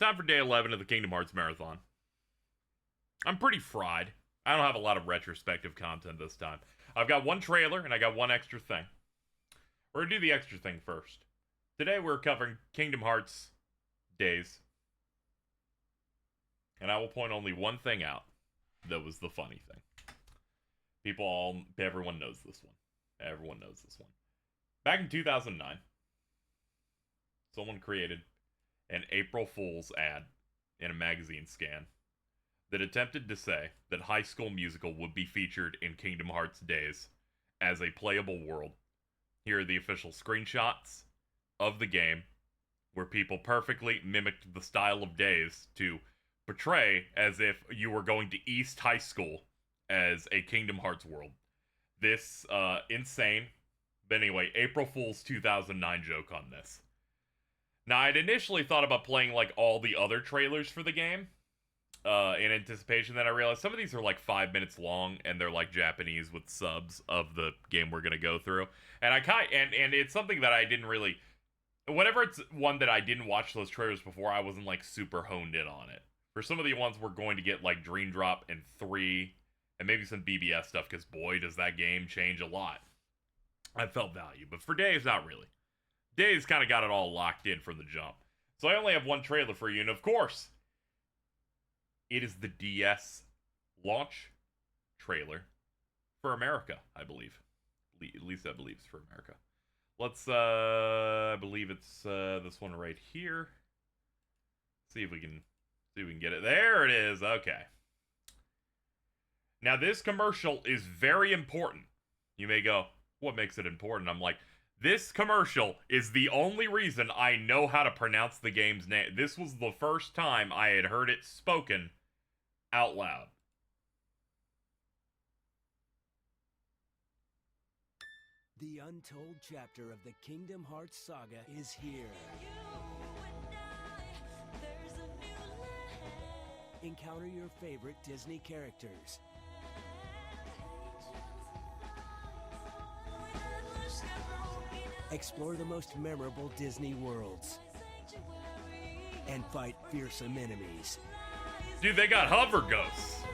Time for day 11 of the Kingdom Hearts Marathon. I'm pretty fried. I don't have a lot of retrospective content this time. I've got one trailer and I got one extra thing. We're gonna do the extra thing first. Today we're covering Kingdom Hearts days. And I will point only one thing out that was the funny thing. Everyone knows this one. Everyone knows this one. Back in 2009, someone created an April Fool's ad in a magazine scan that attempted to say that High School Musical would be featured in Kingdom Hearts Days as a playable world. Here are the official screenshots of the game where people perfectly mimicked the style of Days to portray as if you were going to East High School as a Kingdom Hearts world. This, insane. But anyway, April Fool's 2009 joke on this. Now, I'd initially thought about playing, like, all the other trailers for the game, in anticipation. Then I realized some of these are, like, 5 minutes long, and they're, like, Japanese with subs of the game we're gonna go through. And and it's something that I didn't really... Whenever it's one that I didn't watch those trailers before, I wasn't, like, super honed in on it. For some of the ones we're going to get, like, Dream Drop and 3, and maybe some BBS stuff, because, boy, does that game change a lot. I felt value, but for Days, not really. Days kind of got it all locked in from the jump. So I only have one trailer for you, and of course, it is the DS launch trailer for America, I believe. At least I believe it's for America. Let's, I believe it's this one right here. See if we can get it. There it is. Okay. Now this commercial is very important. You may go, what makes it important? I'm like, this commercial is the only reason I know how to pronounce the game's name. This was the first time I had heard it spoken out loud. The untold chapter of the Kingdom Hearts saga is here. Encounter your favorite Disney characters. Explore the most memorable Disney worlds. And fight fearsome enemies. Dude, they got hover ghosts.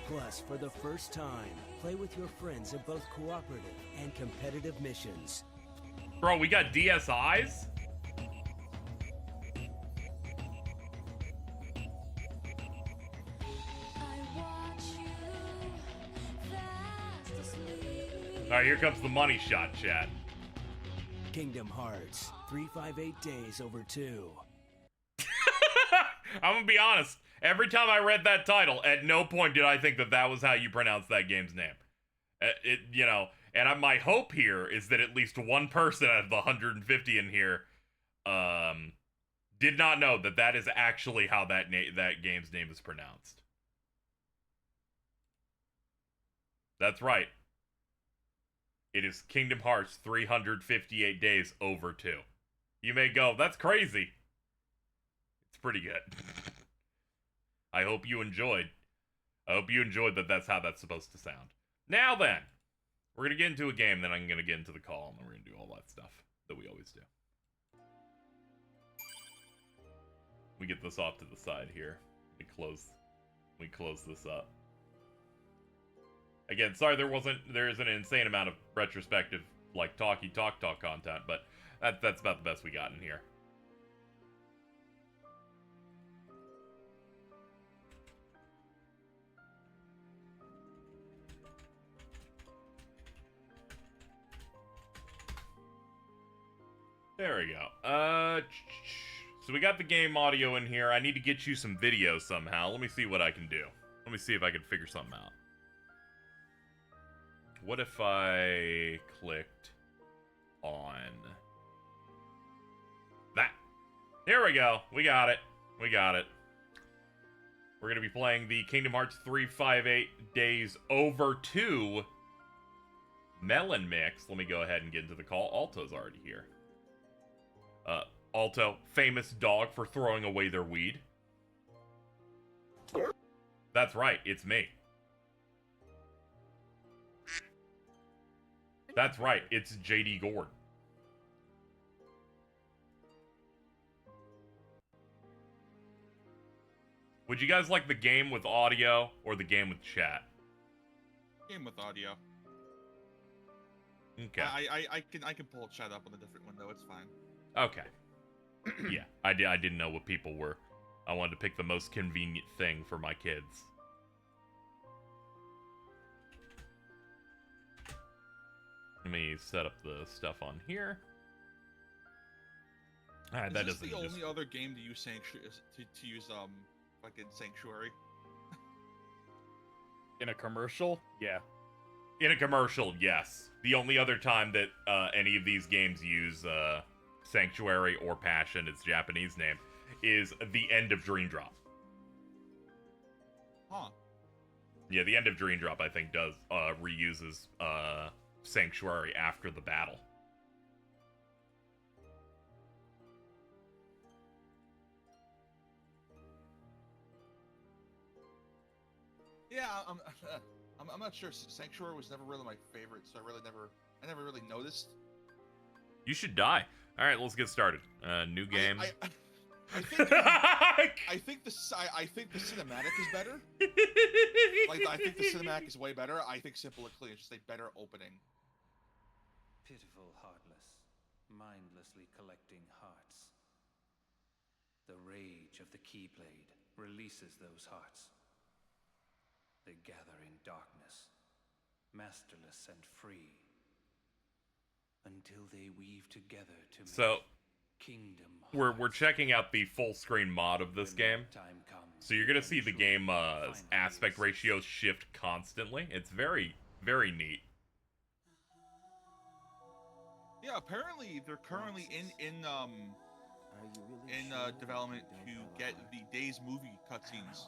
Plus, for the first time, play with your friends in both cooperative and competitive missions. Bro, we got DSIs? Alright, here comes the money shot, chat. Kingdom Hearts, 358 days over 2. I'm gonna be honest. Every time I read that title, at no point did I think that that was how you pronounce that game's name. And my hope here is that at least one person out of the 150 in here, did not know that that is actually how that game's name is pronounced. That's right. It is Kingdom Hearts 358 days over 2. You may go, that's crazy. It's pretty good. I hope you enjoyed. I hope you enjoyed that that's how that's supposed to sound. Now then, we're going to get into a game, then I'm going to get into the call, and then we're going to do all that stuff that we always do. We get this off to the side here. We close this up. Again, sorry there isn't an insane amount of retrospective, like, talk content, but that's about the best we got in here. There we go. So we got the game audio in here. I need to get you some video somehow. Let me see what I can do. Let me see if I can figure something out. What if I clicked on that? Here we go. We got it. We got it. We're going to be playing the Kingdom Hearts 358 Days Over 2 MelonMix. Let me go ahead and get into the call. Alto's already here. Alto, famous dog for throwing away their weed. That's right, it's me. That's right. It's J.D. Gord. Would you guys like the game with audio or the game with chat? Game with audio. Okay. I can pull chat up on a different window. It's fine. Okay. Yeah, I didn't know what people were. I wanted to pick the most convenient thing for my kids. Let me set up the stuff on here. Alright, that doesn't. Is this the only other game to use fucking Sanctuary? In a commercial? Yeah. In a commercial, yes. The only other time that any of these games use Sanctuary or Passion, its Japanese name, is the end of Dream Drop. Huh. Yeah, the end of Dream Drop, I think, does reuses Sanctuary after the battle. Yeah, I'm not sure. Sanctuary was never really my favorite, so I never really noticed. You should die. All right, let's get started. New game. I think the cinematic is better. Like, I think the cinematic is way better. I think Simple and Clean is just a better opening. Pitiful, heartless, mindlessly collecting hearts. The rage of the Keyblade releases those hearts. They gather in darkness, masterless and free, until they weave together to make Kingdom Hearts. We're checking out the full screen mod of this game. So you're gonna see the game aspect ratios shift constantly. It's very, very neat. Yeah, apparently they're currently in development to get the Days movie cutscenes.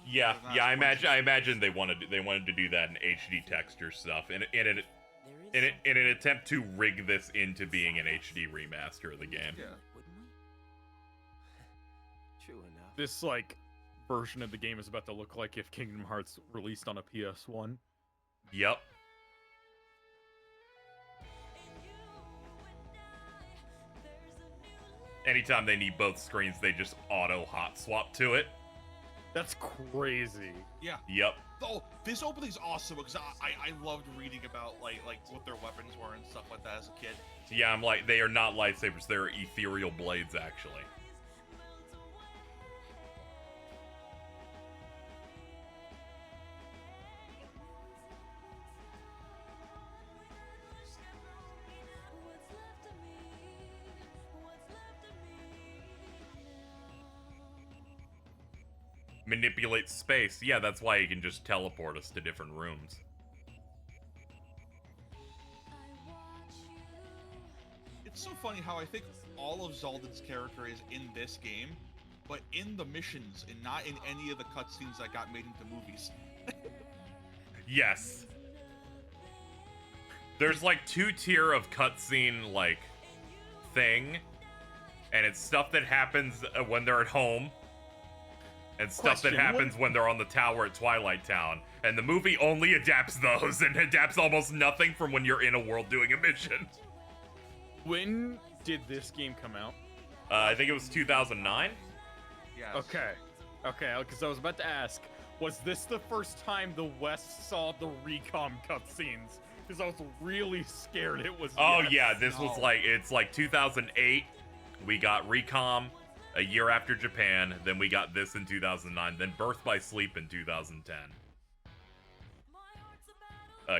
Yeah, I imagine they wanted to do that in HD texture stuff, in an attempt to rig this into being an HD remaster of the game. Yeah. True enough. This, like, version of the game is about to look like if Kingdom Hearts released on a PS1. Yep. Anytime they need both screens, they just auto hot swap to it. That's crazy. Yeah. Yep. Oh, this opening's awesome because I loved reading about like what their weapons were and stuff like that as a kid. Yeah, I'm like, they are not lightsabers, they're ethereal blades, actually. Manipulate space. Yeah, that's why he can just teleport us to different rooms. It's so funny how I think all of Zaldan's character is in this game, but in the missions and not in any of the cutscenes that got made into movies. Yes. There's like 2-tier of cutscene like thing, and it's stuff that happens when they're at home. And stuff that happens when they're on the tower at Twilight Town. And the movie only adapts those, and adapts almost nothing from when you're in a world doing a mission. When did this game come out? I think it was 2009? Yes. Okay, because I was about to ask, was this the first time the West saw the Recom cutscenes? Because I was really scared it was. Oh yes. yeah, this was like, it's like 2008. We got Recom a year after Japan, then we got this in 2009, then Birth by Sleep in 2010.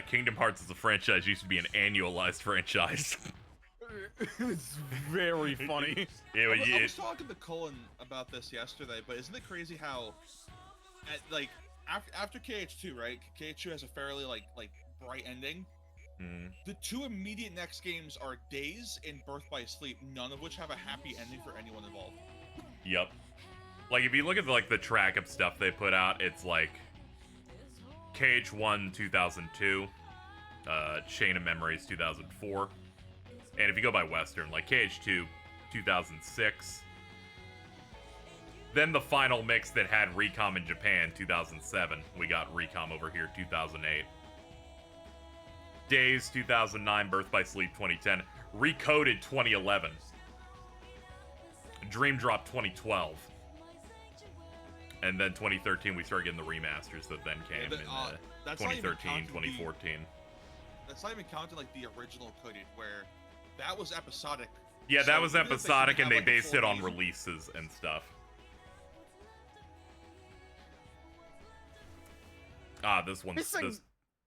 Kingdom Hearts as a franchise used to be an annualized franchise. It's very funny. I was talking to Cullen about this yesterday, but isn't it crazy how, after KH2, right? KH2 has a fairly like bright ending. Mm. The two immediate next games are Days and Birth by Sleep, none of which have a happy ending for anyone involved. Yep. Like, if you look at the track of stuff they put out, it's like KH1 2002, Chain of Memories 2004, and if you go by Western, like KH2 2006, then the final mix that had Recom in Japan 2007, we got Recom over here 2008. Days 2009, Birth by Sleep 2010, Recoded 2011, Dream Drop 2012, and then 2013 we started getting the remasters that then came in 2013, 2014. That's not even counting like the original Coded, where that was episodic. Yeah, that So was even if they episodic, didn't and have, they like, a based full it on season- releases and stuff. Ah, this one,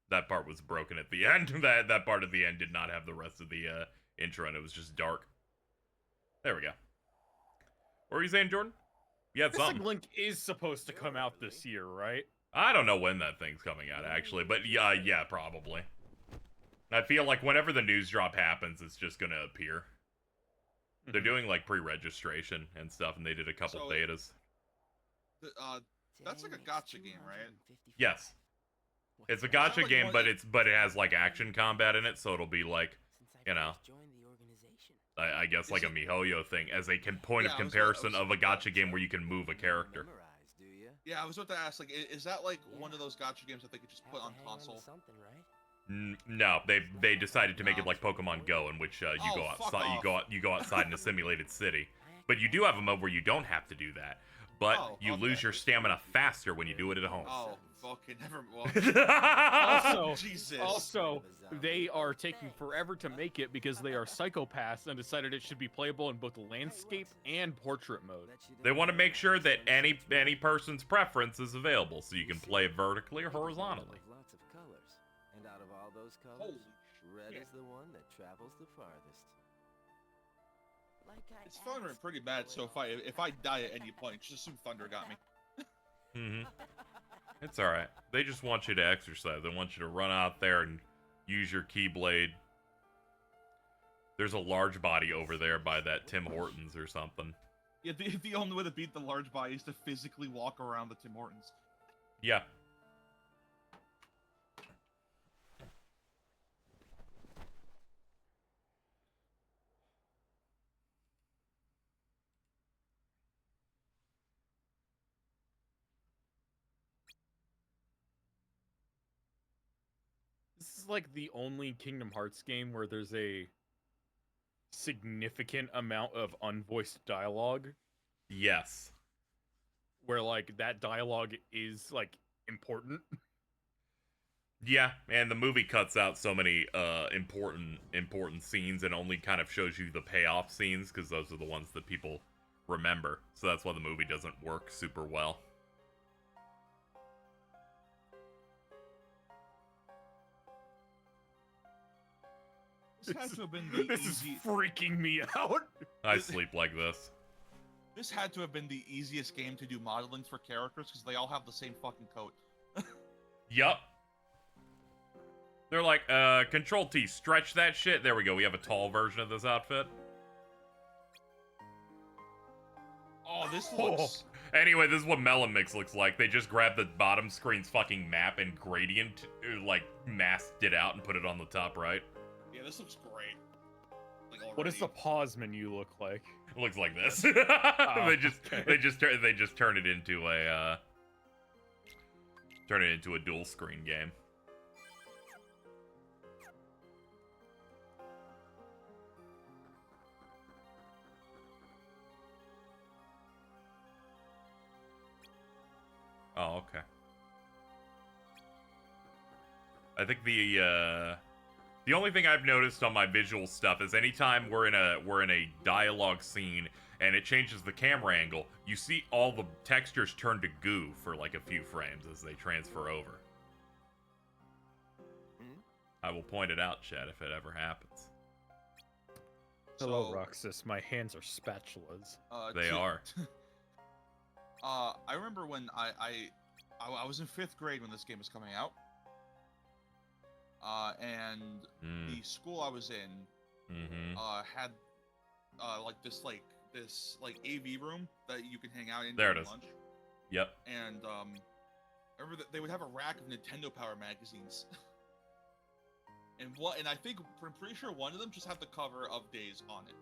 that part was broken at the end. That part of the end did not have the rest of the intro, and it was just dark. There we go. What were you saying, Jordan? You had Missing something. Link is supposed to come out this year, right? I don't know when that thing's coming out, actually, but yeah, probably. I feel like whenever the news drop happens, it's just gonna appear. They're doing, like, pre-registration and stuff, and they did a couple So- betas. That's like a gacha game, right? Yes. It's a Is that gacha like game, one- but it has, like, action combat in it, so it'll be, like, you know, I guess, like, a MiHoYo thing, as a point of Yeah, comparison of a gacha game where you can move a character. Yeah, I was about to ask, like, is that like one of those gacha games that they could just put on console? No, they decided to make it like Pokemon Go, in which you Oh, go fuck outside, off. you go outside in a simulated city. But you do have a mode where you don't have to do that, but Oh, you okay. lose your stamina faster when you do it at home. Oh, fucking never. Well, Also, Jesus. also, they are taking forever to make it because they are psychopaths and decided it should be playable in both landscape and portrait mode. They want to make sure that any person's preference is available, so you can play it vertically or horizontally. Lots of colors. And out of all those colors, Holy red shit. is the one that travels the farthest. It's thundering pretty bad, so if I die at any point, just assume thunder got me. Mm-hmm. It's alright. They just want you to exercise. They want you to run out there and use your Keyblade. There's a large body over there by that Tim Hortons or something. Yeah, the only way to beat the large body is to physically walk around the Tim Hortons. Yeah. This is like the only Kingdom Hearts game where there's a significant amount of unvoiced dialogue, Yes. where like that dialogue is like important. Yeah, and the movie cuts out so many important scenes and only kind of shows you the payoff scenes, because those are the ones that people remember. So that's why the movie doesn't work super well. This had to have been the This is easy. freaking me out. I sleep like this. This had to have been the easiest game to do modeling for characters because they all have the same fucking coat. Yup. They're like, Control T, stretch that shit. There we go. We have a tall version of this outfit. Oh, this looks. Anyway, this is what MelonMix looks like. They just grabbed the bottom screen's fucking map and gradient, like, masked it out and put it on the top right. Yeah, this looks great. Like, What does the already. pause menu look like? It looks like this. Oh, okay. they just turn it into a dual screen game. Oh, okay. I think the only thing I've noticed on my visual stuff is anytime we're in a dialogue scene and it changes the camera angle, you see all the textures turn to goo for like a few frames as they transfer over. I will point it out, Chad, if it ever happens. Hello, So, Roxas. My hands are spatulas. They are. I remember when I was in 5th grade when this game was coming out. And the school I was in had like this AV room that you can hang out in There it during is. lunch. Yep. And I remember that they would have a rack of Nintendo Power magazines. And I think I'm pretty sure one of them just had the cover of Days on it.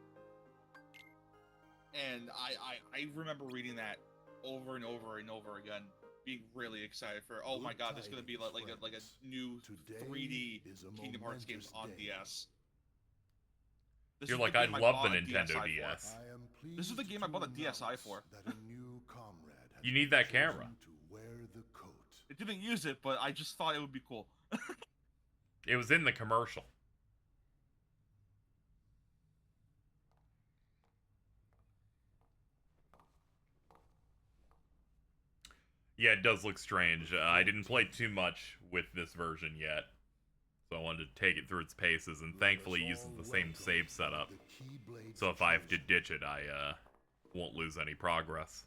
And I remember reading that over and over and over again being really excited for. Oh my god, there's gonna be like a new 3D Kingdom Hearts games on DS. You're like, I love the Nintendo DS. This is the game I bought a DSi for. You need that camera. I didn't use it, but I just thought it would be cool. It was in the commercial. Yeah, it does look strange. I didn't play too much with this version yet, so I wanted to take it through its paces, and thankfully it uses the same save setup. So if I have to ditch it, I won't lose any progress.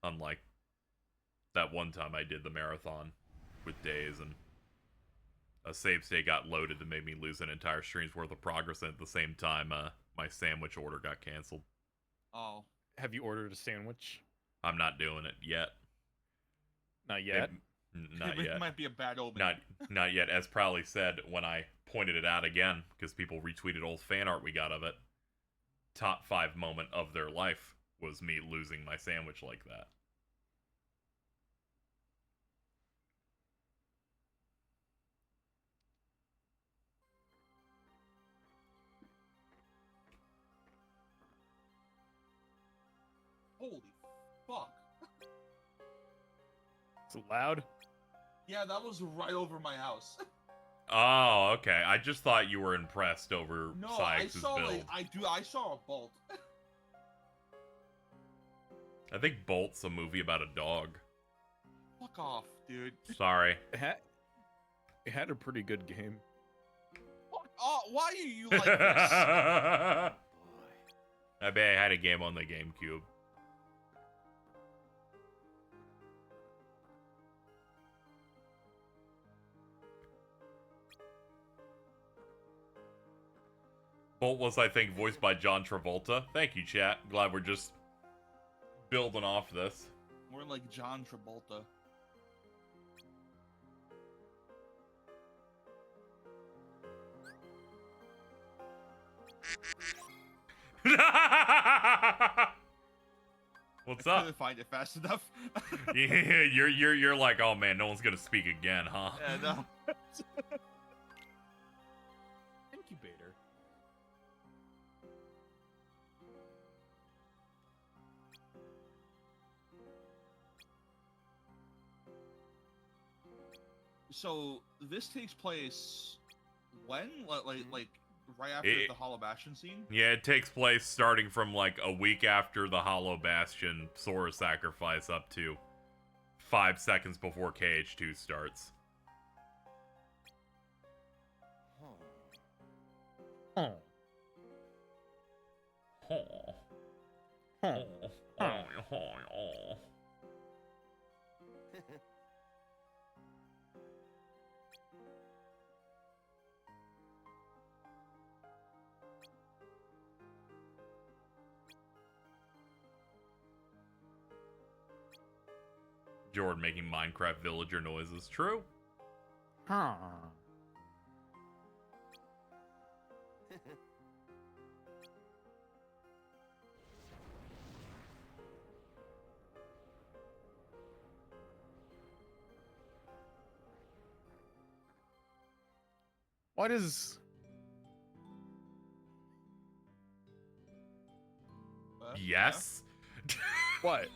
Unlike that one time I did the marathon with Days, and a save state got loaded that made me lose an entire stream's worth of progress, and at the same time, my sandwich order got canceled. Oh. Have you ordered a sandwich? I'm not doing it yet. Not yet? Not yet. It might be a bad omen. Not yet. As Prowley said when I pointed it out again, because people retweeted old fan art we got of it, top 5 moment of their life was me losing my sandwich like that. Holy fuck. Is it loud? Yeah, that was right over my house. Oh, okay. I just thought you were impressed over No, Sykes' build. I saw a bolt. I think Bolt's a movie about a dog. Fuck off, dude. Sorry. It had a pretty good game. Fuck off. Why are you like this? I bet I had a game on the GameCube. Bolt was, I think, voiced by John Travolta. Thank you, chat. Glad we're just building off this. More like John Travolta. What's I up? couldn't find it fast enough. Yeah, you're like, oh man, no one's gonna speak again, huh? Yeah, no. Incubator. So this takes place when, like right after the Hollow Bastion scene. Yeah, it takes place starting from like a week after the Hollow Bastion Sora sacrifice up to 5 seconds before KH2 starts. Oh. Jordan making Minecraft villager noises. True. Huh. Why does... Yes. What?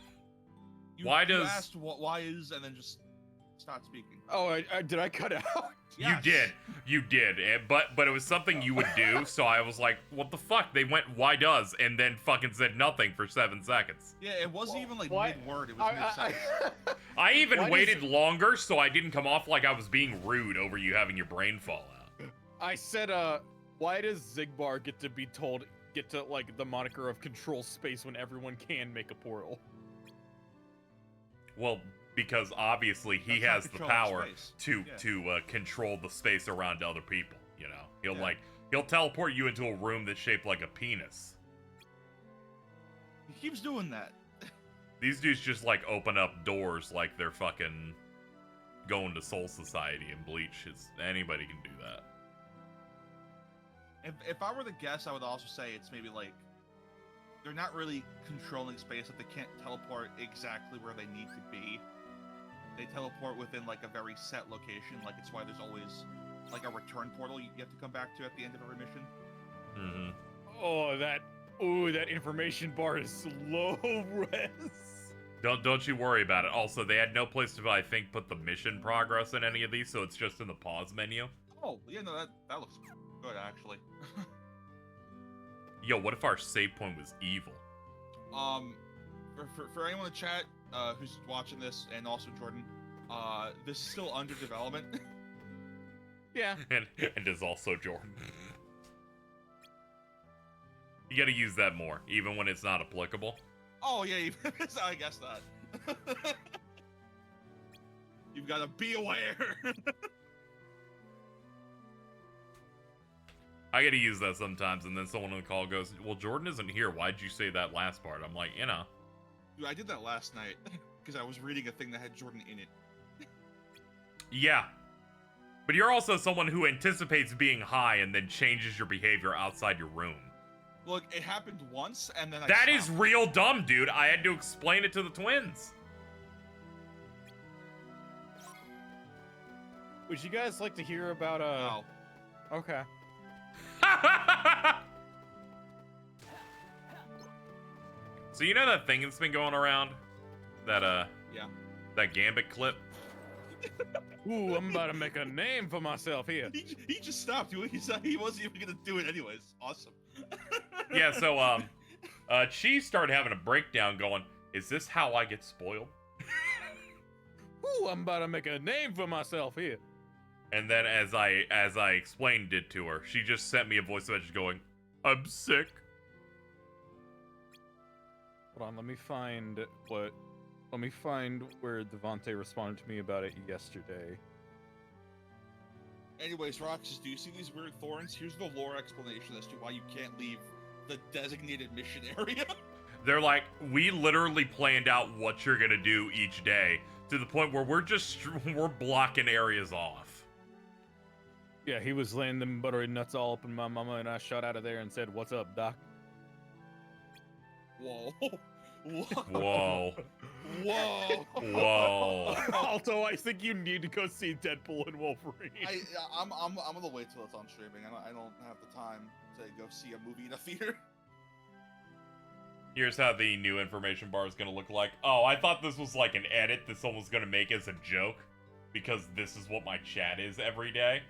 Why you does- asked why is and then just stop speaking. Oh, did I cut out? Yes. You did, but it was something you would do, so I was like, what the fuck? They went, why does, and then fucking said nothing for 7 seconds. Yeah, it wasn't even like why- mid-word, it was mid-sentence. I even Why waited does- longer so I didn't come off like I was being rude over you having your brain fall out. I said, why does Zigbar get to like the moniker of control space when everyone can make a portal? Well, because obviously he That's not has the controlling power space. to control the space around other people. You know, he'll teleport you into a room that's shaped like a penis. He keeps doing that. These dudes just like open up doors like they're fucking going to Soul Society and Bleach. Anybody can do that. If I were to guess, I would also say it's maybe like they're not really controlling space, like they can't teleport exactly where they need to be. they teleport within like a very set location. Like it's why there's always like a return portal you have to come back to at the end of every mission. Mm-hmm. Oh, that information bar is low res. Don't you worry about it. Also, they had no place to, I think, put the mission progress in any of these, so it's just in the pause menu. Oh, yeah, no, that looks good, actually. Yo, what if our save point was evil? For anyone in the chat who's watching this, and also Jordan, this is still under development. Yeah. And is also Jordan. You gotta use that more, even when it's not applicable. Oh, yeah, I guess that. You've got to be aware. I gotta use that sometimes, and then someone on the call goes, well, Jordan isn't here. Why'd you say that last part? I'm like, you know. Dude, I did that last night, because I was reading a thing that had Jordan in it. Yeah. But you're also someone who anticipates being high and then changes your behavior outside your room. Look, it happened once, and then That is real dumb, dude. I had to explain it to the twins. Would you guys like to hear about No. Okay. So you know that thing that's been going around? That, Yeah. that Gambit clip? Ooh, I'm about to make a name for myself here. He just stopped. He wasn't even gonna do it anyways. Awesome. Yeah, so, Chi started having a breakdown going, is this how I get spoiled? Ooh, I'm about to make a name for myself here. And then as I explained it to her, she just sent me a voice message going, I'm sick. Hold on, let me find where Devontae responded to me about it yesterday. Anyways, Roxas, do you see these weird thorns? Here's the lore explanation as to why you can't leave the designated mission area. They're like, we literally planned out what you're gonna do each day to the point where we're blocking areas off. Yeah, he was laying them buttery nuts all up in my mama, and I shot out of there and said, "What's up, Doc?" Whoa. Whoa. Whoa. Whoa. Also, I think you need to go see Deadpool and Wolverine. I'm gonna wait till it's on streaming. I don't have the time to go see a movie in a theater. Here's how the new information bar is gonna look like. Oh, I thought this was like an edit that someone's gonna make as a joke, because this is what my chat is every day.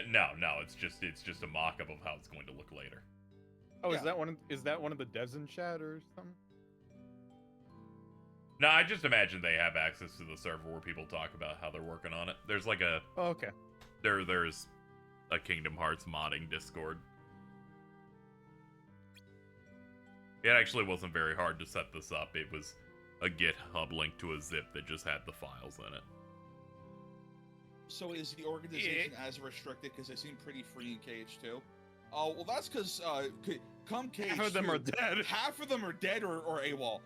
No, it's just a mock-up of how it's going to look later. Oh, Yeah. is that one of the devs in chat or something? No, I just imagine they have access to the server where people talk about how they're working on it. There's like a Oh, okay. there's a Kingdom Hearts modding Discord. It actually wasn't very hard to set this up. It was a GitHub link to a zip that just had the files in it. So is the organization as restricted? Because they seem pretty free in KH2. Oh, well, that's because come KH2, Half of them are dead. Half of them are dead or AWOL.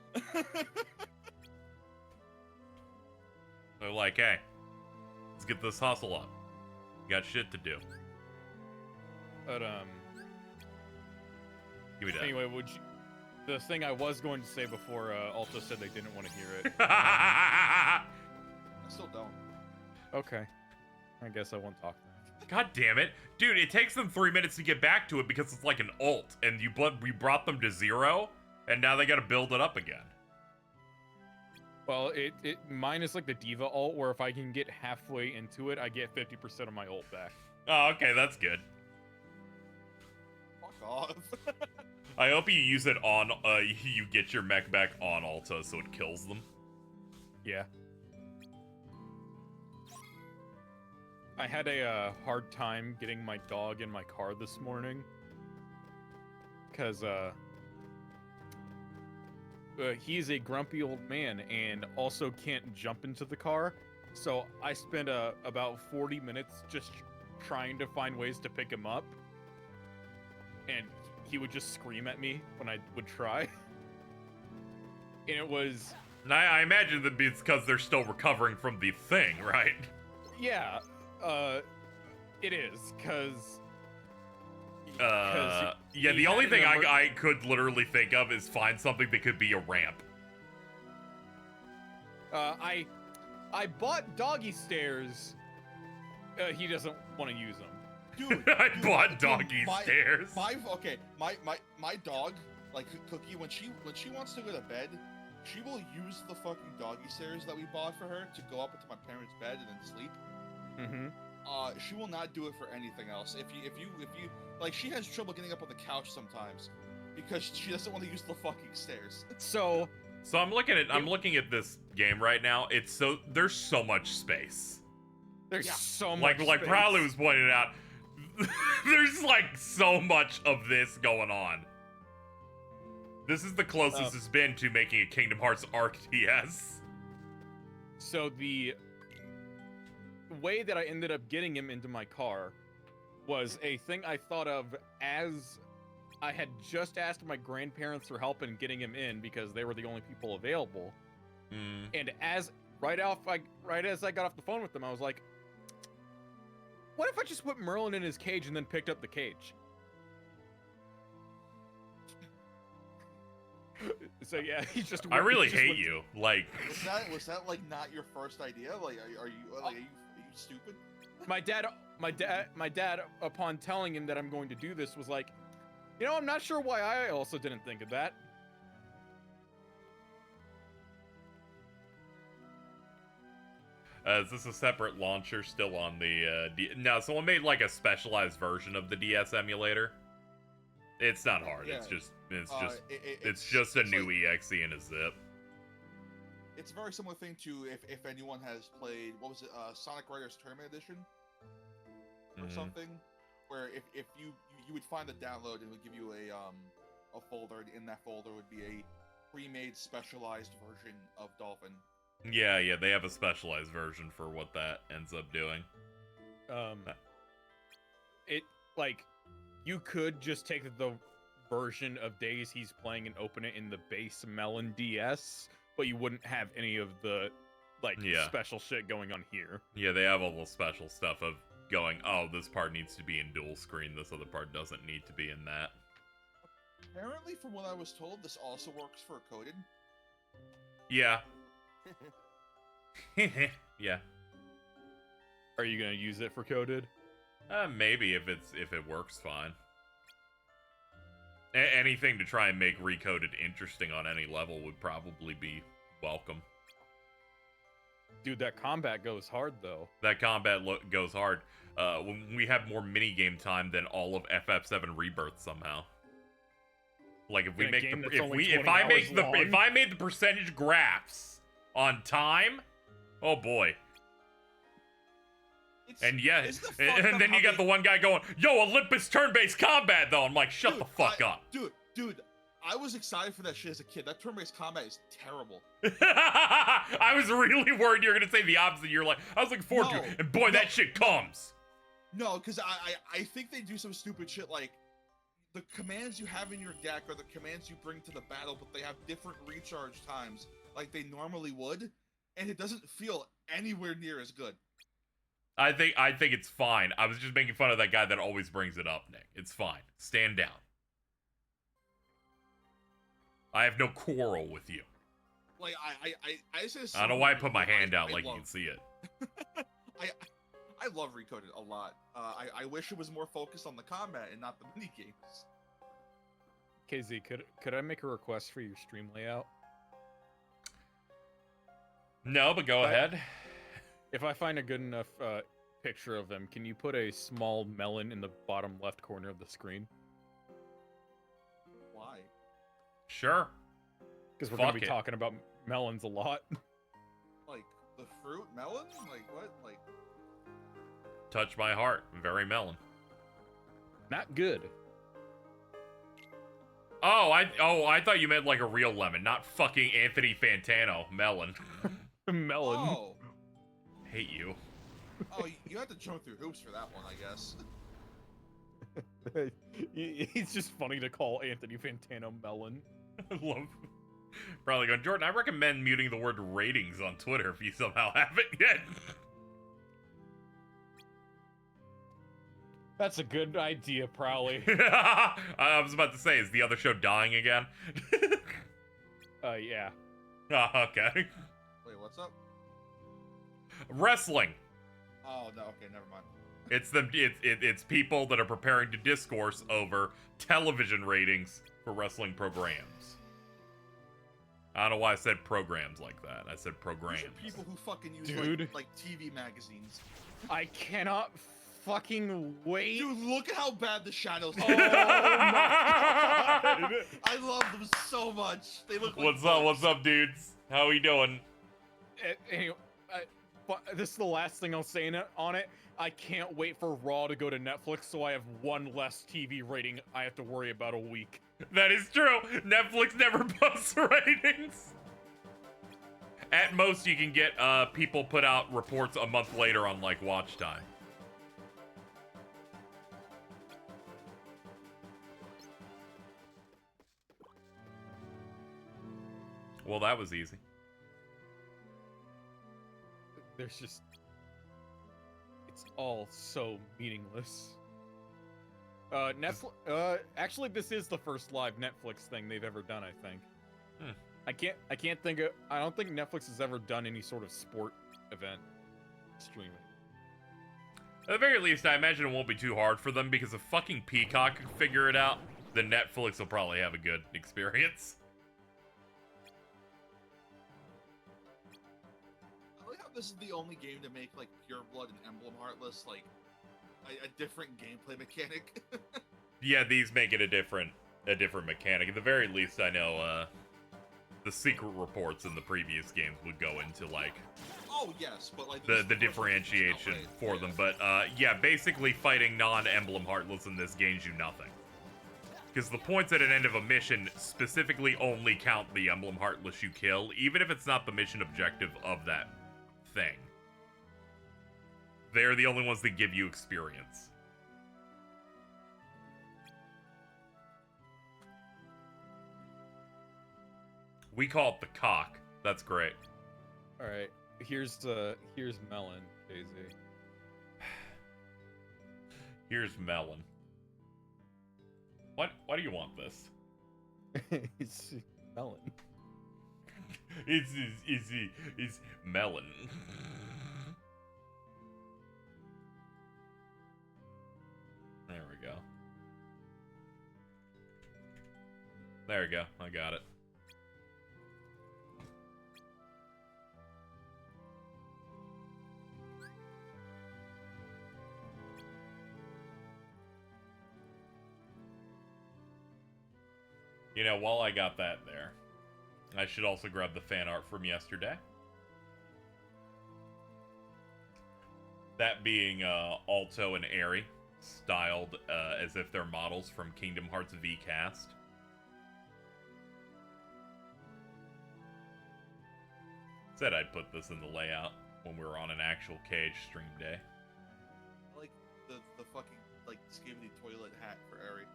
They're like, hey, let's get this hustle up. You got shit to do. But Give me that. anyway, the thing I was going to say before Alto said they didn't want to hear it. I still don't. Okay. I guess I won't talk now. God damn it. Dude, it takes them 3 minutes to get back to it because it's like an ult, and we brought them to 0, and now they gotta build it up again. Well, mine is like the Diva ult, where if I can get halfway into it, I get 50% of my ult back. Oh, okay, that's good. Fuck off. I hope you use it on, you get your mech back on Alta so it kills them. Yeah. I had a hard time getting my dog in my car this morning. Because, he's a grumpy old man and also can't jump into the car. So I spent about 40 minutes just trying to find ways to pick him up. And he would just scream at me when I would try. And it was... I imagine that it's because they're still recovering from the thing, right? Yeah, it is, because... Yeah, he the only had thing an I could literally think of is find something that could be a ramp. I bought doggy stairs. He doesn't want to use them. Dude, I dude, bought dude, doggy stairs. My dog, like Cookie, when she wants to go to bed, she will use the fucking doggy stairs that we bought for her to go up into my parents' bed and then sleep. Mm-hmm. She will not do it for anything else. If you like, she has trouble getting up on the couch sometimes because she doesn't want to use the fucking stairs. So I'm looking at this game right now. There's so much space. there's Yeah. so much. Like space. Prowley was pointing out, there's like so much of this going on. This is the closest it's been to making a Kingdom Hearts RTS. So the way that I ended up getting him into my car was a thing I thought of as I had just asked my grandparents for help in getting him in because they were the only people available. And right as I got off the phone with them, I was like, what if I just put Merlin in his cage and then picked up the cage? So yeah, he's just. I really he just hate went- you. Like, Was that like not your first idea? Like, are you stupid? My dad, upon telling him that I'm going to do this, was like, I'm not sure why I also didn't think of that. is this a separate launcher still on the no, someone made like a specialized version of the DS emulator. It's not hard. Yeah. It's just a new like, EXE and a zip. It's a very similar thing to if anyone has played, what was it, Sonic Riders Tournament Edition or something, where if you would find the download and it would give you a folder, and in that folder would be a pre-made specialized version of Dolphin. Yeah, they have a specialized version for what that ends up doing. You could just take the version of Days he's playing and open it in the base Melon DS, but you wouldn't have any of the special shit going on here. Yeah, they have all the special stuff of going, oh, this part needs to be in dual screen, this other part doesn't need to be in that. Apparently, from what I was told, this also works for coded. Yeah. Yeah. Are you gonna use it for coded? Maybe if it works fine. Anything to try and make Recoded interesting on any level would probably be welcome. Dude, that combat goes hard though. That combat goes hard. When we have more minigame time than all of FF7 Rebirth somehow. Like if we make if I made the percentage graphs on time, oh boy. And yeah, and then you got the one guy going, yo, Olympus turn-based combat though. I'm like, shut the fuck up. Dude, I was excited for that shit as a kid. That turn-based combat is terrible. I was really worried you were gonna say the opposite. You're like, I was looking forward to it, and boy, that shit comes. No, because I think they do some stupid shit like the commands you have in your deck are the commands you bring to the battle, but they have different recharge times like they normally would, and it doesn't feel anywhere near as good. I think it's fine. I was just making fun of that guy that always brings it up, Nick. It's fine. Stand down. I have no quarrel with you. Like I just I don't know why I put my hand out like you can see it. I love Recoded a lot. I wish it was more focused on the combat and not the mini games. KZ, could I make a request for your stream layout? No, but go ahead. If I find a good enough picture of him, can you put a small melon in the bottom left corner of the screen? Why? Sure. Because we're going to be talking about melons a lot. Like the fruit melon? Like what? Like touch my heart. Very melon. Not good. Oh, I thought you meant like a real lemon, not fucking Anthony Fantano melon. Melon. Oh. Hate you. Oh, you had to jump through hoops for that one, I guess. It's just funny to call Anthony Fantano melon. I love. Probably going, Jordan, I recommend muting the word ratings on Twitter if you somehow haven't yet. That's a good idea, Prowley. I was about to say, is the other show dying again? Yeah. Oh, okay. Wait, what's up? Wrestling. Oh no, okay, never mind. It's people that are preparing to discourse over television ratings for wrestling programs. I don't know why I said programs like that. I said programs. These are people who fucking use Dude. like TV magazines. I cannot fucking wait. Dude, look at how bad the shadows Oh are. my god. I love them so much. They look like What's up? books. What's up, dudes? How we doing? Anyway, but this is the last thing I'll say on it. I can't wait for Raw to go to Netflix, so I have one less TV rating I have to worry about a week. That is true. Netflix never posts ratings. At most, you can get people put out reports a month later on like watch time. Well, that was easy. There's just... It's all so meaningless. Netflix... actually, this is the first live Netflix thing they've ever done, I think. Hmm. I can't think of... I don't think Netflix has ever done any sort of sport event streaming. At the very least, I imagine it won't be too hard for them because if fucking Peacock can figure it out, then Netflix will probably have a good experience. I like how this is the only game to make like Pure Blood and Emblem Heartless like a different gameplay mechanic. Yeah, these make it a different mechanic. At the very least, I know the secret reports in the previous games would go into like Oh yes, but like the differentiation for them. But yeah, basically fighting non-Emblem Heartless in this gains you nothing. Because the points at an end of a mission specifically only count the Emblem Heartless you kill, even if it's not the mission objective of that thing. They're the only ones that give you experience. We call it the cock. That's great. All right, here's Melon, Daisy. Here's Melon. Why do you want this? It's Melon. It's Melon. There we go. There we go. I got it. You know, while I got that there, I should also grab the fan art from yesterday. That being Alto and Aerie, styled as if they're models from Kingdom Hearts V Cast. Said I'd put this in the layout when we were on an actual Cage stream day. I like the fucking like skibbity toilet hat for Aerie.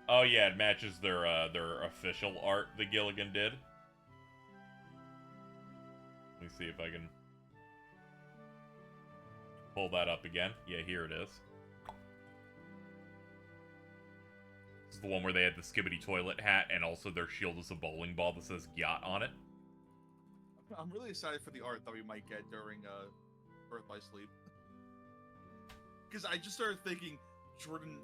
Oh yeah, it matches their official art that Gilligan did. Let me see if I can pull that up again. Yeah, here it is. This is the one where they had the skibbity toilet hat and also their shield is a bowling ball that says yacht on it. I'm really excited for the art that we might get during Birth by Sleep. Because I just started thinking Jordan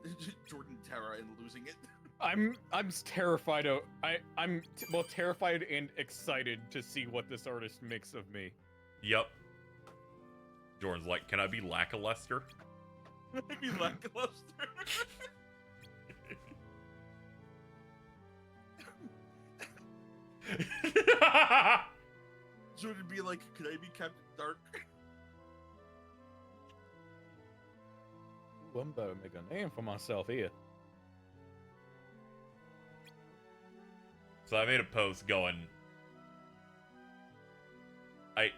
Terra and losing it. I'm terrified of I'm both terrified and excited to see what this artist makes of me. Yep. Jordan's like, can I be lackluster? Maybe lackluster. Jordan be like, could I be Captain Dark? Ooh, I'm about to make a name for myself here. So I made a post going, I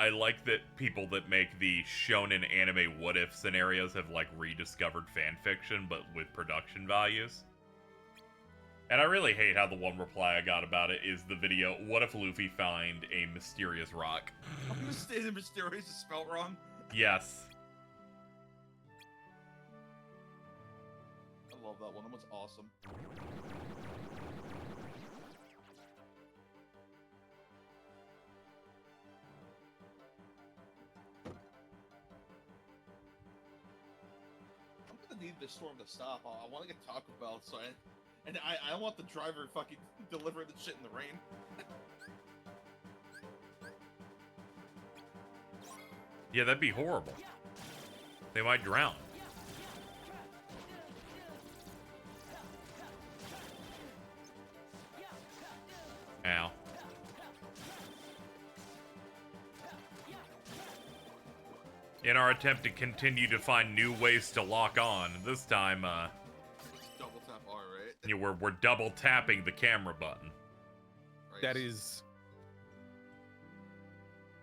like that people that make the shonen anime what if scenarios have like rediscovered fan fiction but with production values. And I really hate how the one reply I got about it is the video, what if Luffy find a mysterious rock? I'm gonna say the mysterious is spelled wrong. Yes. I love that one. That one's awesome. need the storm to stop. I want to get Taco Bell, and I want the driver fucking deliver the shit in the rain. Yeah, that'd be horrible. They might drown. Ow. In our attempt to continue to find new ways to lock on, this time, It's double tap R, right? yeah, we're double tapping the camera button. Right. That is.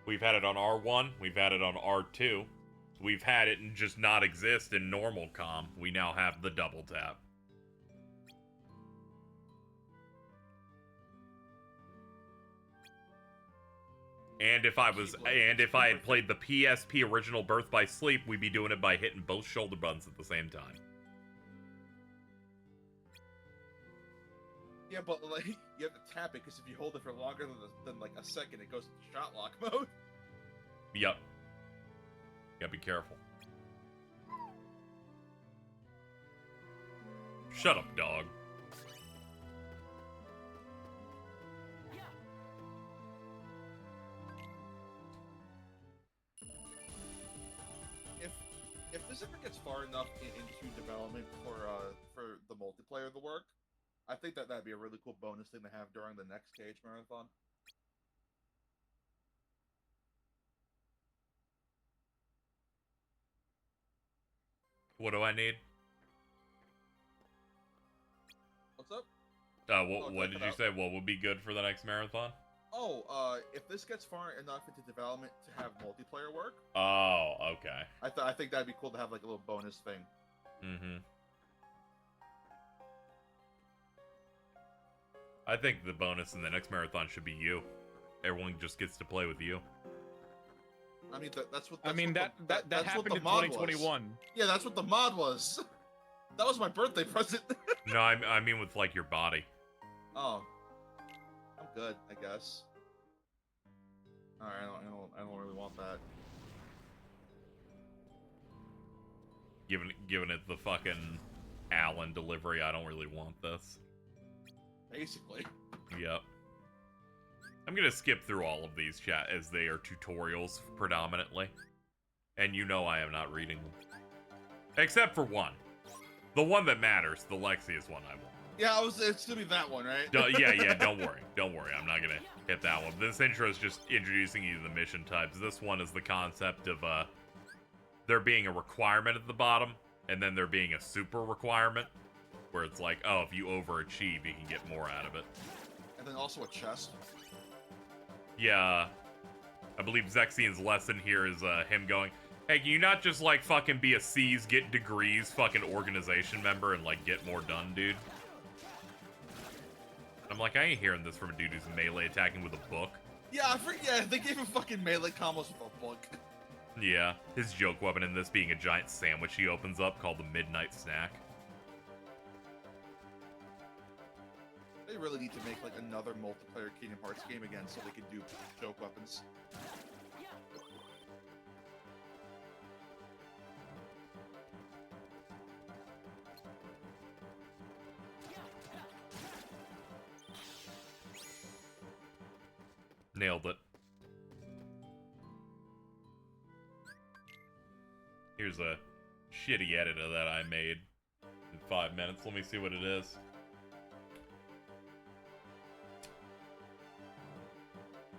We've had it on R1, we've had it on R2, we've had it and just not exist in normal comm. We now have the double tap. And if I had played the PSP original Birth by Sleep, we'd be doing it by hitting both shoulder buttons at the same time. Yeah, but like you have to tap it because if you hold it for longer than like a second, it goes into shot lock mode. Yep. Gotta be careful. Shut up, dog. If this ever gets far enough into development for the multiplayer to work, I think that'd be a really cool bonus thing to have during the next Cage Marathon. What do I need? What's up? What did you say? What would be good for the next marathon? Oh, if this gets far enough into development to have multiplayer work, Oh, okay. I think that'd be cool to have like a little bonus thing. Mm-hmm. I think the bonus in the next marathon should be you. Everyone just gets to play with you. I mean, that's what. I mean, that's that what happened the in mod 2021. was. Yeah, that's what the mod was. That was my birthday present. No, I mean with like your body. Oh, I'm good, I guess. Alright, I don't really want that. Giving it the fucking Allen delivery. I don't really want this. Basically. Yep. I'm gonna skip through all of these, chat, as they are tutorials predominantly. And you know I am not reading them. Except for one. The one that matters, the Lexius one I want. Yeah, it's gonna be that one, right? Yeah, don't worry. Don't worry, I'm not gonna hit that one. This intro is just introducing you to the mission types. This one is the concept of, there being a requirement at the bottom, and then there being a super requirement, where it's like, oh, if you overachieve, you can get more out of it. And then also a chest. Yeah, I believe Zexian's lesson here is him going, hey, can you not just, like, fucking be a C's, get degrees, fucking organization member, and, like, get more done, dude? I'm like, I ain't hearing this from a dude who's melee attacking with a book. Yeah, yeah, they gave him fucking melee combos with a book. Yeah, his joke weapon in this being a giant sandwich he opens up called the Midnight Snack. They really need to make, like, another multiplayer Kingdom Hearts game again so they can do joke weapons. Nailed it. Here's a shitty edit of that I made in 5 minutes. Let me see what it is.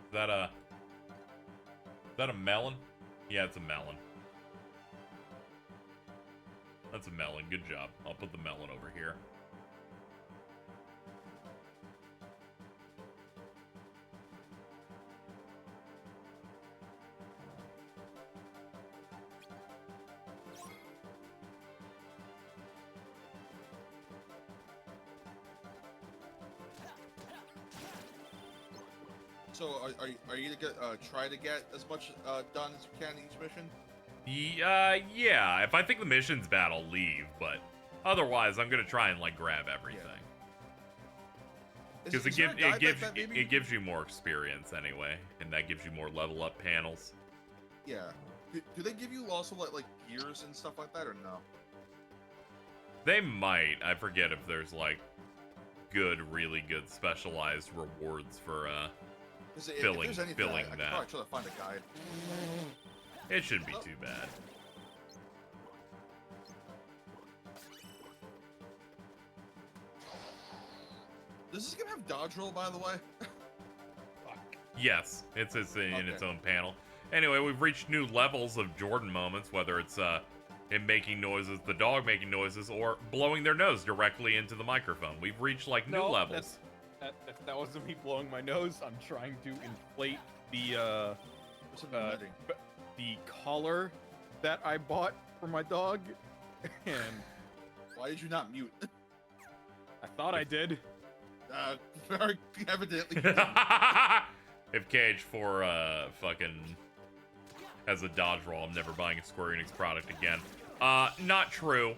Is that a melon? Yeah, it's a melon. That's a melon. Good job. I'll put the melon over here. So, are you gonna try to get as much done as you can each mission? Yeah. If I think the mission's bad, I'll leave. But otherwise, I'm gonna try and like grab everything because it gives you more experience anyway, and that gives you more level up panels. Yeah. Do they give you also like gears and stuff like that, or no? They might. I forget if there's like good, really good specialized rewards for filling I could that. probably try to find a guide. It shouldn't be too bad. Does this game have dodge roll, by the way? Yes, it's in its own panel. Anyway, we've reached new levels of Jordan moments, whether it's him making noises, the dog making noises, or blowing their nose directly into the microphone. We've reached like new levels. That wasn't me blowing my nose. I'm trying to inflate the collar that I bought for my dog, and why did you not mute? I thought I did. Very evidently. If KH4 fucking has a dodge roll, I'm never buying a Square Enix product again. Not true.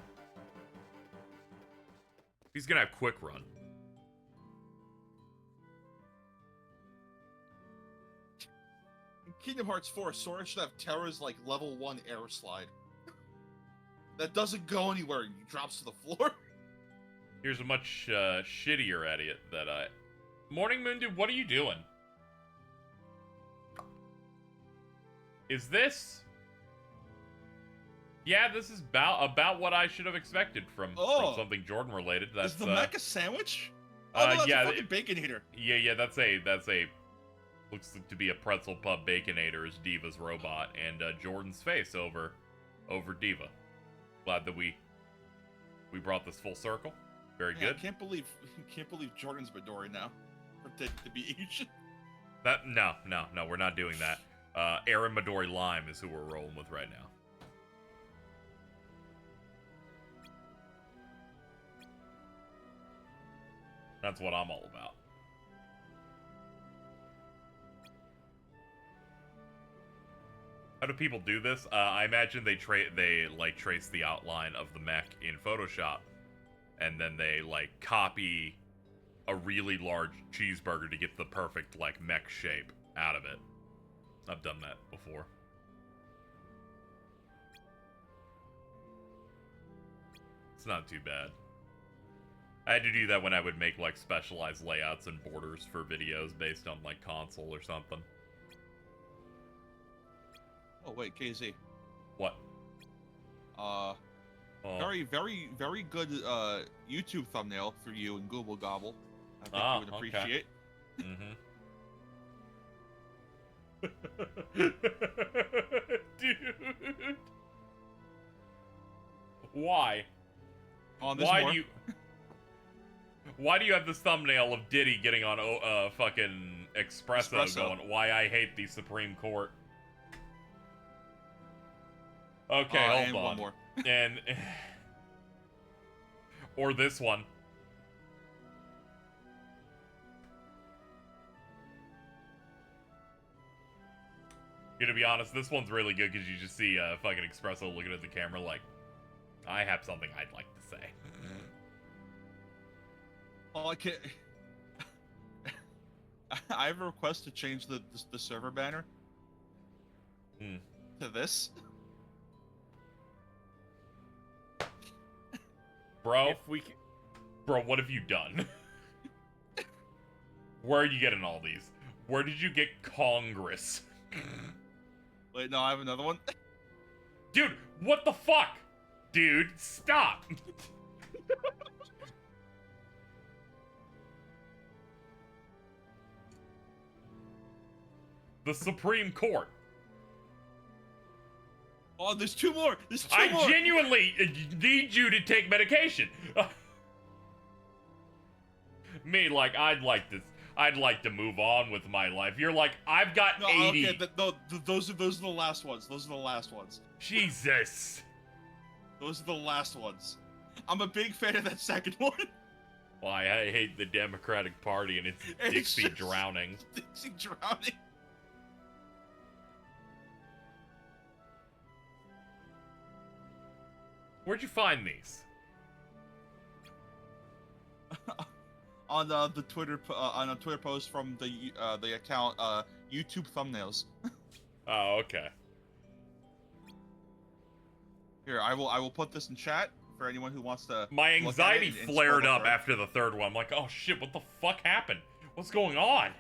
He's gonna have quick run. In Kingdom Hearts 4, Sora should have Terra's like level 1 air slide. That doesn't go anywhere, he drops to the floor. Here's a much shittier idiot that I... Morning Moon Dude, what are you doing? Is this... Yeah, this is about what I should have expected from something Jordan related. That's is the mecha sandwich? Oh, no, that's yeah, a fucking Baconator. Yeah, that's a looks to be a pretzel pub Baconator is Diva's robot, and Jordan's face over Diva. Glad that we brought this full circle. Very good. I can't believe Jordan's Midori now. Pretending to be Asian. No, we're not doing that. Aaron Midori Lime is who we're rolling with right now. That's what I'm all about. How do people do this? I imagine they trace the outline of the mech in Photoshop, and then they like copy a really large cheeseburger to get the perfect like mech shape out of it. I've done that before. It's not too bad. I had to do that when I would make like specialized layouts and borders for videos based on like console or something. Oh wait, KZ. What? Very, very, very good YouTube thumbnail for you and Google Gobble. I think you would appreciate. Mm-hmm. Dude. Why? Why do you have this thumbnail of Diddy getting on fucking Espresso going, why I hate the Supreme Court? Okay, hold on. One more. And or this one. To be honest, this one's really good because you just see fucking Espresso looking at the camera like, I have something I'd like to say. Oh, I can't. I have a request to change the server banner to this. Bro, what have you done? Where are you getting all these? Where did you get Congress? Wait, no, I have another one. Dude, what the fuck? Dude, stop! The Supreme Court. Oh, there's two more! There's two more! I genuinely need you to take medication! Me, like, I'd like to move on with my life. You're like, I've got 80. Okay, those are the last ones. Those are the last ones. Jesus. Those are the last ones. I'm a big fan of that second one. Why, I hate the Democratic Party and it's Dixie drowning. Dixie drowning. Where'd you find these? On the Twitter on a Twitter post from the account YouTube thumbnails. Oh, okay. Here, I will put this in chat for anyone who wants to. My look at it anxiety and flared spoil up it for it. after the third one. I'm like, oh shit, what the fuck happened? What's going on?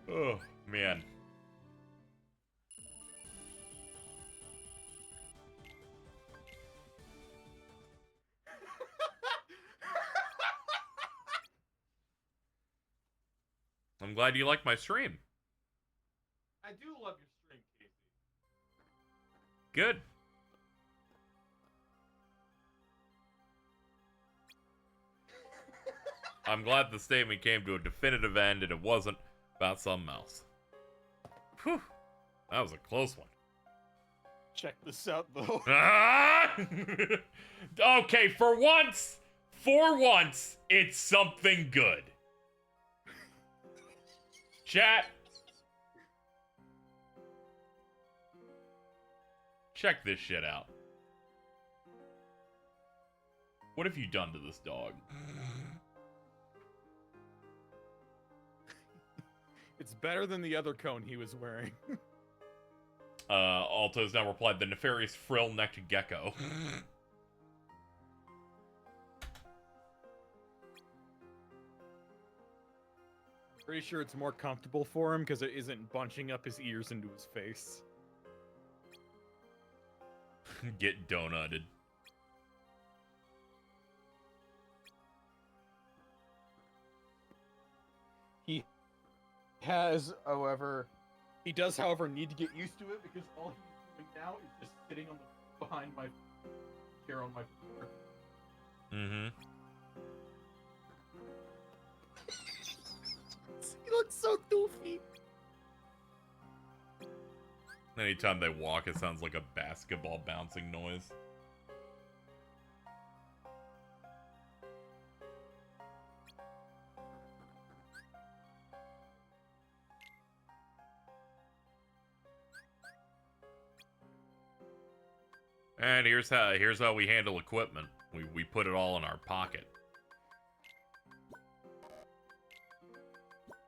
Oh, man. I'm glad you like my stream. I do love your stream, Casey. Good. I'm glad the statement came to a definitive end and it wasn't about something else. Whew. That was a close one. Check this out, though. Okay, for once, it's something good. Chat. Check this shit out. What have you done to this dog? It's better than the other cone he was wearing. Alto's now replied, the nefarious frill-necked gecko. Pretty sure it's more comfortable for him because it isn't bunching up his ears into his face. Get donutted. He does, however, need to get used to it because all he's doing now is just sitting on the behind my chair on my floor. Mm-hmm. He looks so goofy. Anytime they walk, it sounds like a basketball bouncing noise. And here's how we handle equipment. We put it all in our pocket.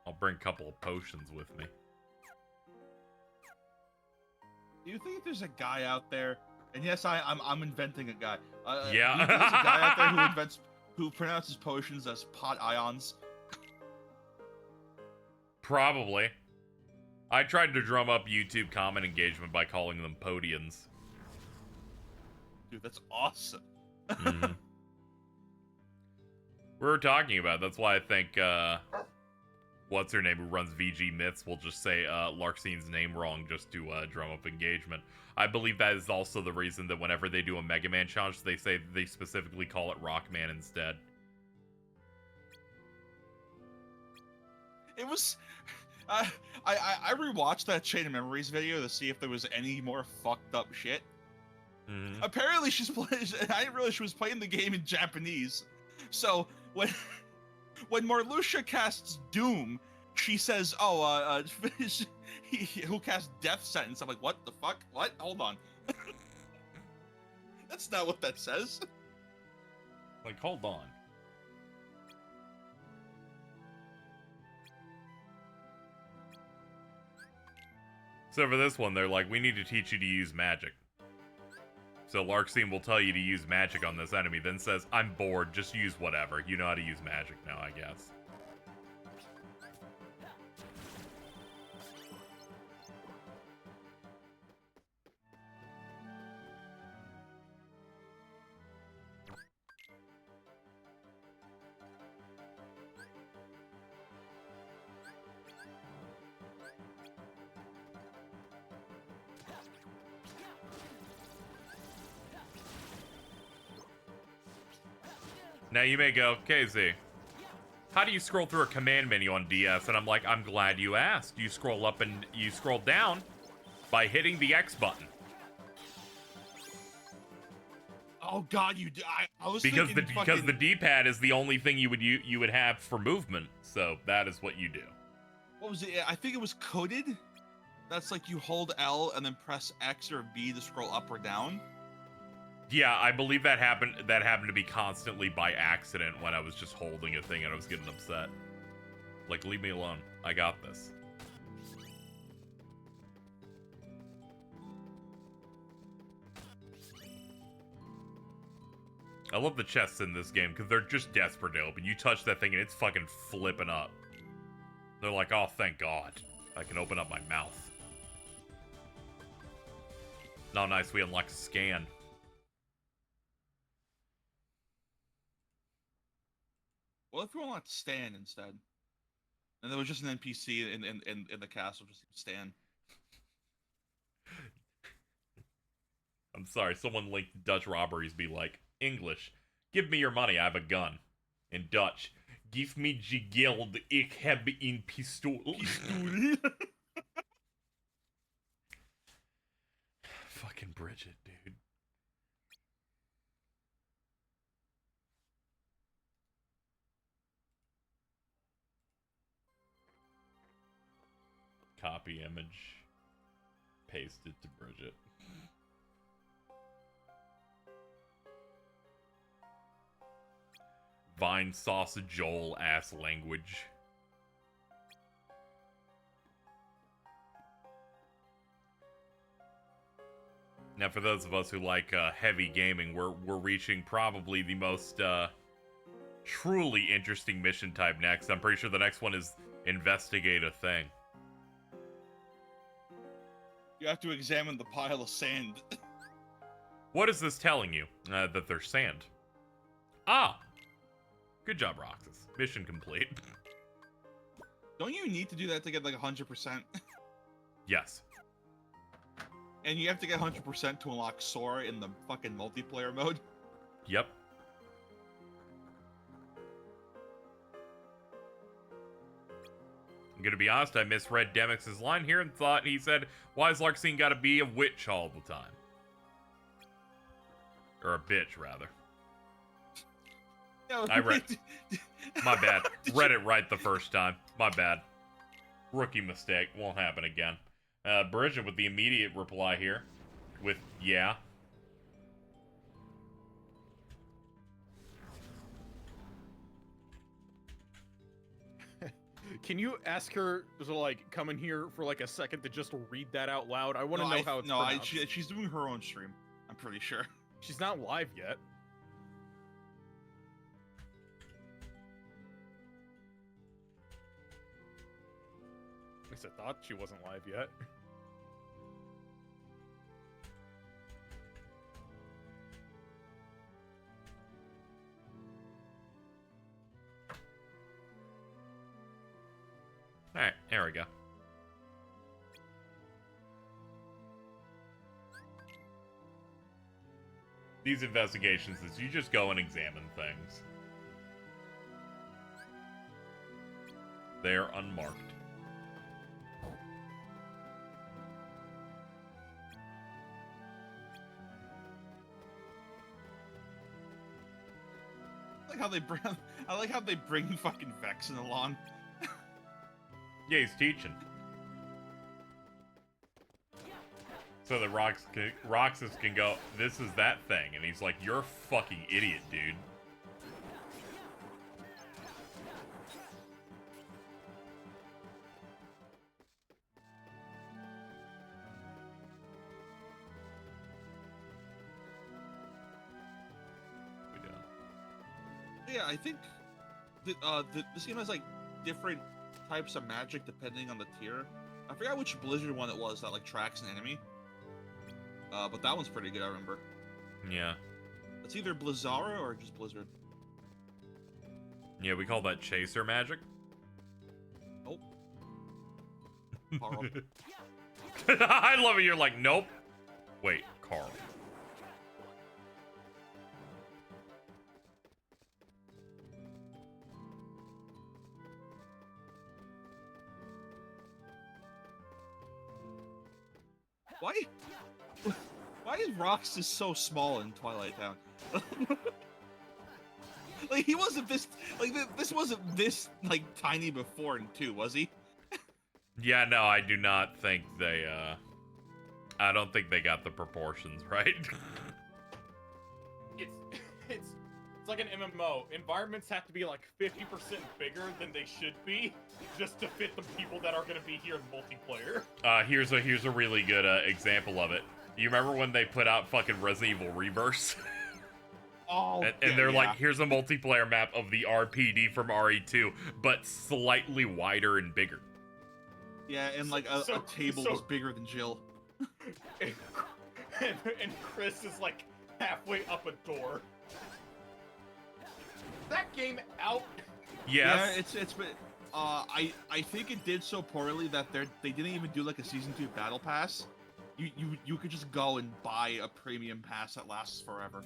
I'll bring a couple of potions with me. Do you think there's a guy out there? And yes, I'm inventing a guy. Yeah. Do you think there's a guy out there who pronounces potions as pot ions? Probably. I tried to drum up YouTube comment engagement by calling them podians. Dude, that's awesome. Mm-hmm. We were talking about it. That's why I think what's her name who runs VG Myths will just say Larxine's name wrong just to drum up engagement. I believe that is also the reason that whenever they do a Mega Man challenge, they say they specifically call it Rockman instead. It was. I rewatched that Chain of Memories video to see if there was any more fucked up shit. Mm-hmm. Apparently, she's playing. I didn't realize she was playing the game in Japanese. So when Marluxia casts Doom, she says, "Oh, who cast Death Sentence?" I'm like, "What the fuck? What? Hold on." That's not what that says. Like, hold on. So for this one, they're like, we need to teach you to use magic. So Larxene will tell you to use magic on this enemy, then says, I'm bored, just use whatever. You know how to use magic now, I guess. Now you may go, KZ, how do you scroll through a command menu on DS? And I'm like, I'm glad you asked. You scroll up and you scroll down by hitting the X button. Oh God, you do. I was because thinking because the D-pad is the only thing you would have for movement. So that is what you do. What was it? I think it was coded. That's like you hold L and then press X or B to scroll up or down. Yeah, I believe that happened. That happened to be constantly by accident when I was just holding a thing and I was getting upset. Like, leave me alone. I got this. I love the chests in this game because they're just desperate to open. You touch that thing and it's fucking flipping up. They're like, oh, thank God. I can open up my mouth. Oh, nice. We unlock scan. Well, if you unlocked Stan instead, and there was just an NPC in the castle, just Stan. I'm sorry. Someone linked Dutch robberies be like, English, give me your money. I have a gun. In Dutch, give me je geld. Ik heb een pistool. Fucking Bridget, dude. Copy image. Paste it to Bridget. Vine sausage Joel ass language. Now, for those of us who like heavy gaming, we're reaching probably the most truly interesting mission type next. I'm pretty sure the next one is investigate a thing. You have to examine the pile of sand. What is this telling you? That there's sand. Ah! Good job, Roxas. Mission complete. Don't you need to do that to get like 100%? Yes. And you have to get 100% to unlock Sora in the fucking multiplayer mode? Yep. I'm gonna be honest, I misread Demix's line here and thought he said, why is Larxene gotta be a witch all the time? Or a bitch, rather. No, I read. My bad. Read it right the first time. My bad. Rookie mistake. Won't happen again. Bridget with the immediate reply here. With, yeah. Can you ask her to, like, come in here for, like, a second to just read that out loud? I want to know how it's pronounced. She's doing her own stream. I'm pretty sure. She's not live yet. At least I thought she wasn't live yet. Alright, there we go. These investigations is you just go and examine things. They're unmarked. I like how they bring fucking Vexen along. Yeah, he's teaching. So that Roxas can go, this is that thing. And he's like, you're a fucking idiot, dude. We done. Yeah, I think this game has like different types of magic depending on the tier. I forgot which Blizzard one it was that like tracks an enemy. But that one's pretty good, I remember. Yeah. It's either Blizzara or just Blizzard. Yeah, we call that chaser magic. Nope. Carl. I love it. You're like, nope. Wait, Carl. Why is Rox just so small in Twilight Town? Like he wasn't this like this wasn't this like tiny before in 2, was he? Yeah, no, I do not think they, I don't think they got the proportions right. It's like an MMO. Environments have to be like 50% bigger than they should be, just to fit the people that are gonna be here in multiplayer. Here's a really good example of it. You remember when they put out fucking Resident Evil Reverse? Oh, and they're like, here's a multiplayer map of the RPD from RE2, but slightly wider and bigger. Yeah, and like a table was bigger than Jill. and Chris is like halfway up a door. That game out. Yes. Yeah, it's I think it did so poorly that they didn't even do like a season 2 battle pass. You could just go and buy a premium pass that lasts forever.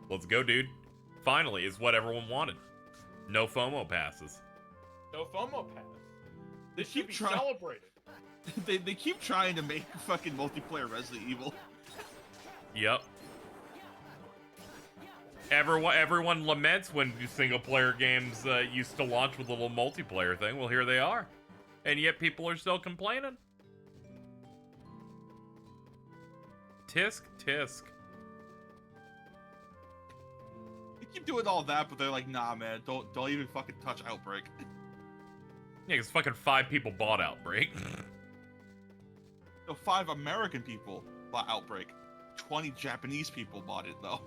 Let's go, dude. Finally, is what everyone wanted. No FOMO passes. No FOMO pass. This should be trying. celebrated. They keep trying to make fucking multiplayer Resident Evil. Yep. Everyone laments when single-player games used to launch with a little multiplayer thing. Well, here they are. And yet people are still complaining. Tisk, tisk. They keep doing all that, but they're like, nah, man, don't even fucking touch Outbreak. Yeah, because fucking 5 people bought Outbreak. So 5 American people bought Outbreak. 20 Japanese people bought it, though.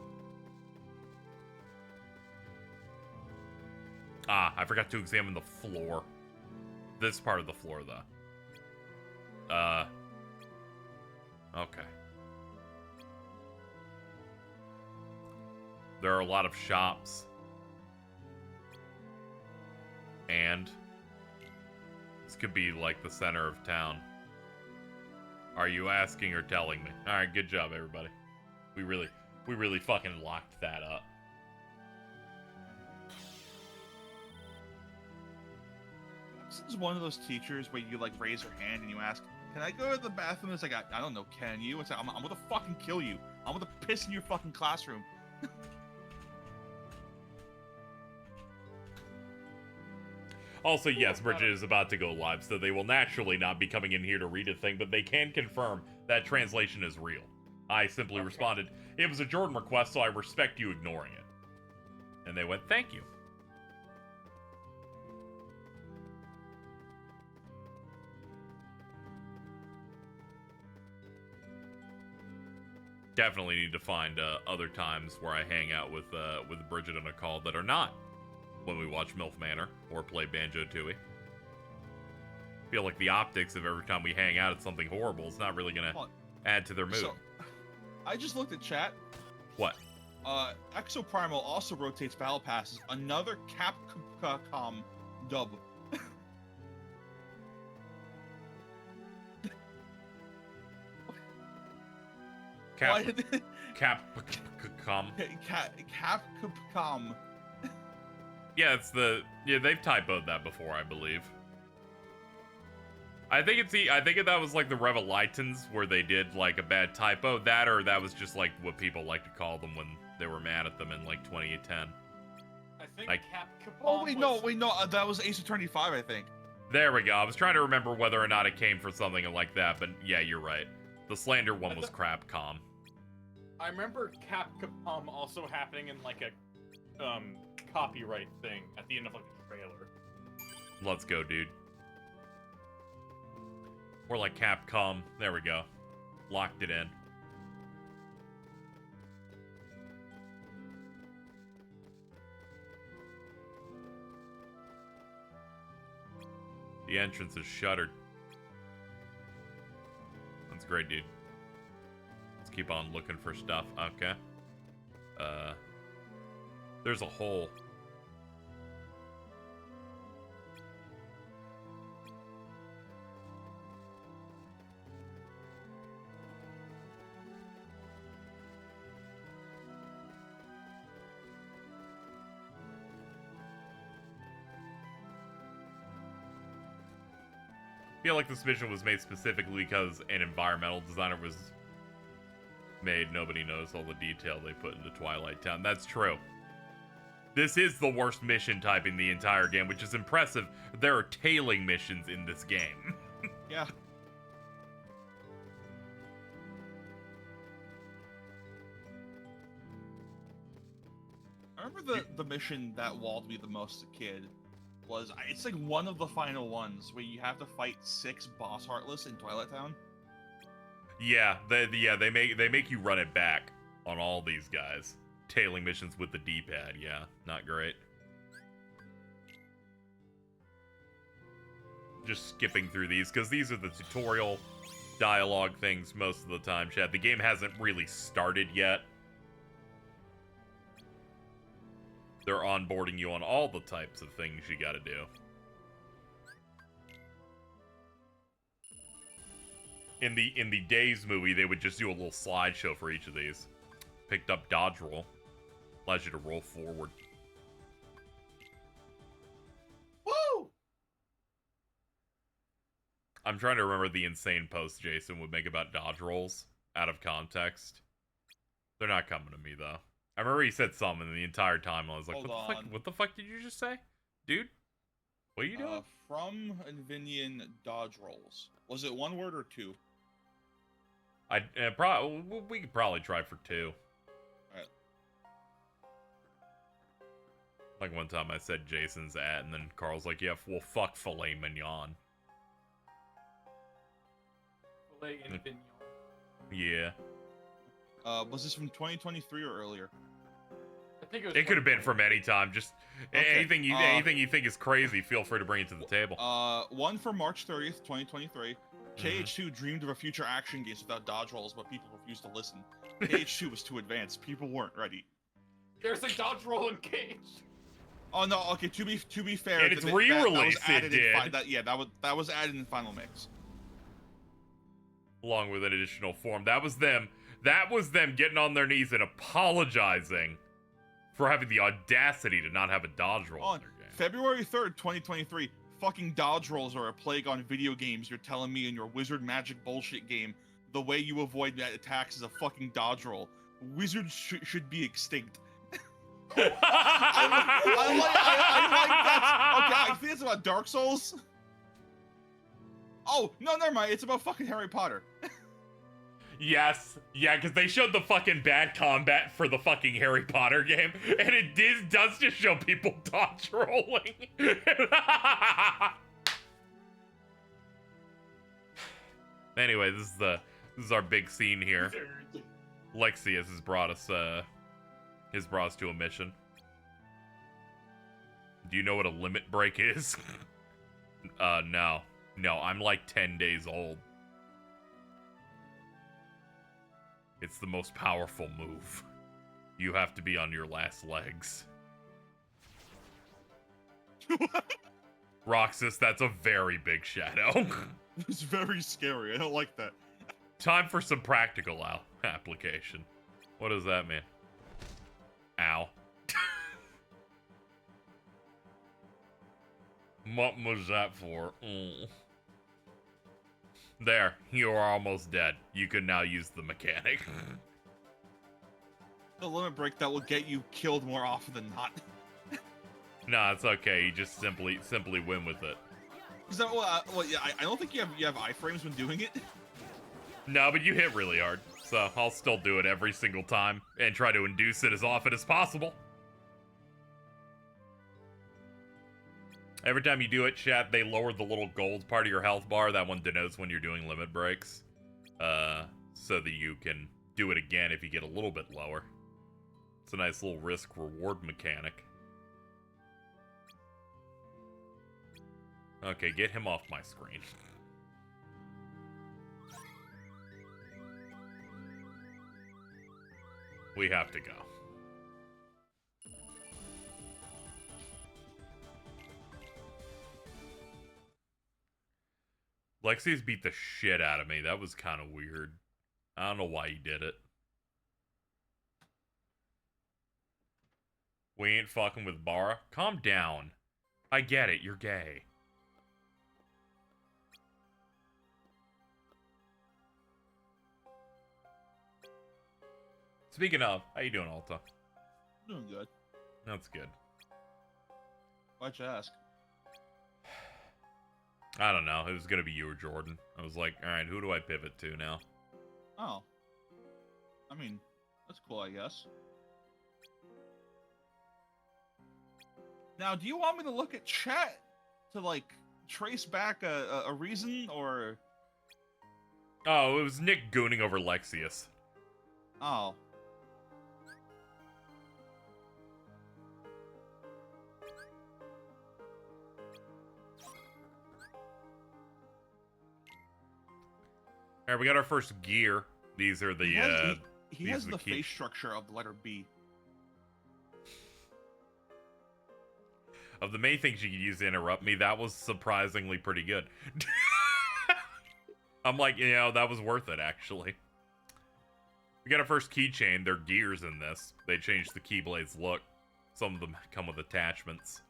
Ah, I forgot to examine the floor. This part of the floor, though. Okay. There are a lot of shops. And this could be like the center of town. Are you asking or telling me? Alright, good job, everybody. We really fucking locked that up. This is one of those teachers where you like raise your hand and you ask, "Can I go to the bathroom?" It's like, I don't know, can you? It's like, I'm gonna fucking kill you. I'm gonna piss in your fucking classroom. Also, yes, Bridget is about to go live, so they will naturally not be coming in here to read a thing, but they can confirm that translation is real. I simply responded, it was a Jordan request, so I respect you ignoring it. And they went, thank you. Definitely need to find other times where I hang out with Bridget on a call that are not when we watch MILF Manor or play Banjo-Tooie. Feel like the optics of every time we hang out at something horrible is not really gonna add to their mood. So, I just looked at chat. What? Exoprimal also rotates battle passes. Another Capcom dub. Capcom. Capcom. Yeah, they've typoed that before, I believe. I think that was like the Revelitans where they did like a bad typo. That or that was just like what people like to call them when they were mad at them in like 2010. I think like, Capcom. Oh wait, no, that was Ace Attorney 5, I think. There we go. I was trying to remember whether or not it came from something like that, but yeah, you're right. The slander one was Crapcom. I remember Capcom also happening in like a copyright thing at the end of like a trailer. Let's go, dude. Or like Capcom. There we go. Locked it in. The entrance is shuttered. That's great, dude. Let's keep on looking for stuff. Okay. There's a hole. I feel like this mission was made specifically because an environmental designer was made. Nobody knows all the detail they put into Twilight Town. That's true. This is the worst mission type in the entire game, which is impressive. There are tailing missions in this game. Yeah. I remember the mission that walled me the most as a kid was it's like one of the final ones where you have to fight 6 boss heartless in Twilight Town. Yeah, they make you run it back on all these guys. Tailing missions with the D-pad, yeah, not great. Just skipping through these because these are the tutorial dialogue things most of the time, Chad. The game hasn't really started yet. They're onboarding you on all the types of things you gotta do. In the Days movie, they would just do a little slideshow for each of these. Picked up dodge roll. Allows you to roll forward. Woo! I'm trying to remember the insane posts Jason would make about dodge rolls out of context. They're not coming to me, though. I remember he said something the entire time. I was like, what the fuck did you just say? Dude? What are you doing? From Invinian dodge rolls. Was it 1 word or 2? We could probably try for 2. Alright. Like one time I said Jason's at, and then Carl's like, yeah, well, fuck filet mignon. Filet and mignon. Yeah. Was this from 2023 or earlier? I think it could have been from any time. Just okay. anything you think is crazy, feel free to bring it to the table. One for March 30th, 2023. KH2 dreamed of a future action games without dodge rolls, but people refused to listen. KH2 was too advanced. People weren't ready. There's a dodge roll in Cage. Oh no, okay. To be fair, and it's re-released. That was added in Final Mix, along with an additional form. That was them getting on their knees and apologizing for having the audacity to not have a dodge roll in their game. February 3rd, 2023. Fucking dodge rolls are a plague on video games. You're telling me in your wizard magic bullshit game, the way you avoid that attacks is a fucking dodge roll. Wizards should be extinct. I like that. Okay, I think it's about Dark Souls. Oh, no, never mind. It's about fucking Harry Potter. Yes, yeah, because they showed the fucking bad combat for the fucking Harry Potter game, and it does just show people dodge rolling. Anyway, this is our big scene here. Lexius has brought us to a mission. Do you know what a limit break is? No, I'm like 10 days old. It's the most powerful move. You have to be on your last legs. Roxas, that's a very big shadow. It's very scary. I don't like that. Time for some practical application. What does that mean? Ow. What was that for? There, you are almost dead. You can now use the mechanic. The limit break that will get you killed more often than not. Nah, it's okay. You just simply win with it. Is that yeah, I don't think you have iframes when doing it. No, but you hit really hard, so I'll still do it every single time and try to induce it as often as possible. Every time you do it, chat, they lower the little gold part of your health bar. That one denotes when you're doing limit breaks. So that you can do it again if you get a little bit lower. It's a nice little risk-reward mechanic. Okay, get him off my screen. We have to go. Lexi's beat the shit out of me. That was kind of weird. I don't know why he did it. We ain't fucking with Bara. Calm down. I get it. You're gay. Speaking of, how you doing, Alta? Doing good. That's good. Why'd you ask? I don't know. It was gonna be you or Jordan. I was like, all right, who do I pivot to now? Oh. I mean, that's cool, I guess. Now, do you want me to look at chat to, like, trace back a reason, or... Oh, it was Nick gooning over Lexius. Oh. Alright, we got our first gear. These are the, he these has are the key. face structure of the letter B. Of the main things you could use to interrupt me, that was surprisingly pretty good. I'm like, you know, that was worth it, actually. We got our first keychain. They're gears in this. They changed the Keyblade's look. Some of them come with attachments.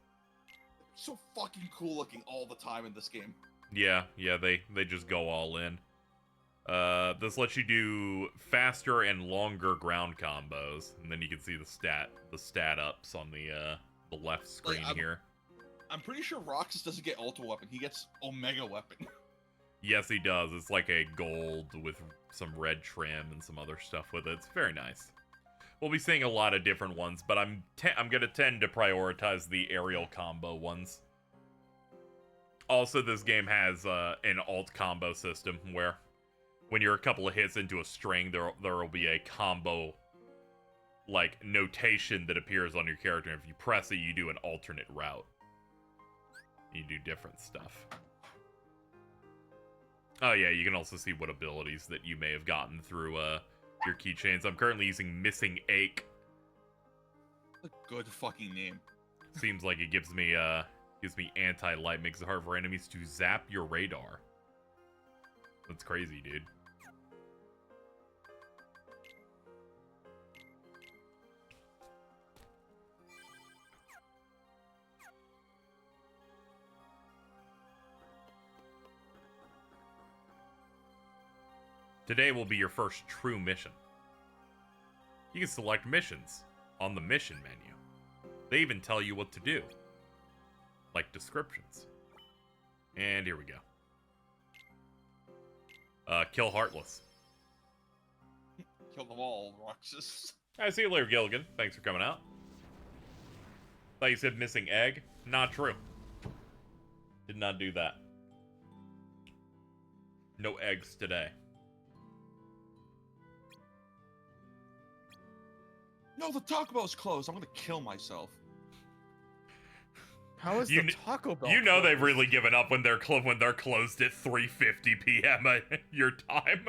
So fucking cool looking all the time in this game. Yeah, they just go all in. This lets you do faster and longer ground combos, and then you can see the stat ups on the left screen here. I'm pretty sure Roxas doesn't get Ultra Weapon, he gets Omega Weapon. Yes, he does. It's like a gold with some red trim and some other stuff with it. It's very nice. We'll be seeing a lot of different ones, but I'm gonna tend to prioritize the aerial combo ones. Also, this game has an alt combo system where when you're a couple of hits into a string, there will be a combo like notation that appears on your character. And if you press it, you do an alternate route. You do different stuff. Oh yeah, you can also see what abilities that you may have gotten through your keychains. I'm currently using Missing Ache. A good fucking name. Seems like it gives me anti-light, makes it hard for enemies to zap your radar. That's crazy, dude. Today will be your first true mission. You can select missions on the mission menu. They even tell you what to do, like descriptions. And here we go. Kill Heartless. Kill them all, Roxas. I see you later, Gilligan. Thanks for coming out. Thought you said Missing Egg. Not true. Did not do that. No eggs today. No, the Taco Bell's closed. I'm gonna kill myself. How is the Taco Bell? You know closed? they've really given up when they're closed at 3:50 p.m. at your time.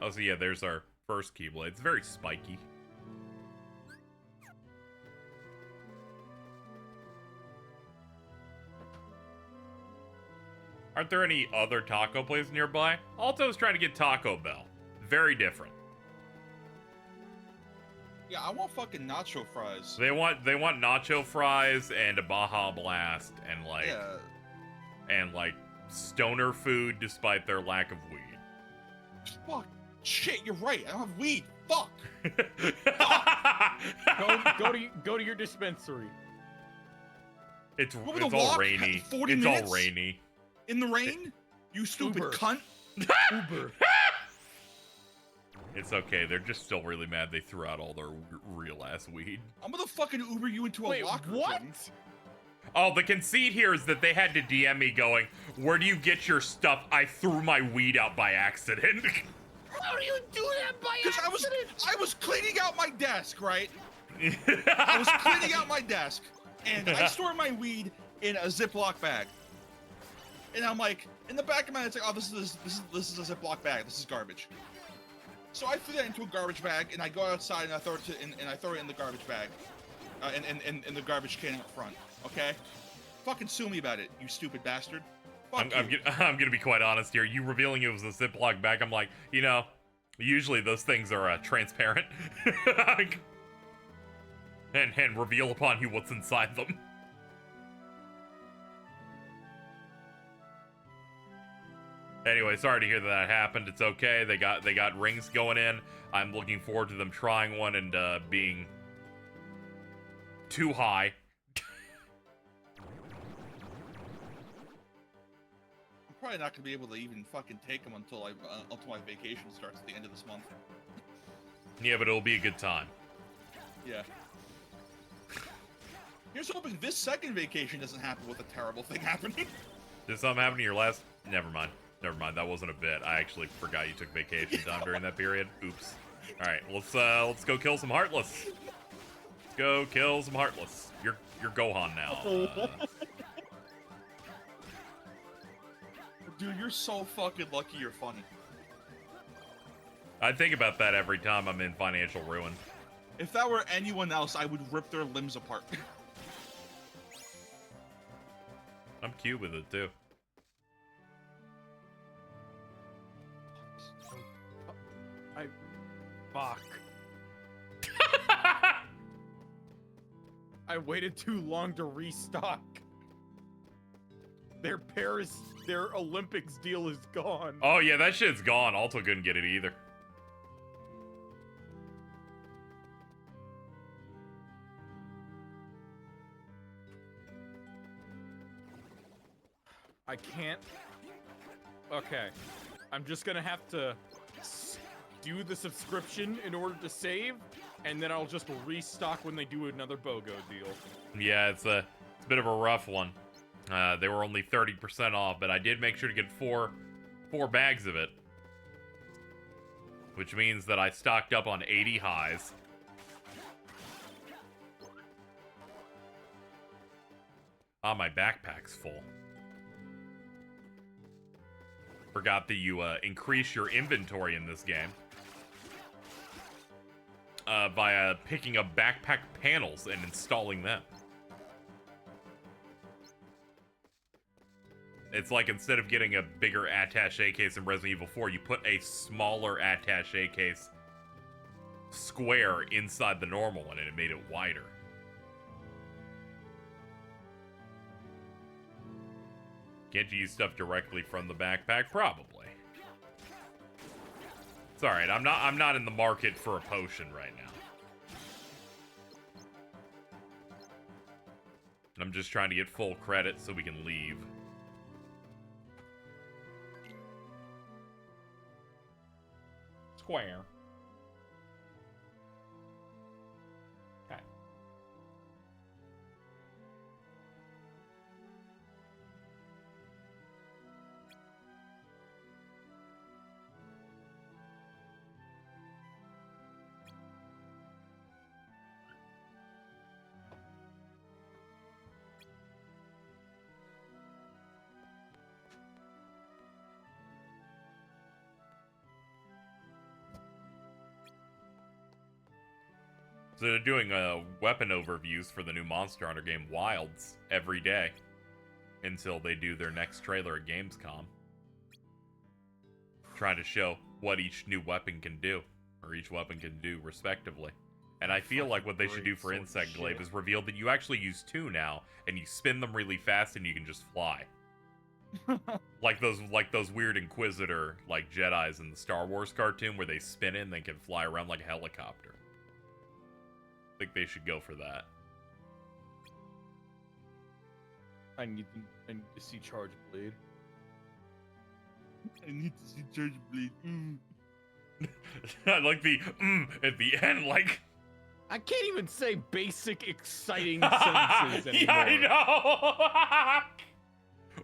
Oh, so yeah, there's our first Keyblade. It's very spiky. Aren't there any other taco places nearby? Alto's trying to get Taco Bell. Very different. Yeah, I want fucking nacho fries. They want nacho fries and a Baja Blast and like stoner food despite their lack of weed. Fuck. Shit, you're right. I don't have weed. Fuck. Go to your dispensary. It's Want me to all walk rainy. 40 It's minutes? all rainy. In the rain? You stupid Uber. cunt. Uber. It's okay. They're just still really mad they threw out all their real ass weed. I'm gonna fucking Uber you into a Wait, locker what? room. Oh, the conceit here is that they had to DM me going, "Where do you get your stuff? I threw my weed out by accident." How do you do that by accident? I was cleaning out my desk, right? I was cleaning out my desk, and I store my weed in a Ziploc bag. And I'm like, in the back of my head, it's like, oh, this is a Ziploc bag. This is garbage. So I threw that into a garbage bag, and I go outside and I throw it in the garbage bag, in the garbage can up front. Okay? Fucking sue me about it, you stupid bastard. I'm gonna be quite honest here. You revealing it was a Ziploc bag, I'm like, you know, usually those things are transparent. and reveal upon you what's inside them. Anyway, sorry to hear that happened. It's okay. They got rings going in. I'm looking forward to them trying one and being too high. I'm probably not gonna be able to even fucking take them until my vacation starts at the end of this month. Yeah, but it'll be a good time. Yeah. Here's hoping this second vacation doesn't happen with a terrible thing happening. Did something happen to your last? Never mind. Never mind. That wasn't a bit. I actually forgot you took vacation time during that period. Oops. All right, let's go kill some Heartless. Let's go kill some Heartless. You're Gohan now. Dude, you're so fucking lucky you're funny. I think about that every time I'm in financial ruin. If that were anyone else, I would rip their limbs apart. I'm cute with it too. Fuck. I waited too long to restock. Their Olympics deal is gone. Oh yeah, that shit's gone. Alto couldn't get it either. I can't. Okay. I'm just gonna have to do the subscription in order to save, and then I'll just restock when they do another BOGO deal. Yeah, it's a bit of a rough one. They were only 30% off, but I did make sure to get four bags of it. Which means that I stocked up on 80 highs. Ah, my backpack's full. Forgot that you increase your inventory in this game via picking up backpack panels and installing them. It's like instead of getting a bigger attaché case in Resident Evil 4, you put a smaller attaché case square inside the normal one, and it made it wider. Can't you use stuff directly from the backpack? Probably. It's alright, I'm not in the market for a potion right now. I'm just trying to get full credit so we can leave. Square. Okay. So they're doing weapon overviews for the new Monster Hunter game Wilds every day until they do their next trailer at Gamescom. Trying to show what each new weapon can do, or each weapon can do respectively. And I feel like what they should do for Insect Glaive is reveal that you actually use two now, and you spin them really fast and you can just fly. like those weird Inquisitor like Jedis in the Star Wars cartoon where they spin it and they can fly around like a helicopter. I think they should go for that. I need to see Charge Blade. I need to see Charge Blade. I like the at the end, like. I can't even say basic exciting sentences anymore. Yeah, I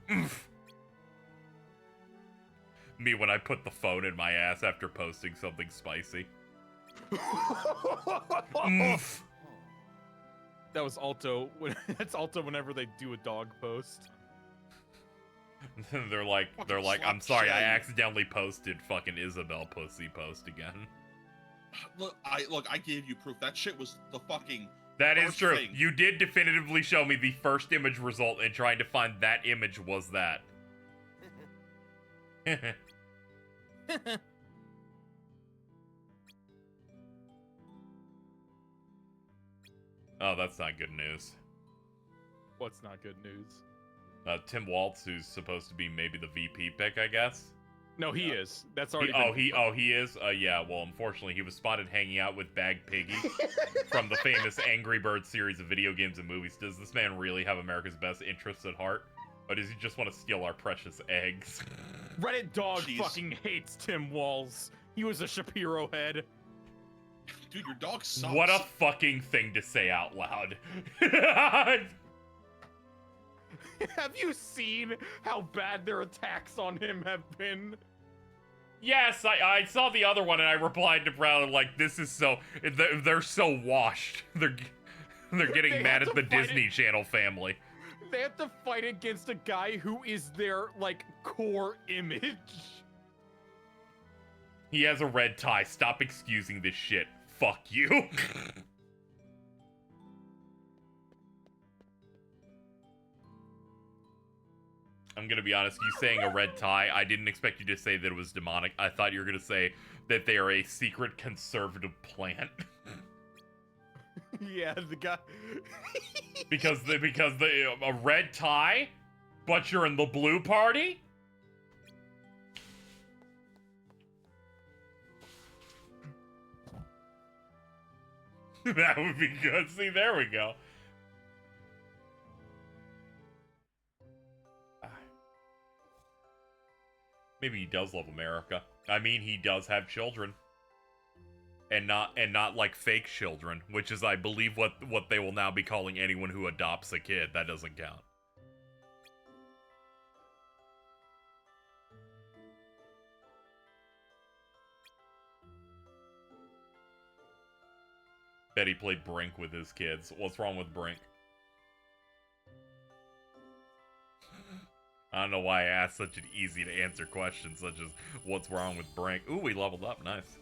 know. Me when I put the phone in my ass after posting something spicy. That was Alto. That's Alto whenever they do a dog post. they're like, I'm sorry, I accidentally posted fucking Isabel pussy post again. Look, I gave you proof. That shit was the fucking. That is true. thing. You did definitively show me the first image result, and trying to find that image was that. Oh, that's not good news. What's not good news? Tim Waltz, who's supposed to be maybe the VP pick, I guess. No, he is. That's already. He is. Yeah. Well, unfortunately, he was spotted hanging out with Bag Piggy from the famous Angry Birds series of video games and movies. Does this man really have America's best interests at heart, or does he just want to steal our precious eggs? Reddit dog Jeez. fucking hates Tim Walz. He was a Shapiro head. Dude, your dog sucks. What a fucking thing to say out loud. Have you seen how bad their attacks on him have been? Yes, I saw the other one and I replied to Brown like, this is so, they're so washed. They're getting They mad have at the to fight Disney Channel family. They have to fight against a guy who is their, like, core image. He has a red tie. Stop excusing this shit. Fuck you. I'm gonna be honest, you saying a red tie, I didn't expect you to say that it was demonic. I thought you were gonna say that they are a secret conservative plant. Yeah, the guy... because a red tie, but you're in the blue party? That would be good. See, there we go. Maybe he does love America. I mean, he does have children. And not like fake children, which is, I believe, what they will now be calling anyone who adopts a kid. That doesn't count. Bet he played Brink with his kids. What's wrong with Brink? I don't know why I asked such an easy to answer question, such as, what's wrong with Brink? Ooh, we leveled up. Nice.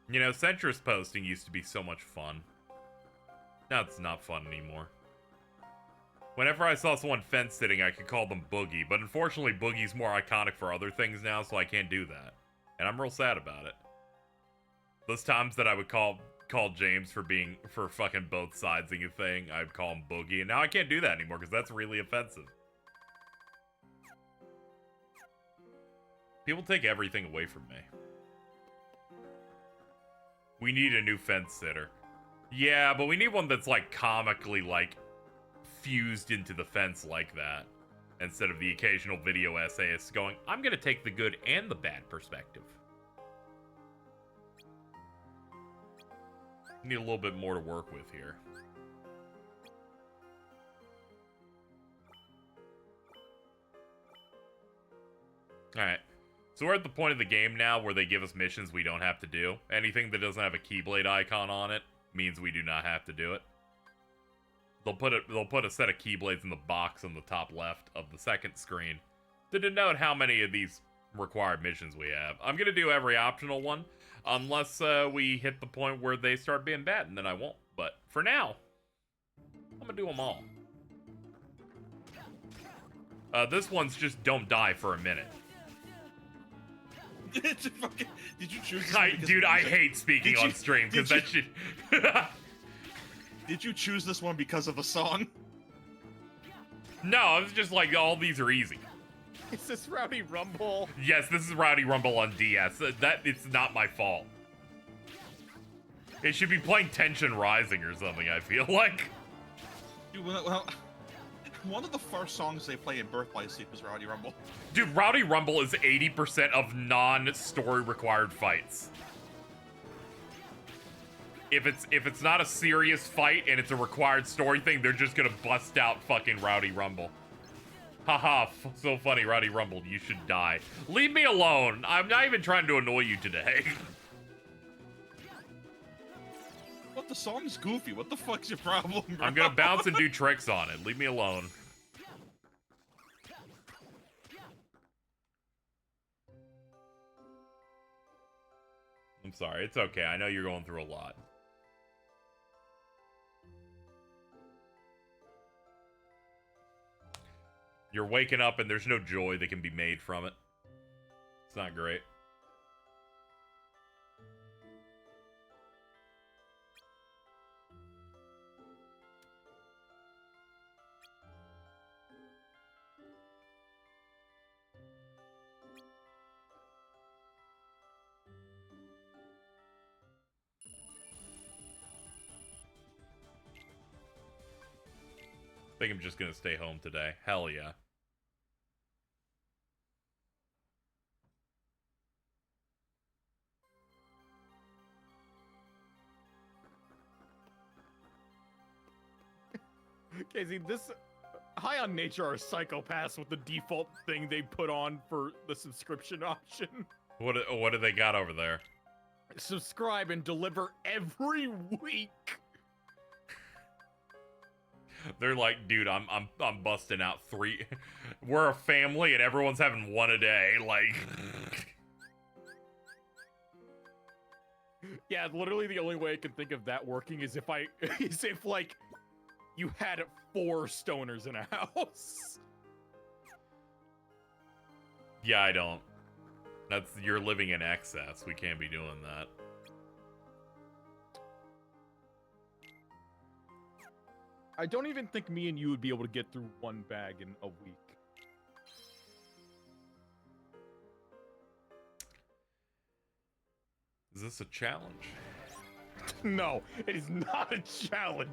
You know, centrist posting used to be so much fun. Now it's not fun anymore. Whenever I saw someone fence sitting, I could call them Boogie, but unfortunately Boogie's more iconic for other things now, so I can't do that. And I'm real sad about it. Those times that I would call James for fucking both sidesing a thing, I'd call him Boogie, and now I can't do that anymore because that's really offensive. People take everything away from me. We need a new fence sitter. Yeah, but we need one that's, like, comically, like, fused into the fence like that. Instead of the occasional video essayist going, I'm gonna take the good and the bad perspective. Need a little bit more to work with here. Alright. So we're at the point of the game now where they give us missions we don't have to do. Anything that doesn't have a Keyblade icon on it means we do not have to do it. They'll put a set of Keyblades in the box on the top left of the second screen to denote how many of these required missions we have. I'm gonna do every optional one, unless we hit the point where they start being bad, and then I won't. But for now, I'm gonna do them all. This one's just don't die for a minute. Did you choose this one Dude, I hate speaking on stream because that shit. Did you choose this one because of a song? No, it's just like all these are easy. Is this Rowdy Rumble? Yes, this is Rowdy Rumble on DS. That it's not my fault. It should be playing Tension Rising or something, I feel like. Dude, well, one of the first songs they play in Birth by Sleep is Rowdy Rumble. Dude, Rowdy Rumble is 80% of non-story required fights. If it's not a serious fight and it's a required story thing, they're just gonna bust out fucking Rowdy Rumble. Haha, so funny, Rowdy Rumble, you should die. Leave me alone. I'm not even trying to annoy you today. What, the song's goofy. What the fuck's your problem, bro? I'm gonna bounce and do tricks on it. Leave me alone. I'm sorry, it's okay. I know you're going through a lot. You're waking up and there's no joy that can be made from it. It's not great. I think I'm just gonna stay home today. Hell yeah. Casey, this High on Nature are psychopaths with the default thing they put on for the subscription option. What do they got over there? Subscribe and deliver every week. They're like, dude, I'm busting out 3. We're a family and everyone's having 1 a day. Like, yeah, literally the only way I can think of that working is if like you had 4 stoners in a house. yeah, I don't. You're living in excess. We can't be doing that. I don't even think me and you would be able to get through 1 bag in a week. Is this a challenge? No, it is not a challenge.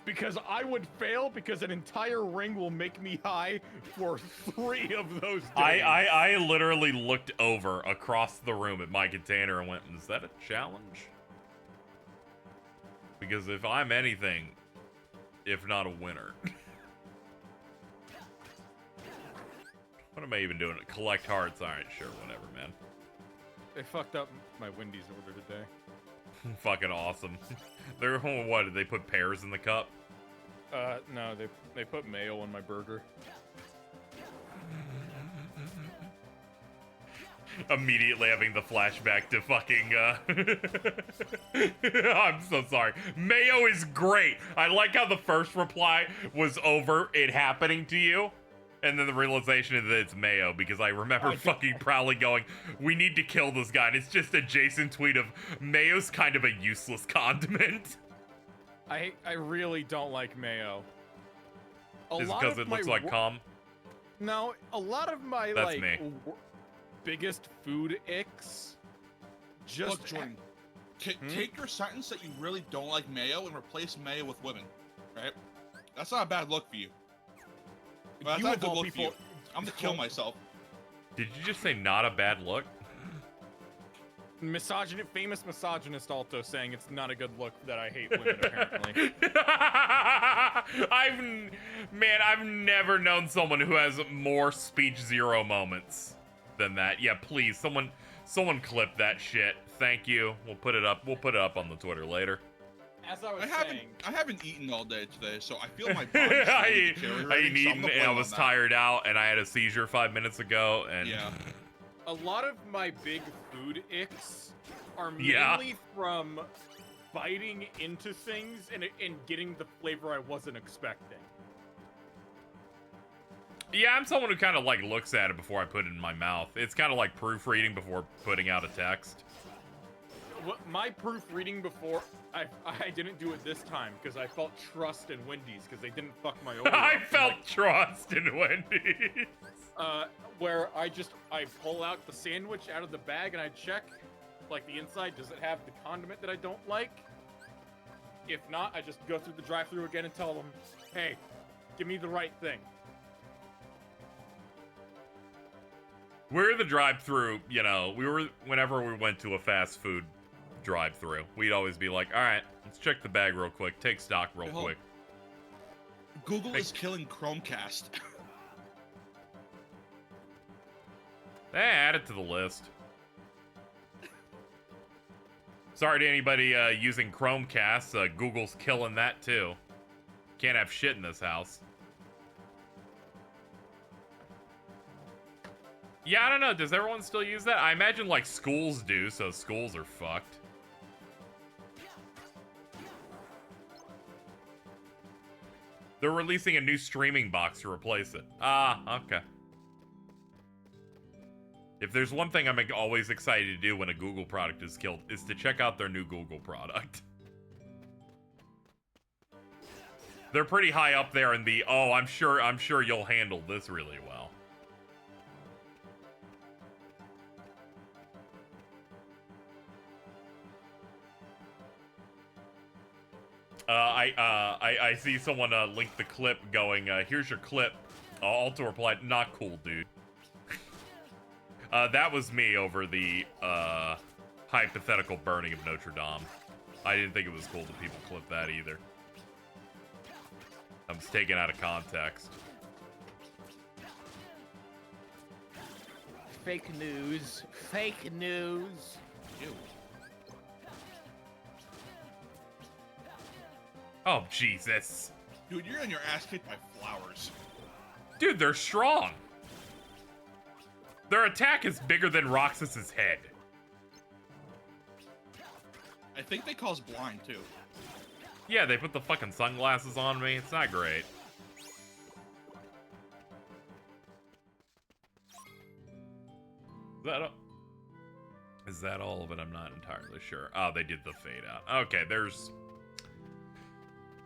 Because I would fail because an entire ring will make me high for 3 of those days. I literally looked over across the room at my container and went, is that a challenge? Because if I'm anything, if not a winner. What am I even doing? Collect hearts. Alright, sure, whatever, man. They fucked up my Wendy's order today. Fucking awesome. They're, what, did they put pears in the cup? No, they put mayo on my burger. Immediately having the flashback to fucking, I'm so sorry. Mayo is great. I like how the first reply was over it happening to you. And then the realization is that it's mayo, because I remember fucking proudly going, we need to kill this guy. And it's just a Jason tweet of, mayo's kind of a useless condiment. I really don't like mayo. Is it because it looks like cum? No, a lot of my, That's like, me. Biggest food icks just... Look, Jordan, take your sentence that you really don't like mayo and replace mayo with women, right? That's not a bad look for you. Well, that's not a good look for you. I'm gonna kill myself. Did you just say not a bad look? Famous misogynist Alto saying it's not a good look that I hate women, apparently. I've never known someone who has more speech zero moments than that. Yeah, please, someone clip that shit. Thank you. We'll put it up on the Twitter later. As I was saying, I haven't eaten all day today, so I feel my body. I ain't eaten, and I was tired out, and I had a seizure 5 minutes ago, and yeah. A lot of my big food icks are mainly from biting into things and getting the flavor I wasn't expecting. Yeah, I'm someone who kind of like looks at it before I put it in my mouth. It's kind of like proofreading before putting out a text. My proofreading before, I didn't do it this time because I felt trust in Wendy's because they didn't fuck my order. I felt trust in Wendy's. Where I pull out the sandwich out of the bag and I check, like, the inside, does it have the condiment that I don't like? If not, I just go through the drive-thru again and tell them, hey, give me the right thing. We're the drive-thru, you know, whenever we went to a fast food drive-thru, we'd always be like, all right, let's check the bag real quick, take stock real quick. Google is killing Chromecast. Add it to the list. Sorry to anybody using Chromecast, Google's killing that too. Can't have shit in this house. Yeah, I don't know. Does everyone still use that? I imagine, like, schools do, so schools are fucked. They're releasing a new streaming box to replace it. Ah, okay. If there's one thing I'm always excited to do when a Google product is killed, is to check out their new Google product. They're pretty high up there in the, oh, I'm sure you'll handle this really well. I see someone link the clip going, here's your clip. Also replied, not cool, dude. That was me over the hypothetical burning of Notre Dame. I didn't think it was cool that people clip that either. I was taken out of context. Fake news. Fake news. Ew. Oh, Jesus. Dude, you're getting your ass kicked by flowers. Dude, they're strong. Their attack is bigger than Roxas's head. I think they cause blind, too. Yeah, they put the fucking sunglasses on me. It's not great. Is that all of it? I'm not entirely sure. Oh, they did the fade out. Okay,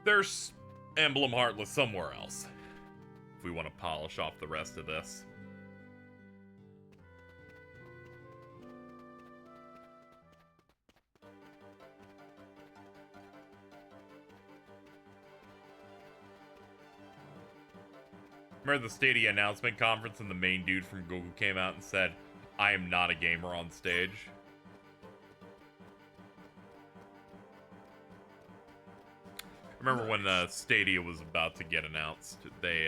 there's Emblem Heartless somewhere else. If we want to polish off the rest of this. Remember the Stadia announcement conference and the main dude from Google came out and said, I am not a gamer on stage? Remember when Stadia was about to get announced, they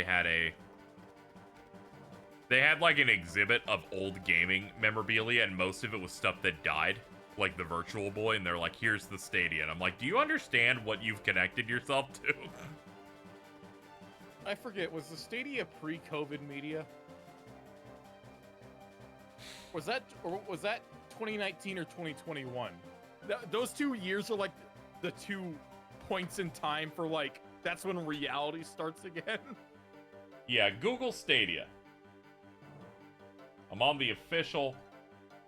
had like an exhibit of old gaming memorabilia, and most of it was stuff that died, like the Virtual Boy, and they're like, here's the Stadia. And I'm like, do you understand what you've connected yourself to? I forget, was the Stadia pre-COVID media? Was that 2019 or 2021? Those 2 years are like the 2 points in time for like, that's when reality starts again. Yeah, Google Stadia. I'm on the official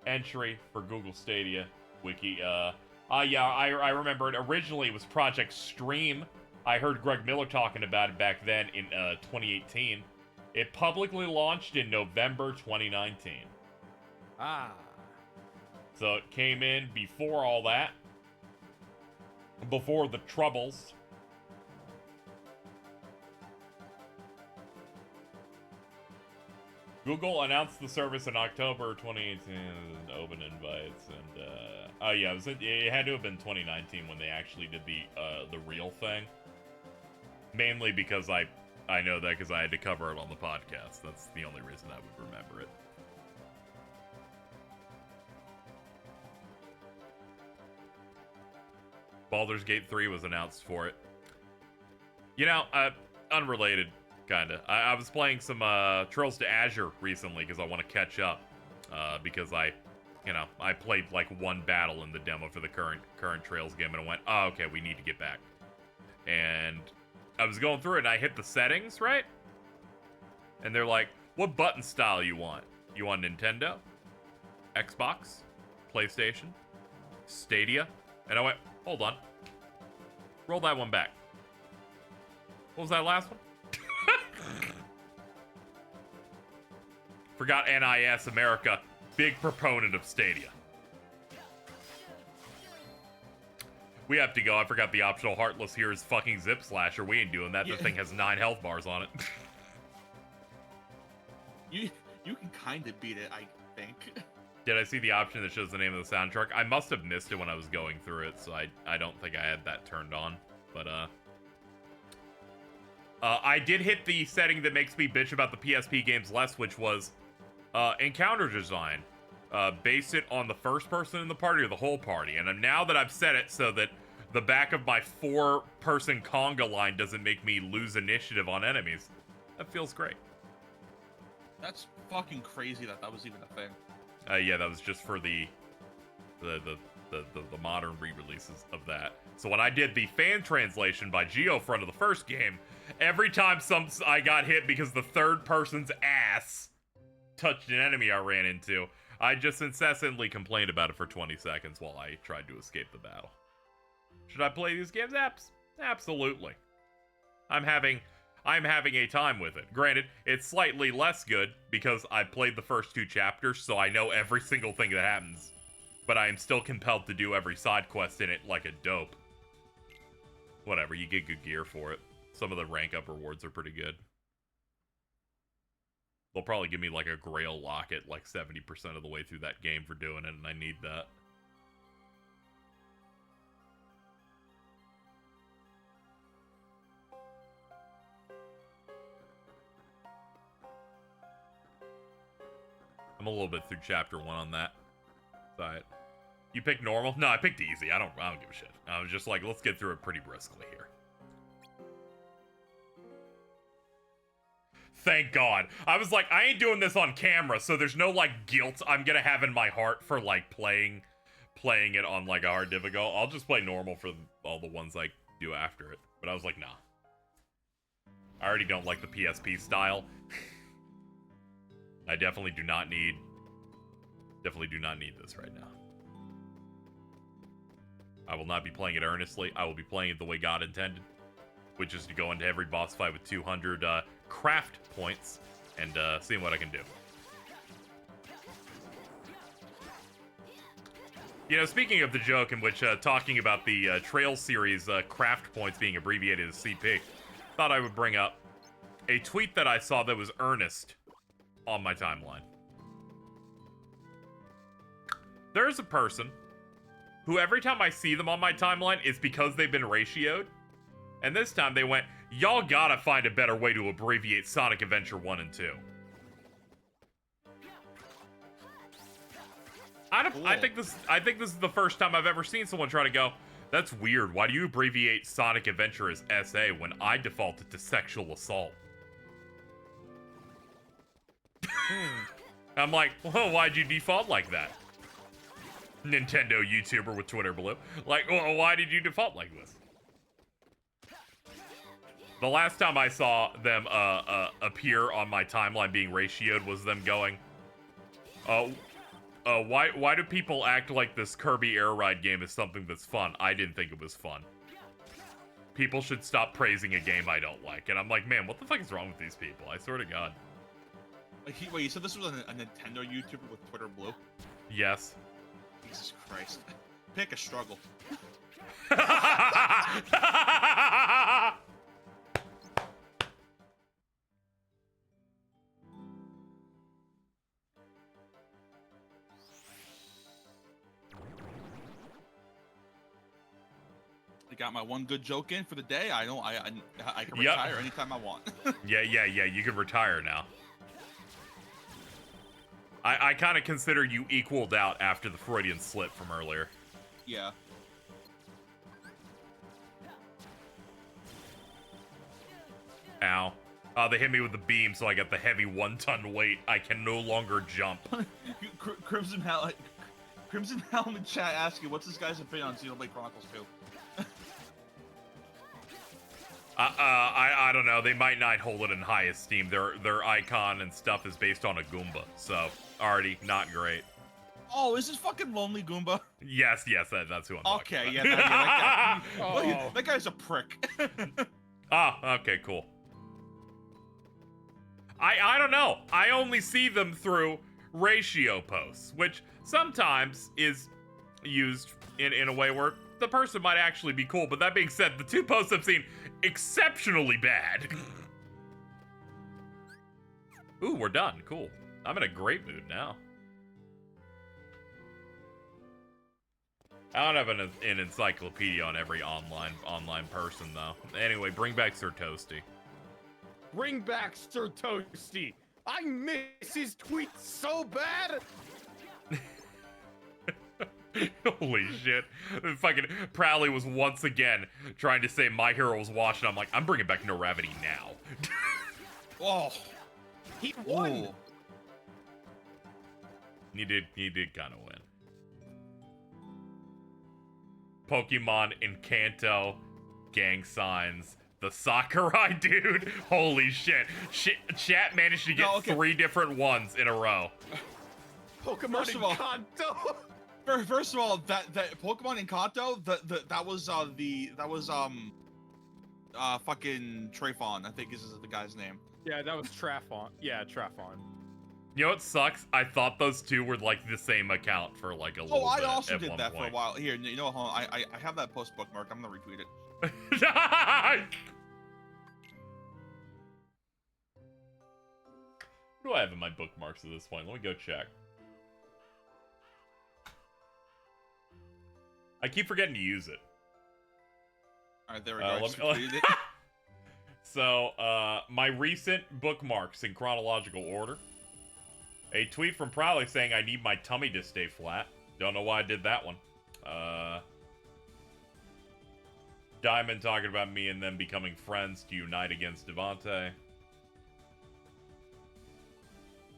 entry for Google Stadia wiki. Yeah, I remember it. Originally it was Project Stream. I heard Greg Miller talking about it back then in 2018. It publicly launched in November 2019. Ah. So it came in before all that. Before the troubles. Google announced the service in October 2018, open invites, and oh yeah, it had to have been 2019 when they actually did the real thing. Mainly because I know that because I had to cover it on the podcast. That's the only reason I would remember it. Baldur's Gate 3 was announced for it. You know, unrelated, kinda. I was playing some Trails to Azure recently because I want to catch up. Because I played like one battle in the demo for the current Trails game, and I went, oh, okay, we need to get back. And I was going through it, and I hit the settings, right? And they're like, what button style you want? You want Nintendo? Xbox? PlayStation? Stadia? And I went, hold on. Roll that one back. What was that last one? Forgot NIS America. Big proponent of Stadia. We have to go. I forgot the optional Heartless here is fucking Zip Slasher. We ain't doing that. Yeah. The thing has 9 health bars on it. You can kind of beat it, I think. Did I see the option that shows the name of the soundtrack? I must have missed it when I was going through it, so I don't think I had that turned on. But, I did hit the setting that makes me bitch about the PSP games less, which was, encounter design. Base it on the first person in the party or the whole party. And now that I've set it so that the back of my 4-person conga line doesn't make me lose initiative on enemies, that feels great. That's fucking crazy that was even a thing. Yeah, that was just for the the modern re-releases of that. So when I did the fan translation by Geofront of the first game, every time I got hit because the third person's ass touched an enemy I ran into, I just incessantly complained about it for 20 seconds while I tried to escape the battle. Should I play these games? Absolutely. I'm having a time with it. Granted, it's slightly less good because I played the first 2 chapters, so I know every single thing that happens. But I am still compelled to do every side quest in it like a dope. Whatever, you get good gear for it. Some of the rank up rewards are pretty good. They'll probably give me like a Grail locket like 70% of the way through that game for doing it, and I need that. I'm a little bit through chapter 1 on that side. You picked normal? No, I picked easy. I don't give a shit. I was just like, let's get through it pretty briskly here. Thank God. I was like, I ain't doing this on camera, so there's no like guilt I'm gonna have in my heart for like playing it on like a hard difficult. I'll just play normal for all the ones I do after it. But I was like, nah. I already don't like the PSP style. I definitely do not need this right now. I will not be playing it earnestly. I will be playing it the way God intended, which is to go into every boss fight with 200 craft points and seeing what I can do. You know, speaking of the joke in which talking about the Trail series craft points being abbreviated as CP, thought I would bring up a tweet that I saw that was earnest on my timeline. There's a person who every time I see them on my timeline, it's because they've been ratioed. And this time they went, y'all gotta find a better way to abbreviate Sonic Adventure 1 and 2. I think this is the first time I've ever seen someone try to go, that's weird, why do you abbreviate Sonic Adventure as SA when I defaulted to sexual assault? I'm like, well, why'd you default like that? Nintendo YouTuber with Twitter Blue. Like, well, why did you default like this? The last time I saw them appear on my timeline being ratioed was them going, why do people act like this Kirby Air Ride game is something that's fun? I didn't think it was fun. People should stop praising a game I don't like. And I'm like, man, what the fuck is wrong with these people? I swear to God. Wait, you said this was a Nintendo YouTuber with Twitter Blue? Yes. Jesus Christ. Pick a struggle. I got my one good joke in for the day. I can retire anytime I want. Yeah, you can retire now. I kind of consider you equaled out after the Freudian slip from earlier. Yeah. Ow. They hit me with the beam, so I got the heavy 1-ton weight. I can no longer jump. Crimson Helmet chat asking, what's this guy's opinion on Xenoblade Chronicles 2? I don't know. They might not hold it in high esteem. Their icon and stuff is based on a Goomba, so already not great. Oh, is this fucking Lonely Goomba? Yes, that's who I'm talking about. Yeah, that guy. That guy's a prick. Okay, cool. I don't know. I only see them through ratio posts, which sometimes is used in a way where the person might actually be cool. But that being said, the 2 posts I've seen exceptionally bad. Ooh, we're done. Cool. I'm in a great mood now. I don't have an encyclopedia on every online person though. Anyway, bring back Sir Toasty. Bring back Sir Toasty. I miss his tweets so bad. Holy shit. Fucking Prowley was once again trying to say My Hero was washed, and I'm like, I'm bringing back No Gravity now. Oh. He won. Ooh. He did kind of win. Pokemon Encanto, gang signs, the Sakurai dude. Holy shit. Chat managed to get 3 different ones in a row. Pokemon First of all- Encanto. First of all, that Pokemon Encanto, that was fucking Trayfon, I think is the guy's name. Yeah, that was Trafon. Yeah, Trafon. You know what sucks? I thought those two were like the same account for like a little bit. I also at did one that for a point. while. Here, you know, hold on, I have that post bookmark. I'm gonna retweet it. What do I have in my bookmarks at this point? Let me go check. I keep forgetting to use it. All right, there we go. I just let me- retweeted it. So, my recent bookmarks in chronological order. A tweet from Prowley saying I need my tummy to stay flat. Don't know why I did that one. Diamond talking about me and them becoming friends to unite against Devante.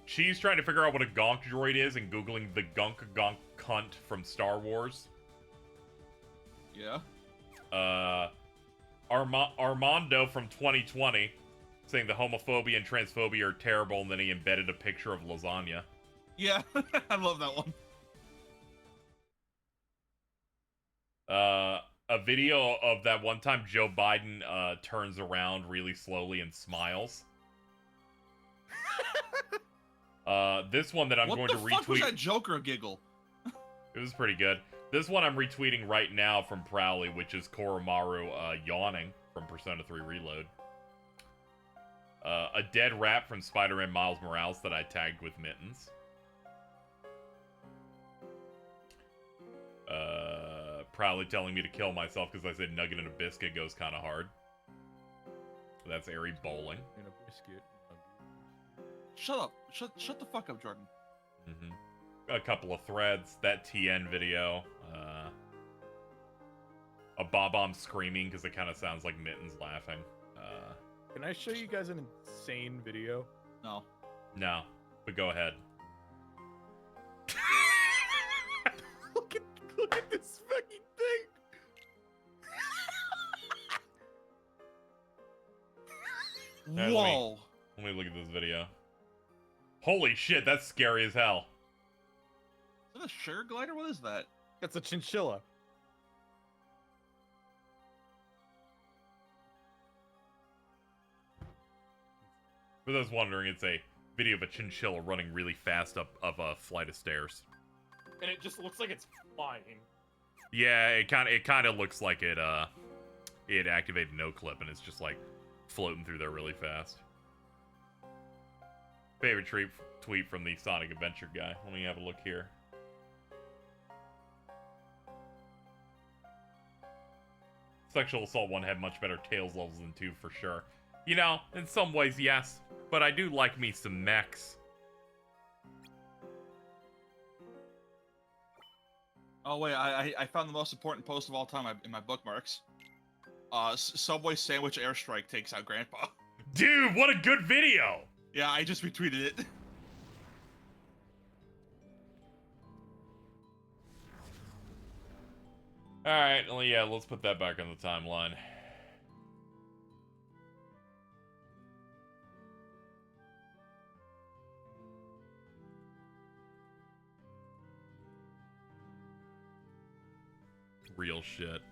She's trying to figure out what a gonk droid is and googling the gunk cunt from Star Wars. Yeah. Armando from 2020 saying the homophobia and transphobia are terrible, and then he embedded a picture of lasagna. Yeah, I love that one. A video of that one time Joe Biden turns around really slowly and smiles. This one that I'm going to retweet. What the fuck was that Joker giggle? It was pretty good. This one I'm retweeting right now from Prowley, which is Koromaru yawning from Persona 3 Reload. A dead rat from Spider-Man Miles Morales that I tagged with Mittens. Prowley telling me to kill myself because I said nugget and a biscuit goes kind of hard. That's Airy bowling. And a biscuit. Shut up. Shut the fuck up, Jordan. A couple of threads. That TN video. A Bob-omb screaming because it kind of sounds like Mittens laughing. Can I show you guys an insane video? No. No, but go ahead. Look at this fucking thing. Alright, Whoa. Let me look at this video. Holy shit, that's scary as hell. Is that a sugar glider? What is that? That's a chinchilla. For those wondering, it's a video of a chinchilla running really fast up a flight of stairs. And it just looks like it's flying. Yeah, it kind of looks like it activated no clip and it's just like floating through there really fast. Favorite tweet from the Sonic Adventure guy. Let me have a look here. Sexual Assault 1 had much better Tails levels than 2 for sure. You know, in some ways, yes. But I do like me some mechs. Oh wait, I found the most important post of all time in my bookmarks. Subway sandwich airstrike takes out Grandpa. Dude, what a good video! Yeah, I just retweeted it. Alright, well, yeah, let's put that back on the timeline. Real shit.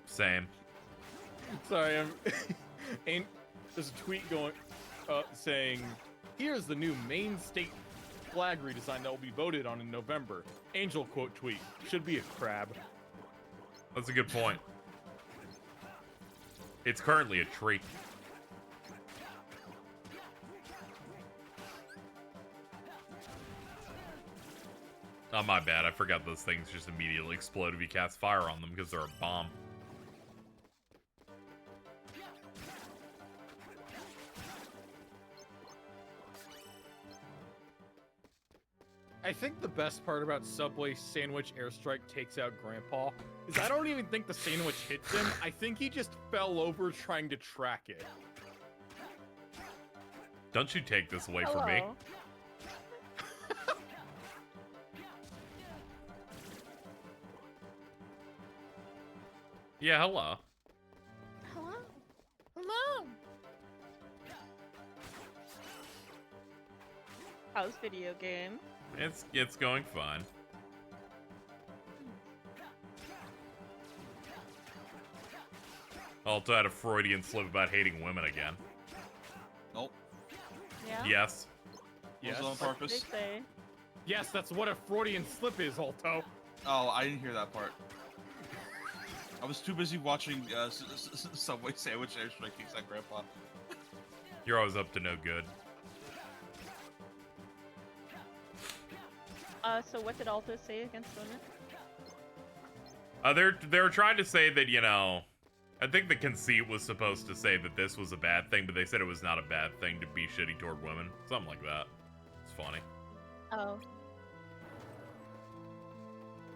Same. Sorry, and there's a tweet going, saying, "Here's the new main state flag redesign that will be voted on in November." Angel quote tweet: "Should be a crab." That's a good point. It's currently a tree. Oh, my bad. I forgot those things just immediately explode if you cast fire on them because they're a bomb. I think the best part about Subway Sandwich Airstrike Takes Out Grandpa is I don't even think the sandwich hits him. I think he just fell over trying to track it. Don't you take this away from me. Hello. Yeah, hello. Hello. Hello. How's video game? It's going fine. Also had a Freudian slip about hating women again. Nope. Yeah. Yes. Yes. Was on What did purpose. they say? Yes, that's what a Freudian slip is, Alto. Oh, I didn't hear that part. I was too busy watching Subway Sandwich Airstrike Takes Out Grandpa. You're always up to no good. So what did Alto say against women? They were trying to say that, you know, I think the conceit was supposed to say that this was a bad thing, but they said it was not a bad thing to be shitty toward women. Something like that. It's funny. Oh.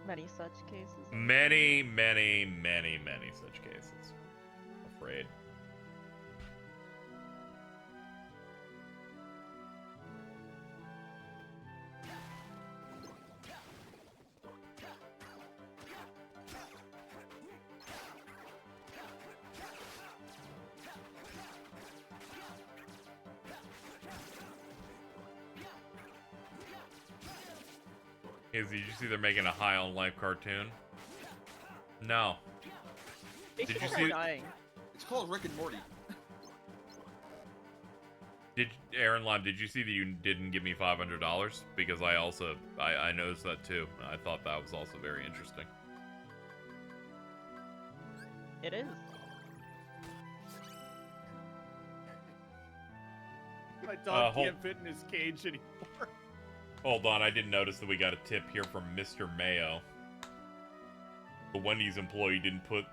Many such cases. Many, many, many, many such cases. I'm afraid. Did you see they're making a High on Life cartoon? No. They Did keep you see- dying. It's called Rick and Morty. Aaron Lime, did you see that you didn't give me $500? Because I noticed that too. I thought that was also very interesting. It is. My dog hold- can't fit in his cage anymore. Hold on, I did notice that we got a tip here from Mr. Mayo. The Wendy's employee didn't put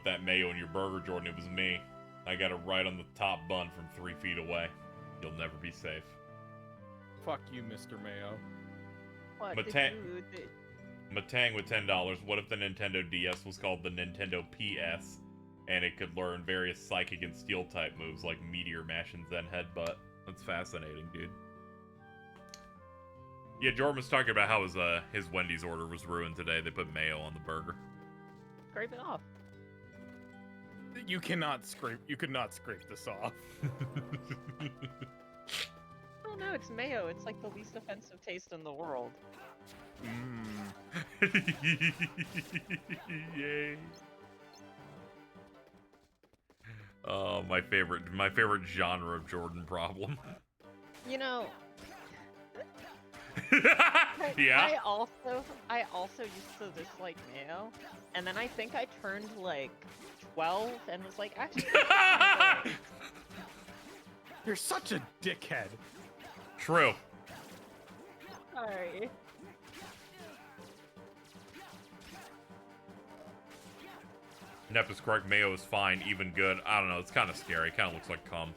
that mayo in your burger, Jordan. It was me. I got it right on the top bun from 3 feet away. You'll never be safe. Fuck you, Mr. Mayo. What But did ta- you do? Matang with $10. What if the Nintendo DS was called the Nintendo PS, and it could learn various psychic and steel type moves like Meteor Mash and Zen Headbutt? That's fascinating, dude. Yeah, Jordan was talking about how his Wendy's order was ruined today. They put mayo on the burger. Scrape it off. You cannot scrape. You could not scrape this off. Oh no, it's mayo. It's like the least offensive taste in the world. Yay! Oh, my favorite genre of Jordan problem. You know, Yeah. I also used to dislike mayo, and then I think I turned like 12 and was like, actually, You're such a dickhead. True. sorry. Nep is correct. Mayo is fine, even good. I don't know. It's kind of scary. Kind of looks like cum.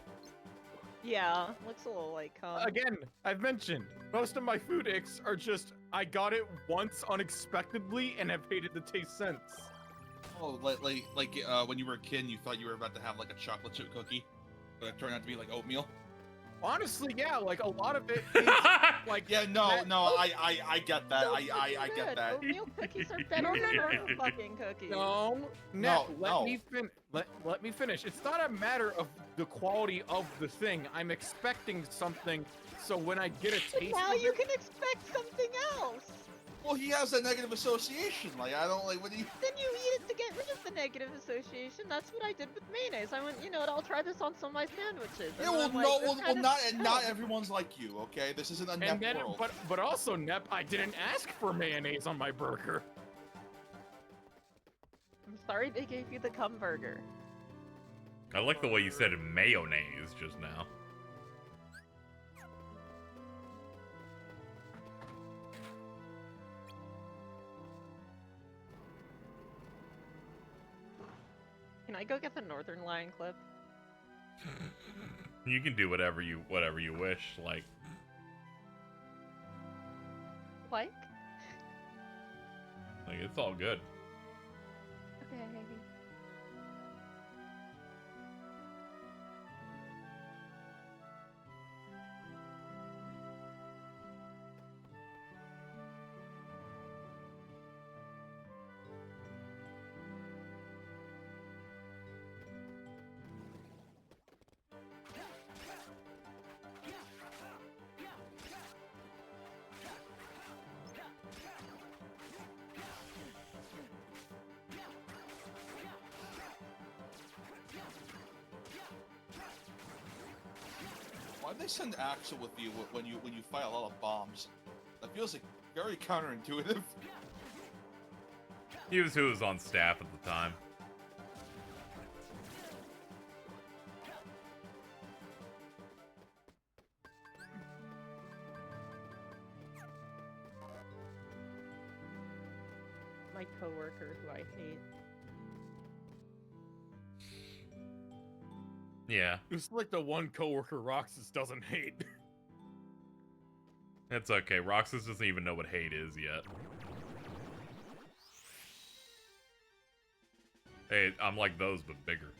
Yeah, looks a little like Again, I've mentioned most of my food icks are just I got it once unexpectedly and have hated the taste since. Oh, like when you were a kid, and you thought you were about to have like a chocolate chip cookie, but it turned out to be like oatmeal. Honestly, yeah, like a lot of it is like Yeah, no, I get that. Those I cookies are get good. that. Oatmeal cookies are better than normal fucking cookies. no, No, let me finish. It's not a matter of the quality of the thing. I'm expecting something, so when I get a But taste now of you it, can expect something else. Well, he has that negative association. Like, I don't like. What do you? Then you eat it to get rid of the negative association. That's what I did with mayonnaise. I went, you know what? I'll try this on some of my sandwiches. Yeah, And well, I'm like, no, this well, kind of not smells. everyone's like you. Okay, this isn't a and net then, world. but also, Nep, I didn't ask for mayonnaise on my burger. I'm sorry they gave you the cum burger. I like the way you said mayonnaise just now. Can I go get the Northern Lion clip? You can do whatever you wish. Like, like? Like, it's all good. Okay. Why'd they send Axel with you when you fight a lot of bombs? That feels like very counterintuitive. He was who was on staff at the time. My coworker who I hate. Yeah, It's like the one coworker Roxas doesn't hate. it's okay. Roxas doesn't even know what hate is yet. Hey, I'm like those, but bigger.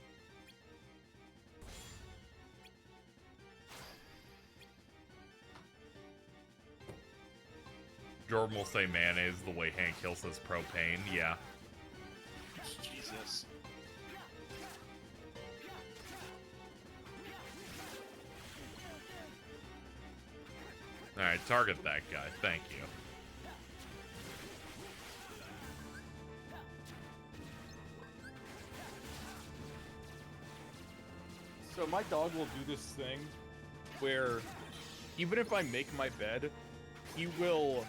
Jordan will say mayonnaise the way Hank Hill says propane. Yeah. Jesus. Alright, target that guy. Thank you. So my dog will do this thing where even if I make my bed, he will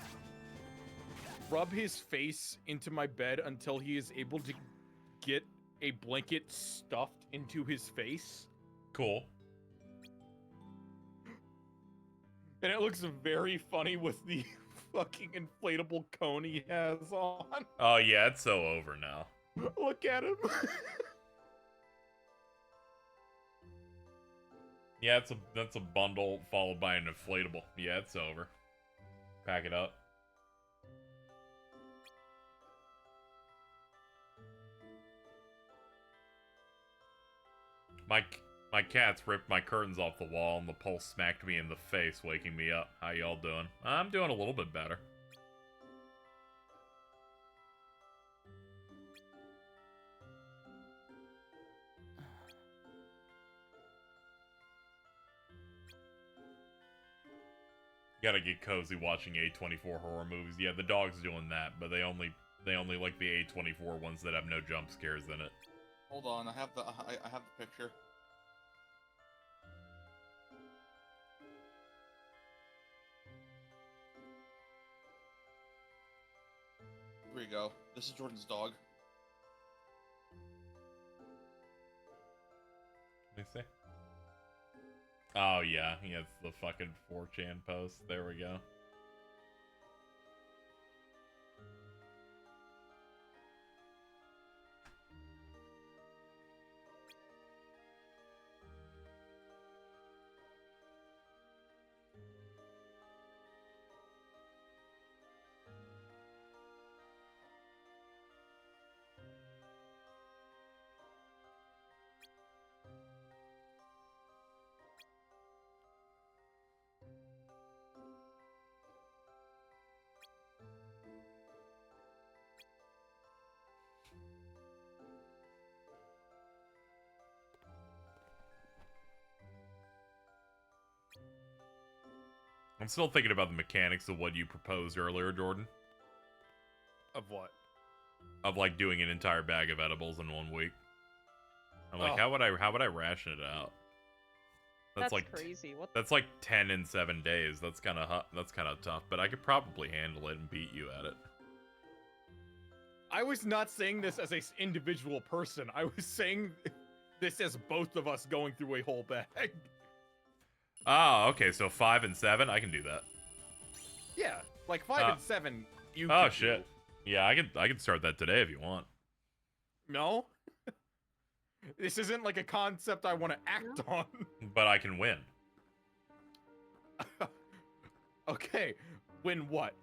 rub his face into my bed until he is able to get a blanket stuffed into his face. Cool. And it looks very funny with the fucking inflatable cone he has on. Oh yeah, it's so over now. Look at him. Yeah, that's a bundle followed by an inflatable. Yeah, it's over. Pack it up. My cats ripped my curtains off the wall and the pulse smacked me in the face, waking me up. How y'all doing? I'm doing a little bit better. Gotta get cozy watching A24 horror movies. Yeah, the dog's doing that, but they only like the A24 ones that have no jump scares in it. Hold on, I have the picture. Here we go. This is Jordan's dog. Let me see. Oh yeah, he has the fucking 4chan post. There we go. I'm still thinking about the mechanics of what you proposed earlier, Jordan. Of what? Of like doing an entire bag of edibles in 1 week. I'm like, Oh. how would I ration it out? That's like crazy. What? that's like 10 in 7 days. That's kind of tough, but I could probably handle it and beat you at it. I was not saying this as an individual person. I was saying this as both of us going through a whole bag. Oh, okay, so 5 and 7, I can do that. Yeah, like 5 and 7. You. Oh could shit. do. Yeah, I can start that today if you want. No. This isn't like a concept I want to act on. But I can win. Okay, win what?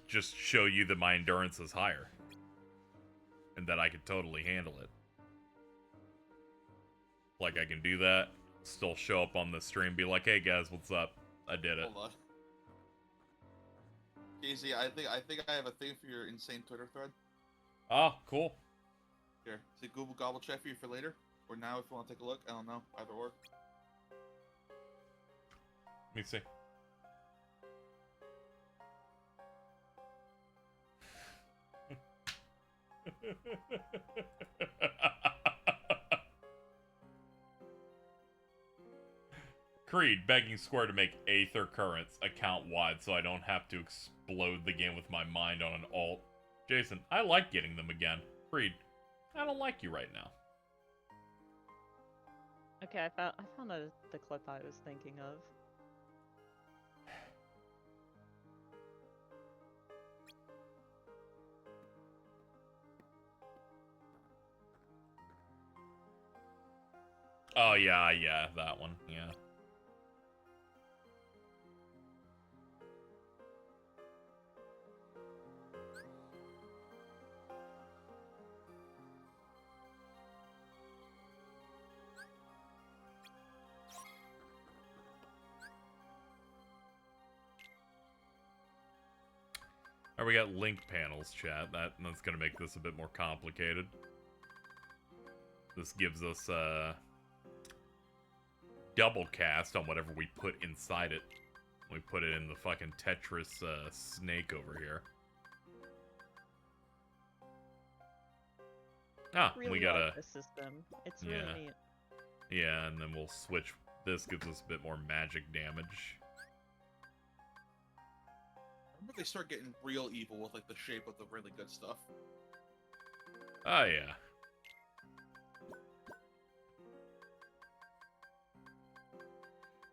Just show you that my endurance is higher. And that I can totally handle it. Like, I can do that, still show up on the stream, be like, hey guys, what's up? I did it. Hold on. Casey, I think I have a thing for your insane Twitter thread. Oh, cool. Here, is it Google Gobble check for you for later? Or now if you want to take a look? I don't know. Either or. Let me see. Creed begging Square to make Aether Currents account-wide so I don't have to explode the game with my mind on an alt. Jason, I like getting them again. Creed, I don't like you right now. Okay, I found the clip I was thinking of. Oh, yeah, that one, yeah. Alright, we got link panels, chat. That's gonna make this a bit more complicated. This gives us, double cast on whatever we put inside it. We put it in the fucking Tetris, snake over here. Ah, Really we gotta... like the system. It's really neat. Yeah, and then we'll switch. This gives us a bit more magic damage. Remember they start getting real evil with like the shape of the really good stuff. Oh, yeah.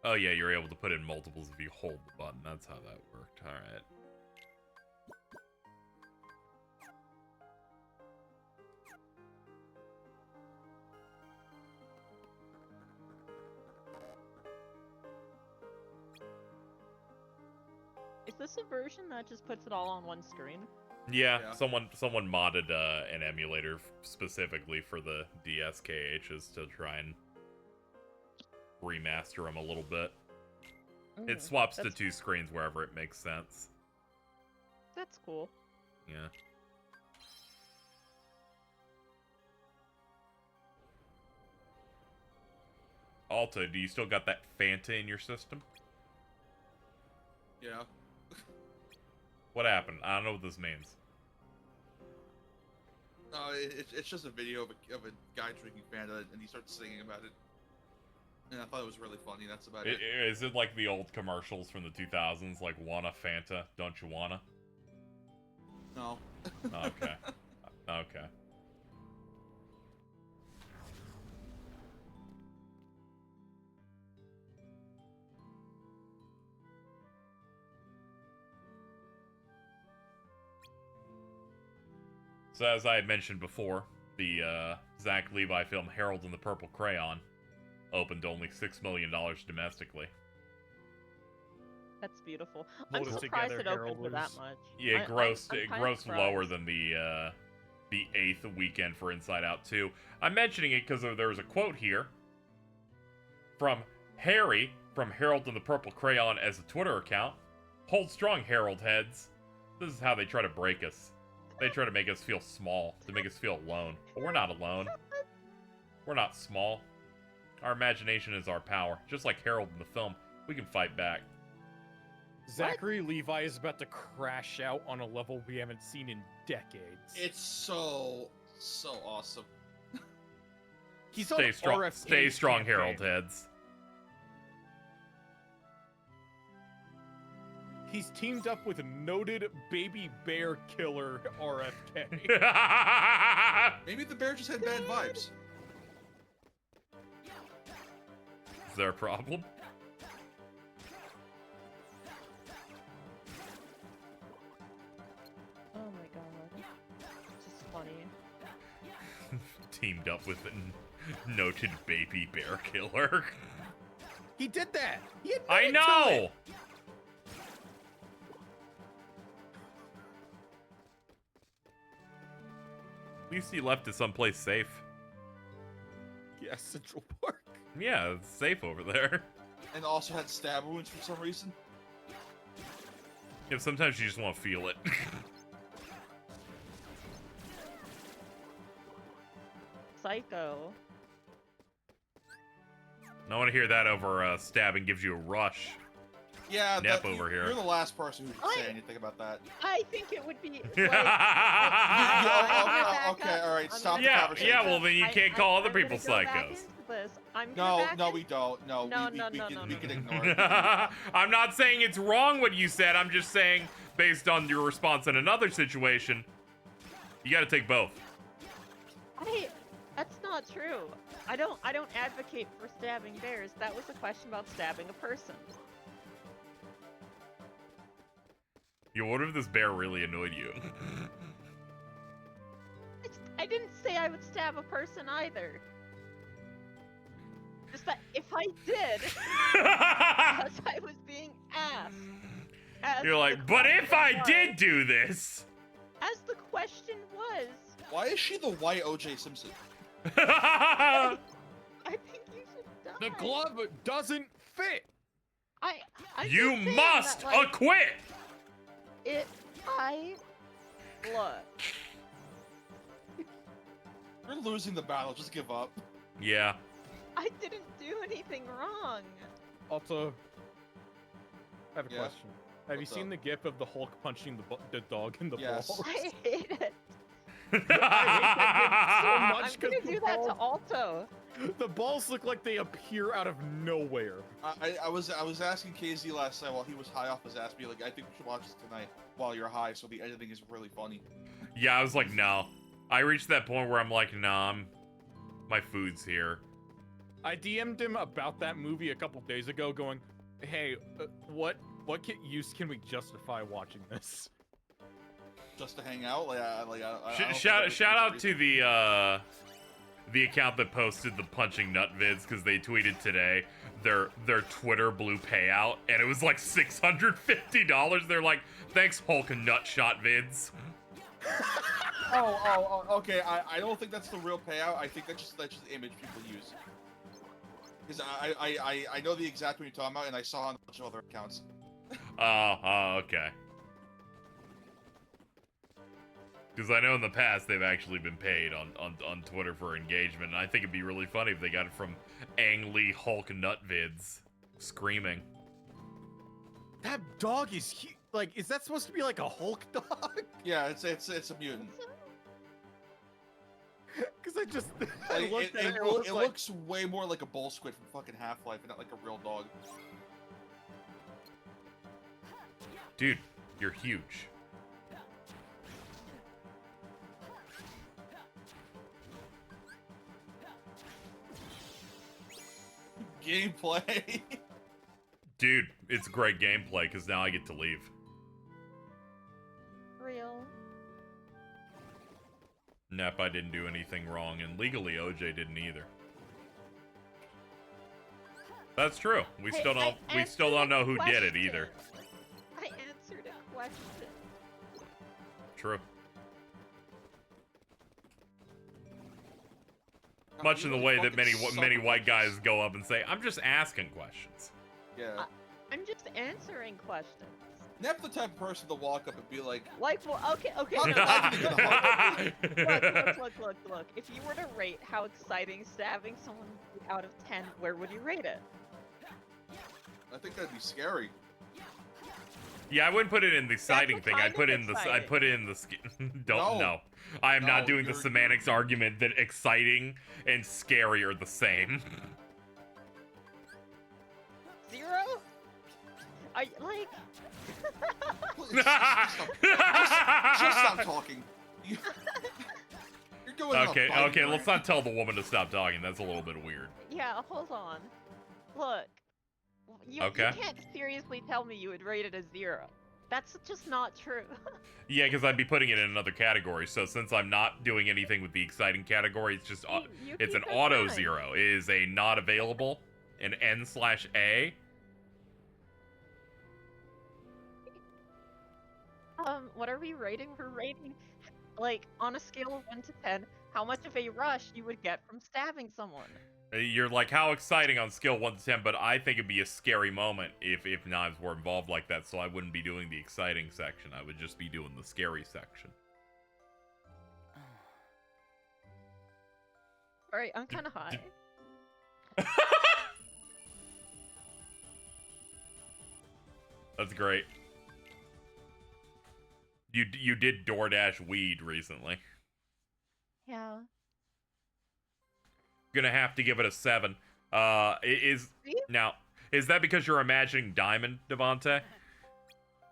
Oh, yeah, you're able to put in multiples if you hold the button. That's how that worked. Alright. Is this a version that just puts it all on one screen? Yeah, Yeah. someone modded an emulator specifically for the DSKHs to try and remaster them a little bit. It swaps to two screens wherever it makes sense. That's cool. Yeah. Alta, do you still got that Fanta in your system? Yeah. What happened? I don't know what this means. No, it's just a video of a guy drinking Fanta, and he starts singing about it. And I thought it was really funny. That's about it. Is it like the old commercials from the 2000s, like "Wanna Fanta, don't you wanna"? No. Okay. Okay. So as I had mentioned before, the Zach Levi film Harold and the Purple Crayon opened only $6 million domestically. That's beautiful. Hold I'm it surprised together, it opened Harold for that was- much. Yeah, it grossed I'm it kinda grossed lower surprised. than the 8th weekend for Inside Out 2. I'm mentioning it because there was a quote here from Harry from Harold and the Purple Crayon as a Twitter account. Hold strong, Harold heads. This is how they try to break us. They try to make us feel small, to make us feel alone. But we're not alone. We're not small. Our imagination is our power. Just like Harold in the film, we can fight back. Zachary Levi is about to crash out on a level we haven't seen in decades. It's so awesome. He's on Stay strong, RFK's stay strong, campaign. Harold heads. He's teamed up with noted baby bear killer RFK. Maybe the bear just had bad vibes. Is there a problem? Oh my god. This is funny. Teamed up with a noted baby bear killer. He did that. He I admitted to know! it. least he left it someplace safe. Yeah, Central Park. Yeah, it's safe over there. And also had stab wounds for some reason. Yeah, sometimes you just want to feel it. Psycho. I want to hear that over stabbing gives you a rush. Yeah, Nep over here. You're the last person who should say anything about that. I think it would be. Like, Okay, all right, stop the Yeah, conversation. yeah. Well, then you can't call other I'm gonna people go back psychos. into this. I'm No, gonna back no, in- we don't. No, No, we no, can no. ignore it. I'm not saying it's wrong what you said. I'm just saying, based on your response in another situation, you got to take both. That's not true. I don't advocate for stabbing bears. That was a question about stabbing a person. Yo, what if this bear really annoyed you? I didn't say I would stab a person either. Just that if I did, as I was being asked. You're like, but if I did do this. As the question was. Why is she the white O.J. Simpson? I think you should die. The glove doesn't fit. I'm You just saying must that, like, acquit. Look. We're losing the battle. Just give up. Yeah. I didn't do anything wrong. Also, I have a Yeah? question. Have What's you seen up? the gif of the Hulk punching the dog in the Yes. balls? I hate it. I hate that gif so I'm much gonna because do that to Alto. the balls look like they appear out of nowhere. I was asking KZ last night while he was high off his ass, be like, I think we should watch this tonight while you're high, so the editing is really funny. Yeah, I was like, no. I reached that point where I'm like, nah, my food's here. I DM'd him about that movie a couple days ago, going, "Hey, what use can we justify watching this?" Just to hang out, I don't think Shout that was out the to the account that posted the punching nut vids because they tweeted today their Twitter blue payout and it was like $650. They're like, thanks Hulk and nut shot vids. Oh, okay. I don't think that's the real payout. I think that's just the image people use. Because I know the exact one you're talking about, and I saw on a bunch of other accounts. Okay. Because I know in the past they've actually been paid on Twitter for engagement, and I think it'd be really funny if they got it from Ang Lee Hulk nut vids screaming. That dog is like, is that supposed to be like a Hulk dog? Yeah, it's a mutant. Because I just Like, looked at it, it was like, looks way more like a bull squid from fucking Half-Life, and not like a real dog. Dude, you're huge. Gameplay. Dude, it's great gameplay because now I get to leave. Real. Nep, I didn't do anything wrong, and legally OJ didn't either. That's true. We Hey, still don't. I We still don't know who answered did a it either. I answered a question. True. Much in the way that many white guys go up and say, "I'm just asking questions." Yeah. I'm just answering questions. Nep the type of person to walk up and be like, Like, well, okay. How did you get a Look. If you were to rate how exciting stabbing someone would be out of 10, where would you rate it? I think that'd be scary. Yeah, I wouldn't put it in the exciting what thing. kind I'd put of in the. I'd exciting? put it in the. Don't No. know. I am not No, doing the you're- semantics argument that exciting and scary are the same. 0? Are you, like... Please, just stop talking. You're going on a Okay, fighting okay, rant. let's not tell the woman to stop talking. That's a little bit weird. Yeah, hold on. Look. You Okay. can't seriously tell me you would rate it a 0. That's just not true. Yeah, because I'd be putting it in another category. So since I'm not doing anything with the exciting category, it's just it's an keep it auto fine. 0. It is a not available, an N/A. What are we rating? We're rating like on a scale of 1 to 10, how much of a rush you would get from stabbing someone. You're like, how exciting on scale 1 to 10, but I think it'd be a scary moment if knives were involved like that, so I wouldn't be doing the exciting section. I would just be doing the scary section. Alright, I'm kind of high. That's great. You did DoorDash weed recently. Yeah. Gonna have to give it a 7. Is that because you're imagining Diamond, Devontae?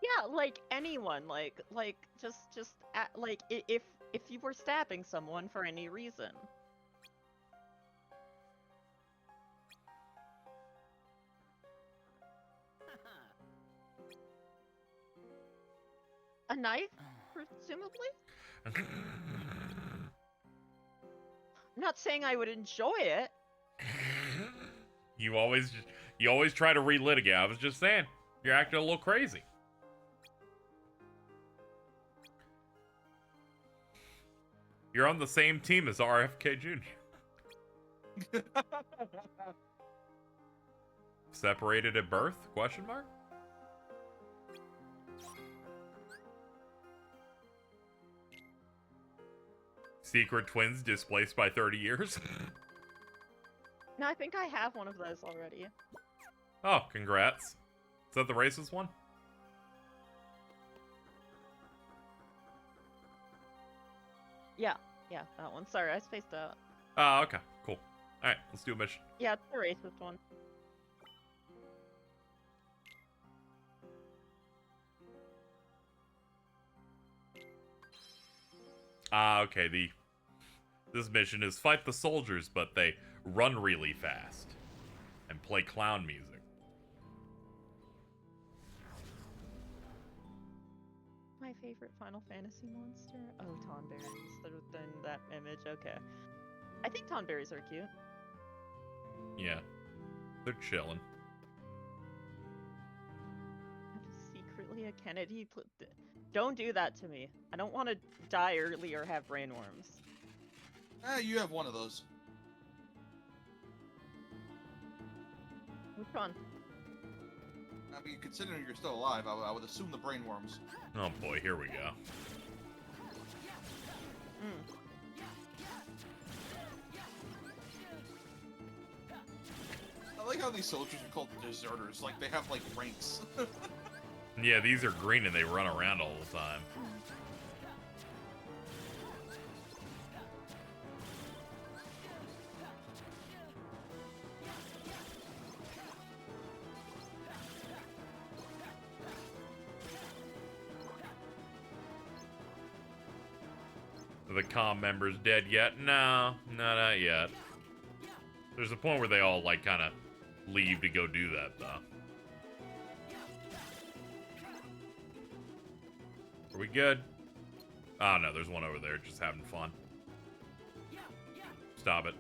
Yeah, like anyone, like like if you were stabbing someone for any reason. A knife, presumably? I'm not saying I would enjoy it. You always try to relitigate. I was just saying, you're acting a little crazy. You're on the same team as RFK Jr. Separated at birth? Question mark? Secret twins displaced by 30 years? No, I think I have one of those already. Oh, congrats. Is that the racist one? Yeah, that one. Sorry, I spaced out. Oh, okay, cool. Alright, let's do a mission. Yeah, it's the racist one. Okay, this mission is fight the soldiers, but they run really fast and play clown music. My favorite Final Fantasy monster? Oh, Tonberries. Than that image, okay. I think Tonberries are cute. Yeah, they're chilling. Secretly a Kennedy. Don't do that to me. I don't want to die early or have brainworms. You have one of those. Which one? I mean, considering you're still alive, I would assume the brainworms. Oh boy, here we go. I like how these soldiers are called deserters. Like, they have, like, ranks. Yeah, these are green and they run around all the time. Are the comm members dead yet? No, not yet. There's a point where they all, like, kind of leave to go do that, though. Are we good? Oh, no, there's one over there just having fun. Stop it.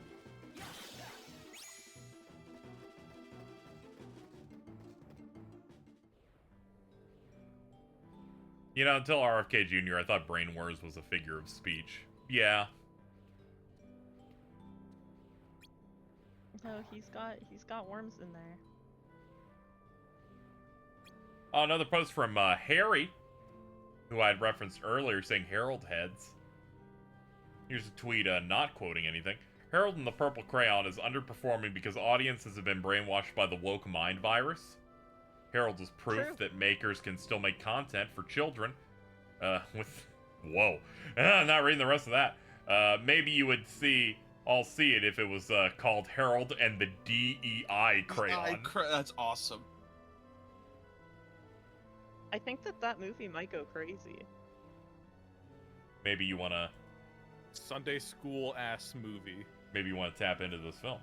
You know, until RFK Jr., I thought brain worms was a figure of speech. Yeah. No, he's got worms in there. Oh, another post from Harry, who I had referenced earlier, saying Harold heads. Here's a tweet, not quoting anything. Harold and the Purple Crayon is underperforming because audiences have been brainwashed by the woke mind virus. Harold is proof that makers can still make content for children. Whoa. I'm not reading the rest of that. Maybe you would all see it if it was called Harold and the DEI Crayon. That's awesome. I think that movie might go crazy. Maybe you want to... Sunday school ass movie. Maybe you want to tap into this film.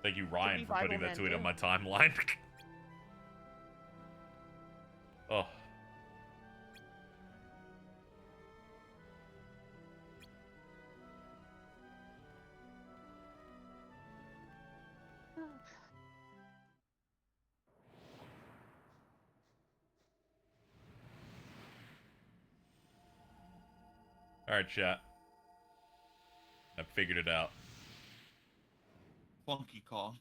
Thank you, Ryan, for putting that tweet too. on my timeline. Oh. Alright, chat. I figured it out. Funky Kong.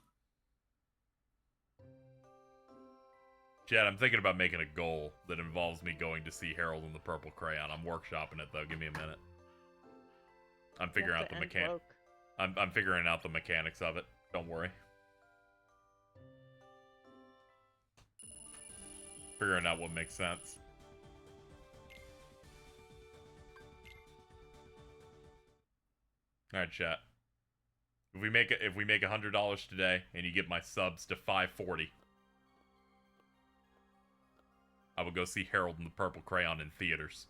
Chat, I'm thinking about making a goal that involves me going to see Harold and the Purple Crayon. I'm workshopping it, though. Give me a minute. I'm figuring out the mechanics. I'm figuring out the mechanics of it. Don't worry. Figuring out what makes sense. All right, chat. If we make $100 today and you get my subs to 540, I will go see Harold and the Purple Crayon in theaters.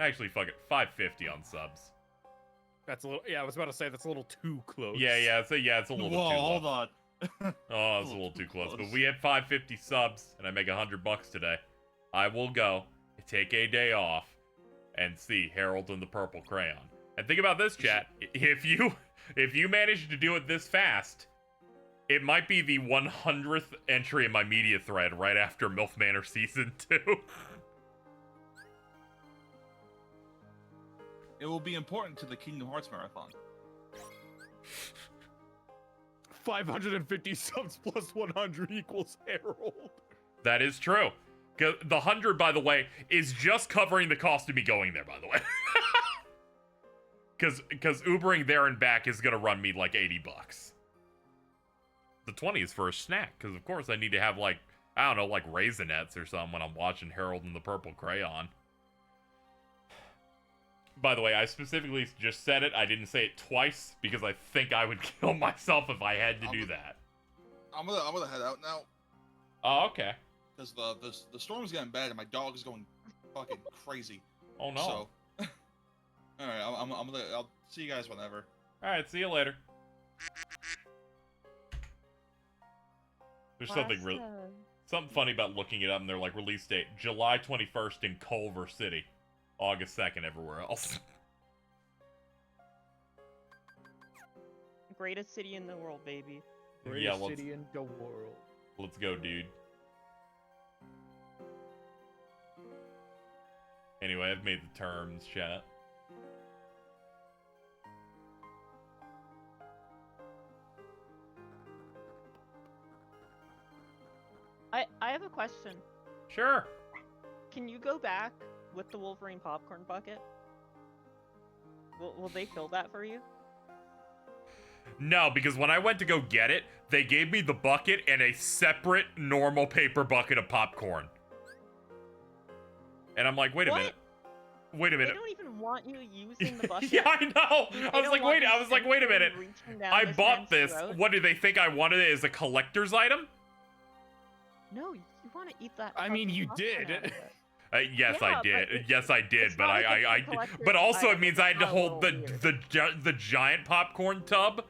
Actually, fuck it, 550 on subs. That's a little. Yeah, I was about to say that's a little too close. Yeah, it's a little bit too low. Hold on. Oh, it's a little too close. But we had 550 subs, and I make $100 today. I will go take a day off and see Harold and the Purple Crayon. And think about this, chat. If you manage to do it this fast, it might be the 100th entry in my media thread right after MILF Manor Season 2. It will be important to the Kingdom Hearts Marathon. 550 subs plus 100 equals Harold. That is true. The 100, by the way, is just covering the cost of me going there, by the way. Because Ubering there and back is going to run me like $80. The 20 is for a snack, because of course I need to have like, I don't know, like Raisinets or something when I'm watching Harold and the Purple Crayon. By the way, I specifically just said it. I didn't say it twice because I think I would kill myself if I had to do that. I'm gonna head out now. Oh, okay. Because the storm's getting bad and my dog is going fucking crazy. Oh no. So, all right, I'll see you guys whenever. All right, see you later. There's something funny about looking it up, and they're like release date July 21st in Culver City. August 2nd everywhere else. Greatest city in the world, baby. Greatest city in the world. Let's go, dude. Anyway, I've made the terms, chat. I have a question. Sure. Can you go back with the Wolverine popcorn bucket? Will they fill that for you? No, because when I went to go get it, they gave me the bucket and a separate normal paper bucket of popcorn. And I'm like, wait a minute. Wait a minute. They don't even want you using the bucket. Yeah, I know. I was like, wait a minute. I bought this. Throat. What, do they think I wanted it as a collector's item? No, you want to eat that. I mean, you popcorn did. out of it. Yes, Yeah, I did. but Yes, I did. it's But not like I it's a collector's but also it item. means I had to It's hold a little the giant popcorn tub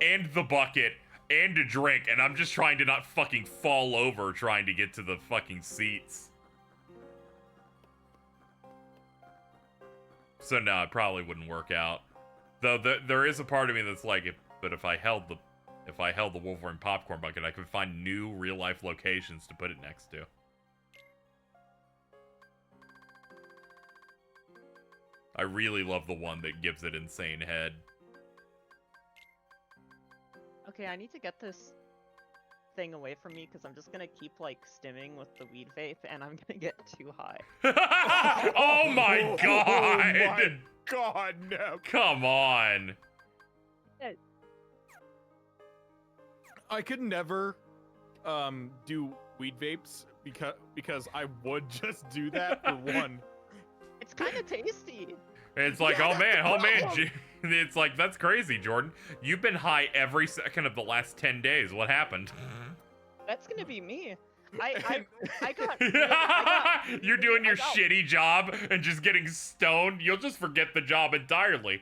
and the bucket and a drink, and I'm just trying to not fucking fall over trying to get to the fucking seats. So no, it probably wouldn't work out. Though there is a part of me that's like, if I held the Wolverine popcorn bucket, I could find new real life locations to put it next to. I really love the one that gives it insane head. Okay, I need to get this thing away from me because I'm just gonna keep like stimming with the weed vape and I'm gonna get too high. Oh my god! Oh my god, no. Come on. I could never do weed vapes because I would just do that for one. It's kind of tasty. It's like, Yeah, oh man, problem. it's like, that's crazy, Jordan. You've been high every second of the last 10 days. What happened? That's gonna be me. I got. You're doing your I got- shitty job and just getting stoned. You'll just forget the job entirely.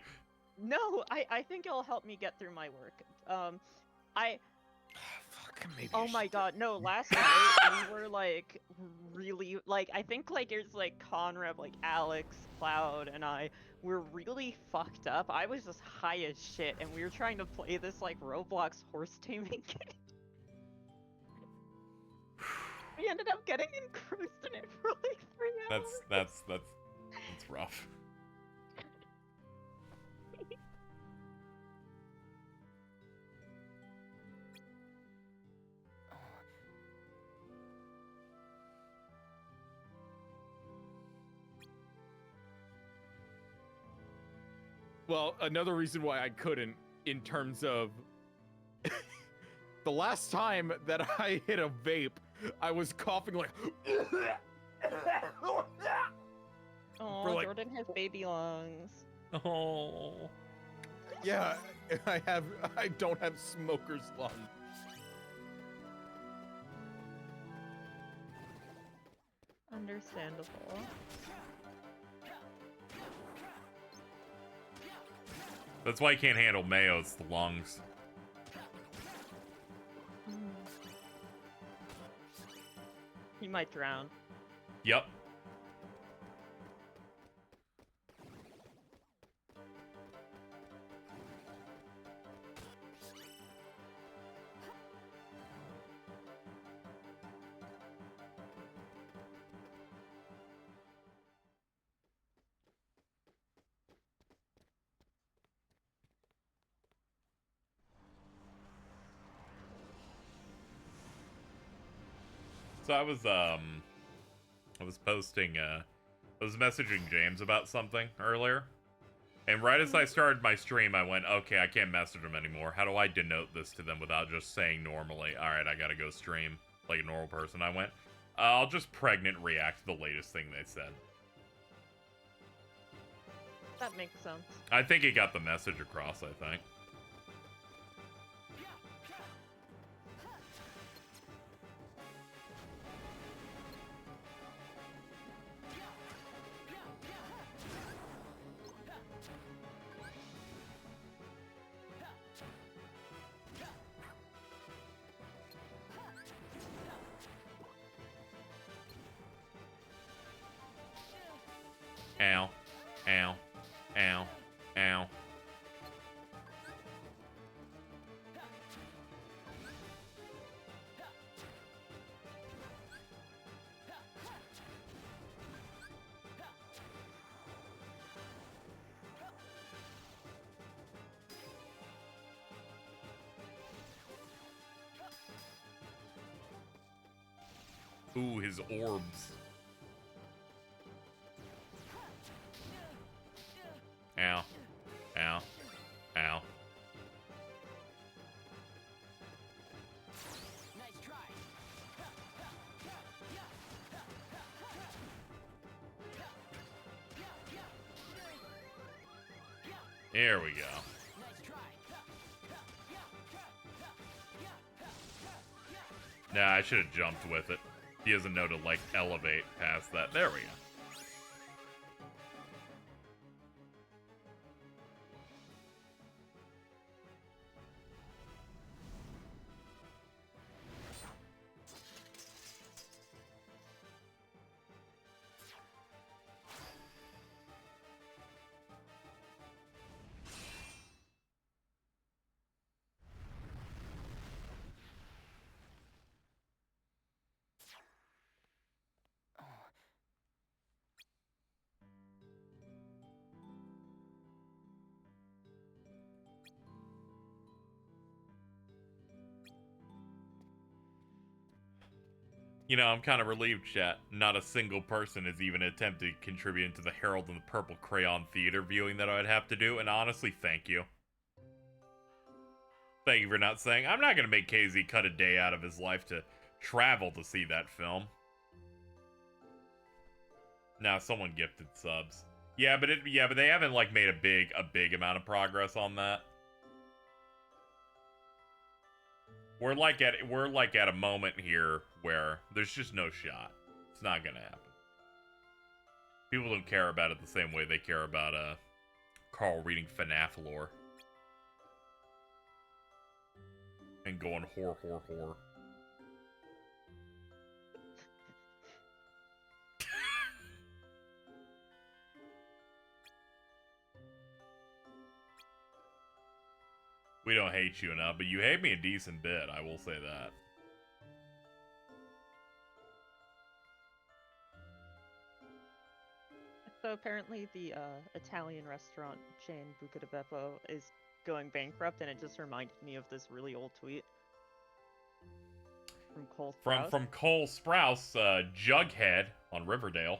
No, I think it'll help me get through my work. Fuck, maybe Oh I my should- god, no, last night we were like really like I think like there's like Conrad, like Alex, Cloud, and I were really fucked up. I was just high as shit and we were trying to play this like Roblox horse taming game. We ended up getting engrossed in it for like 3 hours. That's rough. Well, another reason why I couldn't, in terms of the last time that I hit a vape, I was coughing like. Oh, like, Jordan has baby lungs. Oh. Yeah, I don't have smoker's lungs. Understandable. That's why you can't handle mayo, it's the lungs. He might drown. Yep. So I was posting, I was messaging James about something earlier. And right as I started my stream, I went, okay, I can't message them anymore. How do I denote this to them without just saying normally, alright, I gotta go stream like a normal person? I went, I'll just pregnant react to the latest thing they said. That makes sense. I think he got the message across, I think. Ow. Ow. Ow. Ow. Ooh, his orbs. Ow. Ow. Ow. There we go. Nah, I should have jumped with it. He doesn't know to, like, elevate past that. There we go. You know, I'm kind of relieved, chat. Not a single person has even attempted to contribute to the Herald and the Purple Crayon Theater viewing that I'd have to do, and honestly, thank you. Thank you for not saying, I'm not going to make KZ cut a day out of his life to travel to see that film. Now, someone gifted subs. Yeah, but they haven't, like, made a big amount of progress on that. We're like at a moment here where there's just no shot. It's not gonna happen. People don't care about it the same way they care about Carl reading FNAF lore and going whore. We don't hate you enough, but you hate me a decent bit, I will say that. So apparently the Italian restaurant chain Buca di Beppo is going bankrupt, and it just reminded me of this really old tweet from Cole Sprouse. From Cole Sprouse, Jughead on Riverdale.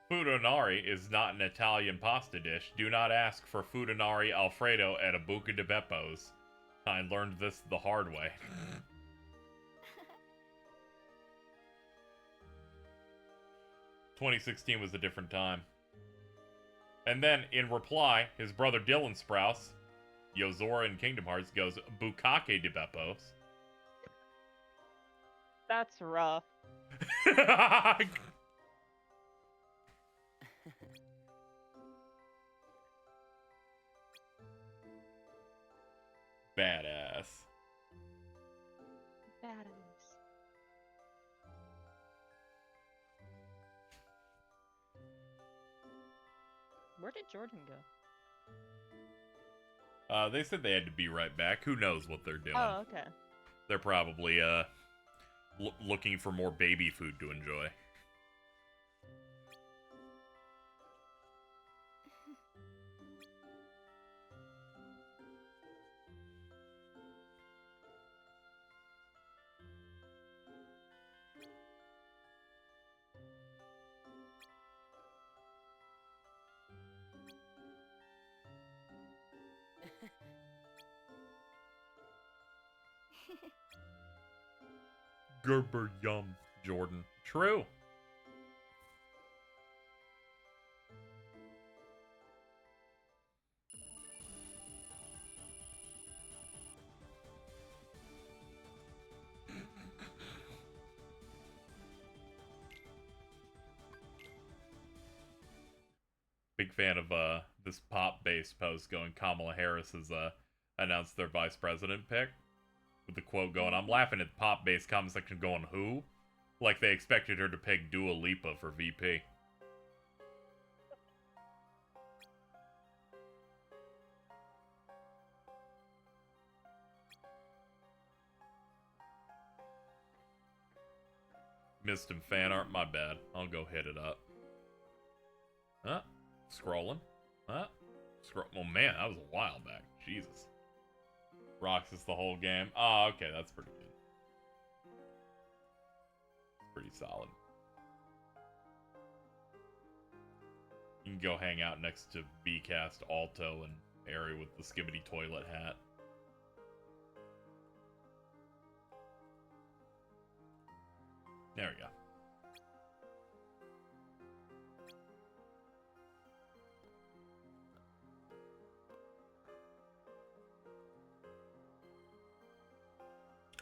Fudonari is not an Italian pasta dish. Do not ask for Fudonari Alfredo at a Buca di Beppo's. I learned this the hard way. 2016 was a different time. And then, in reply, his brother Dylan Sprouse, Yozora in Kingdom Hearts, goes Bukake di Beppo's. That's rough. Badass. Badass. Where did Jordan go? They said they had to be right back. Who knows what they're doing? Oh, okay. They're probably, looking for more baby food to enjoy. Gerber yum, Jordan. True. Big fan of this pop-based post going Kamala Harris has announced their vice president pick. With the quote going, I'm laughing at the pop-based comment section going, who? Like they expected her to pick Dua Lipa for VP. Missed him fan art, my bad. I'll go hit it up. Huh? Scrolling. Huh? Oh man, that was a while back. Jesus. Roxas the whole game. Oh, okay, that's pretty good. Pretty solid. You can go hang out next to Bcast Alto and Ari with the Skibbity toilet hat. There we go.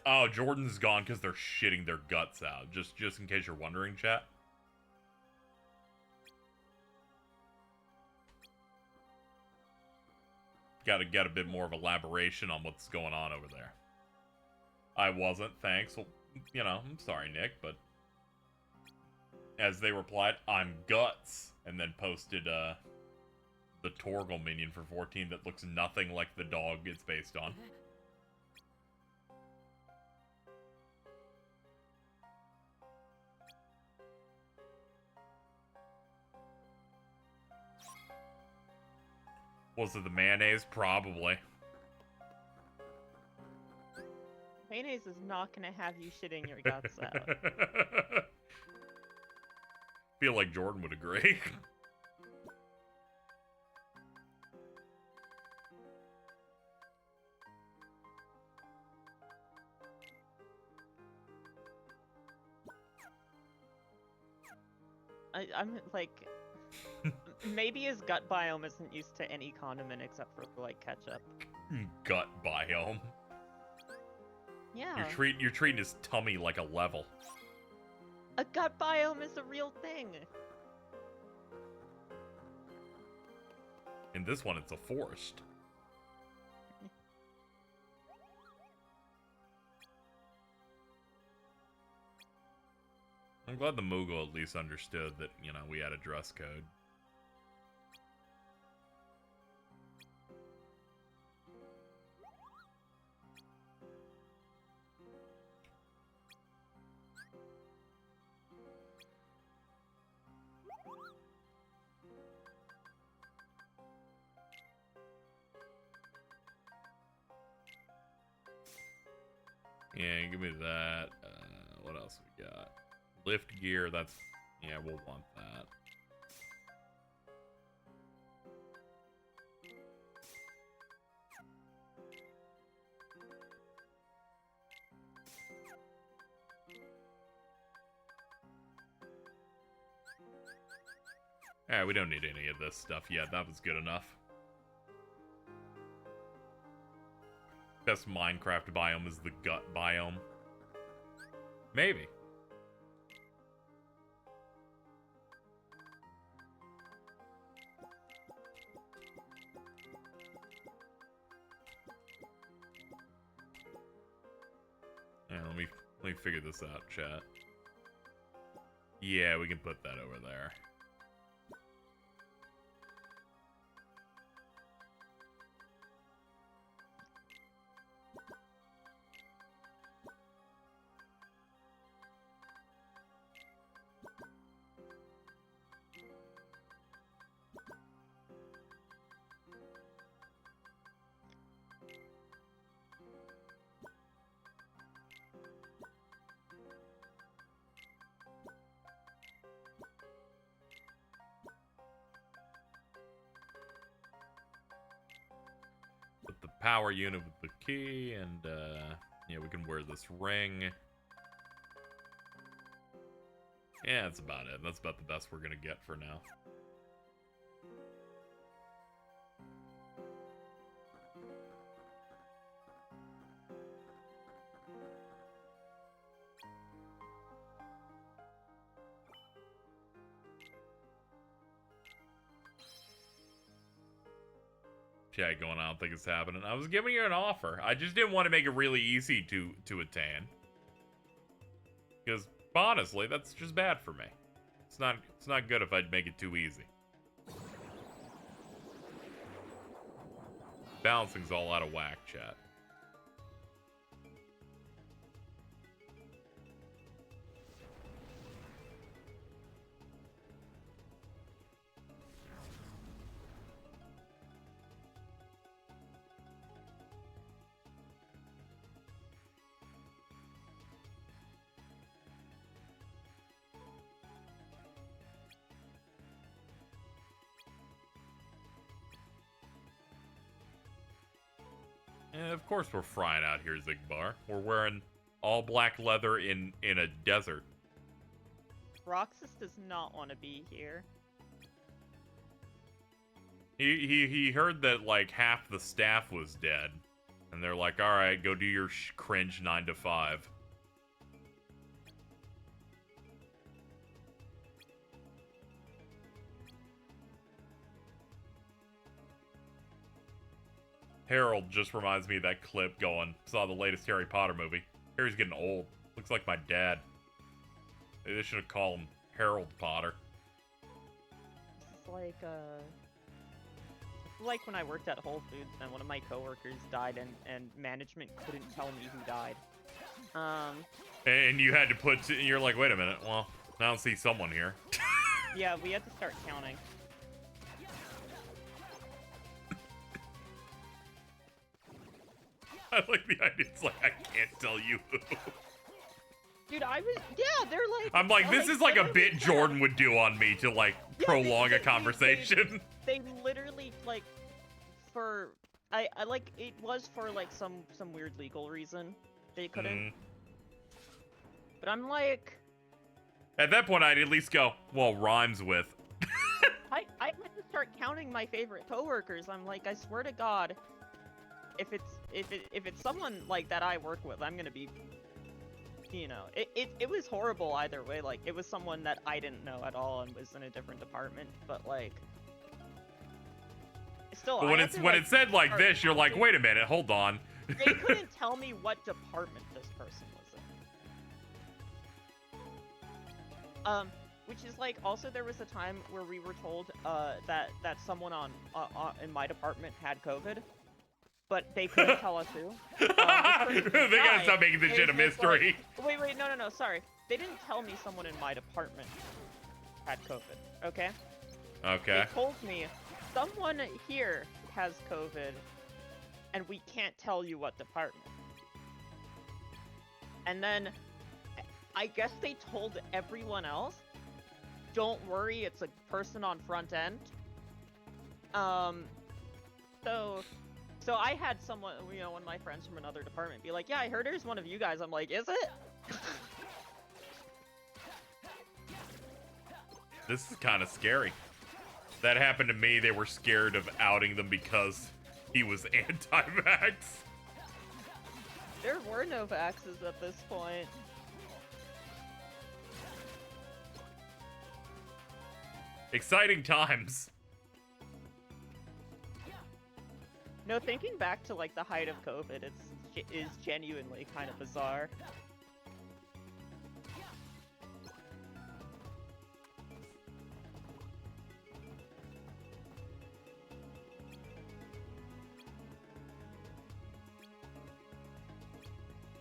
Oh, Jordan's gone because they're shitting their guts out. Just in case you're wondering, chat. Gotta get a bit more of elaboration on what's going on over there. I wasn't, thanks. Well, you know, I'm sorry, Nick, but... As they replied, I'm guts. And then posted, the Torgal minion for 14 that looks nothing like the dog it's based on. Was it the mayonnaise? Probably. Mayonnaise is not gonna have you shitting your guts out. Feel like Jordan would agree. I'm like, maybe his gut biome isn't used to any condiment except for like ketchup. Gut biome. Yeah. You're treating his tummy like a level. A gut biome is a real thing. In this one, it's a forest. I'm glad the Moogle at least understood that, you know, we had a dress code. Yeah, give me that. What else we got? Lift gear, that's... Yeah, we'll want that. Yeah, we don't need any of this stuff yet. That was good enough. Best Minecraft biome is the gut biome. Maybe. Yeah, let me figure this out, chat. Yeah, we can put that over there. Put the power unit with the key, and yeah, we can wear this ring. Yeah, that's about it. That's about the best we're gonna get for now. Chat going, I don't think it's happening. I was giving you an offer. I just didn't want to make it really easy to attain. Because honestly, that's just bad for me. It's not good if I'd make it too easy. Balancing's all out of whack, chat. And of course we're frying out here, Zigbar. We're wearing all black leather in a desert. Roxas does not want to be here. He heard that like half the staff was dead, and they're like, "All right, go do your cringe 9 to 5." Harold just reminds me of that clip going, saw the latest Harry Potter movie. Harry's getting old. Looks like my dad. They should have called him Harold Potter. It's like when I worked at Whole Foods and one of my coworkers died and management couldn't tell me who died. And you had to put, you're like, wait a minute, well, I don't see someone here. Yeah, we had to start counting. I like the idea. It's like, I can't tell you who. Dude, yeah, they're like... I'm like, this is like a bit Jordan would do on me to, like, yeah, prolong a conversation. They literally, like, I like, it was for, like, some weird legal reason. They couldn't. But I'm like... At that point, I'd at least go, well, rhymes with. I had to start counting my favorite coworkers. I'm like, I swear to God, if it's someone like that I work with, I'm gonna be, you know, it was horrible either way. Like, it was someone that I didn't know at all and was in a different department, but like, still. But when it's said like this, you're like, wait a minute, hold on. They couldn't tell me what department this person was in. Which is like, also there was a time where we were told that someone in my department had COVID, but they couldn't tell us who. They gotta stop making this shit a mystery. Like, wait, no, sorry. They didn't tell me someone in my department had COVID, okay? Okay. They told me, someone here has COVID, and we can't tell you what department. And then I guess they told everyone else, don't worry, it's a person on front end. So I had someone, you know, one of my friends from another department be like, yeah, I heard there's one of you guys. I'm like, is it? This is kind of scary. That happened to me. They were scared of outing them because he was anti-vax. There were no vaxes at this point. Exciting times. No, thinking back to like the height of COVID, is genuinely kind of bizarre.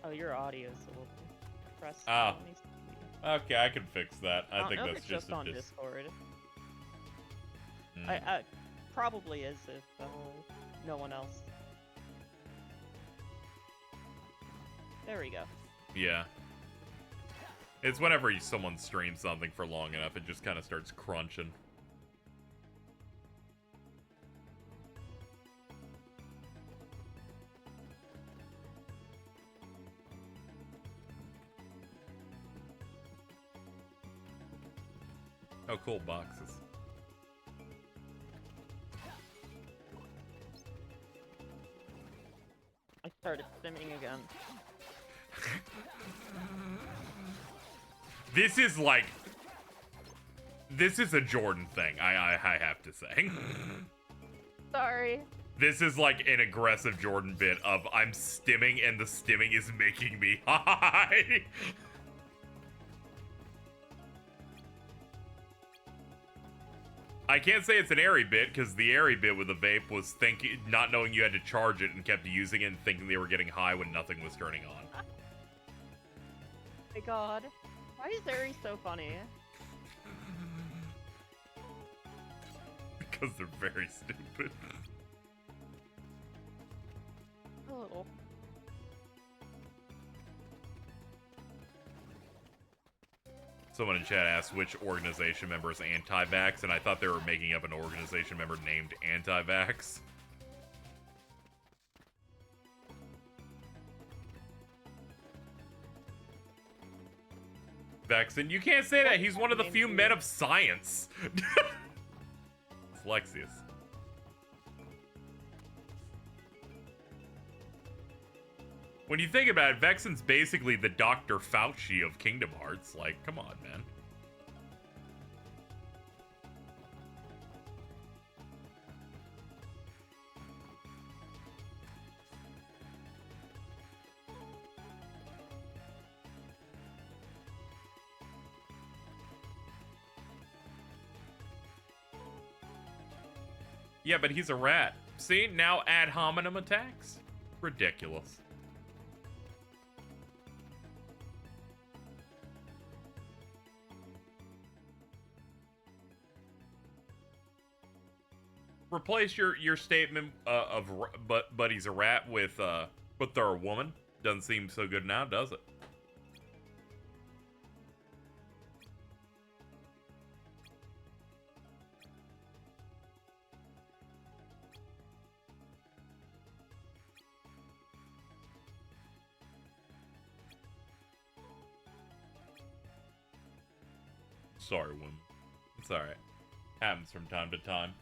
Oh, your audio is a little compressed. Ah. Let me see. Okay, I can fix that. I don't think know if that's it's just a on dis- Discord. Hmm. I probably is if no one else. There we go. Yeah. It's whenever someone streams something for long enough, it just kind of starts crunching. Oh, cool boxes. I started stimming again. This is like... This is a Jordan thing, I have to say. Sorry. This is like an aggressive Jordan bit of I'm stimming and the stimming is making me high. I can't say it's an airy bit, because the airy bit with the vape was not knowing you had to charge it and kept using it and thinking they were getting high when nothing was turning on. Oh my god. Why is Airy so funny? Because they're very stupid. A little. Someone in chat asked which organization member is anti-vax, and I thought they were making up an organization member named anti-vax. Vexen, you can't say that. He's one of the few men of science. It's Lexius. When you think about it, Vexen's basically the Dr. Fauci of Kingdom Hearts. Like, come on, man. Yeah, but he's a rat. See, now ad hominem attacks? Ridiculous. Replace your statement of but he's a rat with but they're a woman. Doesn't seem so good now, does it? Sorry, woman. It's alright. Happens from time to time.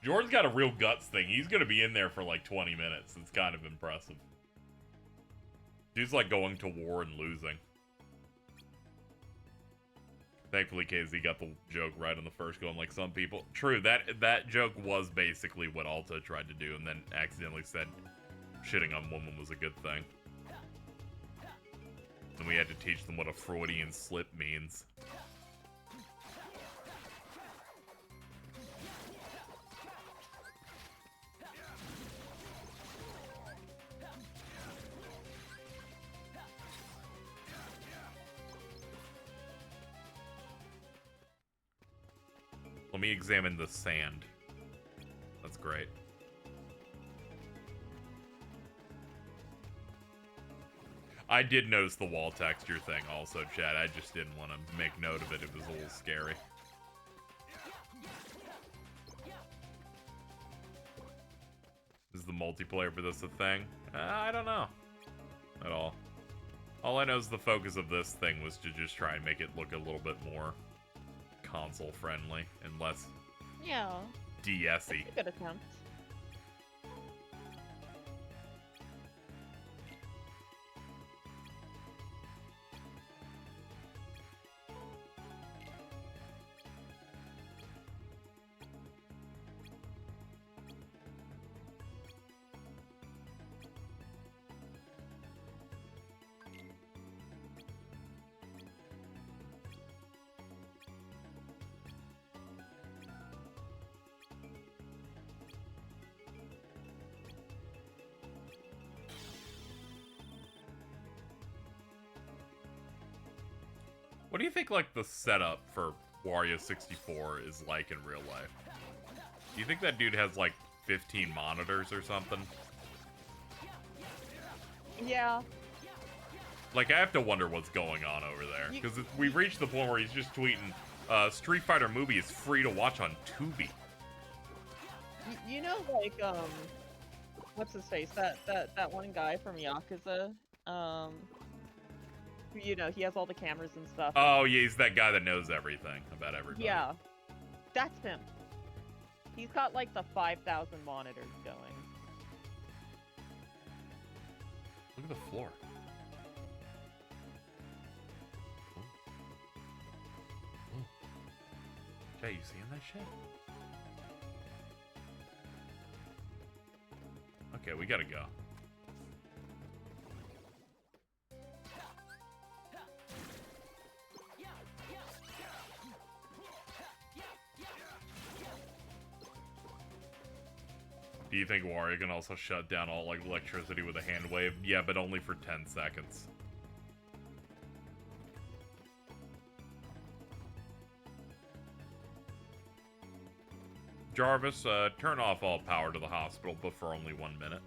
Jordan's got a real guts thing. He's gonna be in there for like 20 minutes. It's kind of impressive. Dude's like going to war and losing. Thankfully, KZ got the joke right on the first go, unlike some people. True, that joke was basically what Alta tried to do, and then accidentally said shitting on women was a good thing. And we had to teach them what a Freudian slip means. Let me examine the sand. That's great. I did notice the wall texture thing also, Chad. I just didn't want to make note of it. It was a little scary. Is the multiplayer for this a thing? I don't know. At all. All I know is the focus of this thing was to just try and make it look a little bit more console friendly and less Yeah. DS-y. Good attempt. What do you think, like, the setup for Wario 64 is like in real life? Do you think that dude has, like, 15 monitors or something? Yeah. Like, I have to wonder what's going on over there. Because we've reached the point where he's just tweeting, Street Fighter movie is free to watch on Tubi. You know, like, what's his face? That one guy from Yakuza, you know, he has all the cameras and stuff. Oh, yeah, he's that guy that knows everything about everybody. Yeah, that's him. He's got like the 5,000 monitors going. Look at the floor. Jay, you seeing that shit? Okay, we gotta go. Do you think Wario can also shut down all, like, electricity with a hand wave? Yeah, but only for 10 seconds. Jarvis, turn off all power to the hospital, but for only 1 minute.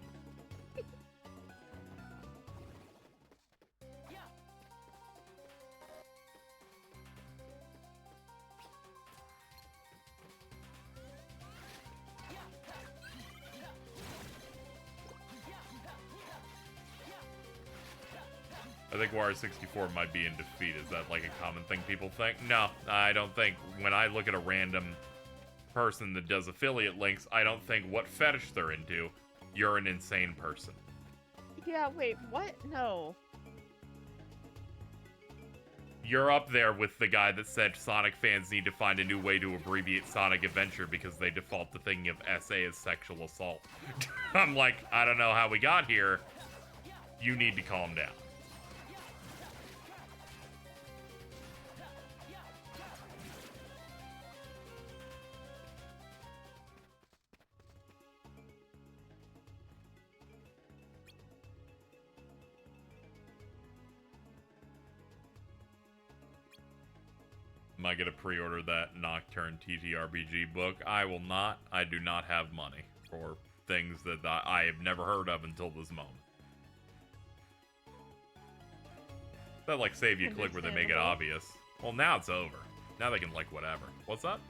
I think Wario 64 might be in defeat. Is that like a common thing people think? No, I don't think. When I look at a random person that does affiliate links, I don't think what fetish they're into. You're an insane person. Yeah, wait, what? No. You're up there with the guy that said Sonic fans need to find a new way to abbreviate Sonic Adventure because they default to thinking of SA as sexual assault. I'm like, I don't know how we got here. You need to calm down. Am I gonna pre-order that Nocturne TTRPG book? I will not. I do not have money for things that I have never heard of until this moment. That, like, save you click where they make it obvious. Well, now it's over. Now they can, like, whatever. What's up?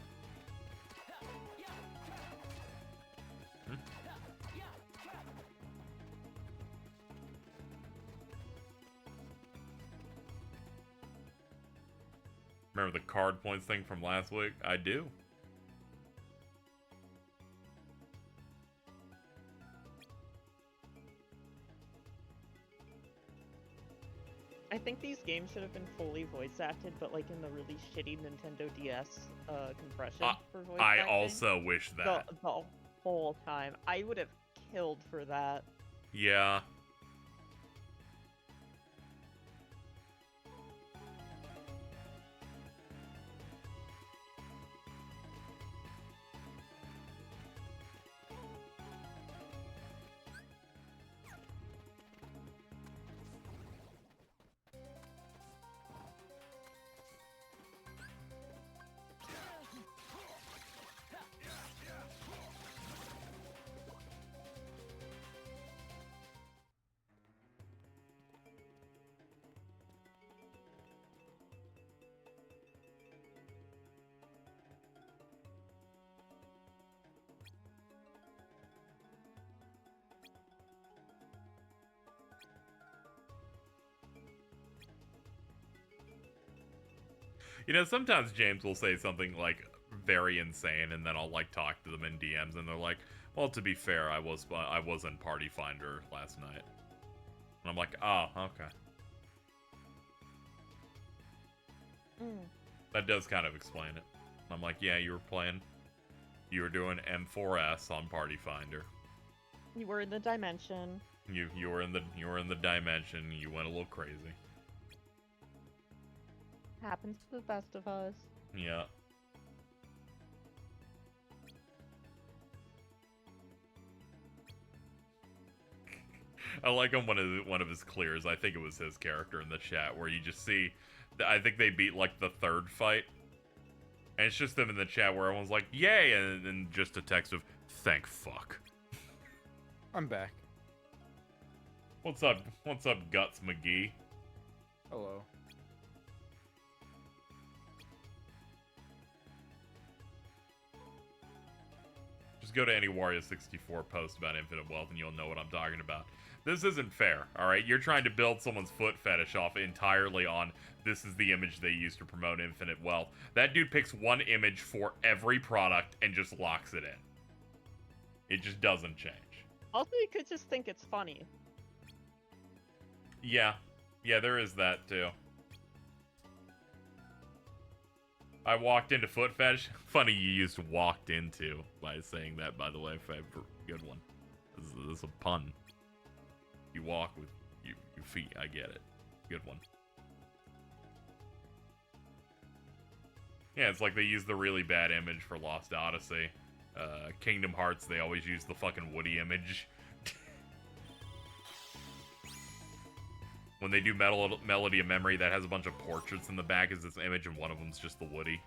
Remember the card points thing from last week? I do. I think these games should have been fully voice acted, but like in the really shitty Nintendo DS compression for voice I acting. also wish that. The whole time. I would have killed for that. Yeah. You know, sometimes James will say something, like, very insane, and then I'll, like, talk to them in DMs, and they're like, well, to be fair, I was in Party Finder last night. And I'm like, oh, okay. That does kind of explain it. I'm like, yeah, you were doing M4S on Party Finder. You were in the dimension. You were in the dimension. You went a little crazy. Happens to the best of us. Yeah. I like on one of his clears. I think it was his character in the chat where you just see. I think they beat like the third fight, and it's just them in the chat where everyone's like, "Yay!" and then just a text of "Thank fuck." I'm back. What's up? What's up, Guts McGee? Hello. Just go to any Wario 64 post about infinite wealth and you'll know what I'm talking about. This isn't fair, alright? You're trying to build someone's foot fetish off entirely on this is the image they use to promote infinite wealth. That dude picks one image for every product and just locks it in. It just doesn't change. Also, you could just think it's funny. Yeah. Yeah, there is that, too. I walked into foot fetish. Funny you used walked into by saying that, by the way. Good one. This is a pun. You walk with your feet. I get it. Good one. Yeah, it's like they use the really bad image for Lost Odyssey. Kingdom Hearts, they always use the fucking Woody image. When they do Melody of Memory, that has a bunch of portraits in the back as this image, and one of them's just the Woody.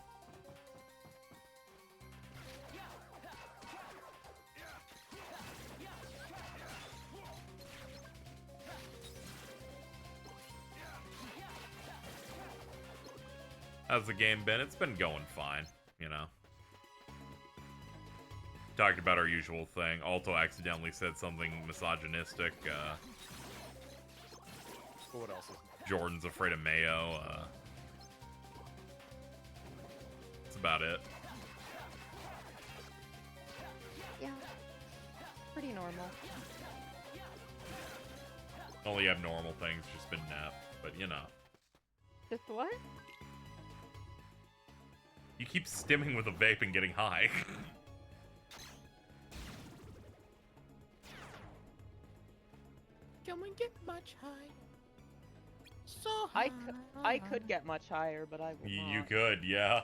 How's the game been? It's been going fine, you know. Talked about our usual thing. Alto accidentally said something misogynistic. What else is Jordan's afraid of mayo. That's about it. Yeah. Pretty normal. Only abnormal things, just been nap. But, you know. Just what? You keep stimming with a vape and getting high. Can we get much higher? So high. I could get much higher, but I will You not. could, yeah.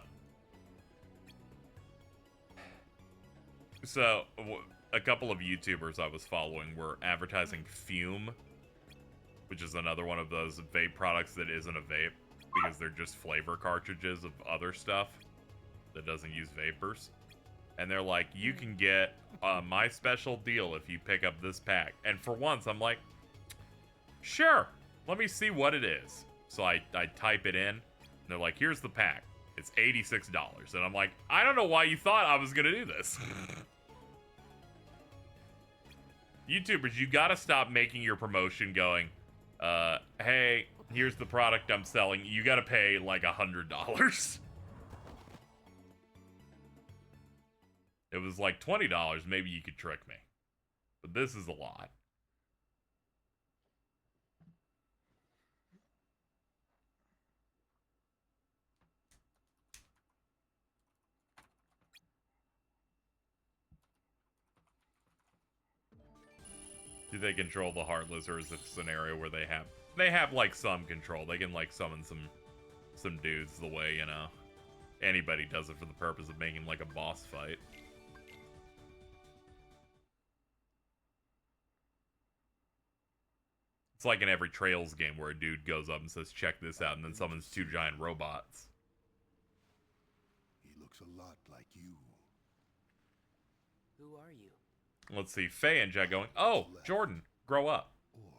So, a couple of YouTubers I was following were advertising Fume, which is another one of those vape products that isn't a vape, because they're just flavor cartridges of other stuff that doesn't use vapors. And they're like, you can get my special deal if you pick up this pack. And for once, I'm like, sure, let me see what it is. So I type it in, and they're like, here's the pack. It's $86. And I'm like, I don't know why you thought I was gonna do this. YouTubers, you gotta stop making your promotion going, hey, here's the product I'm selling. You gotta pay like $100. It was like $20, maybe you could trick me. But this is a lot. Do they control the Heartless, or is it a scenario where they have like some control? They can like summon some dudes the way, you know, anybody does it for the purpose of making like a boss fight. It's like in every Trails game where a dude goes up and says, check this out, and then summons two giant robots. He looks a lot like you. Who are you? Let's see, Faye and Jack going, oh, Jordan, grow up. Or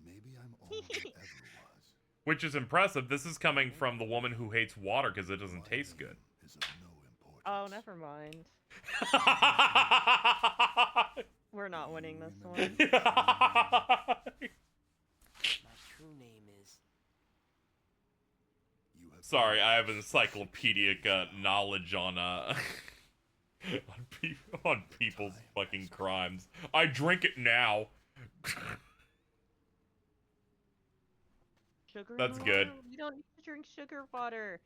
maybe I'm all I ever was. Which is impressive. This is coming from the woman who hates water because it doesn't taste good. Is of no importance. Oh, never mind. We're not winning this one. My true name is... Sorry, I have encyclopedic knowledge on on people's fucking crimes. I drink it now. Sugar. That's in good. water? You don't need to drink sugar water.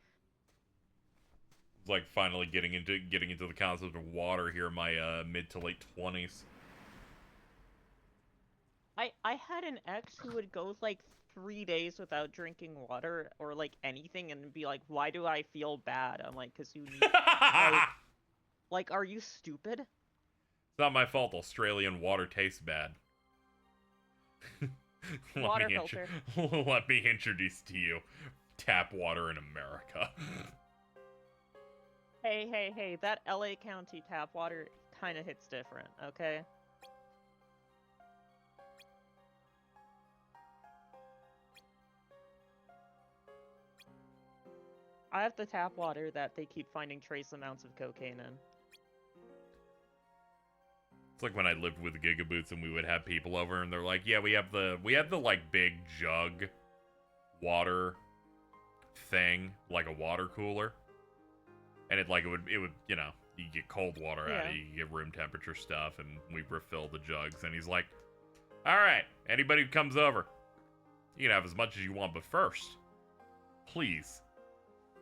It's like finally getting into the concept of water here in my mid to late 20s. I had an ex who would go like 3 days without drinking water or like anything and be like, "Why do I feel bad?" I'm like, "'Cause you need like, are you stupid?" It's not my fault Australian water tastes bad. Water filter. Let me introduce to you tap water in America. Hey, that LA County tap water kind of hits different, okay? I have the tap water that they keep finding trace amounts of cocaine in. It's like when I lived with Gigaboots and we would have people over and they're like, yeah, we have the like big jug water thing, like a water cooler. And it would, you know, you get cold water out of it, you get room temperature stuff, and we refill the jugs. And he's like, all right, anybody who comes over, you can have as much as you want, but first, please,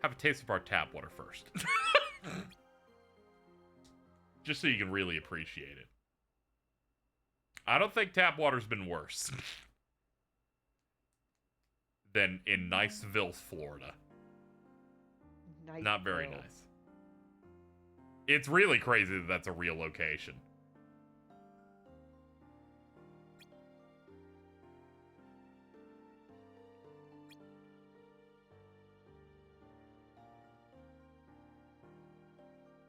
have a taste of our tap water first. Just so you can really appreciate it. I don't think tap water's been worse than in Niceville, Florida. Not very nice. It's really crazy that that's a real location.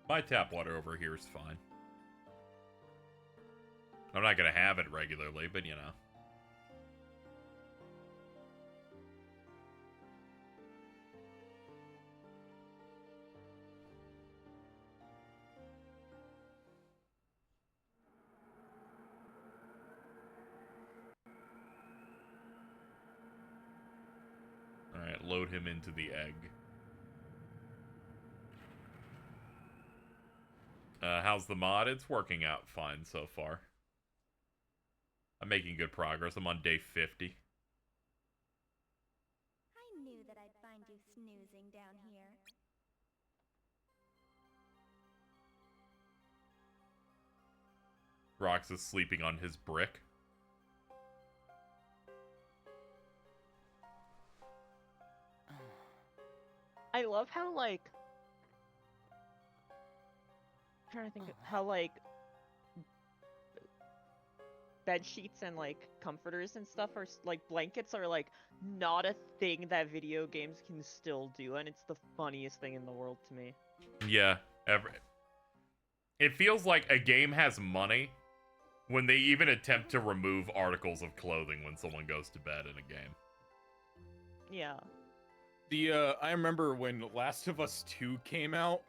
My tap water over here is fine. I'm not gonna have it regularly, but you know. Alright, load him into the egg. How's the mod? It's working out fine so far. I'm making good progress. I'm on day 50. I knew that I'd find you snoozing down here. Rox is sleeping on his brick. I love how, like... I'm trying to think of how, like... bed sheets and, like, comforters and stuff are, like, blankets are, like, not a thing that video games can still do, and it's the funniest thing in the world to me. Yeah, it feels like a game has money when they even attempt to remove articles of clothing when someone goes to bed in a game. Yeah. I remember when Last of Us 2 came out,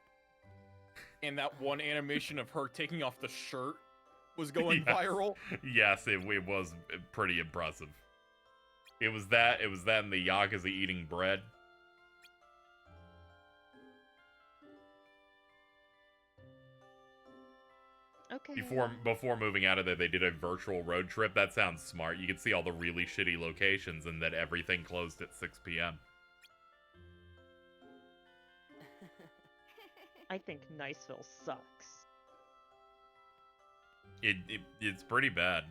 and that one animation of her taking off the shirt was going viral. Yes, it was pretty impressive. It was that and the Yakuza eating bread. Okay. Before moving out of there, they did a virtual road trip. That sounds smart. You could see all the really shitty locations and that everything closed at 6 p.m. I think Niceville sucks. It's pretty bad.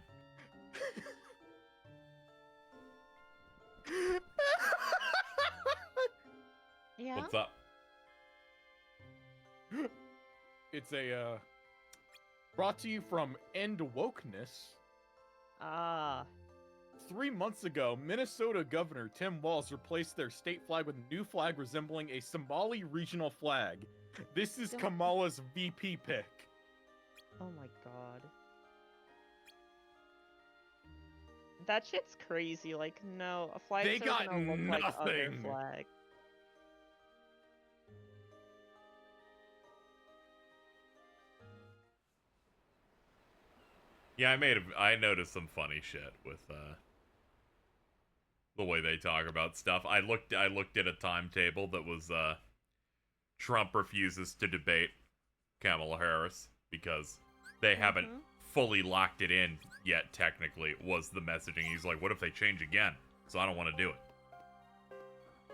Yeah? What's up? It's a, brought to you from End Wokeness. Ah. 3 months ago, Minnesota Governor Tim Walz replaced their state flag with a new flag resembling a Somali regional flag. This is Kamala's VP pick. Oh my god. That shit's crazy. Like, no, a flag They got gonna look like other nothing. flag. Yeah, I noticed some funny shit with the way they talk about stuff. I looked at a timetable that was Trump refuses to debate Kamala Harris because they haven't fully locked it in yet. Technically, was the messaging. He's like, what if they change again? So I don't want to do it.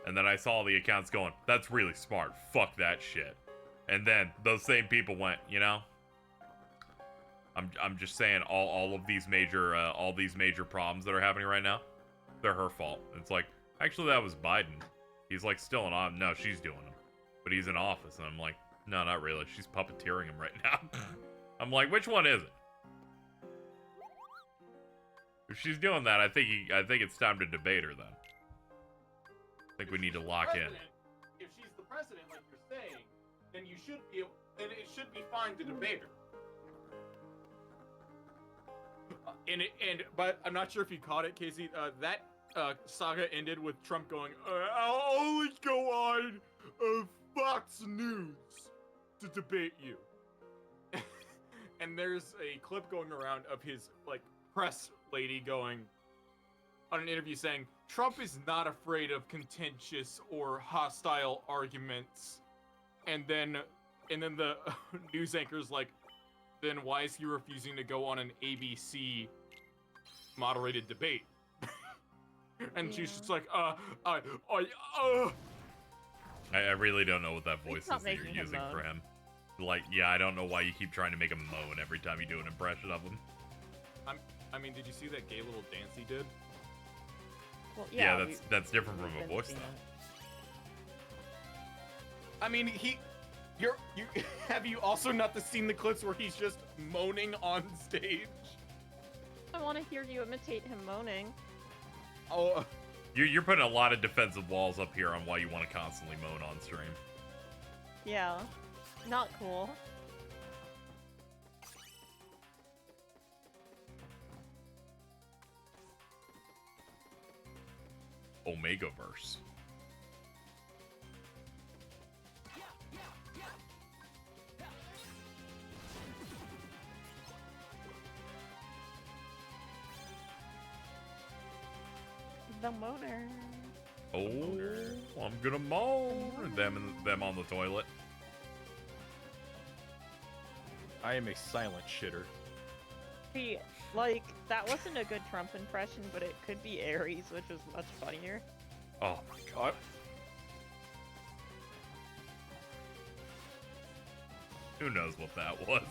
And then I saw the accounts going, that's really smart. Fuck that shit. And then those same people went, you know, I'm just saying all of these major problems that are happening right now, they're her fault. It's like, actually that was Biden. He's like still in office. No, she's doing them. But he's in office. And I'm like, no, not really. She's puppeteering him right now. I'm like, which one is it? If she's doing that, I think it's time to debate her then. I think we need to lock in. If she's the president, like you're saying, then then it should be fine to debate her. But I'm not sure if you caught it, Casey. That saga ended with Trump going, "I'll only go on Fox News to debate you." And there's a clip going around of his like press lady going on an interview saying, Trump is not afraid of contentious or hostile arguments. And then the news anchor's like, then why is he refusing to go on an ABC moderated debate? And she's just like, I really don't know what that voice is that you're using for him. Like, yeah, I don't know why you keep trying to make him moan every time you do an impression of him. I mean, did you see that gay little dance he did? Well, yeah, that's different from a voice though. I mean, you have you also not seen the clips where he's just moaning on stage? I want to hear you imitate him moaning. Oh, you're putting a lot of defensive walls up here on why you want to constantly moan on stream. Yeah, not cool. Omegaverse. The moaner. Oh, I'm gonna moan. Them on the toilet. I am a silent shitter. See, like, that wasn't a good Trump impression, but it could be Aries, which was much funnier. Oh my god. Who knows what that was?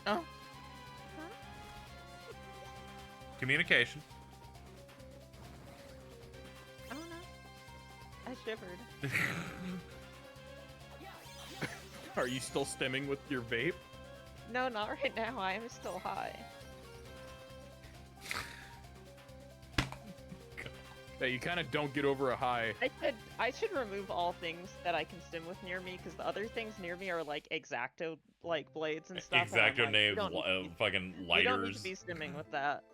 Oh. Communication. I don't know. I shivered. Are you still stimming with your vape? No, not right now. I am still high. Yeah, you kind of don't get over a high. I should remove all things that I can stim with near me, because the other things near me are like Exacto like blades and stuff. Exacto like, names, fucking lighters. You don't need to be stimming with that.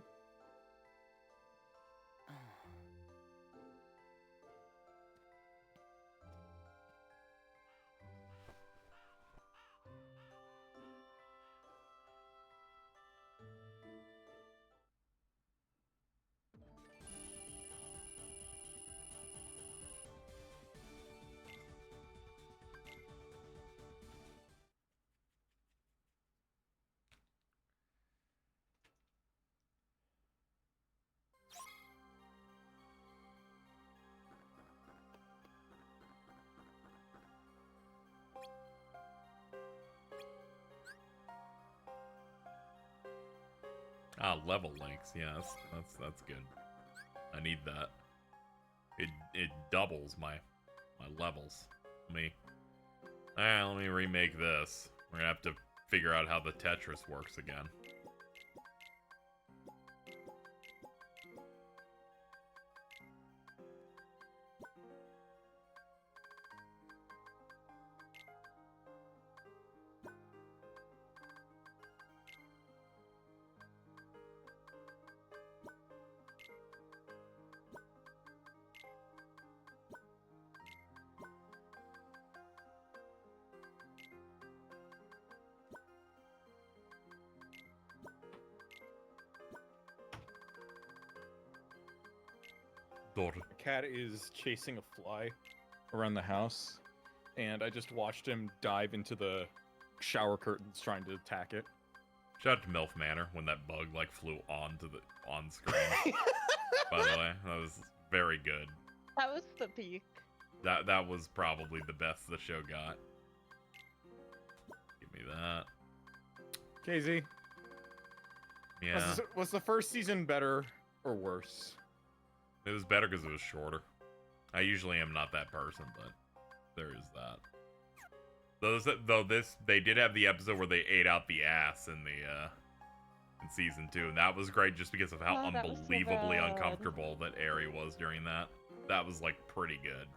Ah, level links. Yeah, that's good. I need that. It doubles my levels. Let me remake this. We're gonna have to figure out how the Tetris works again. Daughter. A cat is chasing a fly around the house, and I just watched him dive into the shower curtains trying to attack it. Shout out to MILF Manor when that bug like flew on screen. By the way, that was very good. That was the peak. That was probably the best the show got. Give me that. KZ. Yeah. Was the first season better or worse? It was better because it was shorter. I usually am not that person, but there is that. They did have the episode where they ate out the ass in season 2, and that was great just because of how unbelievably uncomfortable that Aerie was during that. That was like pretty good.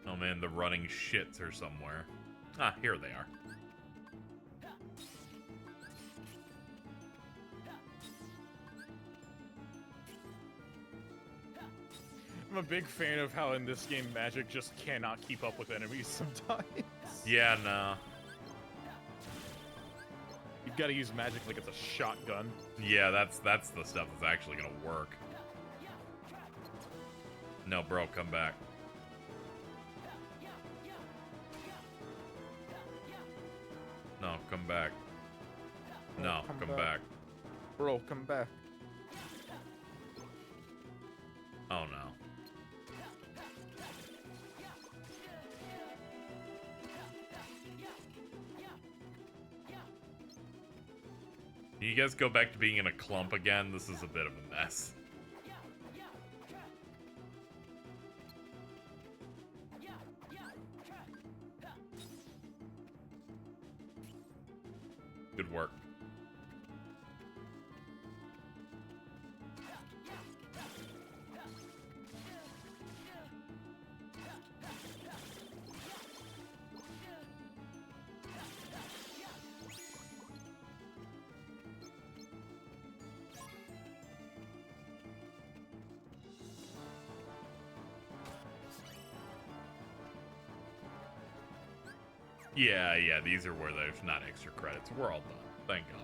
Oh man, the running shits are somewhere. Ah, here they are. I'm a big fan of how in this game Magic just cannot keep up with enemies sometimes. Yeah, no. You've got to use Magic like it's a shotgun. Yeah, that's the stuff that's actually gonna work. No, bro, come back. No, come back. No, come back. Bro, come back. Oh no. Can you guys go back to being in a clump again? This is a bit of a mess. Good work. Yeah, these are where there's not extra credits. We're all done. Thank God.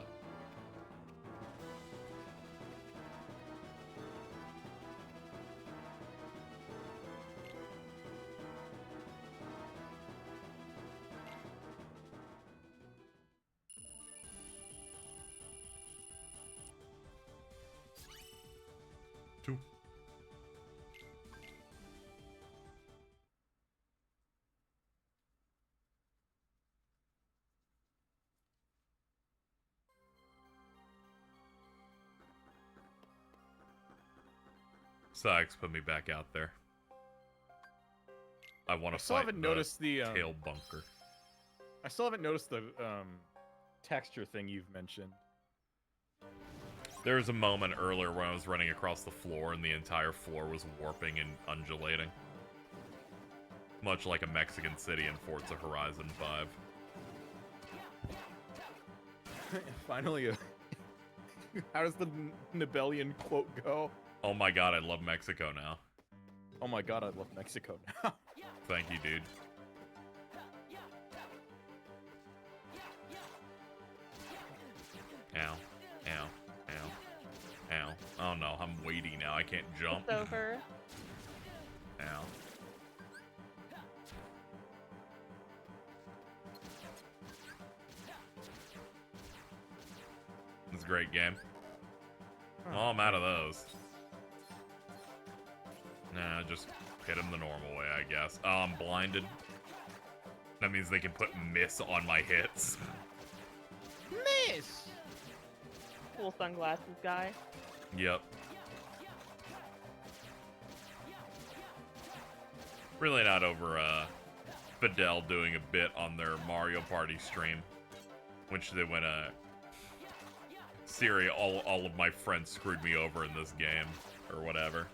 Two. Sucks, put me back out there. I want to still fight haven't the noticed the tail bunker. I still haven't noticed the texture thing you've mentioned. There was a moment earlier when I was running across the floor and the entire floor was warping and undulating. Much like a Mexican city in Forza Horizon 5. Finally, how does the Nibelian quote go? Oh my god, I love Mexico now. Oh my god, I love Mexico now. Thank you, dude. Ow. Ow. Ow. Ow. Oh no, I'm weighty now. I can't jump. It's over. Ow. It's a great game. Oh, I'm out of those. Nah, just hit him the normal way, I guess. Oh, I'm blinded. That means they can put miss on my hits. Miss! Cool sunglasses guy. Yep. Really not over Fidel doing a bit on their Mario Party stream, which they went Siri, all of my friends screwed me over in this game, or whatever.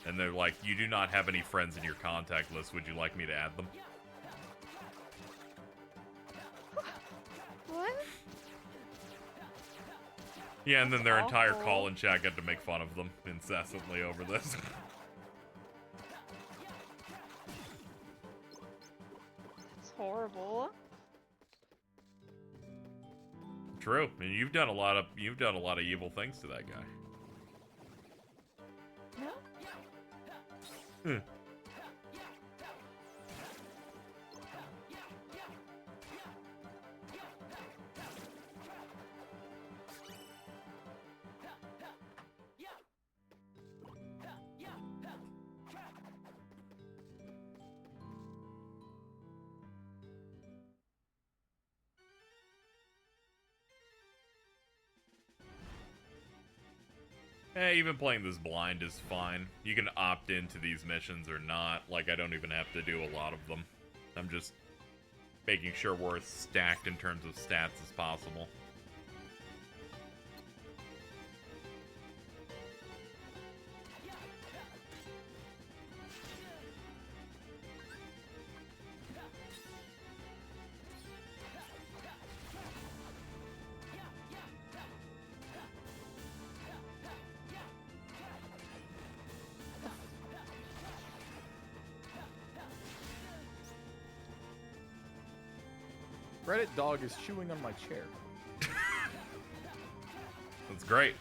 And they're like, you do not have any friends in your contact list, would you like me to add them? What? Yeah, and then their entire Awful. call and chat got to make fun of them incessantly over this. It's horrible. True, and you've done a lot of evil things to that guy. No. Even playing this blind is fine. You can opt into these missions or not. Like, I don't even have to do a lot of them. I'm just making sure we're as stacked in terms of stats as possible. Reddit dog is chewing on my chair. That's great.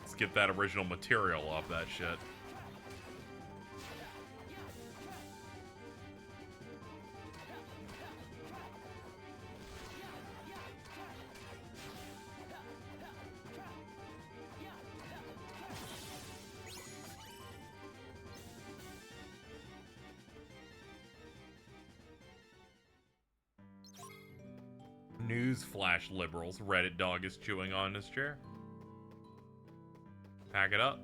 Let's get that original material off that shit. Newsflash, liberals. Reddit dog is chewing on his chair. Pack it up.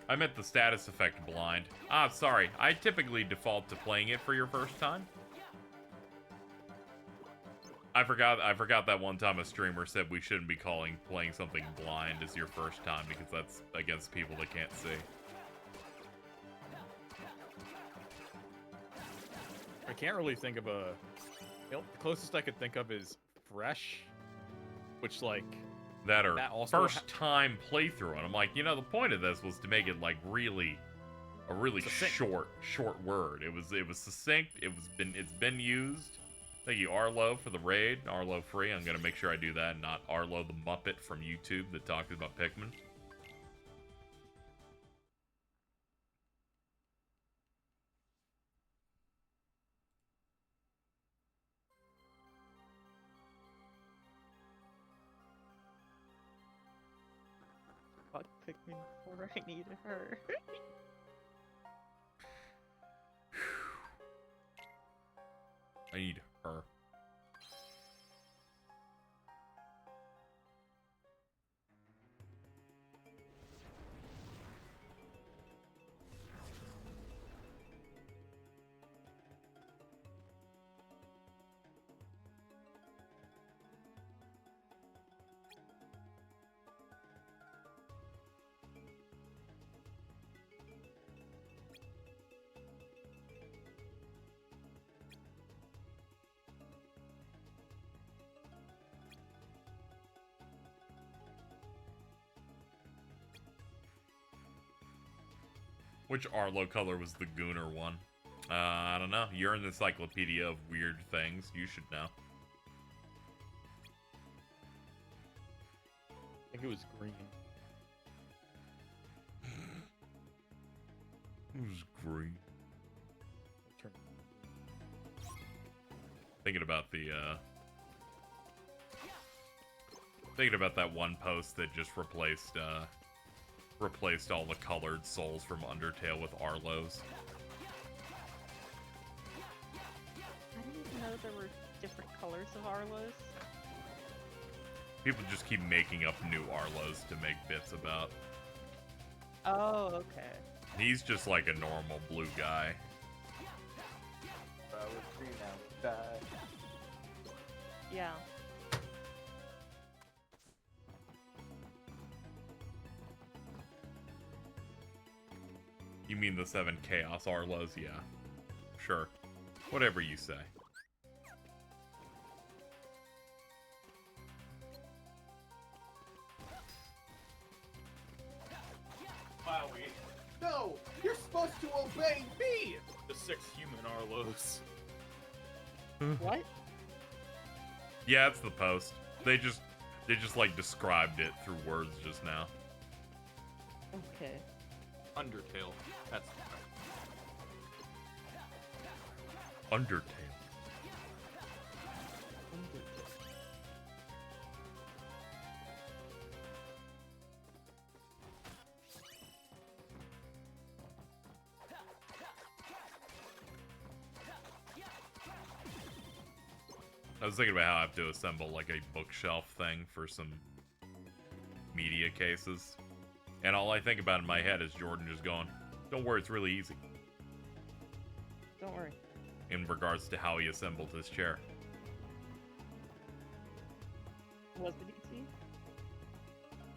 I meant the status effect blind. Ah, sorry. I typically default to playing it for your first time. I forgot that one time a streamer said we shouldn't be playing something blind as your first time because that's against people that can't see. I can't really think of a... The closest I could think of is Fresh, which, like... That are that also first time playthrough, and I'm like, you know, the point of this was to make it like really a really short word. It was succinct. It's been used. Thank you, Arlo, for the raid. Arlo free. I'm gonna make sure I do that, not Arlo the Muppet from YouTube that talked about Pikmin. Fuck Pikmin 4, I need her. I need her. Which Arlo color was the Gooner one? I don't know. You're in the encyclopedia of weird things. You should know. I think it was green. It was great. Turn. Thinking about the, thinking about that one post that just replaced all the colored souls from Undertale with Arlos. I didn't even know there were different colors of Arlos. People just keep making up new Arlos to make bits about. Oh, okay. He's just like a normal blue guy. Yeah. You mean the 7 Chaos Arlos? Yeah. Sure. Whatever you say. Wowie. No! You're supposed to obey me! The 6 human Arlos. What? Yeah, it's the post. They just like described it through words just now. Okay. Undertale. That's Undertale. I was thinking about how I have to assemble like a bookshelf thing for some media cases. And all I think about in my head is Jordan just going, don't worry, it's really easy. Don't worry. In regards to how he assembled his chair. Was it easy?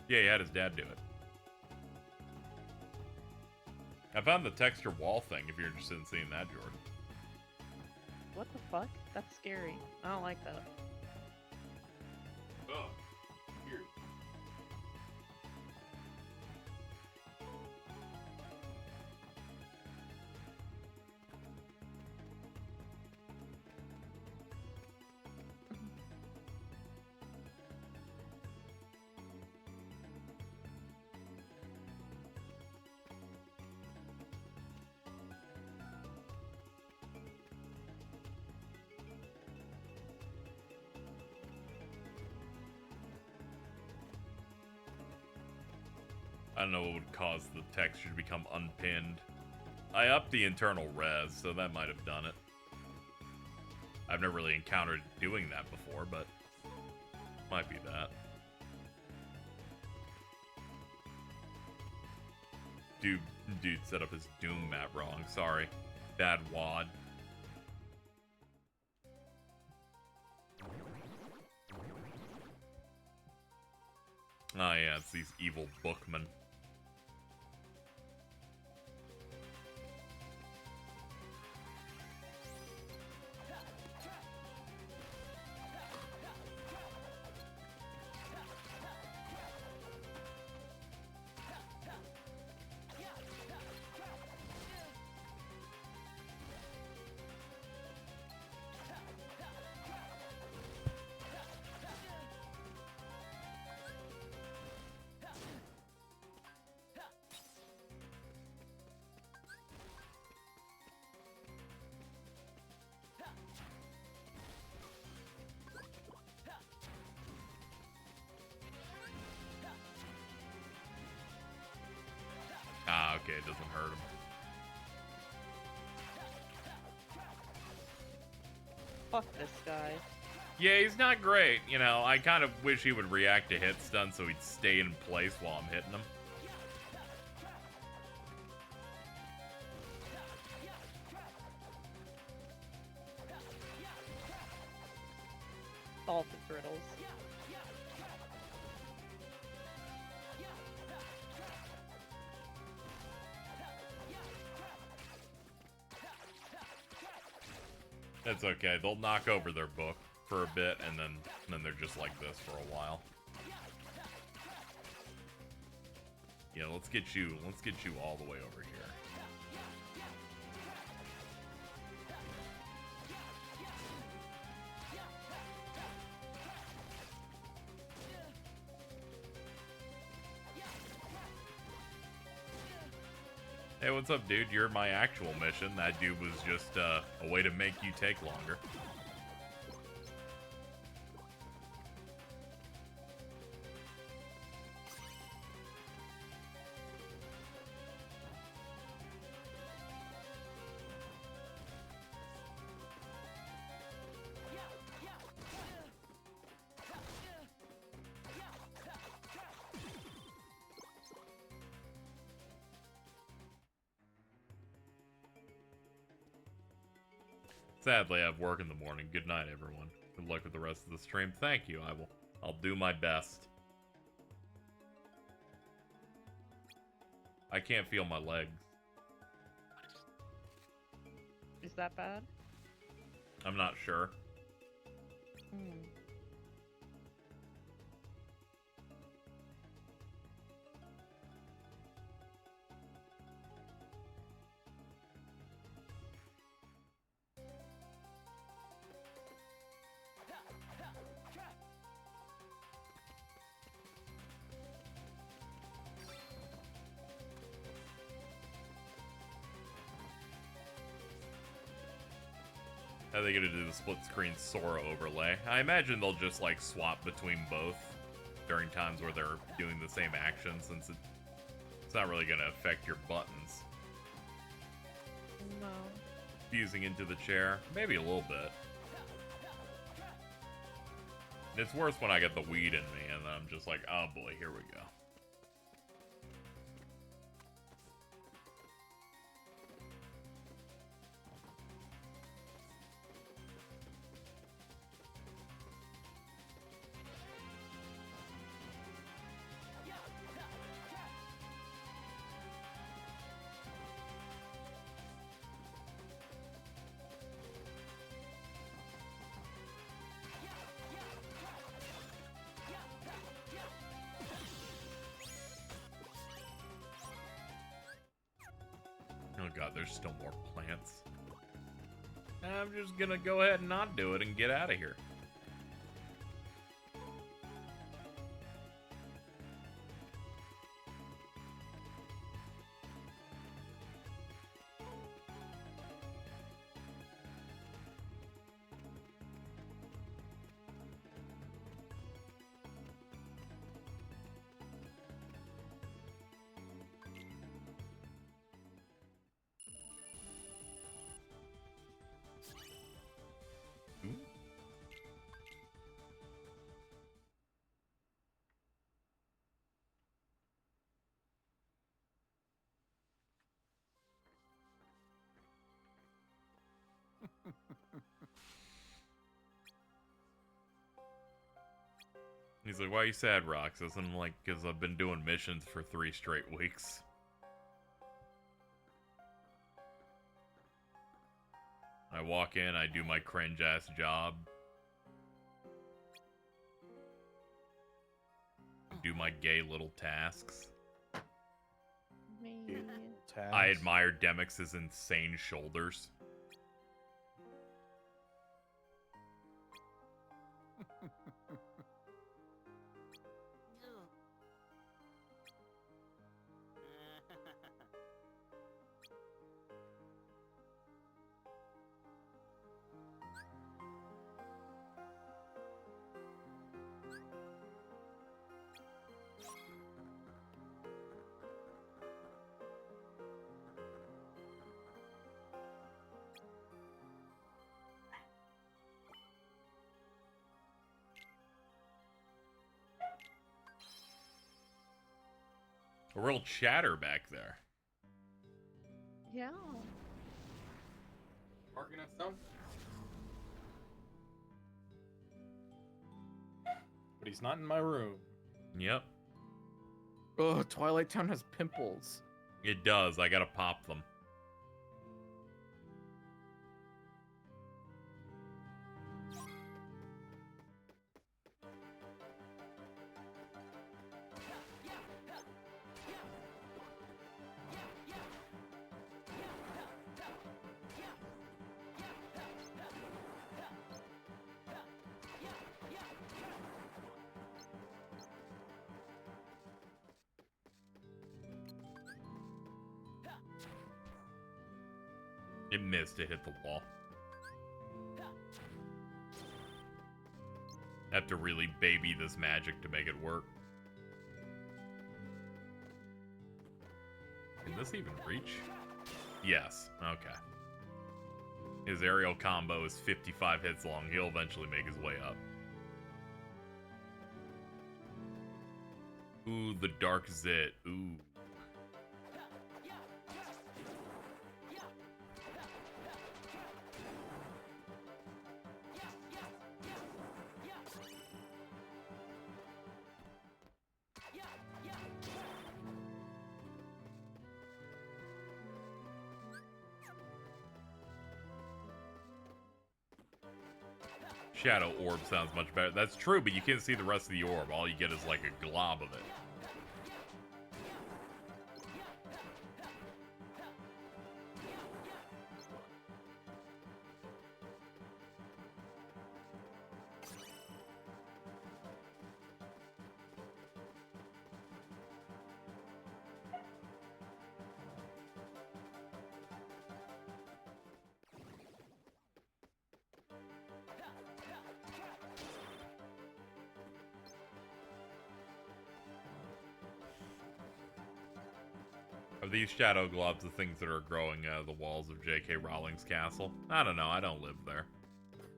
Yeah, he had his dad do it. I found the texture wall thing if you're interested in seeing that, Jordan. What the fuck? That's scary. I don't like that. Oh, here. I don't know what would cause the texture to become unpinned. I upped the internal res, so that might have done it. I've never really encountered doing that before, but might be that. Dude set up his Doom map wrong. Sorry. Bad wad. Oh yeah, it's these evil bookmen. Ah, okay, it doesn't hurt him. Fuck this guy. Yeah, he's not great. You know, I kind of wish he would react to hit stun so he'd stay in place while I'm hitting him. Solve his riddles. That's okay. They'll knock over their book for a bit, and then they're just like this for a while. Yeah, let's get you all the way over here. Hey, what's up, dude? You're my actual mission. That dude was just a way to make you take longer. Sadly, I have work in the morning. Good night, everyone. Good luck with the rest of the stream. Thank you. I'll do my best. I can't feel my legs. Is that bad? I'm not sure. Hmm. How are they gonna do the split screen Sora overlay? I imagine they'll just like swap between both during times where they're doing the same action, since it's not really gonna affect your buttons. No. Fusing into the chair, maybe a little bit. It's worse when I get the weed in me and then I'm just like, oh boy, here we go. Oh god, there's still more plants. I'm just gonna go ahead and not do it and get out of here. He's like, why are you sad, Roxas? And I'm like, because I've been doing missions for 3 straight weeks. I walk in, I do my cringe-ass job. I do my gay little tasks. Man. I admire Demix's insane shoulders. A real chatter back there. Yeah. Barking at some. But he's not in my room. Yep. Oh, Twilight Town has pimples. It does. I gotta pop them. It missed. It hit the wall. Have to really baby this magic to make it work. Can this even reach? Yes. Okay. His aerial combo is 55 hits long. He'll eventually make his way up. Ooh, the Dark Zit. Ooh. Shadow orb sounds much better. That's true, but you can't see the rest of the orb. All you get is like a glob of it. Are these shadow globs the things that are growing out of the walls of J.K. Rowling's castle? I don't know. I don't live there.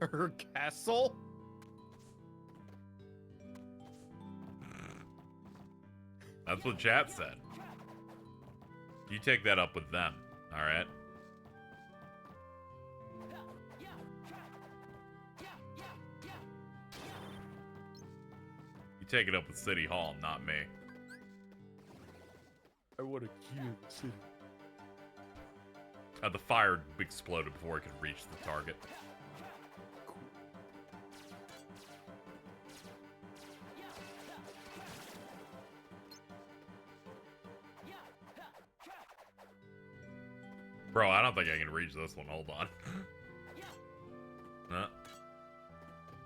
Her castle? That's what chat said. You take that up with them, alright? You take it up with City Hall, not me. I want to kill the city. The fire exploded before it could reach the target. Bro, I don't think I can reach this one. Hold on.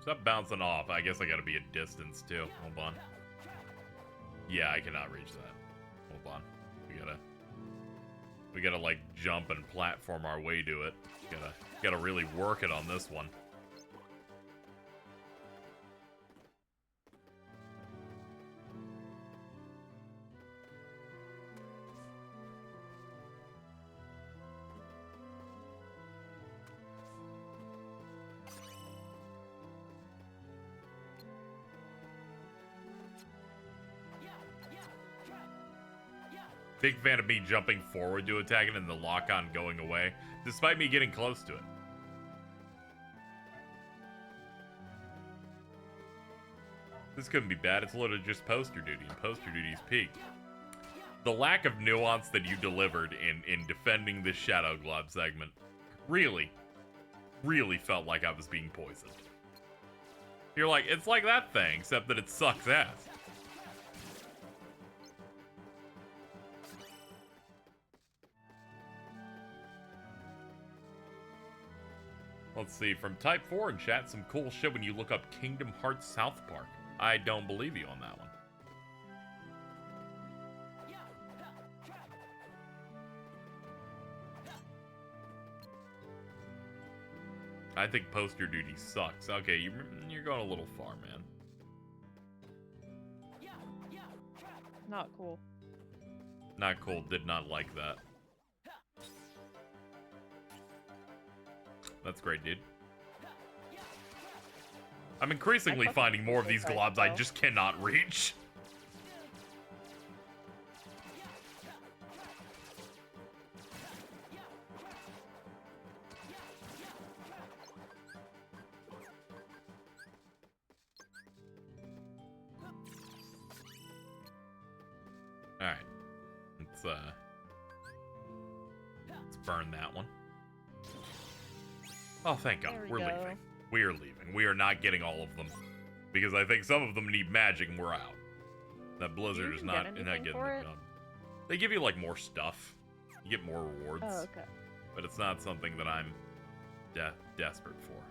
Stop bouncing off. I guess I gotta be a distance too. Hold on. Yeah, I cannot reach that. Hold on. We gotta like jump and platform our way to it. Gotta really work it on this one. Big fan of me jumping forward to attack it and the lock-on going away, despite me getting close to it. This couldn't be bad. It's literally just poster duty, and poster duty's peak. The lack of nuance that you delivered in defending this Shadow Glob segment really felt like I was being poisoned. You're like, it's like that thing, except that it sucks ass. Let's see, from Type 4 in chat, some cool shit when you look up Kingdom Hearts South Park. I don't believe you on that one. I think poster duty sucks. Okay, you're going a little far, man. Not cool. Not cool, did not like that. That's great, dude. I'm increasingly finding more of these globs I just cannot reach. Alright. Let's burn that one. Oh, thank God. We're leaving. We're leaving. We are not getting all of them. Because I think some of them need magic and we're out. That Blizzard is not getting it done. They give you, like, more stuff. You get more rewards. Oh, okay. But it's not something that I'm desperate for.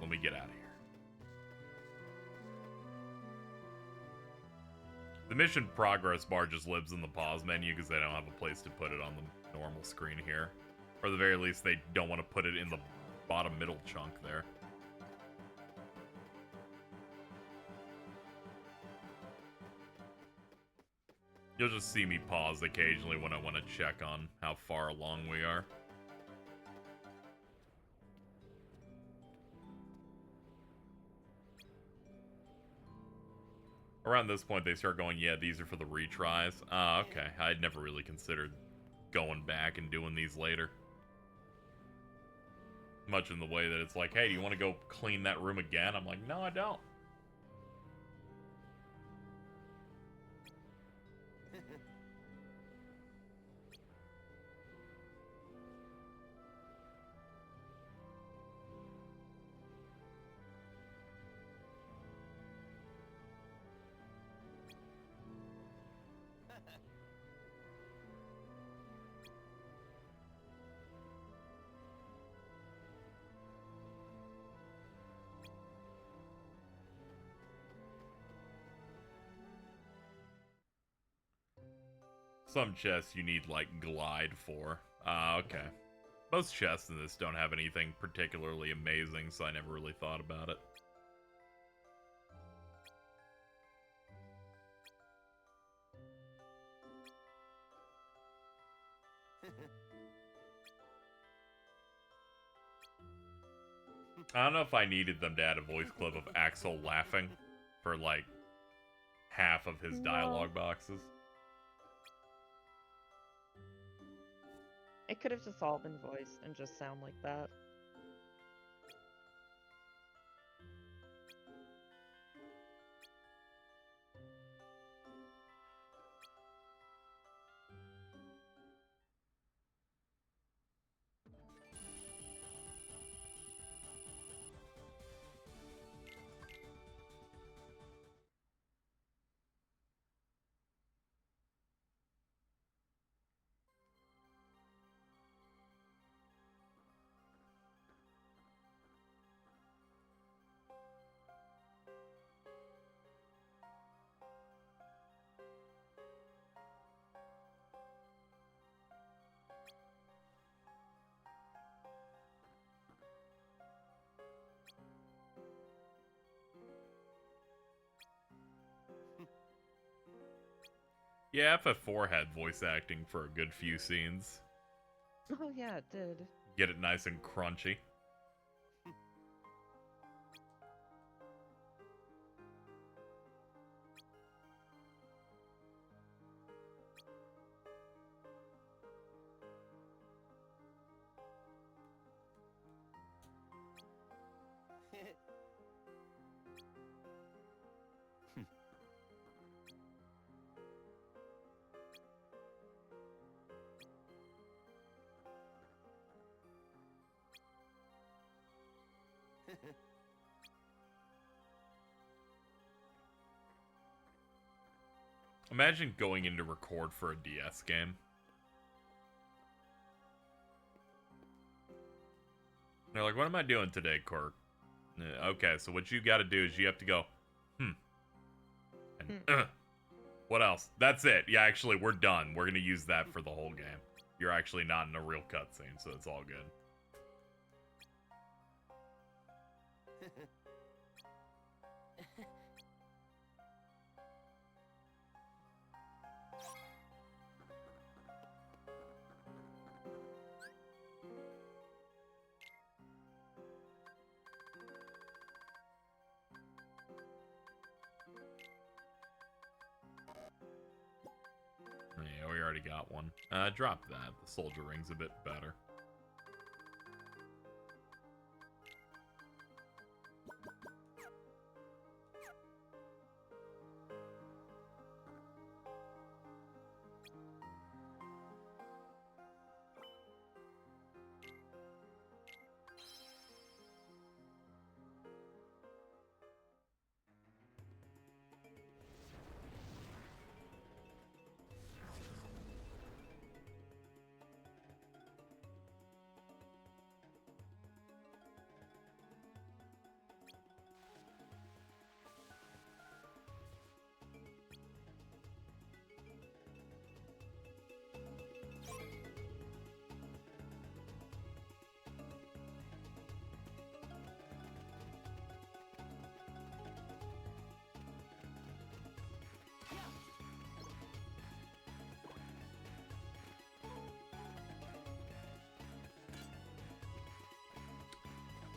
Let me get out of here. The mission progress bar just lives in the pause menu because they don't have a place to put it on the normal screen here. Or at the very least, they don't want to put it in the bottom middle chunk there. You'll just see me pause occasionally when I want to check on how far along we are. Around this point, they start going, yeah, these are for the retries. Ah, okay. I'd never really considered going back and doing these later. Much in the way that it's like, hey, do you want to go clean that room again? I'm like, no, I don't. Some chests you need, like, glide for. Ah, okay. Most chests in this don't have anything particularly amazing, so I never really thought about it. I don't know if I needed them to add a voice clip of Axel laughing for, like, half of his dialogue boxes. It could have just all been voiced and just sound like that. Yeah, FF4 had voice acting for a good few scenes. Oh yeah, it did. Get it nice and crunchy. Imagine going in to record for a DS game. They're like, what am I doing today, Quirk? Okay, so what you gotta do is you have to go, and what else? That's it. Yeah, actually, we're done. We're gonna use that for the whole game. You're actually not in a real cutscene, so it's all good. Yeah, we already got one. Drop that. The soldier ring's a bit better.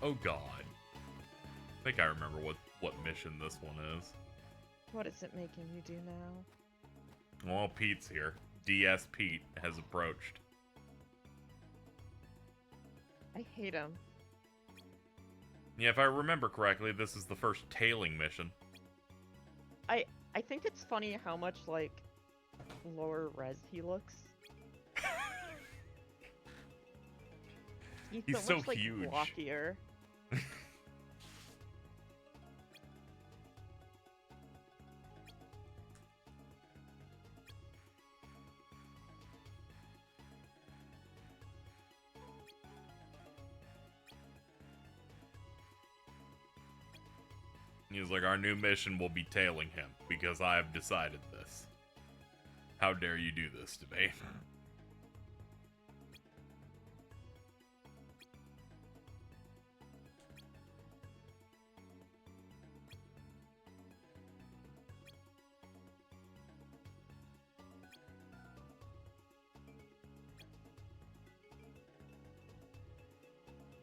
Oh god. I think I remember what mission this one is. What is it making you do now? Well, Pete's here. DS Pete has approached. I hate him. Yeah, if I remember correctly, this is the first tailing mission. I think it's funny how much, like, lower res he looks. He's so so much, like, huge. blockier. He's like, our new mission will be tailing him, because I have decided this. How dare you do this to me?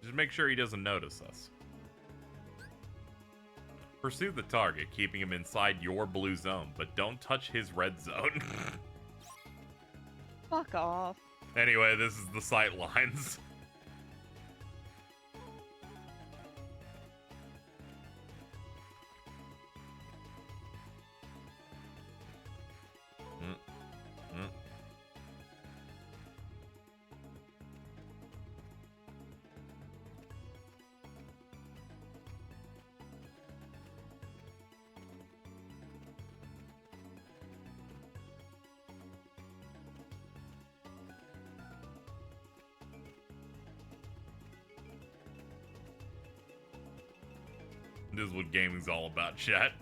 Just make sure he doesn't notice us. Pursue the target, keeping him inside your blue zone, but don't touch his red zone. Fuck off. Anyway, this is the sight lines. This is what gaming's all about, chat.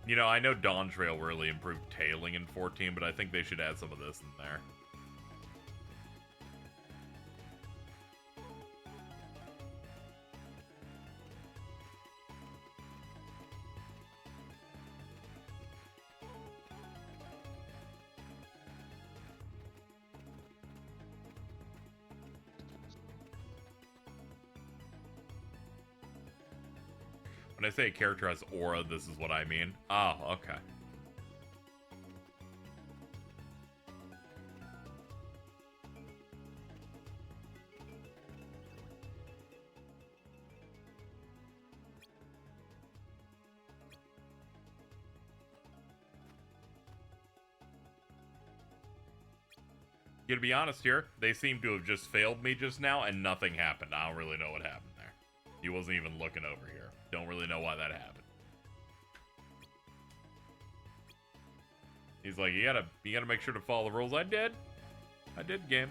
You know, I know Dawn Trail really improved tailing in 14, but I think they should add some of this in there. When I say a character has aura, this is what I mean. Oh, okay. You to be honest here, they seem to have just failed me just now and nothing happened. I don't really know what happened there. He wasn't even looking over here. Don't really know why that happened. He's like, you gotta make sure to follow the rules. I did, game.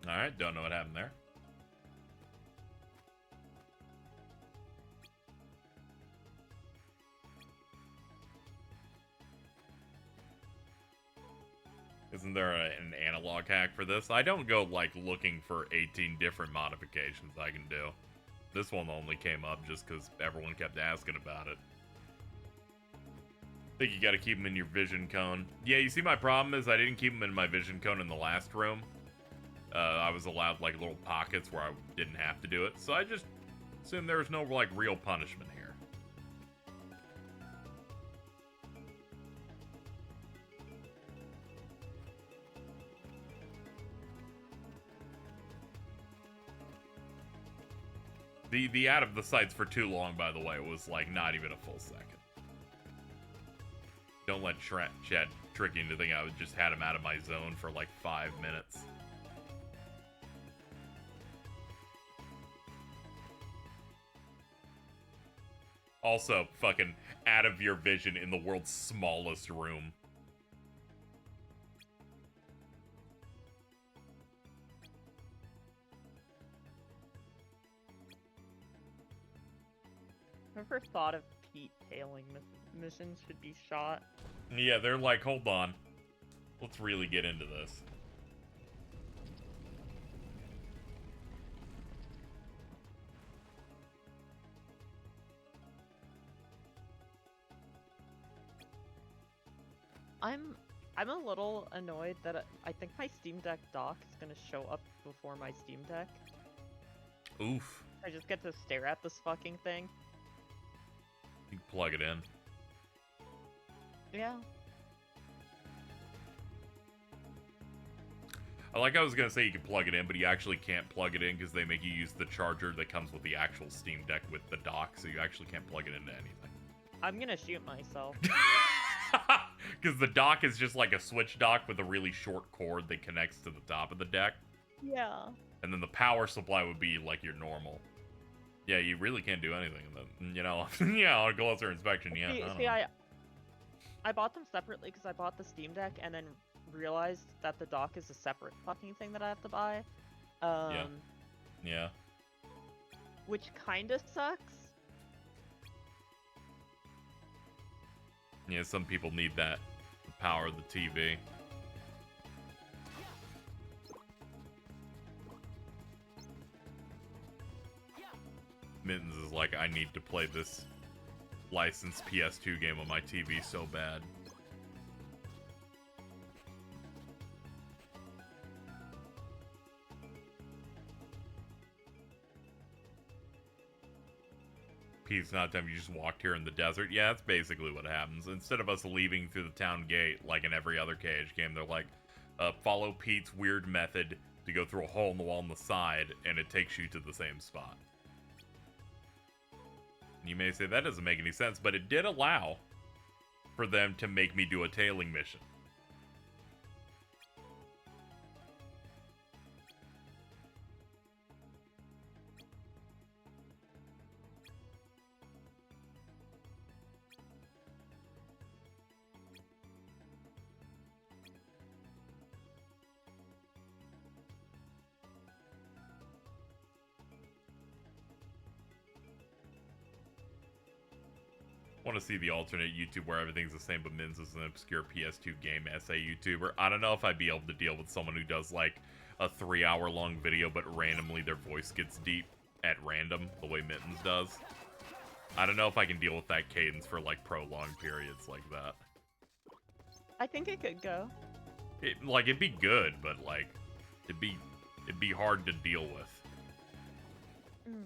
Alright, don't know what happened there. Isn't there an analog hack for this? I don't go, like, looking for 18 different modifications I can do. This one only came up just because everyone kept asking about it. I think you gotta keep them in your vision cone. Yeah, you see my problem is I didn't keep them in my vision cone in the last room. I was allowed, like, little pockets where I didn't have to do it. So I just assumed there was no, like, real punishment here. The out of the sights for too long, by the way, was, like, not even a full second. Don't let Chad trick you into thinking I just had him out of my zone for, like, 5 minutes. Also, fucking out of your vision in the world's smallest room. never thought of Pete tailing missions should be shot. Yeah, they're like, hold on. Let's really get into this. I'm a little annoyed that I think my Steam Deck dock is gonna show up before my Steam Deck. Oof. I just get to stare at this fucking thing. You can plug it in. Yeah. I was gonna say you can plug it in, but you actually can't plug it in because they make you use the charger that comes with the actual Steam Deck with the dock, so you actually can't plug it into anything. I'm gonna shoot myself. Because the dock is just like a Switch dock with a really short cord that connects to the top of the deck. Yeah. And then the power supply would be like your normal. Yeah, you really can't do anything. You know, yeah, on a closer inspection, yeah. See, I bought them separately because I bought the Steam Deck and then realized that the dock is a separate fucking thing that I have to buy. Yeah. Which kinda sucks. Yeah, some people need that to power the TV. Mittens is like, I need to play this licensed PS2 game on my TV so bad. Pete's not time you just walked here in the desert. Yeah, that's basically what happens. Instead of us leaving through the town gate like in every other KH game, they're like, follow Pete's weird method to go through a hole in the wall on the side, and it takes you to the same spot. You may say that doesn't make any sense, but it did allow for them to make me do a tailing mission. Want to see the alternate YouTube where everything's the same, but Mins is an obscure PS2 game essay YouTuber. I don't know if I'd be able to deal with someone who does like a 3-hour-long video, but randomly their voice gets deep at random, the way Mittens does. I don't know if I can deal with that cadence for like prolonged periods like that. I think it could go. It'd be good, but like, it'd be hard to deal with. Mm.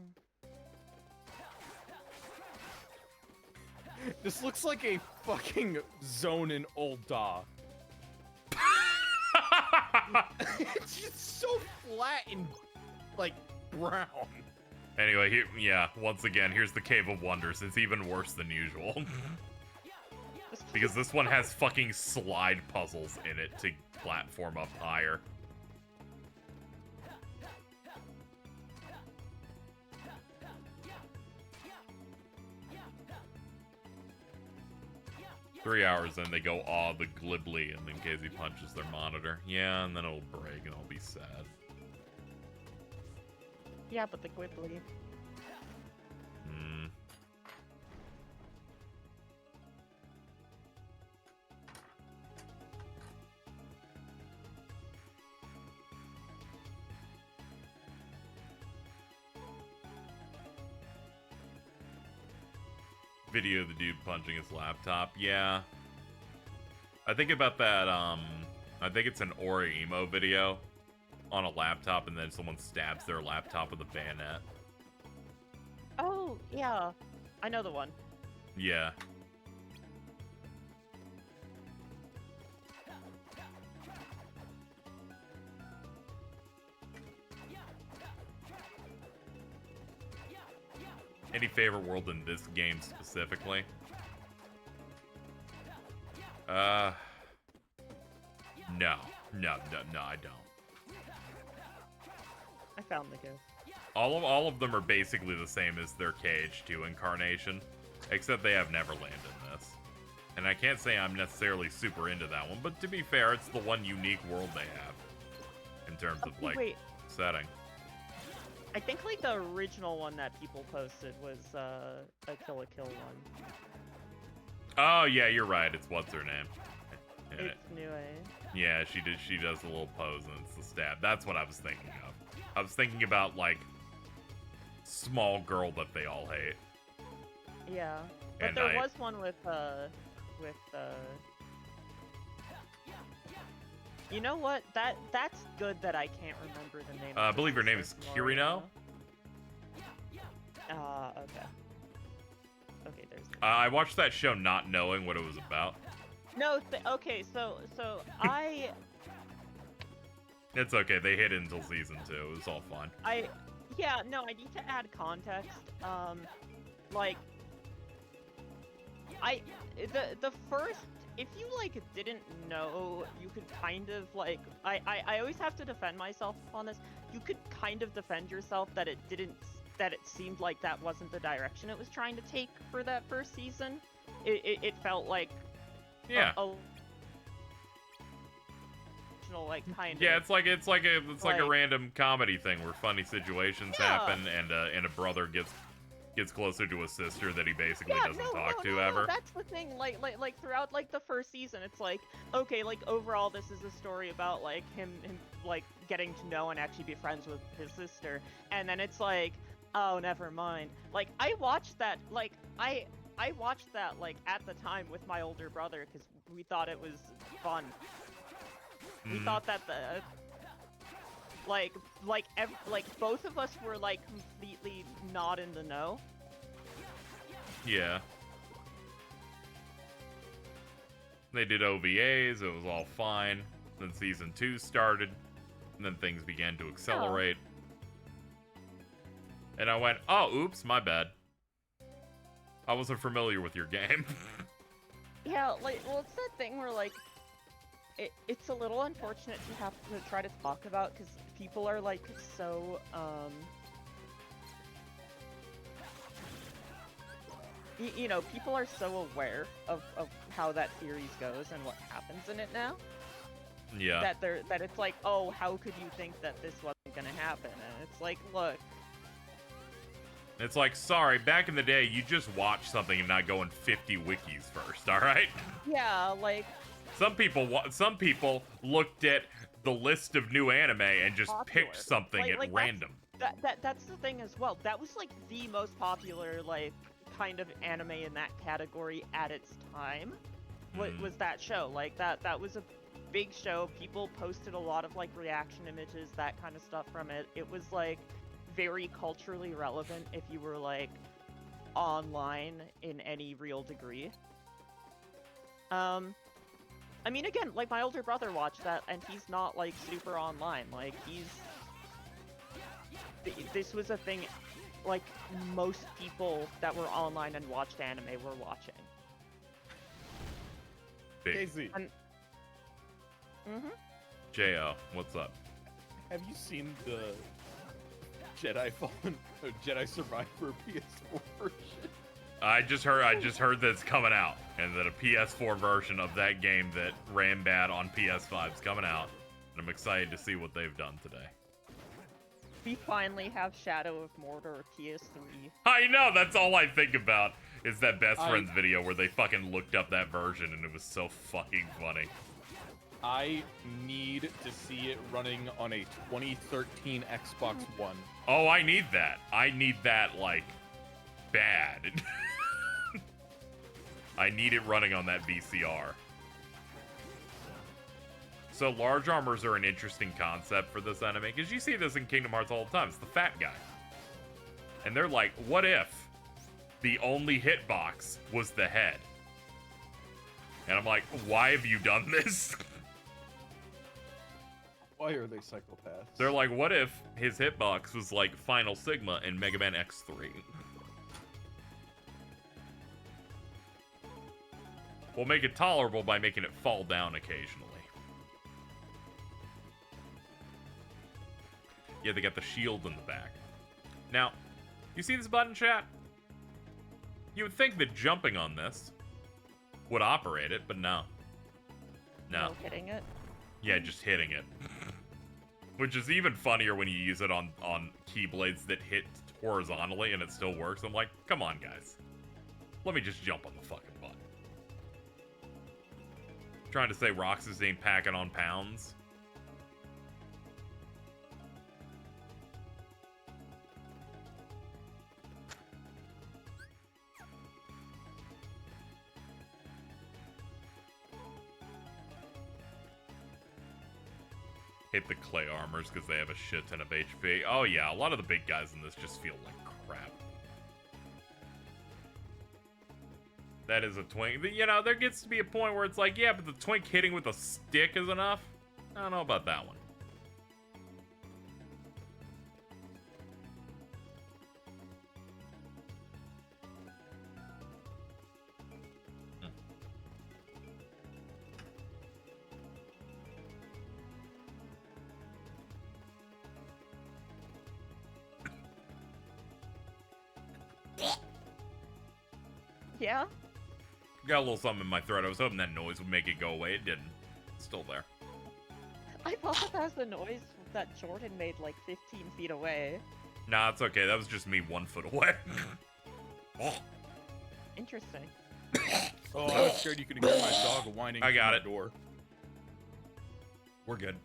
This looks like a fucking zone in Old Da. It's just so flat and, like, brown. Anyway, yeah, once again, here's the Cave of Wonders. It's even worse than usual. Because this one has fucking slide puzzles in it to platform up higher. Three hours in, they go, aw, the glibly, and then Casey punches their monitor. Yeah, and then it'll break, and I'll be sad. Yeah, but the quibbly. Hmm. Video of the dude punching his laptop. Yeah. I think about that, I think it's an Aura emo video on a laptop, and then someone stabs their laptop with a bayonet. Oh, yeah. I know the one. Yeah. Any favorite world in this game specifically? No, I don't. I found the gift. All of them are basically the same as their KH2 incarnation, except they have Neverland in this. And I can't say I'm necessarily super into that one, but to be fair, it's the one unique world they have in terms of like setting. I think like the original one that people posted was a Kill la Kill one. Oh yeah, you're right. It's what's her name? It's Nue. Yeah, she does a little pose and it's the stab. That's what I was thinking of. I was thinking about like small girl that they all hate. Yeah. But And there was one with you know what? That's good that I can't remember the name. I believe her name is Kirino. Okay. Okay, there's. I watched that show not knowing what it was about. No, okay, so I. It's okay. They hit it until season 2. It was all fine. Yeah, no, I need to add context. Like, the first, if you like didn't know, you could kind of like, I always have to defend myself on this. You could kind of defend yourself that it seemed like that wasn't the direction it was trying to take for that first season. It felt like, yeah. Like kind yeah, of. it's like a random comedy thing where funny situations happen and a brother gets closer to a sister that he basically doesn't talk to ever. No, that's the thing. Like throughout like the first season, it's like, okay, like overall this is a story about like him like getting to know and actually be friends with his sister, and then it's like, oh, never mind. Like I watched that like I watched that like at the time with my older brother because we thought it was fun. We thought that the like both of us were like completely not in the know. Yeah. They did OVAs, it was all fine. Then season 2 started, and then things began to accelerate. And I went, oh, oops, my bad. I wasn't familiar with your game. Yeah, like, well, it's that thing where like it's a little unfortunate to have to try to talk about because people are like so you know, people are so aware of how that series goes and what happens in it now. Yeah. That it's like, oh, how could you think that this wasn't gonna happen? And it's like, look. It's like, sorry, back in the day, you just watch something and not go in 50 wikis first, all right? Yeah, like. Some people looked at the list of new anime and just picked something at random. That's the thing as well. That was like the most popular like kind of anime in that category at its time. Was that show. Like that was a big show. People posted a lot of like reaction images, that kind of stuff from it. It was like very culturally relevant if you were like online in any real degree. I mean, again, like, my older brother watched that, and he's not, like, super online. Like, this was a thing, like, most people that were online and watched anime were watching. Casey. J.O., what's up? Have you seen the Jedi Fallen, Jedi Survivor PS4 version? I just heard that it's coming out, and that a PS4 version of that game that ran bad on PS5 is coming out, and I'm excited to see what they've done today. We finally have Shadow of Mordor PS3. I know, that's all I think about, is that Best Friends video where they fucking looked up that version, and it was so fucking funny. I need to see it running on a 2013 Xbox One. Oh, I need that. I need that, like, bad. I need it running on that VCR. So large armors are an interesting concept for this anime, because you see this in Kingdom Hearts all the time. It's the fat guy. And they're like, what if the only hitbox was the head? And I'm like, why have you done this? Why are they psychopaths? They're like, what if his hitbox was like Final Sigma in Mega Man X3? We'll make it tolerable by making it fall down occasionally. Yeah, they got the shield in the back. Now, you see this button, chat? You would think that jumping on this would operate it, but no. No. No hitting it? Yeah, just hitting it. Which is even funnier when you use it on keyblades that hit horizontally and it still works. I'm like, come on, guys. Let me just jump on the fucking button. Trying to say Roxas ain't packing on pounds. Hit the clay armors because they have a shit ton of HP. Oh yeah, a lot of the big guys in this just feel like crap. That is a twink. You know, there gets to be a point where it's like, yeah, but the twink hitting with a stick is enough. I don't know about that one. Yeah? Got a little something in my throat. I was hoping that noise would make it go away. It didn't. It's still there. I thought that was the noise that Jordan made like 15 feet away. Nah, it's okay. That was just me 1 foot away. Interesting. Oh, I was scared you could hear my dog whining I got through it. the door. We're good.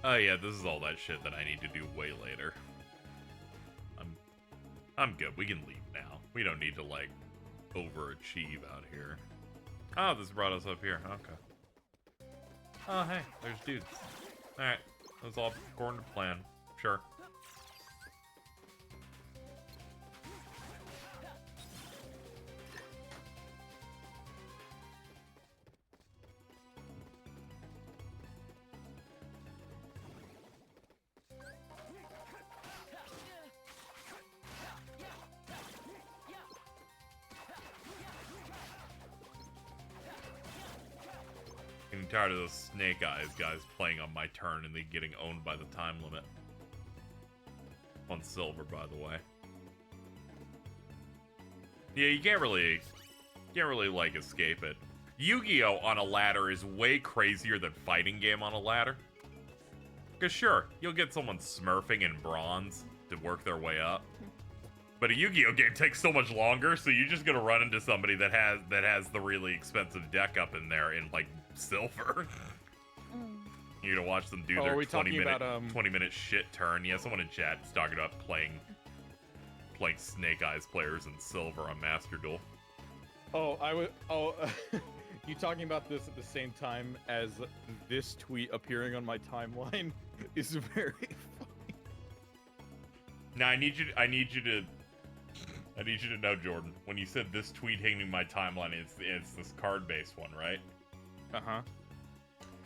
Oh yeah, this is all that shit that I need to do way later. I'm good. We can leave now. We don't need to like overachieve out here. Oh, this brought us up here. Okay. Oh hey, there's dudes. Alright. That's all according to plan. Sure. Getting tired of those snake eyes guys playing on my turn and then getting owned by the time limit. On silver, by the way. Yeah, you can't really like escape it. Yu-Gi-Oh on a ladder is way crazier than fighting game on a ladder. Cause sure, you'll get someone smurfing in bronze to work their way up. But a Yu-Gi-Oh game takes so much longer, so you're just gonna run into somebody that has the really expensive deck up in there in like silver. You're gonna watch them do their 20-minute shit turn. Yeah, someone in chat is talking about playing Snake Eyes players in silver on Master Duel. You talking about this at the same time as this tweet appearing on my timeline is very funny. Now I need you to know, Jordan, when you said this tweet hitting my timeline, it's this card-based one, right? Uh-huh.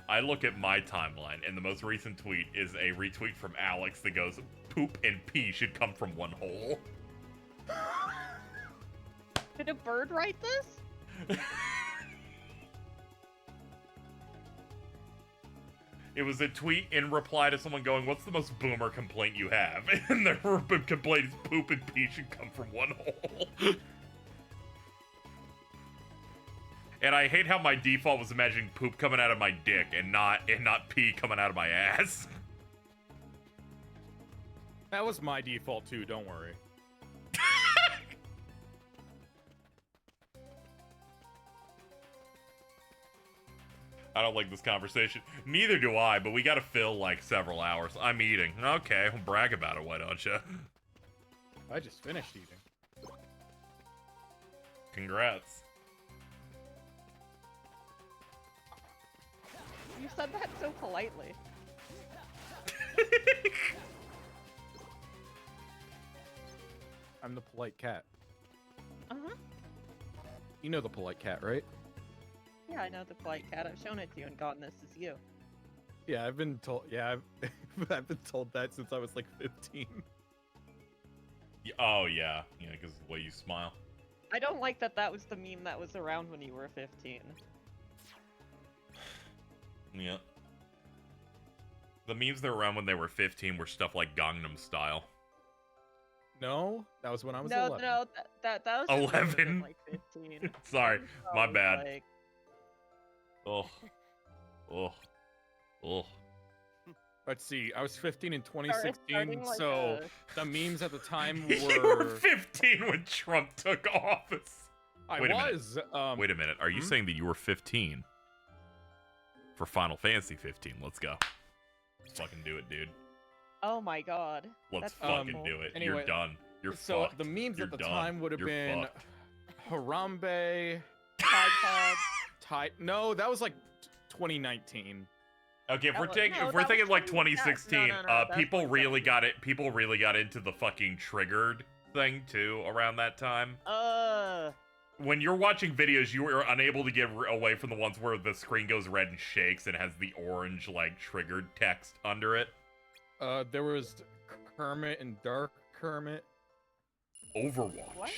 I look at my timeline, and the most recent tweet is a retweet from Alex that goes, "Poop and pee should come from one hole." Did a bird write this? It was a tweet in reply to someone going, "What's the most boomer complaint you have?" And their complaint is poop and pee should come from one hole. And I hate how my default was imagining poop coming out of my dick and not pee coming out of my ass. That was my default too, don't worry. I don't like this conversation. Neither do I, but we gotta fill like several hours. I'm eating. Okay, well, brag about it, why don't you? I just finished eating. Congrats. You said that so politely. I'm the polite cat. Uh-huh. You know the polite cat, right? Yeah, I know the polite cat. I've shown it to you and gotten this is you. Yeah, I've been told. Yeah, I've been told that since I was like 15. Oh yeah, because the way you smile. I don't like that that was the meme that was around when you were 15. Yeah. The memes that were around when they were 15 were stuff like Gangnam Style. No, that was when I was No, 11. no, that was 11? like 15. Sorry, my was bad. like- Oh. Oh. Oh. Let's see. I was 15 in 2016, starting like so the memes at the time You were. were 15 when Trump took office. I Wait a was. Wait a minute. Are you saying that you were 15 for Final Fantasy 15? Let's go. Let's fucking do it, dude. Oh my god. Let's That's fucking awful. do it. Anyway, You're done. You're So fucked. the memes You're at the done. time would have You're been fucked. Harambe, Tide Pod. Tide. No, that was like 2019. Okay, if That we're was- taking no, if we're that thinking was like 20 2016, no, that's people really 2017. got it. People really got into the fucking triggered thing too around that time. When you're watching videos, you are unable to get away from the ones where the screen goes red and shakes and has the orange like triggered text under it. There was Kermit and Dark Kermit. Overwatch. What?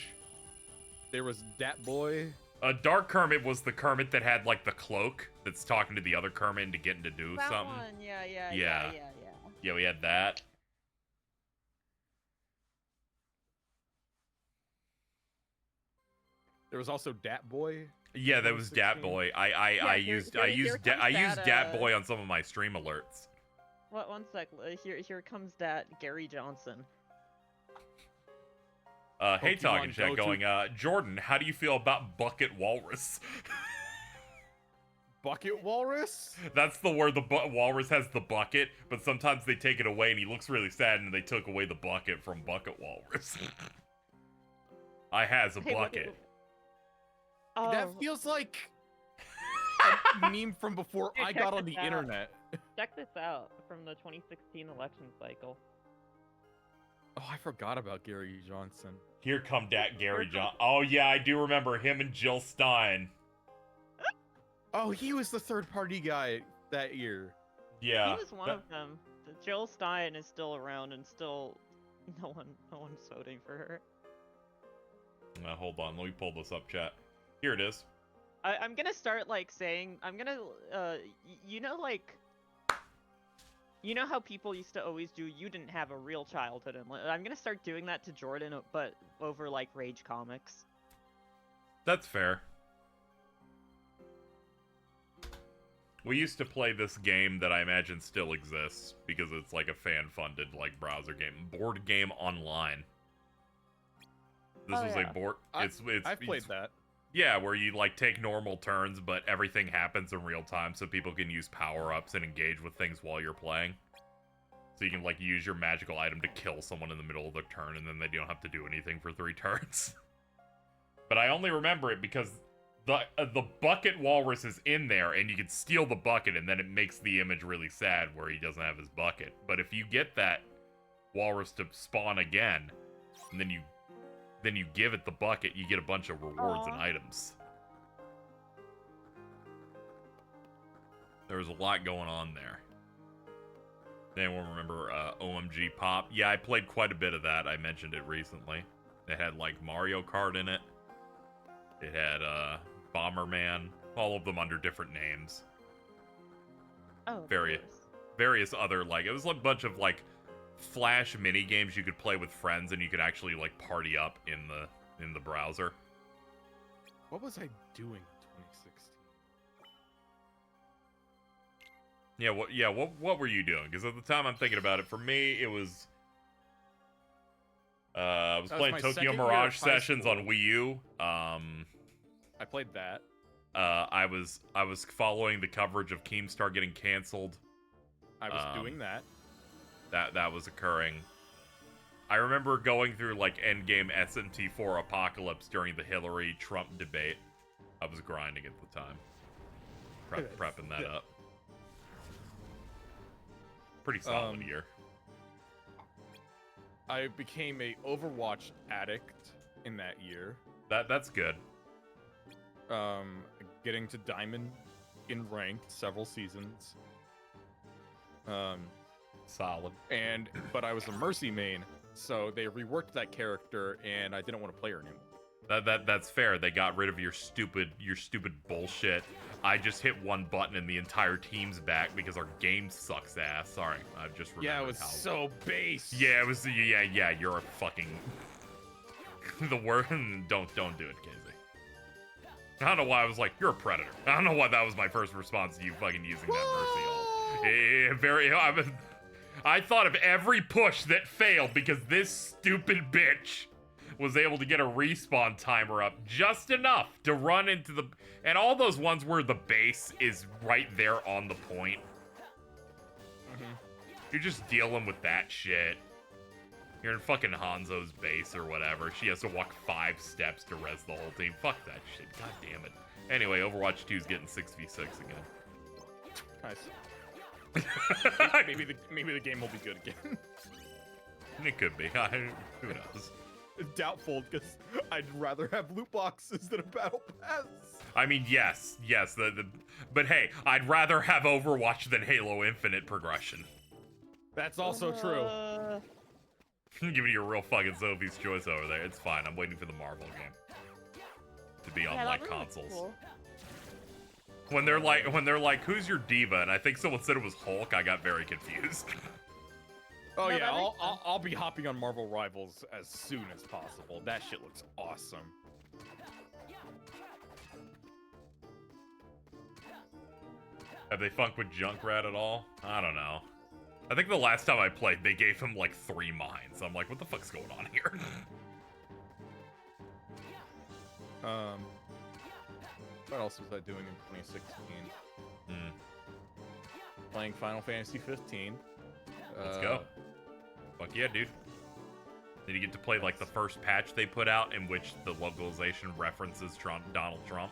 There was Dat Boy. Dark Kermit was the Kermit that had like the cloak that's talking to the other Kermit into getting to do That something. one, yeah. Yeah. Yeah, we had that. There was also Dat Boy. Yeah, that was Dat 2016. Boy. I used comes Dat that, Boy on some of my stream alerts. What? One sec. Here comes that Gary Johnson. Hey, Pokemon Talking Chat go-to- going, Jordan, how do you feel about Bucket Walrus? Bucket Walrus? That's the word Walrus has the bucket, but sometimes they take it away and he looks really sad and they took away the bucket from Bucket Walrus. I has a Hey, what- bucket. Oh, That feels like a meme from before Dude, I check got on this the out. internet. check this out from the 2016 election cycle. Oh, I forgot about Gary Johnson. Here come that Gary John. Oh yeah, I do remember him and Jill Stein. Oh, he was the third party guy that year. Yeah. He was one of them. Jill Stein is still around and still no one's voting for her. Hold on, let me pull this up, chat. Here it is. I'm gonna start like saying I'm gonna you know like you know how people used to always do you didn't have a real childhood and I'm gonna start doing that to Jordan but over like Rage Comics. That's fair. We used to play this game that I imagine still exists because it's like a fan-funded like browser game, Board Game Online. This was a board. I've played that. Yeah, where you like take normal turns, but everything happens in real time, so people can use power-ups and engage with things while you're playing. So you can like use your magical item to kill someone in the middle of their turn, and then they don't have to do anything for 3 turns. But I only remember it because the bucket walrus is in there, and you can steal the bucket, and then it makes the image really sad where he doesn't have his bucket. But if you get that walrus to spawn again, and then you give it the bucket, you get a bunch of rewards and items. There was a lot going on there. Anyone remember OMG Pop? Yeah, I played quite a bit of that. I mentioned it recently. It had like Mario Kart in it. It had Bomberman. All of them under different names. Oh, of Various other like it was a bunch of like Flash mini games you could play with friends, and you could actually like party up in the browser. What was I doing in 2016? What were you doing? Because at the time I'm thinking about it, for me it was I was playing my Tokyo second year Mirage of high Sessions school. on Wii U. I played that. I was following the coverage of Keemstar getting canceled. I was doing that. That was occurring. I remember going through like endgame SMT4 Apocalypse during the Hillary-Trump debate. I was grinding at the time. Prepping that up. Pretty solid year. I became a Overwatch addict in that year. That's good. getting to diamond in ranked several seasons. Solid. But I was a Mercy main, so they reworked that character, and I didn't want to play her anymore. That's fair. They got rid of your stupid bullshit. I just hit one button and the entire team's back because our game sucks ass. Sorry, I've just remembered. Yeah, it was so base. Yeah, it was. Yeah. You're a fucking the word. Don't do it, Casey. I don't know why I was like, you're a predator. I don't know why that was my first response to you fucking using that mercy ult. I thought of every push that failed because this stupid bitch was able to get a respawn timer up just enough to run into the... And all those ones where the base is right there on the point. You're just dealing with that shit. You're in fucking Hanzo's base or whatever. She has to walk 5 steps to res the whole team. Fuck that shit. God damn it. Anyway, Overwatch 2 is getting 6v6 again. Nice. maybe the game will be good again. It could be. Who knows? Doubtful, because I'd rather have loot boxes than a battle pass. I mean, yes. But hey, I'd rather have Overwatch than Halo Infinite progression. That's also true. Giving you a real fucking Sophie's choice over there. It's fine. I'm waiting for the Marvel game to be on like consoles. Cool. When they're like, who's your diva? And I think someone said it was Hulk. I got very confused. Oh no, yeah, I'll be hopping on Marvel Rivals as soon as possible. That shit looks awesome. Have they funked with Junkrat at all? I don't know. I think the last time I played, they gave him like 3 mines. I'm like, what the fuck's going on here? What else was I doing in 2016? Playing Final Fantasy 15. Let's go. Fuck yeah, dude. Did you get to play like the first patch they put out in which the localization references Donald Trump?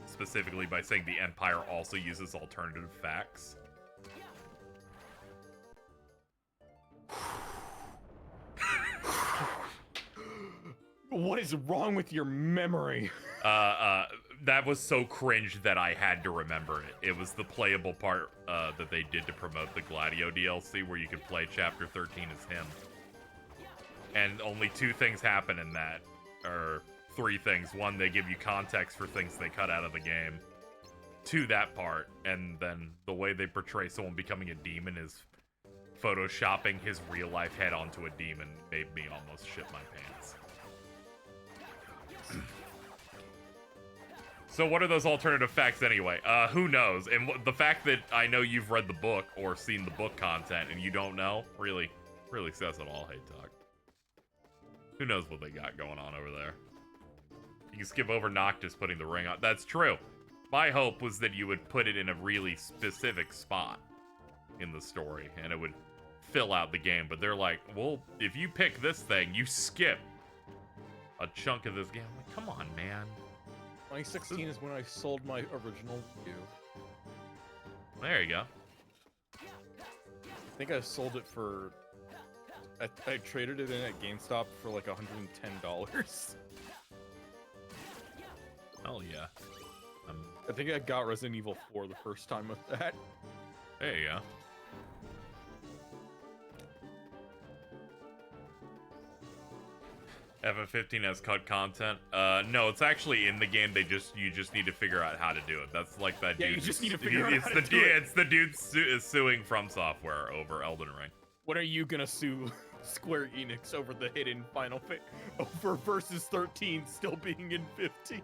Specifically by saying the Empire also uses alternative facts. What is wrong with your memory? That was so cringe that I had to remember it. It was the playable part that they did to promote the Gladio DLC where you could play Chapter 13 as him. And only 2 things happen in that, or 3 things. 1, they give you context for things they cut out of the game. 2, that part. And then the way they portray someone becoming a demon is photoshopping his real life head onto a demon made me almost shit my pants. So what are those alternative facts anyway? Who knows? And the fact that I know you've read the book or seen the book content and you don't know really says it all, Hey Talk. Who knows what they got going on over there? You can skip over Noctis putting the ring on. That's true. My hope was that you would put it in a really specific spot in the story and it would fill out the game. But they're like, well, if you pick this thing, you skip a chunk of this game. I'm like, come on, man. 2016 is when I sold my original Wii U. There you go. I think I sold it for... I traded it in at GameStop for like $110. Hell yeah. I think I got Resident Evil 4 the first time with that. There you go. FF15 has cut content. No, it's actually in the game. You just need to figure out how to do it. That's like that dude. You just need to figure out how to do it. It's the dude suing From Software over Elden Ring. When are you gonna sue Square Enix over the hidden Final over Versus 13 still being in 15?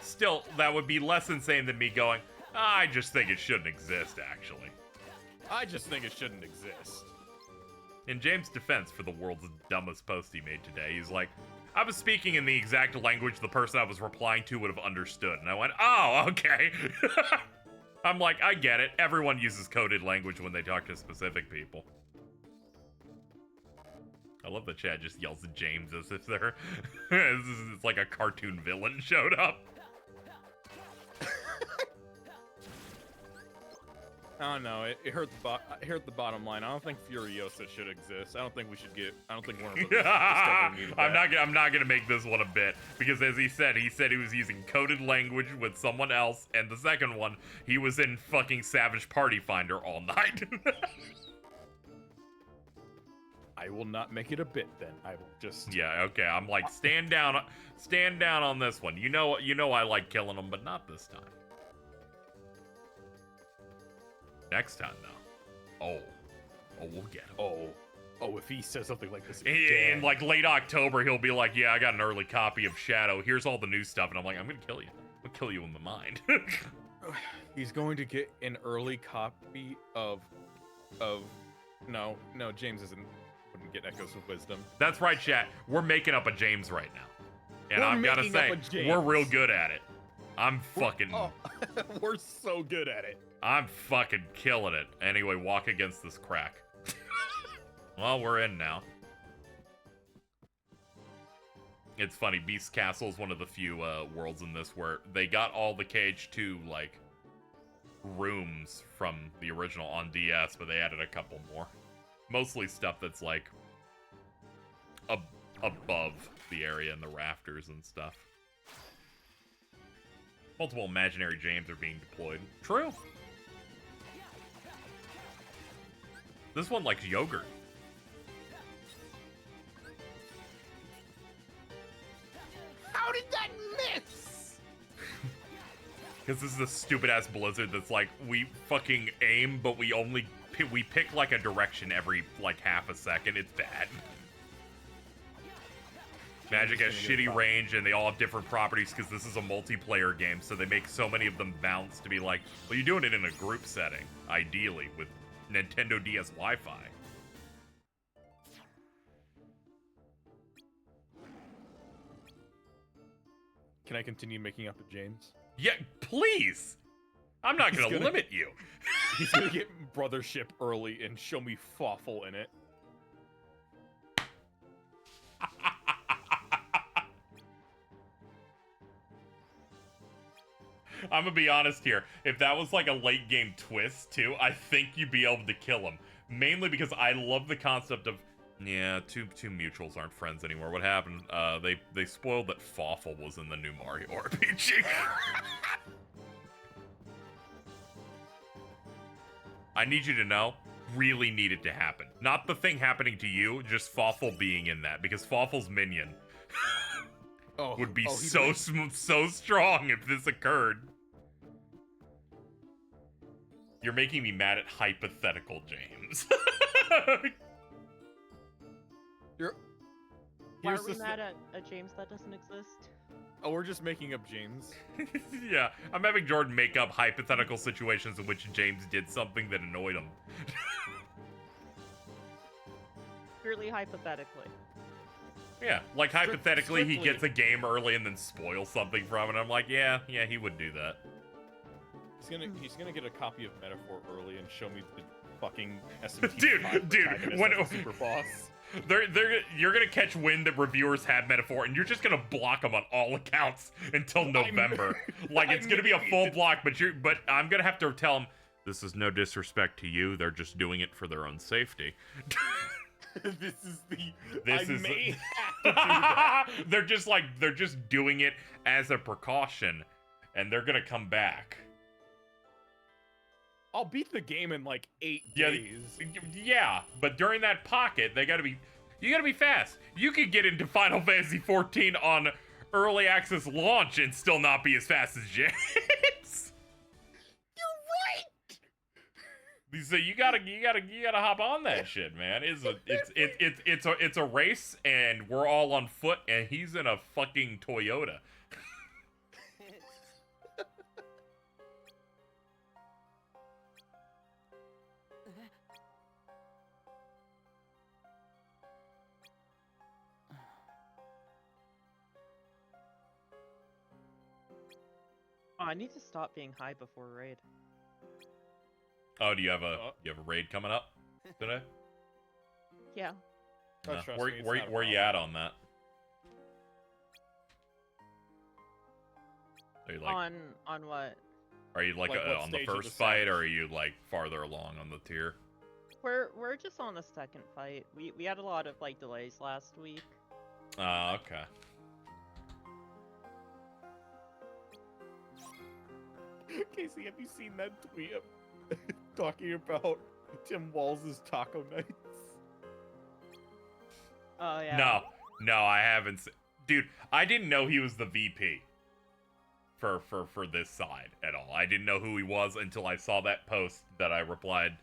Still, that would be less insane than me going, I just think it shouldn't exist, actually. I just think it shouldn't exist. In James' defense for the world's dumbest post he made today, he's like, I was speaking in the exact language the person I was replying to would have understood. And I went, oh, okay. I'm like, I get it. Everyone uses coded language when they talk to specific people. I love the chat just yells at James as if they're... it's like a cartoon villain showed up. I don't know. It hurt the bottom line. I don't think Furiosa should exist. I don't think we should get. I don't think Warner Brothers needed that. I'm not gonna make this one a bit because, as he said he was using coded language with someone else, and the second one he was in fucking Savage Party Finder all night. I will not make it a bit then. I will just. Yeah. Okay. I'm like stand down on this one. You know I like killing them, but not this time. Next time, though. Oh, we'll get him. Oh, if he says something like this in like late October, he'll be like, yeah, I got an early copy of Shadow. Here's all the new stuff. And I'm like, I'm going to kill you. I'm going to kill you in my mind. He's going to get an early copy of no, James wouldn't get Echoes of Wisdom. That's right, chat. We're making up a James right now. And I've got to say, we're real good at it. I'm fucking... We're so good at it. I'm fucking killing it. Anyway, walk against this crack. Well, we're in now. It's funny, Beast Castle is one of the few worlds in this where they got all the KH2, like, rooms from the original on DS, but they added a couple more. Mostly stuff that's, like, above the area and the rafters and stuff. Multiple imaginary James are being deployed. True. This one likes yogurt. How did that miss? Because this is a stupid-ass Blizzard that's like, we fucking aim, but we pick like a direction every like half a second. It's bad. Magic has shitty range, and they all have different properties because this is a multiplayer game, so they make so many of them bounce to be like, well, you're doing it in a group setting, ideally, with Nintendo DS Wi-Fi. Can I continue making up a James? Yeah, please! I'm not gonna limit you. He's gonna get Brothership early and show me Fawful in it. I'm gonna be honest here. If that was like a late game twist too, I think you'd be able to kill him. Mainly because I love the concept of, yeah, two mutuals aren't friends anymore. What happened? They spoiled that Fawful was in the new Mario RPG. I need you to know, really need it to happen. Not the thing happening to you, just Fawful being in that, because Fawful's minion would be so strong if this occurred. You're making me mad at hypothetical James. Why are we mad at a James that doesn't exist? Oh, we're just making up James. Yeah, I'm having Jordan make up hypothetical situations in which James did something that annoyed him. Purely hypothetically. Yeah, like hypothetically he gets a game early and then spoils something from it. I'm like, yeah, he would do that. He's gonna get a copy of Metaphor early and show me the fucking SMT. dude, when super boss. You're gonna catch wind that reviewers have Metaphor, and you're just gonna block them on all accounts until November. Like it's gonna be a full block, but I'm gonna have to tell them this is no disrespect to you. They're just doing it for their own safety. They're just doing it as a precaution, and they're gonna come back. I'll beat the game in like 8 days. Yeah, but during that pocket, you gotta be fast. You could get into Final Fantasy 14 on early access launch and still not be as fast as James. You're right. So you gotta hop on that shit, man. It's a race, and we're all on foot, and he's in a fucking Toyota. Oh, I need to stop being high before raid. Oh, do you have a raid coming up today? Yeah. No. Where you at on that? On what? Are you like, Like, what on the stage of first the fight, or savage? are you like farther along on the tier? We're just on the second fight. We had a lot of like delays last week. Okay. Casey, have you seen that tweet talking about Tim Walls' taco nights? Oh yeah. No, I haven't. Dude, I didn't know he was the VP for this side at all. I didn't know who he was until I saw that post that I replied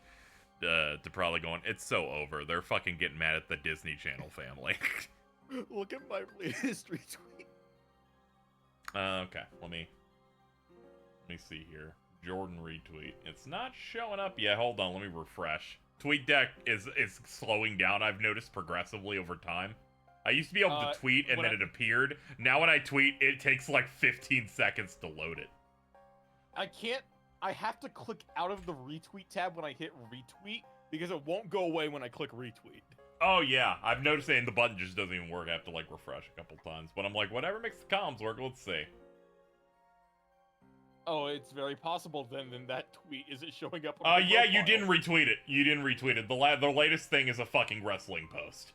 to probably going, it's so over. They're fucking getting mad at the Disney Channel family. Look at my latest retweet. Okay, let me see here. Jordan retweet. It's not showing up yet. Hold on, let me refresh. TweetDeck is slowing down, I've noticed, progressively over time. I used to be able to tweet and then it appeared. Now when I tweet, it takes like 15 seconds to load it. I have to click out of the retweet tab when I hit retweet because it won't go away when I click retweet. Oh yeah, I've noticed it, and the button just doesn't even work. I have to like refresh a couple times. But I'm like, whatever makes the comms work, let's see. Oh, it's very possible then that tweet isn't showing up on the Yeah, you profile. didn't retweet it. You didn't retweet it. The latest thing is a fucking wrestling post.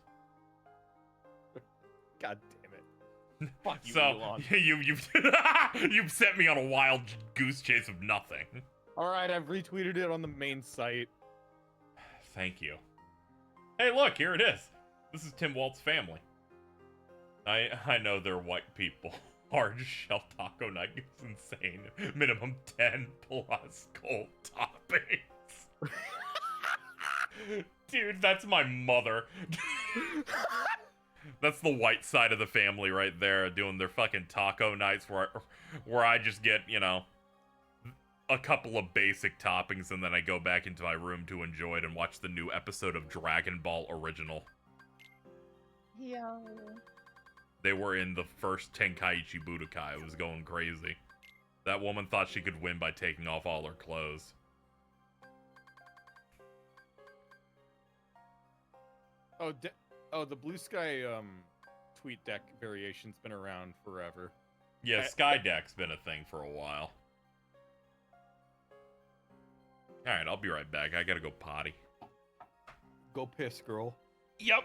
God damn it. Fuck you, So, Elon. you've sent me on a wild goose chase of nothing. Alright, I've retweeted it on the main site. Thank you. Hey, look, here it is. This is Tim Walt's family. I know they're white people. Hard shell taco night is insane. Minimum 10 plus cold toppings. Dude, that's my mother. That's the white side of the family right there, doing their fucking taco nights where I just get, you know, a couple of basic toppings and then I go back into my room to enjoy it and watch the new episode of Dragon Ball Original. Yeah. They were in the first Tenkaichi Budokai. It was going crazy. That woman thought she could win by taking off all her clothes. Oh, the Blue Sky tweet deck variation's been around forever. Yeah, Skydeck's been a thing for a while. Alright, I'll be right back. I gotta go potty. Go piss, girl. Yep.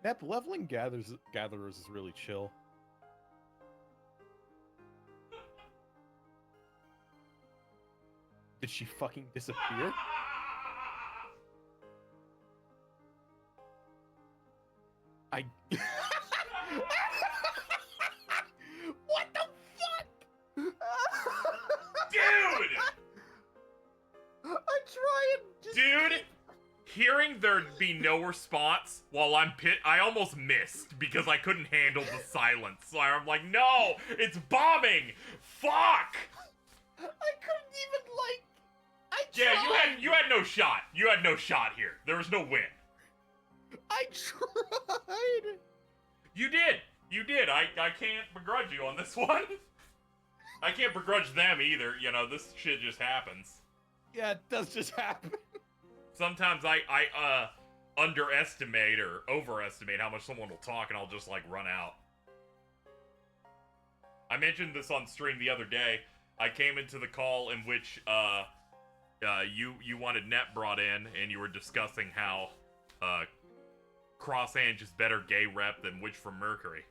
Nep, leveling gatherers is really chill. Did she fucking disappear? I... What the fuck? Dude! I'm trying. Dude! Hearing there'd be no response while I'm I almost missed because I couldn't handle the silence. So I'm like, no! It's bombing! Fuck! I couldn't even, like... Yeah, you had no shot. You had no shot here. There was no win. I tried! You did. You did. I can't begrudge you on this one. I can't begrudge them either. You know, this shit just happens. Yeah, it does just happen. Sometimes I underestimate or overestimate how much someone will talk and I'll just, like, run out. I mentioned this on stream the other day. I came into the call in which, you wanted Net brought in and you were discussing how, Crossange is better gay rep than Witch from Mercury.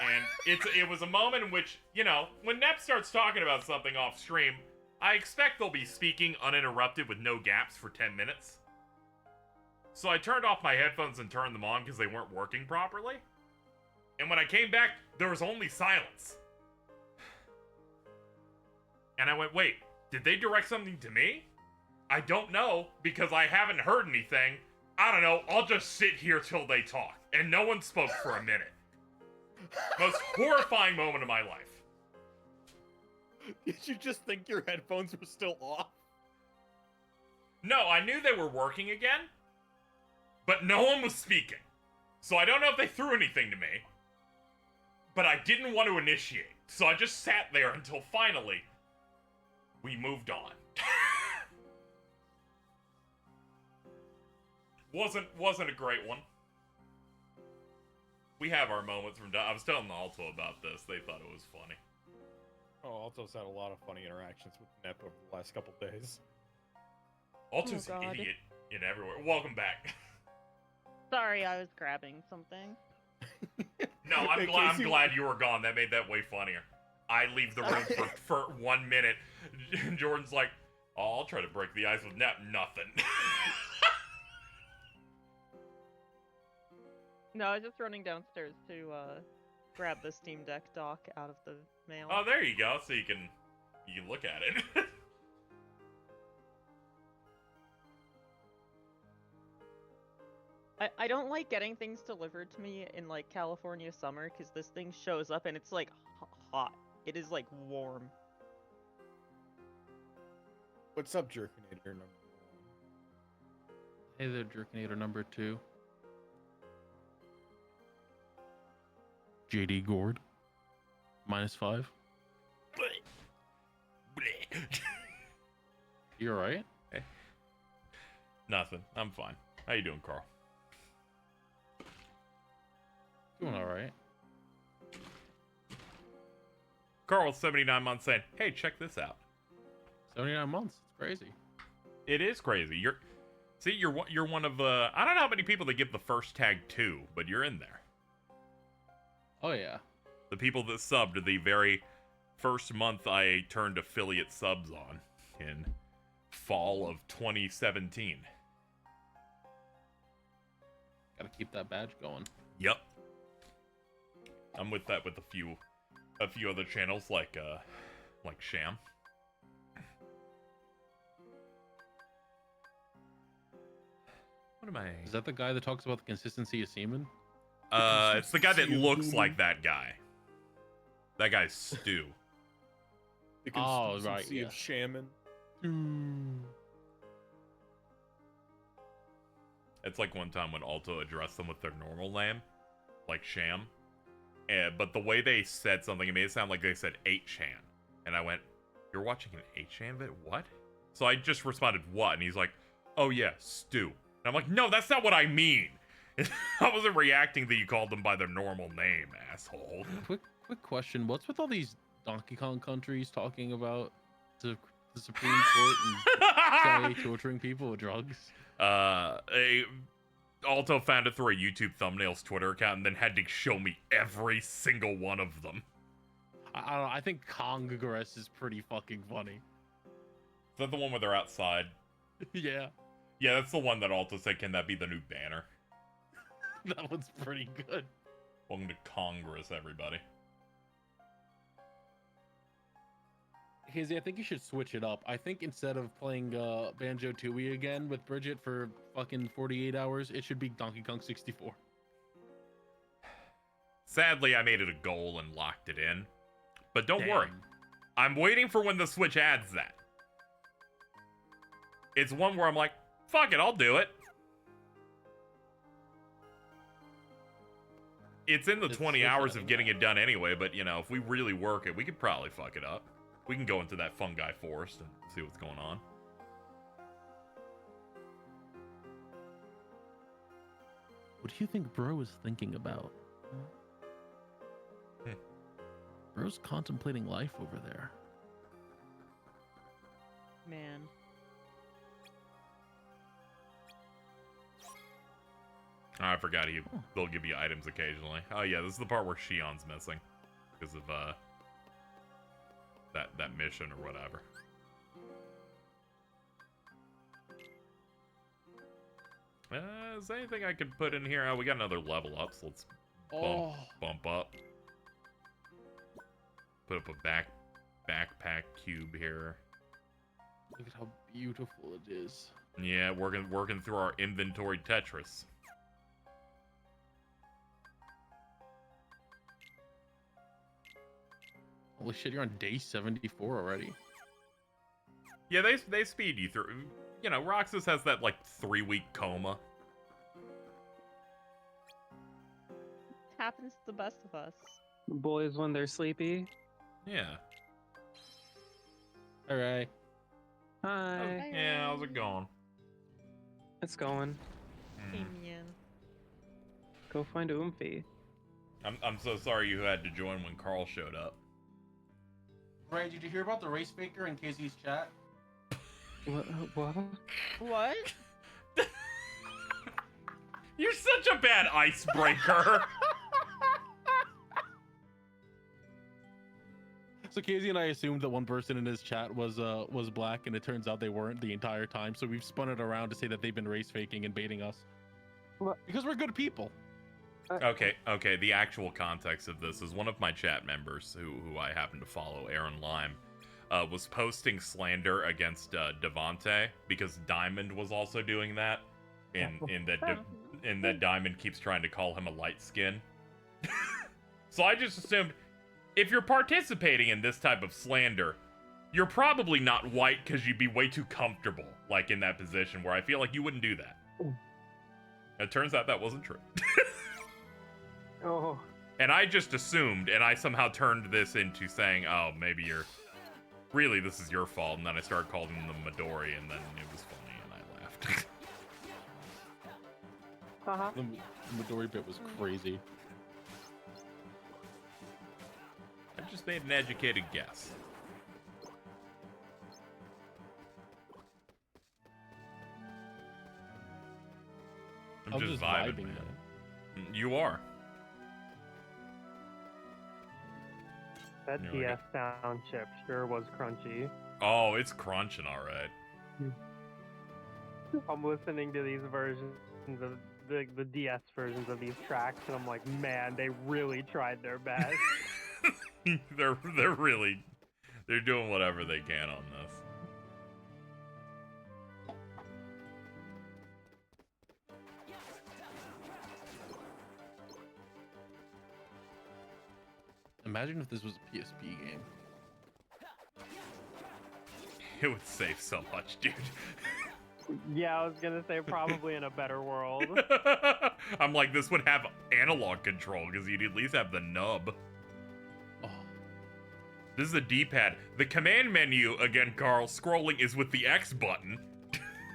And it was a moment in which, you know, when Nep starts talking about something off stream, I expect they'll be speaking uninterrupted with no gaps for 10 minutes. So I turned off my headphones and turned them on because they weren't working properly. And when I came back, there was only silence. And I went, wait, did they direct something to me? I don't know, because I haven't heard anything. I don't know, I'll just sit here till they talk. And no one spoke for a minute. Most horrifying moment of my life. Did you just think your headphones were still off? No, I knew they were working again, but no one was speaking. So I don't know if they threw anything to me, but I didn't want to initiate. So I just sat there until finally we moved on. Wasn't a great one. We have our moments from. I was telling Alto about this. They thought it was funny. Oh, Alto's had a lot of funny interactions with Nep over the last couple days. Alto's Oh, an God. idiot in everywhere. Welcome back. Sorry, I was grabbing something. No, I'm glad you were gone. That made that way funnier. I leave the room for 1 minute. Jordan's like, oh, I'll try to break the ice with Nep. Nothing. No, I was just running downstairs to grab the Steam Deck dock out of the mail. Oh, there you go. So you can look at it. I don't like getting things delivered to me in like California summer because this thing shows up and it's like hot. It is like warm. What's up, Jerkinator number 1? Hey there, Jerkinator number 2. JD Gord. -5. You alright? Hey. Nothing. I'm fine. How you doing, Carl? Doing alright. Carl with 79 months saying, hey, check this out. 79 months. It's crazy. It is crazy. You're one of I don't know how many people that give the first tag 2, but you're in there. Oh yeah. The people that subbed the very first month I turned affiliate subs on in fall of 2017. Gotta keep that badge going. Yep. I'm with that with a few other channels like Sham. What am I? Is that the guy that talks about the consistency of semen? It's the guy that looks like that guy. That guy's Stu. The Oh, right, consistency yeah. of shaman. It's like one time when Alto addressed them with their normal name, like Sham. But the way they said something, it made it sound like they said 8chan. And I went, you're watching an 8chan vid? What? So I just responded, what? And he's like, oh yeah, Stu. And I'm like, no, that's not what I mean. I wasn't reacting that you called them by their normal name, asshole. Quick question. What's with all these Donkey Kong countries talking about the Supreme Court and CIA torturing people with drugs? Alto found it through a YouTube thumbnails Twitter account and then had to show me every single one of them. I don't know. I think Congress is pretty fucking funny. Is that the one where they're outside? Yeah. Yeah, that's the one that Alto said, can that be the new banner? That one's pretty good. Welcome to Congress, everybody. Hazy, I think you should switch it up. I think instead of playing Banjo-Tooie again with Bridget for fucking 48 hours, it should be Donkey Kong 64. Sadly, I made it a goal and locked it in. But don't Damn. worry. I'm waiting for when the Switch adds that. It's one where I'm like, fuck it, I'll do it. It's in the 20 hours of getting it done anyway, but, you know, if we really work it, we could probably fuck it up. We can go into that fungi forest and see what's going on. What do you think Bro is thinking about? Bro's contemplating life over there. Man. Oh, I forgot they'll give you items occasionally. Oh yeah, this is the part where Shion's missing. Because of that mission or whatever. Is there anything I could put in here? Oh, we got another level up, so let's bump up. Put up a backpack cube here. Look at how beautiful it is. Yeah, working through our inventory Tetris. Holy shit, you're on day 74 already. Yeah, they speed you through. You know, Roxas has that like 3-week coma. Happens to the best of us. Boys when they're sleepy. Yeah. All right. Hi. Yeah, how's it going? It's going. Hey, man. Go find Oomphy. I'm so sorry you had to join when Carl showed up. Ray, did you hear about the race faker in KZ's chat? What? What? You're such a bad icebreaker. So KZ and I assumed that one person in his chat was black, and it turns out they weren't the entire time. So we've spun it around to say that they've been race faking and baiting us. What? Because we're good people. Okay. The actual context of this is one of my chat members, who I happen to follow, Aaron Lime, was posting slander against Devonte because Diamond was also doing that, in that Diamond keeps trying to call him a light skin. So I just assumed, if you're participating in this type of slander, you're probably not white because you'd be way too comfortable, like in that position where I feel like you wouldn't do that. It turns out that wasn't true. Oh. And I just assumed, and I somehow turned this into saying, oh, maybe really, this is your fault. And then I started calling them Midori, and then it was funny, and I laughed. Uh-huh. The Midori bit was crazy. I just made an educated guess. I'm just vibing, man. You are. That DS sound chip sure was crunchy. Oh, it's crunching, all right. I'm listening to these versions of the DS versions of these tracks, and I'm like, man, they really tried their best. they're doing whatever they can on this. Imagine if this was a PSP game. It would save so much, dude. Yeah, I was gonna say probably in a better world. I'm like, this would have analog control because you'd at least have the nub. Oh. This is a D-pad. The command menu, again, Carl, scrolling is with the X button.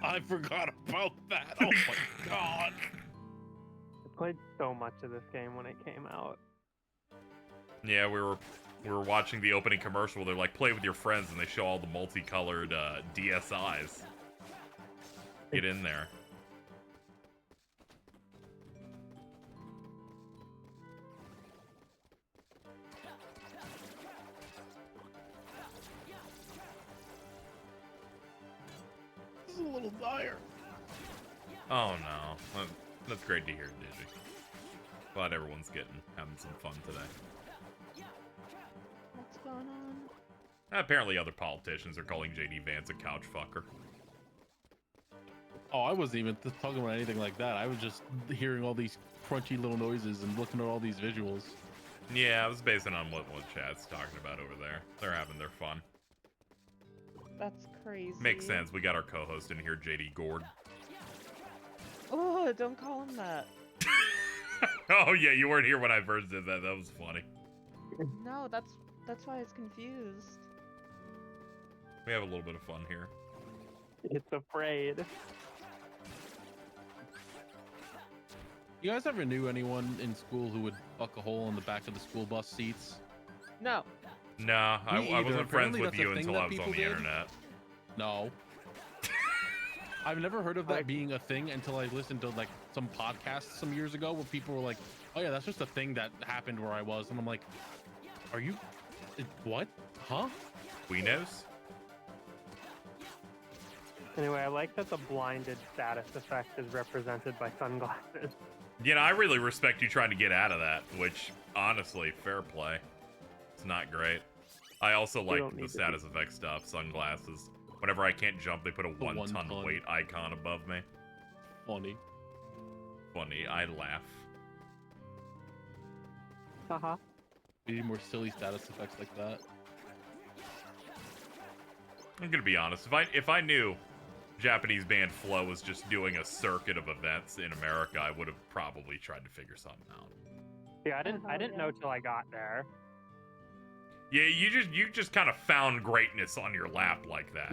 I forgot about that. Oh my god. I played so much of this game when it came out. Yeah, we were watching the opening commercial. They're like, play with your friends, and they show all the multicolored DSIs. Get in there. This is a little dire. Oh no, that's great to hear, Digi. Glad everyone's having some fun today. What's going on? Apparently other politicians are calling JD Vance a couch fucker. Oh, I wasn't even talking about anything like that. I was just hearing all these crunchy little noises and looking at all these visuals. Yeah, I was basing on what chat's talking about over there. They're having their fun. That's crazy. Makes sense. We got our co-host in here, JD Gord. Oh, don't call him that. Oh yeah, you weren't here when I first did that. That was funny. No, that's why I was confused. We have a little bit of fun here. It's afraid. You guys ever knew anyone in school who would fuck a hole in the back of the school bus seats? No. Nah, I wasn't friends Apparently with that's a you thing until that I was on people the did. internet. No. I've never heard of that being a thing until I listened to like some podcasts some years ago where people were like, oh yeah, that's just a thing that happened where I was. And I'm like, are you, what? Huh? Queenos? Anyway, I like that the blinded status effect is represented by sunglasses. You know, I really respect you trying to get out of that, which, honestly, fair play. It's not great. I also like the status effect stuff, sunglasses. Whenever I can't jump, they put a one-ton weight icon above me. Funny. Funny, I laugh. Uh-huh. We need more silly status effects like that. I'm gonna be honest, if I knew Japanese band Flow was just doing a circuit of events in America, I would have probably tried to figure something out. Yeah, I didn't know till I got there. Yeah, you just kind of found greatness on your lap like that.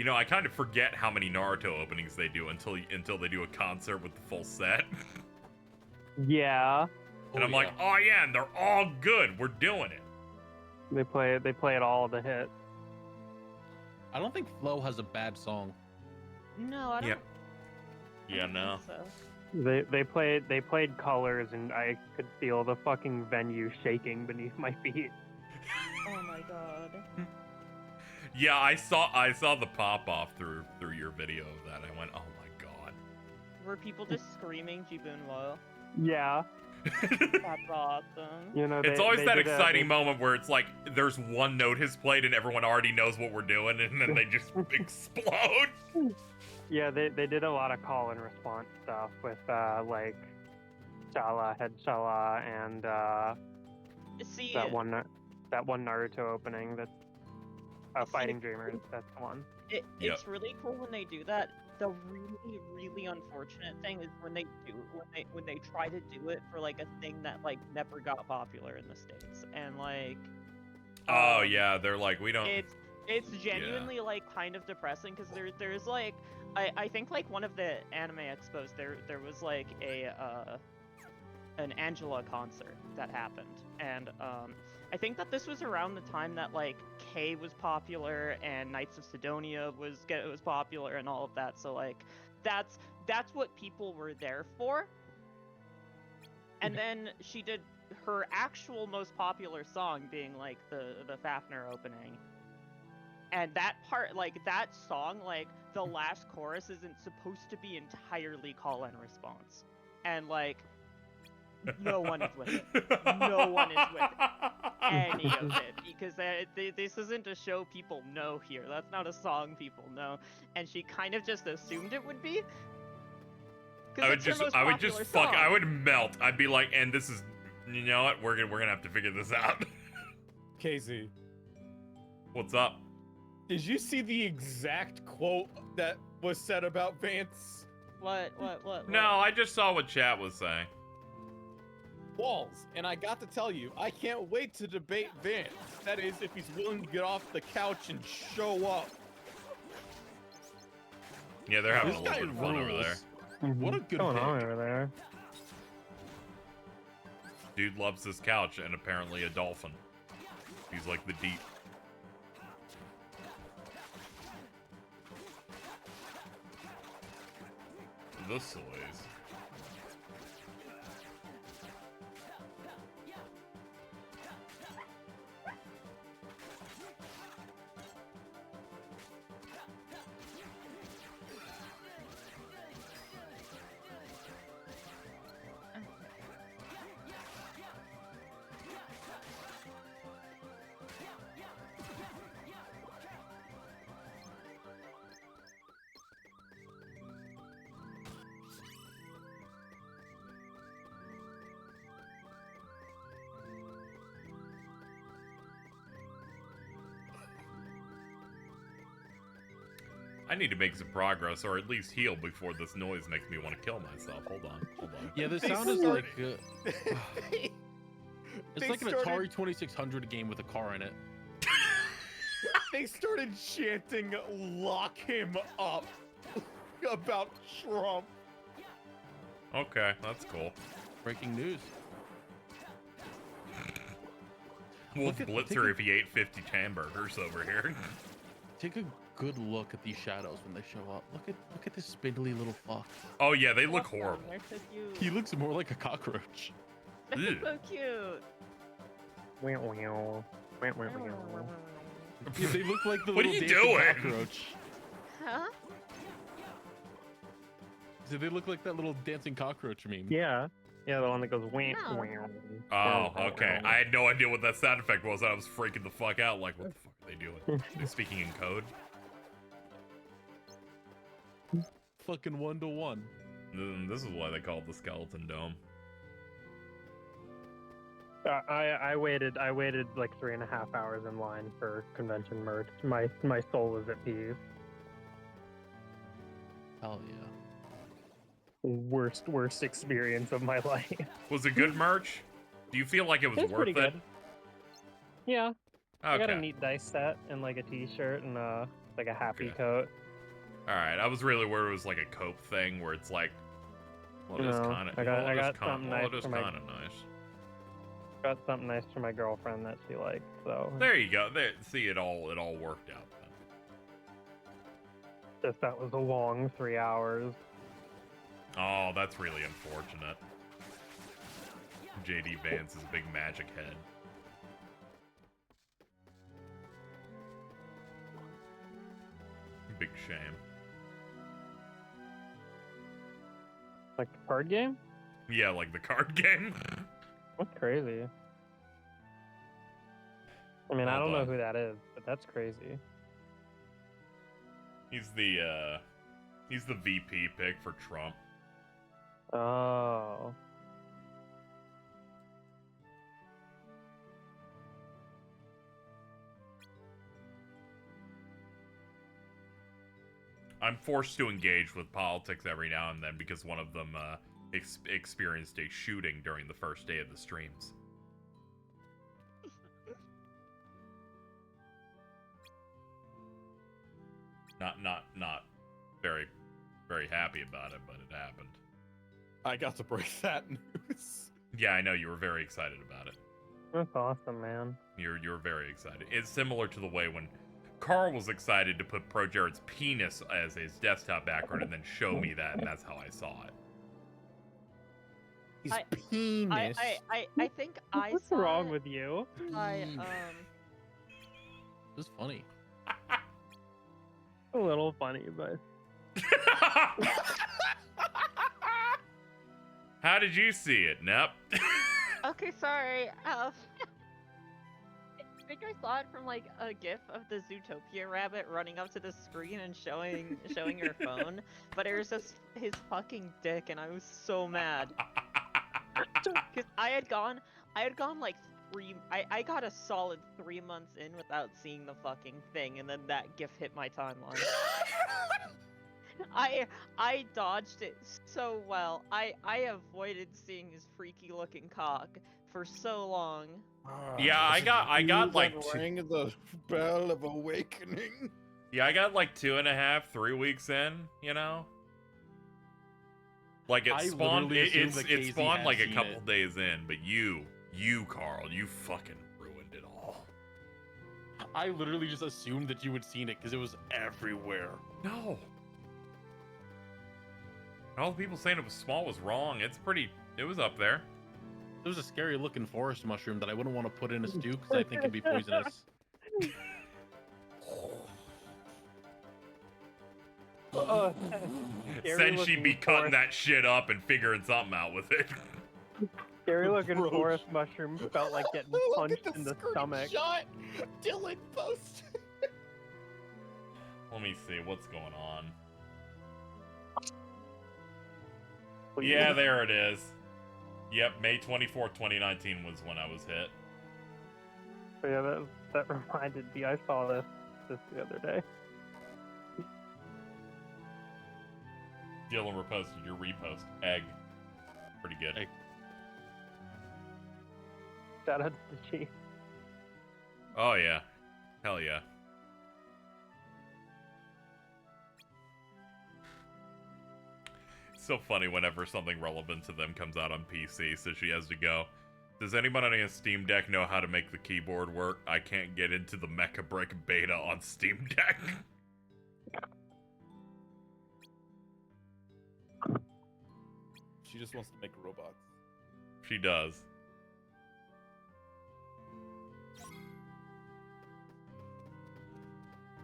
You know, I kind of forget how many Naruto openings they do until they do a concert with the full set. Yeah. And I'm like, oh yeah, and they're all good. We're doing it. They play it all the hits. I don't think Flow has a bad song. No, I don't. Yeah, no. So. They played Colors, and I could feel the fucking venue shaking beneath my feet. Oh my god. Yeah, I saw the pop off through your video of that. I went, oh my god. Were people just screaming Jibunwo? Yeah. That's awesome. You know, it's always that exciting moment where it's like there's one note has played and everyone already knows what we're doing, and then they just explode. Yeah, they did a lot of call and response stuff with like Shala, Head Shala, and See, that one Naruto opening that's Fighting Dreamers. That's the one. It's really cool when they do that. The really, really unfortunate thing is when they try to do it for like a thing that like never got popular in the States, and like oh yeah, they're like, we don't. It's genuinely like kind of depressing because there's like I think like one of the anime expos there was like an Angela concert that happened, and I think that this was around the time that like K was popular and Knights of Sidonia was popular and all of that. So like that's what people were there for. And then she did her actual most popular song being like the Fafnir opening. And that part, like that song, like the last chorus isn't supposed to be entirely call and response. And like no one is with it. No one is with any of it because this isn't a show people know here. That's not a song people know, and she kind of just assumed it would be. I would melt. I'd be like, and this is, you know what? We're gonna have to figure this out. KZ, what's up? Did you see the exact quote that was said about Vance? What? No, I just saw what chat was saying. Walls, and I got to tell you, I can't wait to debate Vance. That is, if he's willing to get off the couch and show up. Yeah, they're having a little bit of fun over there. What a good going pick. on over there. Dude loves this couch and apparently a dolphin. He's like the deep. The soys. I need to make some progress, or at least heal before this noise makes me want to kill myself. Hold on. Yeah, the sound is like... it's like an Atari 2600 game with a car in it. They started chanting, "Lock him up," about Trump. Okay, that's cool. Breaking news. Wolf Blitzer if he ate 50 hamburgers over here. Take a good look at these shadows when they show up. Look at this spindly little fuck. Oh yeah, they look horrible. They're so cute. He looks more like a cockroach. They're so cute. Wow, wow. Wow, wow, wow. Yeah, they look like the What little are you dancing doing? cockroach. Huh? So they look like that little dancing cockroach meme. Yeah, the one that goes wham, No. wham. Oh, okay. I had no idea what that sound effect was. I was freaking the fuck out. Like, what the fuck are they doing? Are they speaking in code? Fucking 1-to-1. This is why they call it the Skeleton Dome. I waited like 3.5 hours in line for convention merch. My soul was at peace. Hell yeah. Worst experience of my life. Was it good merch? Do you feel like it was It's worth pretty it? good. Yeah. I got a Okay. neat dice set and like a t-shirt and like a happy Okay. coat. All right, I was really worried it was like a cope thing where it's like, well, it is No, kind of, I got nice. something Well, nice it is for my kind of nice. got something nice for my girlfriend that she liked. So There you go. There, see, it all worked out. Then. just that was a long 3 hours. Oh, that's really unfortunate. JD Vance is a big magic head. Big shame. Like the card game? Yeah, like the card game. That's crazy. I mean, I Well don't know done. who that is, but that's crazy. He's the VP pick for Trump. Oh. I'm forced to engage with politics every now and then because one of them experienced a shooting during the first day of the streams. Not very, very happy about it, but it happened. I got to break that news. Yeah, I know you were very excited about it. That's awesome, man. You're very excited. It's similar to the way when Carl was excited to put Pro Jared's penis as his desktop background and then show me that, and that's how I saw it. His penis. I think I What's saw wrong it. with you? This is funny. A little funny, but How did you see it, Nep? Okay, sorry. I think I saw it from like a GIF of the Zootopia rabbit running up to the screen and showing her phone, but it was just his fucking dick, and I was so mad. Cause I had gone like I got a solid 3 months in without seeing the fucking thing, and then that GIF hit my timeline. I dodged it so well. I avoided seeing his freaky looking cock for so long. Yeah, I got like rang the bell of awakening. Yeah, I got like 2.5, 3 weeks in, you know? Like it I spawned literally assumed it that Casey spawned had like a seen couple it. days in, but you Carl, you fucking ruined it all. I literally just assumed that you had seen it because it was everywhere. No. All the people saying it was small was wrong. It was up there. There was a scary looking forest mushroom that I wouldn't want to put in a stew because I think it'd be poisonous. Said she'd be cutting that shit up and figuring something out with it. scary looking forest mushroom felt like getting punched in the stomach. Dylan post. Let me see what's going on. Please. Yeah, there it is. Yep, May 24th, 2019 was when I was hit. So yeah, that reminded me. I saw this the other day. Dylan reposted your repost. Egg. Pretty good. Egg. Shout out to the Chief. Oh, yeah. Hell yeah. It's so funny whenever something relevant to them comes out on PC, so she has to go. Does anybody on a Steam Deck know how to make the keyboard work? I can't get into the Mecha Break beta on Steam Deck. She just wants to make robots. She does.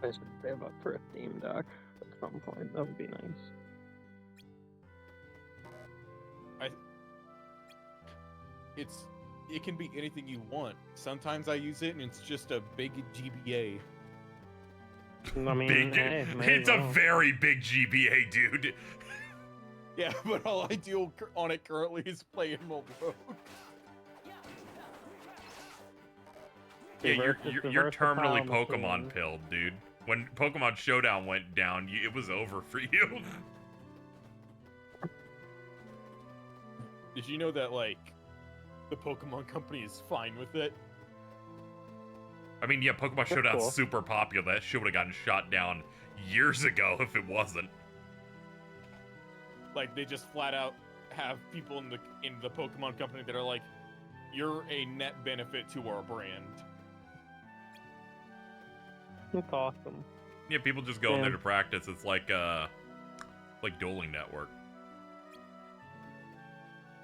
I should save up for a Steam Deck at some point. That would be nice. It can be anything you want. Sometimes I use it and it's just a big GBA. I mean, Big, hey, it's a very big GBA, dude. Yeah, but all I do on it currently is play Emerald Road. Yeah, you're terminally versatile Pokemon machine. pilled, dude. When Pokemon Showdown went down, it was over for you. Did you know that, like, the Pokemon company is fine with it? I mean, yeah, Pokemon That's Showdown's cool. super popular. That shit would have gotten shot down years ago if it wasn't. Like they just flat out have people in the Pokemon company that are like, you're a net benefit to our brand. That's awesome. Yeah, people just go in there Yeah. to practice. It's like Dueling Network.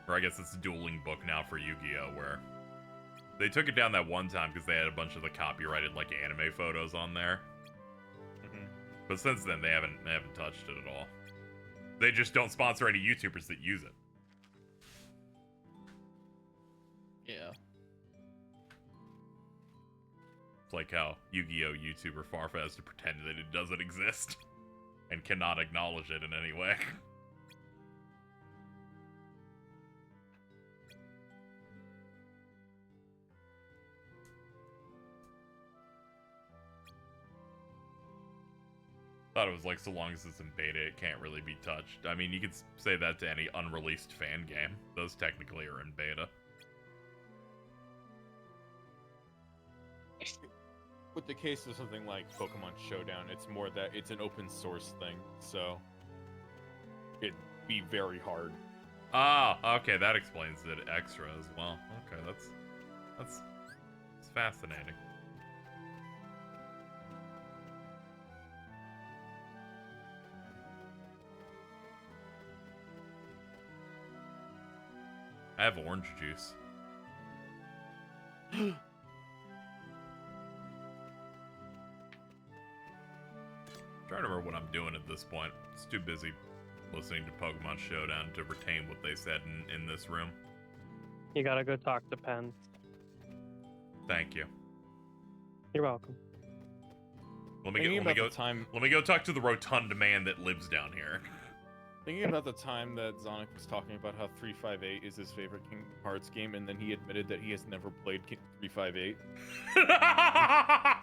Or I guess it's Dueling Book now for Yu-Gi-Oh! Where they took it down that one time because they had a bunch of the copyrighted like anime photos on there. Mm-hmm. But since then they haven't touched it at all. They just don't sponsor any YouTubers that use it. Yeah. It's like how Yu-Gi-Oh! YouTuber Farfa has to pretend that it doesn't exist and cannot acknowledge it in any way. Thought it was like, so long as it's in beta, it can't really be touched. I mean, you could say that to any unreleased fan game. Those technically are in beta. With the case of something like Pokemon Showdown, it's more that it's an open source thing, so it'd be very hard. Ah, okay, that explains it extra as well. Okay, that's fascinating. I have orange juice. Trying to remember what I'm doing at this point. It's too busy listening to Pokemon Showdown to retain what they said in this room. You gotta go talk to Penn. Thank you. You're welcome. Let me go talk to the rotund man that lives down here. Thinking about the time that Zonic was talking about how 358 is his favorite Kingdom Hearts game, and then he admitted that he has never played 358.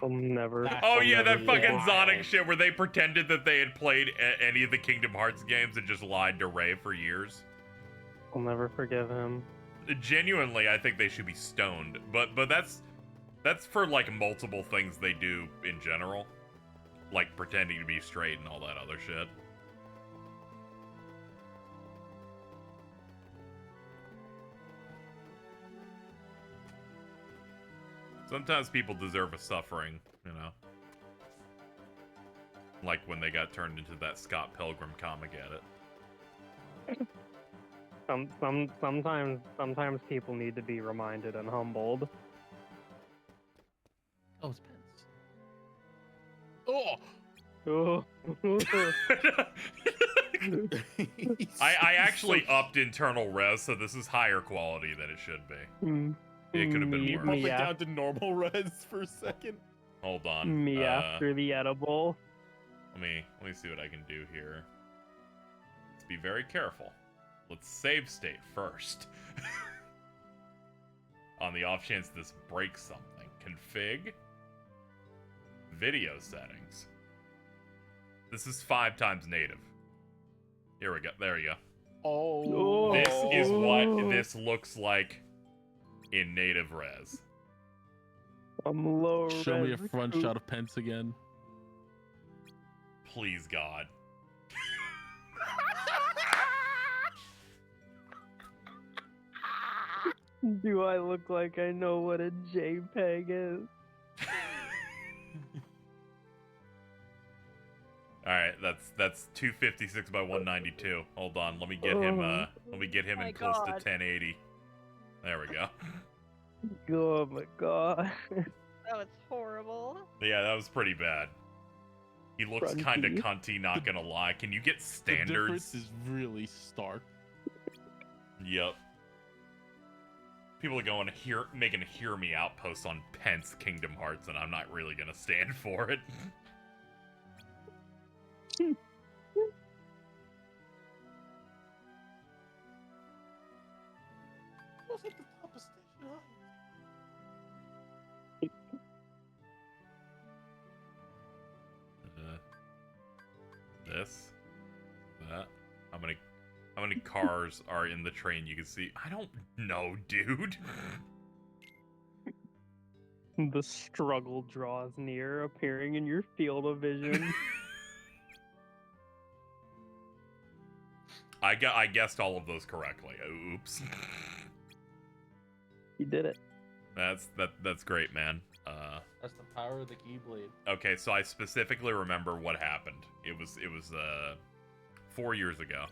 I'll never. Oh I'll yeah, never that fucking forget. Sonic shit where they pretended that they had played any of the Kingdom Hearts games and just lied to Ray for years. I'll never forgive him. Genuinely, I think they should be stoned. But that's for like multiple things they do in general, like pretending to be straight and all that other shit. Sometimes people deserve a suffering, you know? Like when they got turned into that Scott Pilgrim comic edit. Sometimes people need to be reminded and humbled. Oh, it's Pence. Oh. I actually upped internal res, so this is higher quality than it should be. It could have been worse. Probably down to normal res for a second. Hold on. Me after the edible. Let me see what I can do here. Let's be very careful. Let's save state first. On the off chance this breaks something. Config. Video settings. This is 5 times native. Here we go. There we go. Oh. This is what this looks like in native res. I'm low Show me a res. front shot of Pence again. Please, God. Do I look like I know what a JPEG is? All right, that's 256 by 192. Hold on, let me get him. Let me get him in close to 1080. There we go. Oh my god. That was horrible. Yeah, that was pretty bad. He looks kind of cunty, not gonna lie. Can you get The standards? difference is really stark. Yep. People are going making a hear me out post on Pence Kingdom Hearts, and I'm not really gonna stand for it. This, that. How many cars are in the train you can see? I don't know, dude. The struggle draws near, appearing in your field of vision. I guessed all of those correctly. Oops. You did it. That's great, man. That's the power of the Keyblade. Okay, so I specifically remember what happened. It was 4 years ago.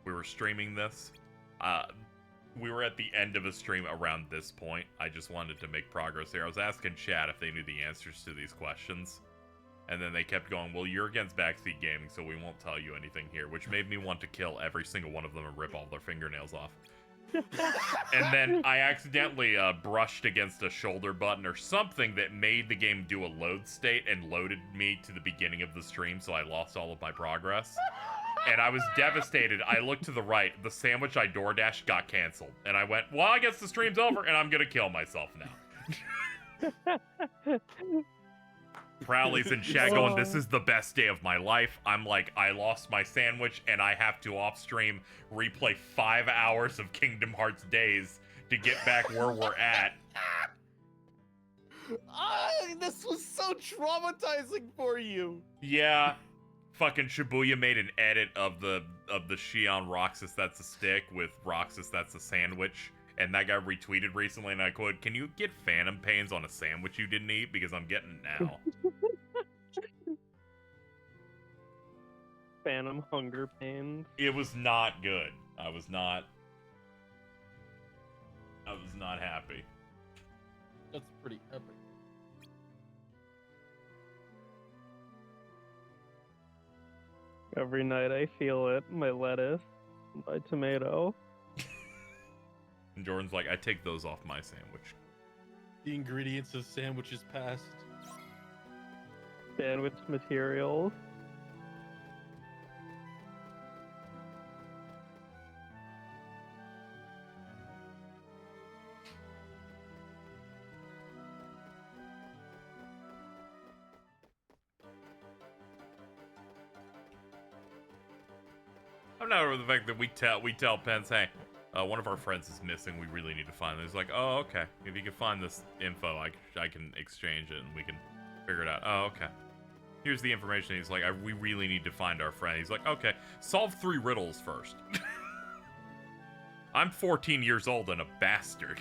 We were streaming this. We were at the end of a stream around this point. I just wanted to make progress here. I was asking chat if they knew the answers to these questions. And then they kept going, well, you're against Backseat Gaming, so we won't tell you anything here, which made me want to kill every single one of them and rip all their fingernails off. And then I accidentally brushed against a shoulder button or something that made the game do a load state and loaded me to the beginning of the stream, so I lost all of my progress. And I was devastated. I looked to the right. The sandwich I DoorDash got canceled. And I went, well, I guess the stream's over, and I'm going to kill myself now. Prowley's in chat going, this is the best day of my life. I'm like, I lost my sandwich, and I have to off-stream replay 5 hours of Kingdom Hearts Days to get back where we're at. This was so traumatizing for you. Yeah. Fucking Shibuya made an edit of the Shion Roxas That's a Stick with Roxas That's a Sandwich, and that got retweeted recently, and I quote, can you get phantom pains on a sandwich you didn't eat? Because I'm getting it now. Phantom hunger pains. It was not good. I was not happy. That's pretty epic. Every night I feel it. My lettuce, my tomato. And Jordan's like, I take those off my sandwich. The ingredients of sandwiches passed. Sandwich materials. I'm not over the fact that we tell Pence, hey, one of our friends is missing. We really need to find them. He's like, oh, okay. If you can find this info, I can exchange it and we can figure it out. Oh, okay. Here's the information. He's like, we really need to find our friend. He's like, okay, solve 3 riddles first. I'm 14 years old and a bastard.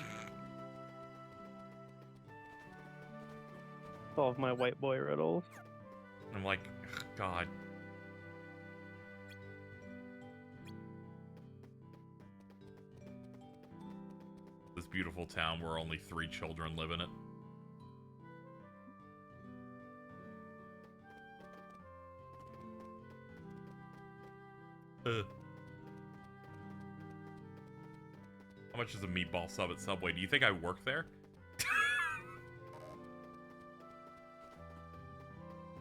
Solve my white boy riddles. I'm like, God. This beautiful town where only 3 children live in it. How much is a meatball sub at Subway? Do you think I work there?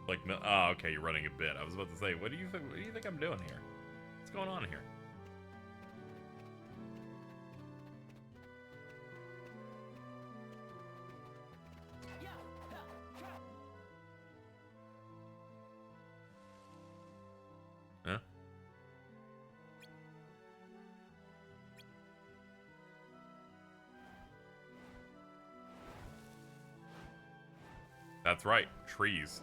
Like, oh, okay, you're running a bit. I was about to say, what do you think I'm doing here? What's going on here? Huh? That's right, trees.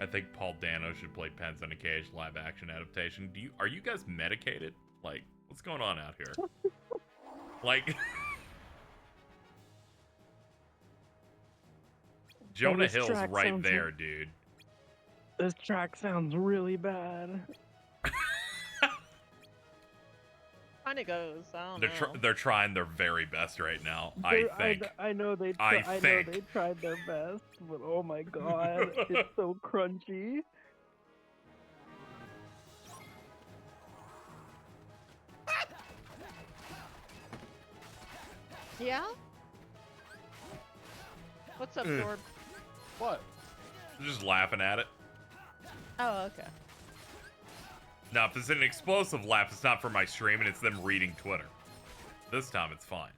I think Paul Dano should play Pence in a Cage live action adaptation. Are you guys medicated? Like, what's going on out here? Like, Jonah Hill's right there, dude. This track sounds really bad. Kind of goes. I don't know. They're trying their very best right now. I think. I know they. I know they tried their best, but oh my god, it's so crunchy. Yeah? What's up, Zorb? What? Just laughing at it. Oh, okay. Now, if it's an explosive laugh, it's not for my stream, and it's them reading Twitter. This time, it's fine.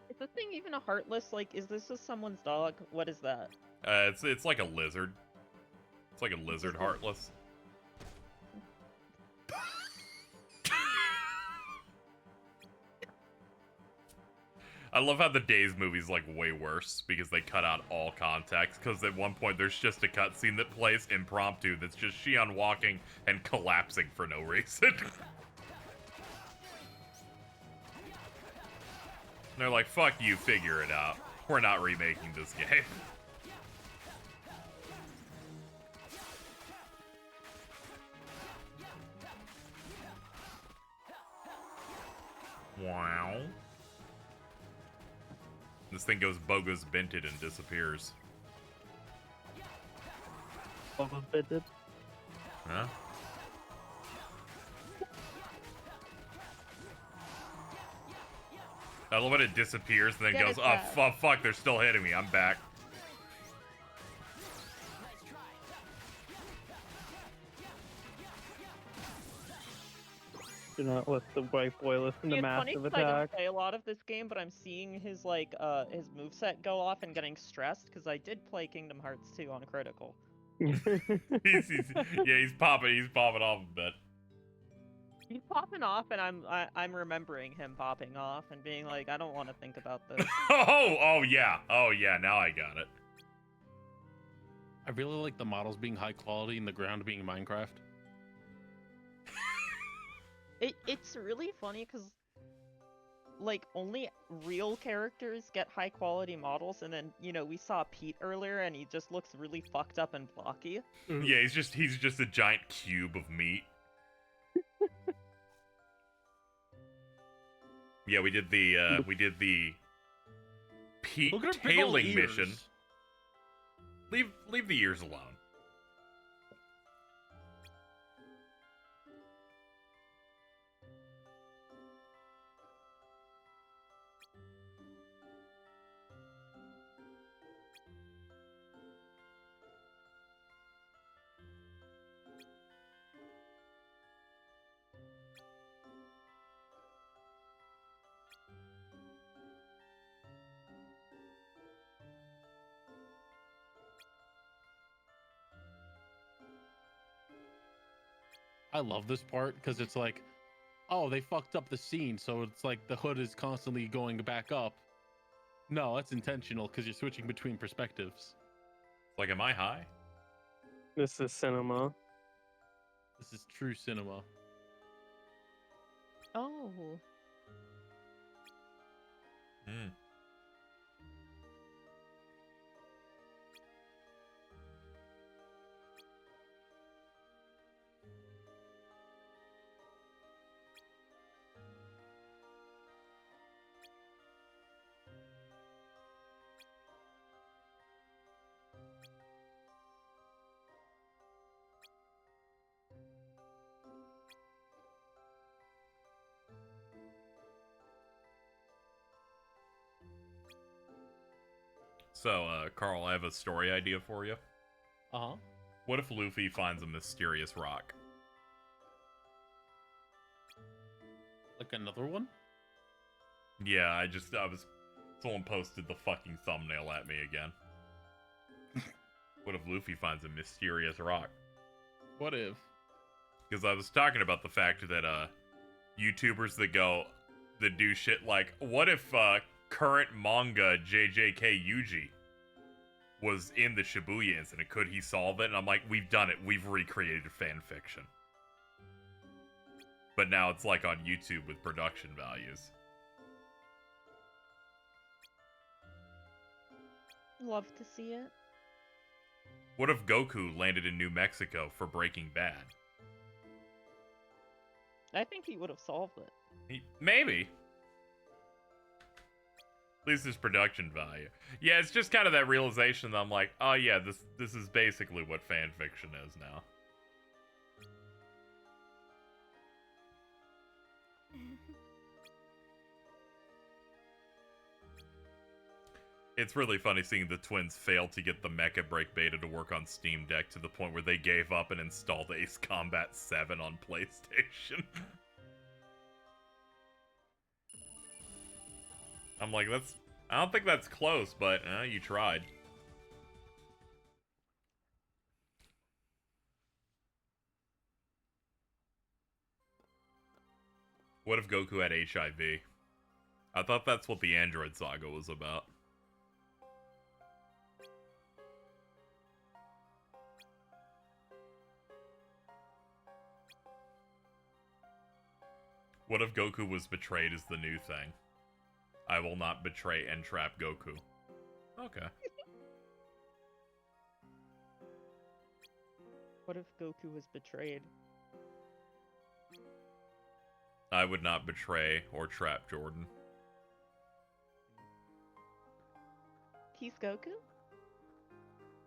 Is this thing even a heartless? Like, is this just someone's dog? What is that? It's like a lizard. It's like a lizard heartless. I love how the Days movie's like way worse because they cut out all context. Because at one point there's just a cutscene that plays impromptu that's just Shion walking and collapsing for no reason. They're like, fuck you, figure it out. We're not remaking this game. Wow. This thing goes bogus bented and disappears. Bogus bented? Huh? I love when it disappears and then goes, oh, fuck, they're still hitting me. I'm back. Do not let the white boy listen to massive I attack. don't play a lot of this game, but I'm seeing his his moveset go off and getting stressed because I did play Kingdom Hearts 2 on critical. he's popping off a bit. He's popping off, and I'm remembering him popping off and being like, I don't want to think about this. oh yeah, now I got it. I really like the models being high quality and the ground being Minecraft. It's really funny because, like, only real characters get high quality models, and then, you know, we saw Pete earlier, and he just looks really fucked up and blocky. Yeah, he's just a giant cube of meat. Yeah, we did the Pete tailing mission. Leave the ears alone. I love this part because it's like, oh, they fucked up the scene, so it's like the hood is constantly going back up. No, that's intentional because you're switching between perspectives. Like, am I high? This is cinema. This is true cinema. Oh. Hmm. So, Carl, I have a story idea for you. Uh-huh. What if Luffy finds a mysterious rock? Like another one? Yeah, someone posted the fucking thumbnail at me again. What if Luffy finds a mysterious rock? What if? Because I was talking about the fact that, YouTubers that do shit like, what if, current manga JJK Yuji was in the Shibuya incident? Could he solve it? And I'm like, we've done it. We've recreated fan fiction. But now it's like on YouTube with production values. Love to see it. What if Goku landed in New Mexico for Breaking Bad? I think he would have solved it. Maybe. At least there's production value. Yeah, it's just kind of that realization that I'm like, oh yeah, this is basically what fan fiction is now. It's really funny seeing the twins fail to get the Mecha Break beta to work on Steam Deck to the point where they gave up and installed Ace Combat 7 on PlayStation. I'm like, I don't think that's close, but you tried. What if Goku had HIV? I thought that's what the Android Saga was about. What if Goku was betrayed as the new thing? I will not betray and trap Goku. Okay. What if Goku was betrayed? I would not betray or trap Jordan. He's Goku?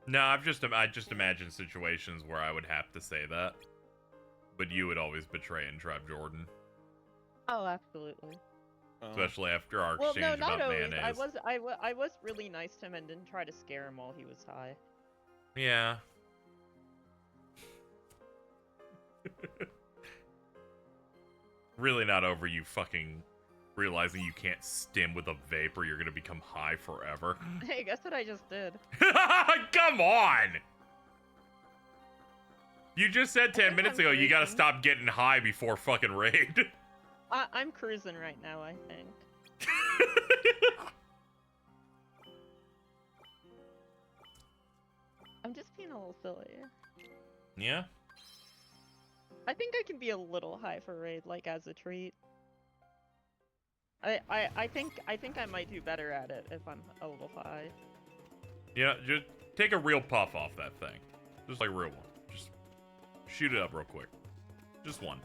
No, I just imagine situations where I would have to say that. But you would always betray and trap Jordan. Oh, absolutely. Especially after our Well, exchange no, not about always. mayonnaise. I was really nice to him and didn't try to scare him while he was high. Yeah. Really not over you fucking realizing you can't stim with a vape or you're gonna become high forever. Hey, guess what I just did? Come on! You just said 10 minutes ago you gotta stop getting high before fucking raid. I'm cruising right now, I think. I'm just being a little silly. Yeah? I think I can be a little high for raid, like as a treat. I think I might do better at it if I'm a little high. Yeah, just take a real puff off that thing. Just like a real one. Just shoot it up real quick. Just one.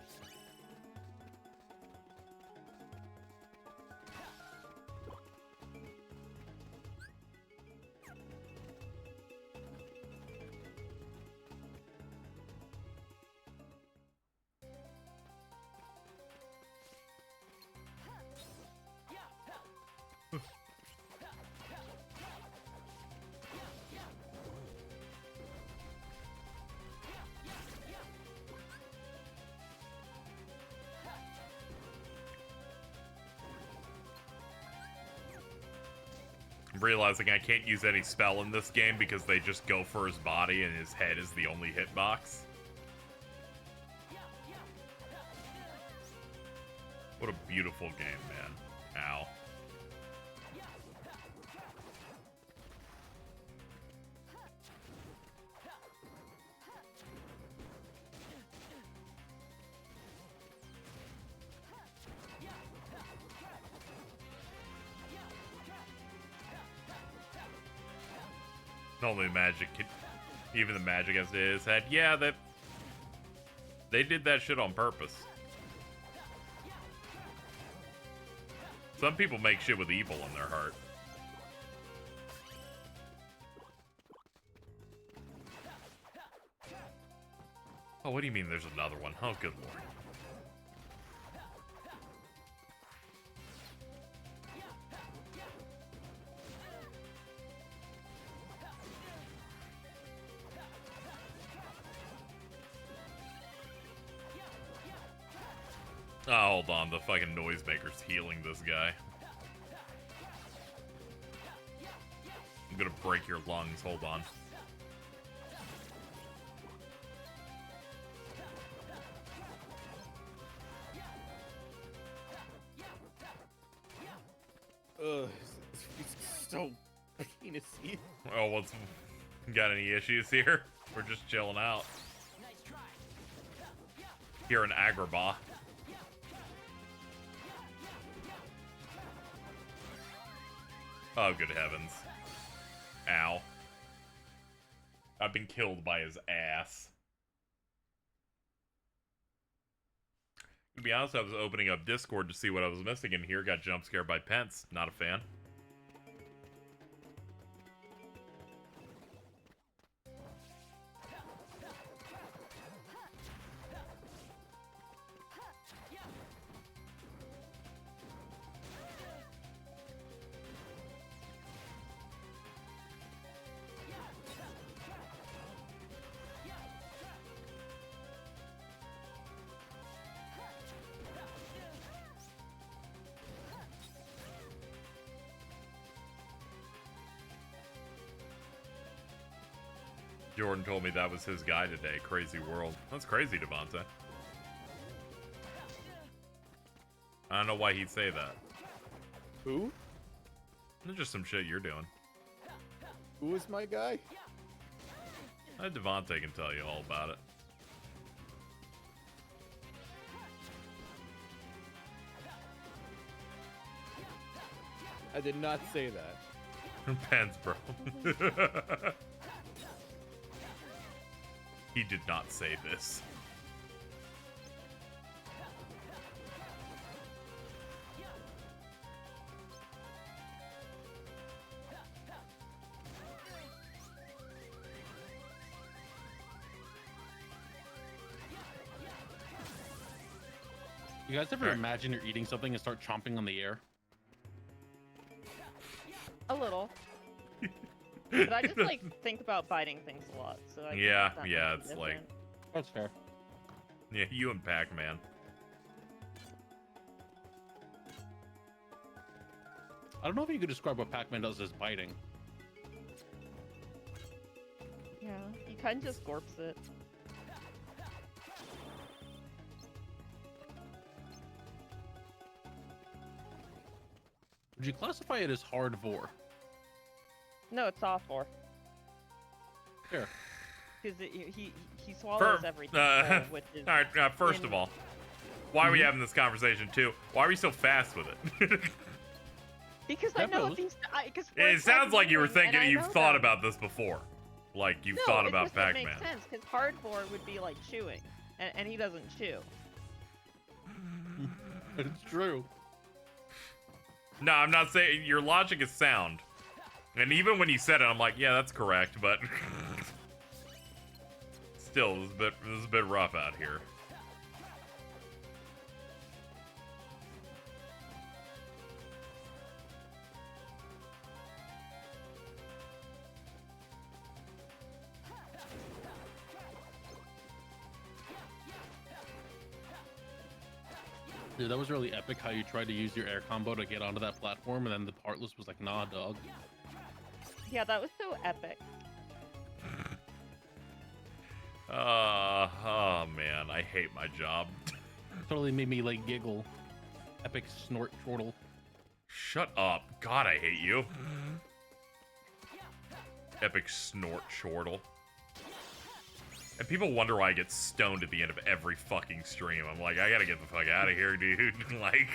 Realizing I can't use any spell in this game because they just go for his body and his head is the only hitbox. What a beautiful game, man. Ow. Only magic, even the magic as it is, had, yeah, they did that shit on purpose. Some people make shit with evil in their heart. Oh, what do you mean there's another one? Oh, good lord. Oh, hold on, the fucking noisemaker's healing this guy. I'm gonna break your lungs, hold on. Ugh, it's so penisy. Oh, got any issues here? We're just chilling out. Here in Agrabah. Oh, good heavens. Ow. I've been killed by his ass. To be honest, I was opening up Discord to see what I was missing in here. Got jump scared by Pence. Not a fan. Jordan told me that was his guy today. Crazy world. That's crazy, Devonta. I don't know why he'd say that. Who? It's just some shit you're doing. Who is my guy? Devonta can tell you all about it. I did not say that. Pants, bro. He did not say this. You guys ever imagine you're eating something and start chomping on the air? A little. But I just like think about biting things a lot, so I Yeah, guess that yeah, might be it's different. like That's fair. yeah, you and Pac-Man. I don't know if you could describe what Pac-Man does as biting. Yeah, he kind of just gorps it. Would you classify it as hard vor? No, it's soft for. Here. Because he swallows everything. whole, which is all right, first of all, why are we having this conversation too? Why are we so fast with it? Because I know these. It sounds like you were thinking you've thought about this before. Like you've thought about It Pac-Man. makes sense because hardcore would be like chewing, and he doesn't chew. It's true. No, I'm not saying your logic is sound. And even when you said it, I'm like, yeah, that's correct, but still, this is a bit rough out here. Dude, that was really epic how you tried to use your air combo to get onto that platform, and then the Heartless was like, nah, dog. Yeah, that was so epic. Oh man, I hate my job. Totally made me like giggle. Epic snort chortle. Shut up. God, I hate you. Epic snort chortle. And people wonder why I get stoned at the end of every fucking stream. I'm like, I gotta get the fuck out of here, dude. Like...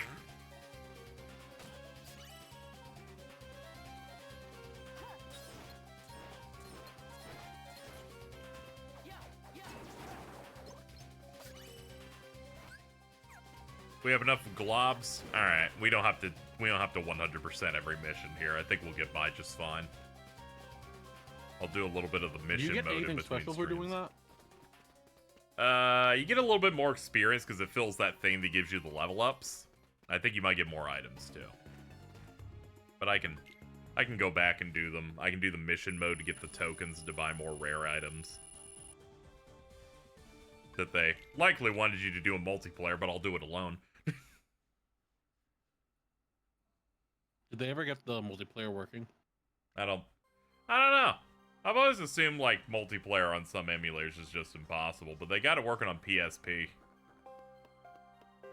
We have enough globs. All right, we don't have to 100% every mission here. I think we'll get by just fine. I'll do a little bit of the mission Do you get mode in anything between special for doing that? You get a little bit more experience because it fills that thing that gives you the level ups. I think you might get more items too. But I can go back and do them. I can do the mission mode to get the tokens to buy more rare items. That they likely wanted you to do in multiplayer, but I'll do it alone. Did they ever get the multiplayer working? I don't know. I've always assumed like multiplayer on some emulators is just impossible, but they got it working on PSP.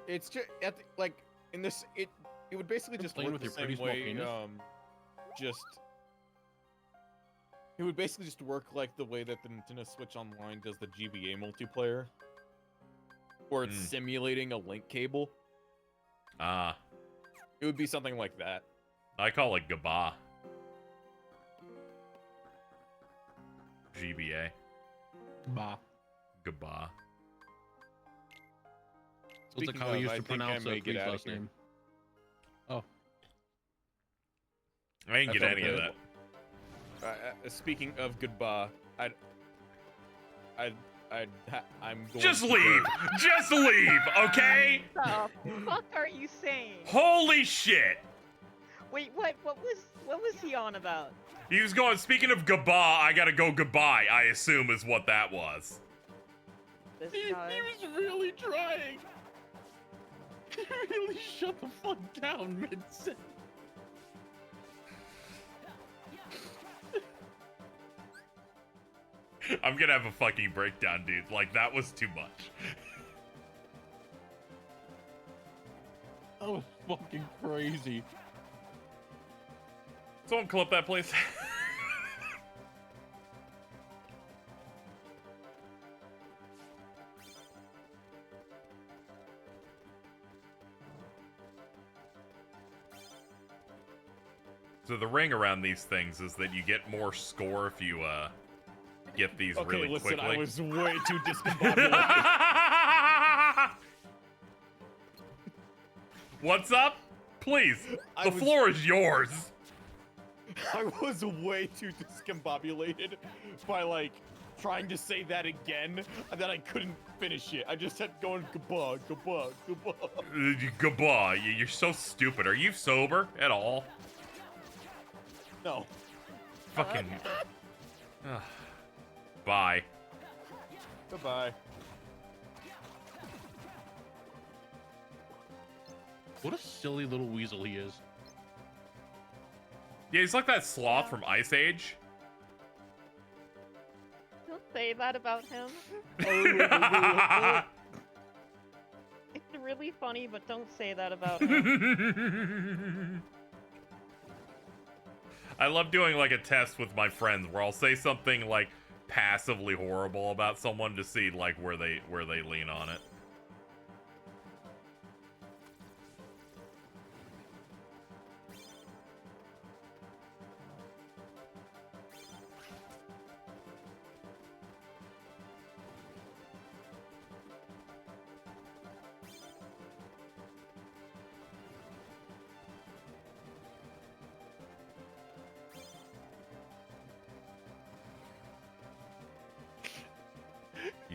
It's just like in this, it would basically just work the same way. It would basically just work like the way that the Nintendo Switch Online does the GBA multiplayer, where it's simulating a link cable. Ah. It would be something like that. I call it GBA. GBA. Bah. GBA. So it's like how I used to pronounce Queen's last name. Oh. I didn't get any of that. Speaking of goodbye, I'm going Just leave! Just leave, okay? What the fuck are you saying? Holy shit! Wait, what was he on about? He was going, speaking of goodbye, I gotta go goodbye, I assume is what that was. This He guy. was really trying. He really shut the fuck down mid-sentence. I'm gonna have a fucking breakdown, dude. Like, that was too much. That was fucking crazy. Someone clip that, please. So the ring around these things is that you get more score if you get these really listen, quickly. I was way too discombobulated. What's up? Please, the floor is yours. I was way too discombobulated by like trying to say that again, and then I couldn't finish it. I just kept going gabah, gabah, gabah. Gabah, you're so stupid. Are you sober at all? No. Fucking. Bye. Goodbye. What a silly little weasel he is. Yeah, he's like that sloth from Ice Age. Don't say that about him. It's really funny, but don't say that about him. I love doing like a test with my friends where I'll say something like passively horrible about someone to see like where they lean on it.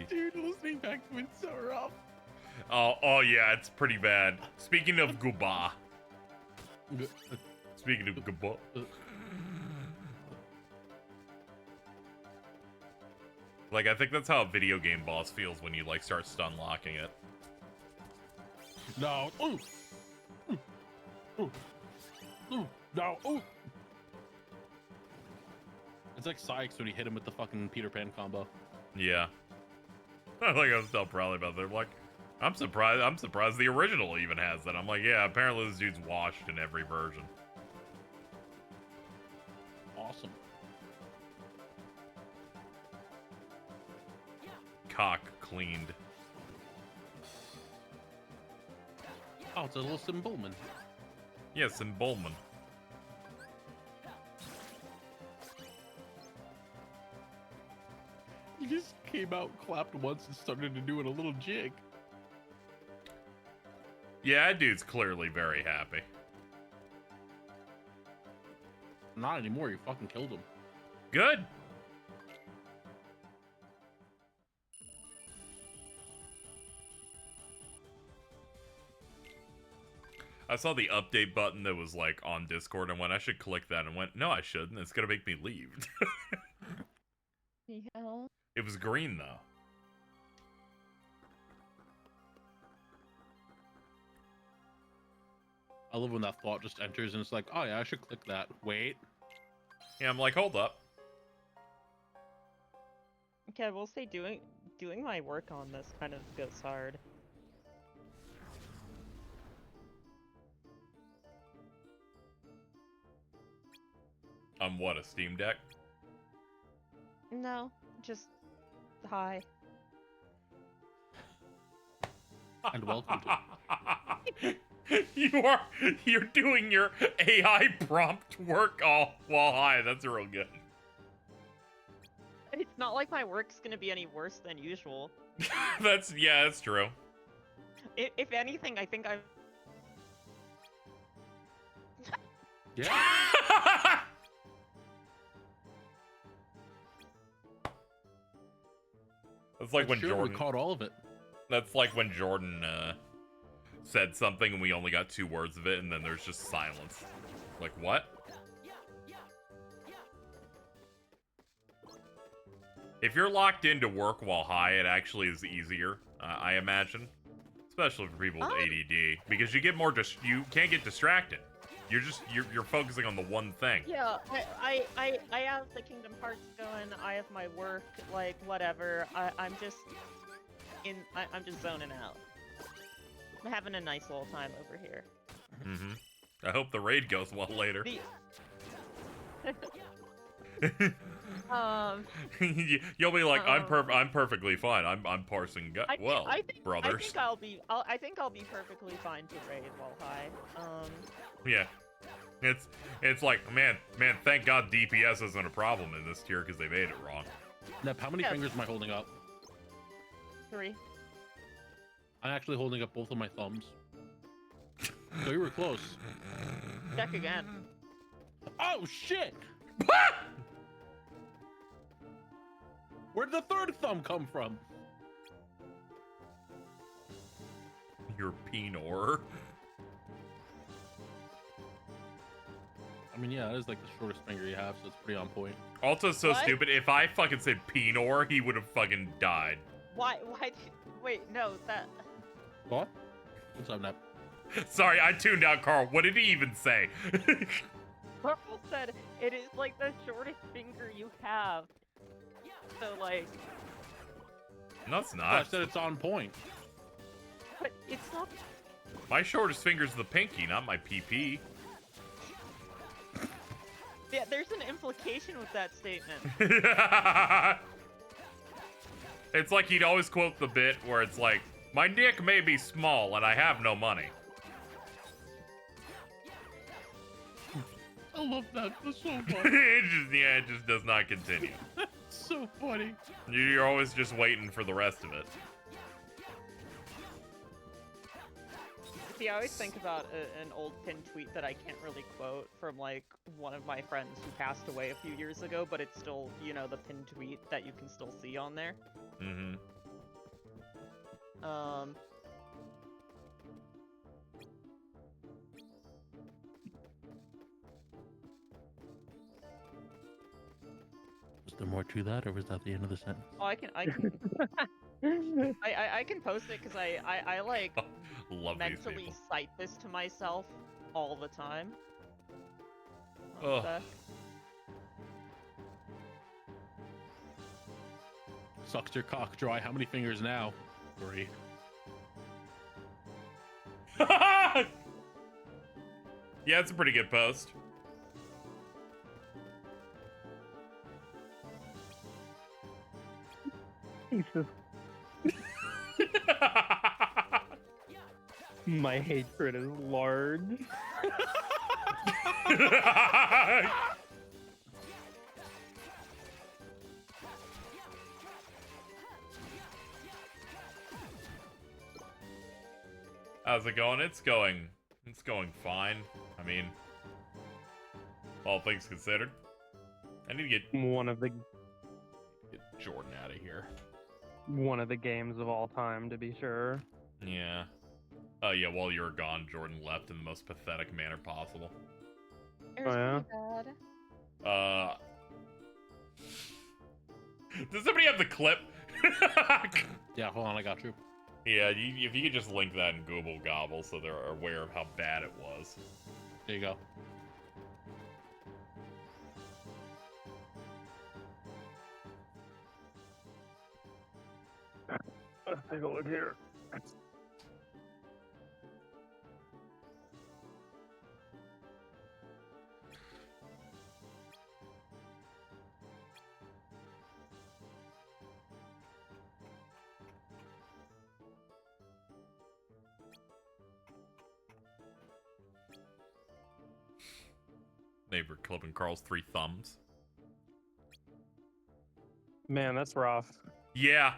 Dude, listening back to it's so rough. Oh yeah, it's pretty bad. Speaking of Gubba. Speaking of Gubba. Like, I think that's how a video game boss feels when you like start stun locking it. No. Ooh. Ooh. Ooh. No. Ooh. It's like Sykes when he hit him with the fucking Peter Pan combo. Yeah. I think I was still probably about that. Like, I'm surprised the original even has that. I'm like, yeah, apparently this dude's washed in every version. Awesome. Cock cleaned. Oh, it's a little Symbolman. Yeah, Symbolman. He just came out, clapped once, and started to do it a little jig. Yeah, that dude's clearly very happy. Not anymore, you fucking killed him. Good. I saw the update button that was like on Discord and went, I should click that, and went, no, I shouldn't. It's gonna make me leave. Yeah. It was green though. I love when that thought just enters and it's like, oh yeah, I should click that. Wait. Yeah, I'm like, hold up. Okay, I will say doing my work on this kind of goes hard. On what, a Steam Deck? No, just hi. And welcome to You're doing your AI prompt work all while high. That's real good. It's not like my work's gonna be any worse than usual. That's true. If anything, I think I'm. Yeah. That's like when Jordan we caught all of it. That's like when Jordan said something and we only got 2 words of it, and then there's just silence. Like, what? If you're locked into work while high, it actually is easier, I imagine. Especially for people with ADD. Because you get more you can't get distracted. you're focusing on the one thing. Yeah, I have the Kingdom Hearts going. I have my work, like whatever. I'm just zoning out. I'm having a nice little time over here. Mm-hmm. I hope the raid goes well later. You'll be like, I'm perfectly fine. I'm parsing well, brothers. I think I'll be perfectly fine to raid while high. Yeah. It's like, man, thank God DPS isn't a problem in this tier because they made it wrong. Nep, how many fingers am I holding up? 3. I'm actually holding up both of my thumbs. So you were close. Check again. Oh shit! Where'd the third thumb come from? Your penor. I mean, yeah, that is like the shortest finger you have, so it's pretty on point. Also so stupid, if I fucking said penor, he would have fucking died. Why wait, no, that... What? What's up, Nep? Sorry, I tuned out Carl. What did he even say? Carl said, it is like the shortest finger you have. So, like... No, it's not. I said it's on point. But it's not... My shortest finger's the pinky, not my PP. Yeah, there's an implication with that statement. It's like he'd always quote the bit where it's like, my dick may be small and I have no money. I love that. That's so funny. it just does not continue. That's so funny. You're always just waiting for the rest of it. See, I always think about an old pinned tweet that I can't really quote from, like, one of my friends who passed away a few years ago, but it's still, you know, the pinned tweet that you can still see on there. Mm-hmm. Was there more to that, or was that the end of the sentence? Oh, I can I can post it because I like Love mentally cite this to myself all the time. Oh. Sucks your cock dry. How many fingers now? 3. Yeah, it's a pretty good post. Jesus. My hatred is large. How's it going? It's going fine. I mean, all things considered. I need to get Jordan out of here. One of the games of all time, to be sure. Yeah. Oh yeah, while you were gone, Jordan left in the most pathetic manner possible. It was yeah? pretty bad. Does somebody have the clip? Yeah, hold on, I got you. Yeah, if you could just link that in Google Gobble so they're aware of how bad it was. There you go. Let's take a look here. They were clipping Carl's 3 thumbs. Man, that's rough. Yeah.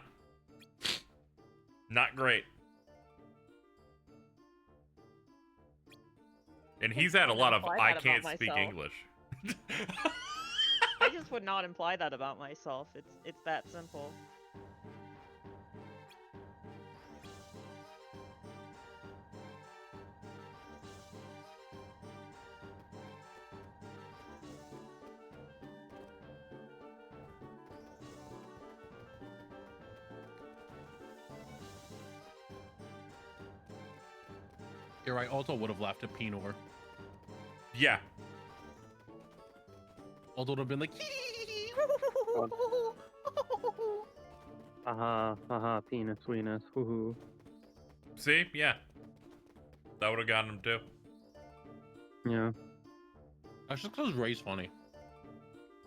Not great. And he's had a lot of I can't speak English. I just would not imply that about myself. It's that simple. Here, I also would have left a Pinor. Yeah. Alto would have been like, Penis, weenus, woohoo. See? Yeah. That would have gotten him too. Yeah. that's just because Ray's funny.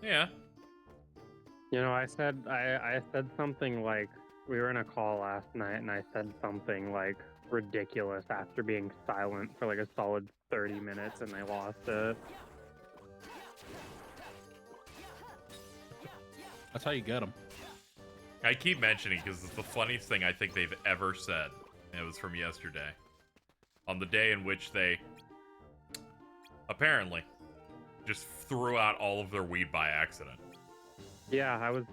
Yeah. You know, I said something like, we were in a call last night and I said something like ridiculous after being silent for like a solid 30 minutes and I lost it. That's how you get them. I keep mentioning because it's the funniest thing I think they've ever said. And it was from yesterday. On the day in which they apparently just threw out all of their weed by accident. Yeah, I was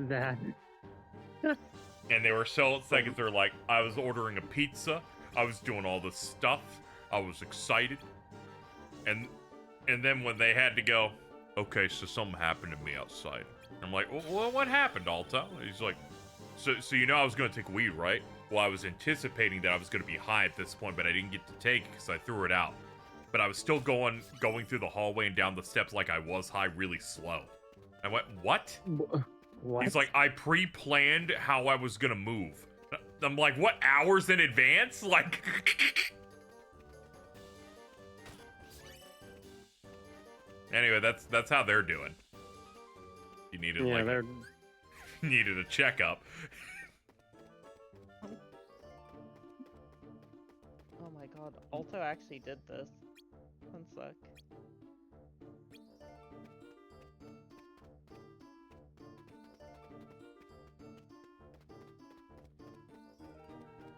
that. And they were so excited. They're like, I was ordering a pizza. I was doing all this stuff. I was excited. And then when they had to go, okay, so something happened to me outside. I'm like, well, what happened, Alto? He's like, so you know I was going to take weed, right? Well, I was anticipating that I was going to be high at this point, but I didn't get to take it because I threw it out. But I was still going through the hallway and down the steps like I was high really slow. I went, what? What? He's like, I pre-planned how I was going to move. I'm like, what, hours in advance? Like... Anyway, that's how they're doing. You needed needed a checkup. Oh my god, Alto actually did this. One sec.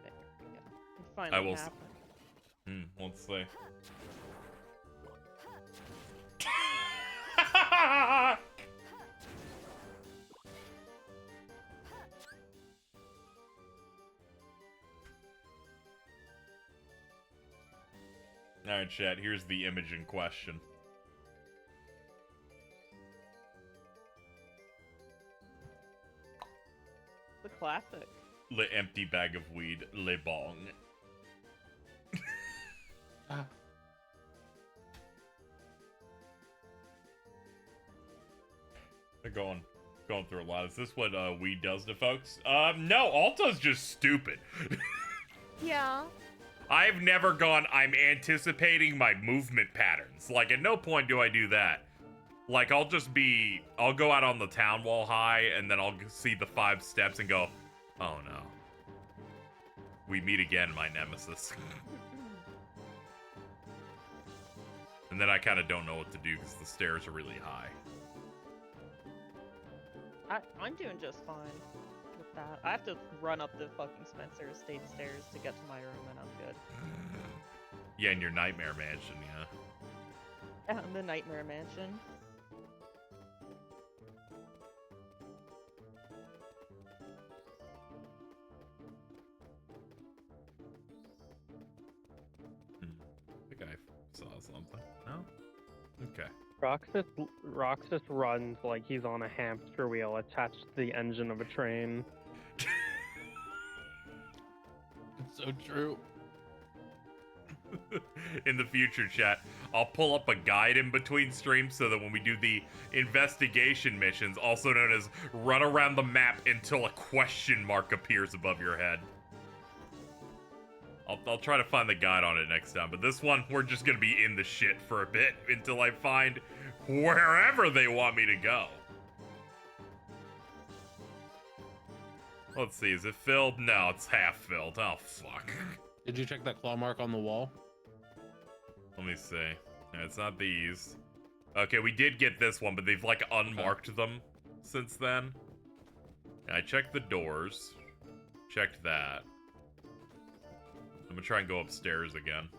There we go. It finally I will happened. Let's see. Alright, chat, here's the image in question. The classic. Le empty bag of weed, le bong. They're going through a lot. Is this what weed does to folks? No, Alto's just stupid. Yeah. I've never gone, I'm anticipating my movement patterns. Like, at no point do I do that. Like, I'll go out on the town wall high, and then I'll see the 5 steps and go, oh no. We meet again, my nemesis. And then I kind of don't know what to do because the stairs are really high. I'm doing just fine with that. I have to run up the fucking Spencer Estate stairs to get to my room, and I'm good. Yeah, in your nightmare mansion, yeah. The Nightmare Mansion. I think I saw something. No? Okay. Roxas runs like he's on a hamster wheel attached to the engine of a train. It's so true. In the future, chat, I'll pull up a guide in between streams so that when we do the investigation missions, also known as run around the map until a question mark appears above your head. I'll try to find the guide on it next time, but this one, we're just gonna be in the shit for a bit until I find wherever they want me to go. Let's see, is it filled? No, it's half filled. Oh, fuck. Did you check that claw mark on the wall? Let me see. No, it's not these. Okay, we did get this one, but they've, like, unmarked them since then. I checked the doors. Checked that. I'm gonna try and go upstairs again.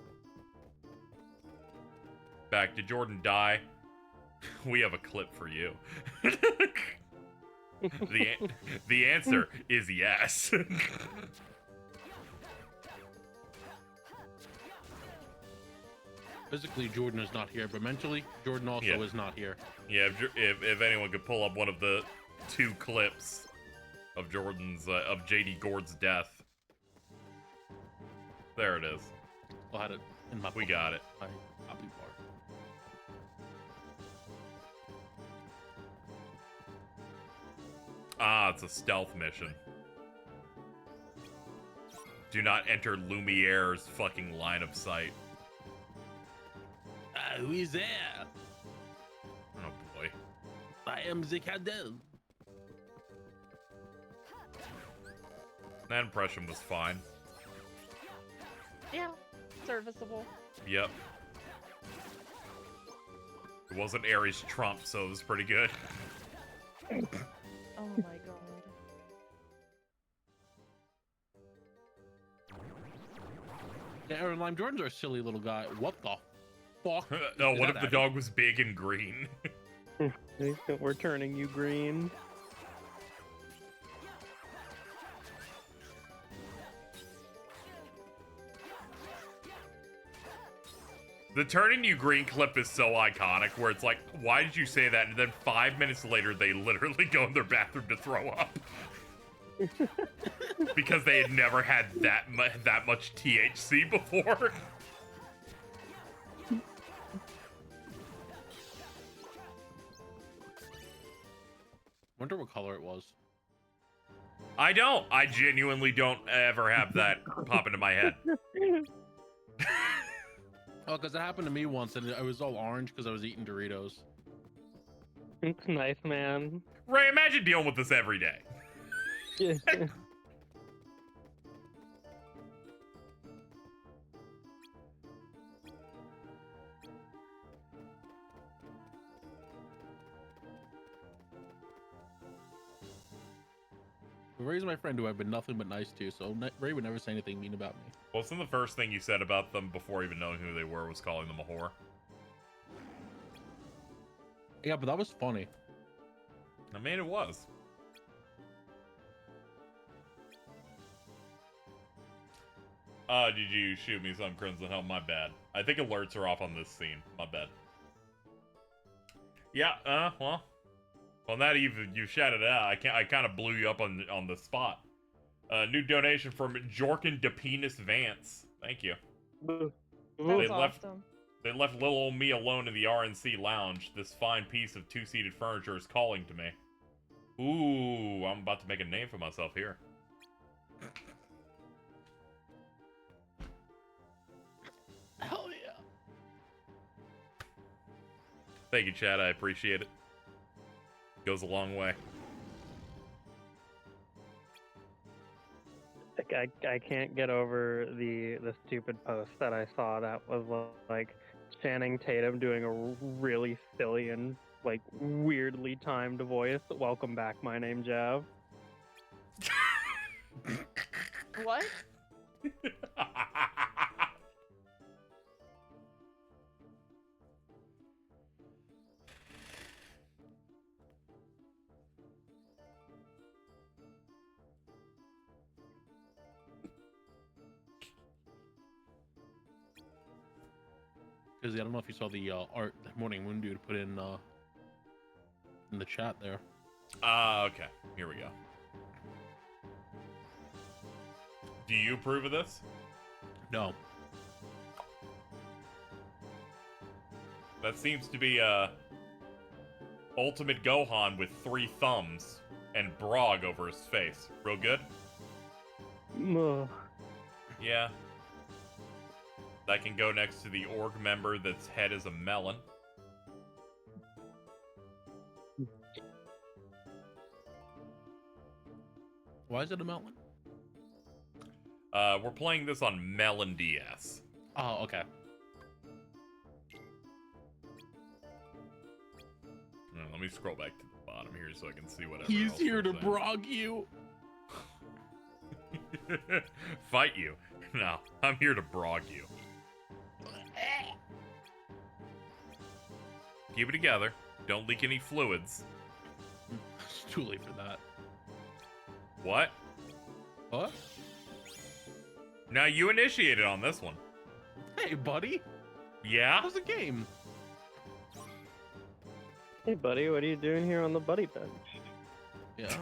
Back. Did Jordan die? We have a clip for you. The answer is yes. Physically, Jordan is not here, but mentally, Jordan also is not here. Yeah, if anyone could pull up one of the 2 clips of Jordan's, of JD Gord's death. There it is. I'll have it in my We got it. copy bar. Ah, it's a stealth mission. Do not enter Lumiere's fucking line of sight. Who is there? Oh boy. I am the Cadell. That impression was fine. Yeah, serviceable. Yep. It wasn't Ares Trump, so it was pretty good. Oh my god. Yeah, Aaron Lime Jordan's our silly little guy. What the fuck? No, is what that if the dog was big and green? We're turning you green. The turning you green clip is so iconic, where it's like, why did you say that? And then 5 minutes later, they literally go in their bathroom to throw up. Because they had never had that much THC before. Wonder what color it was. I don't. I genuinely don't ever have that pop into my head. Oh, because it happened to me once, and it was all orange because I was eating Doritos. It's nice, man. Ray, imagine dealing with this every day. Ray's my friend who I've been nothing but nice to, so Ray would never say anything mean about me. Wasn't the first thing you said about them before even knowing who they were was calling them a whore? Yeah, but that was funny. I mean, it was. Did you shoot me some Crimson Helm? My bad. I think alerts are off on this scene. My bad. Yeah, well. On that eve, you shouted it out. I kind of blew you up on the spot. New donation from Jorkin DePenis Vance. Thank you. That's awesome. They left little old me alone in the RNC lounge. This fine piece of two-seated furniture is calling to me. Ooh, I'm about to make a name for myself here. Hell yeah. Thank you, Chad. I appreciate it. Goes a long way. I can't get over the stupid post that I saw that was like Channing Tatum doing a really silly and like weirdly timed voice. Welcome back, my name Jav. What? Because I don't know if you saw the art that Morning Moon Dude put in the chat there. Okay. Here we go. Do you approve of this? No. That seems to be Ultimate Gohan with 3 thumbs and Brog over his face. Real good? Yeah. That can go next to the org member that's head is a melon. Why is it a melon? We're playing this on Melon DS. Oh, okay. Let me scroll back to the bottom here so I can see what He's here to brog you. Fight you. No, I'm here to brog you. Keep it together. Don't leak any fluids. It's too late for that. What? What? Now you initiated on this one. Hey, buddy. Yeah? How's the game? Hey, buddy, what are you doing here on the buddy bench? Yeah.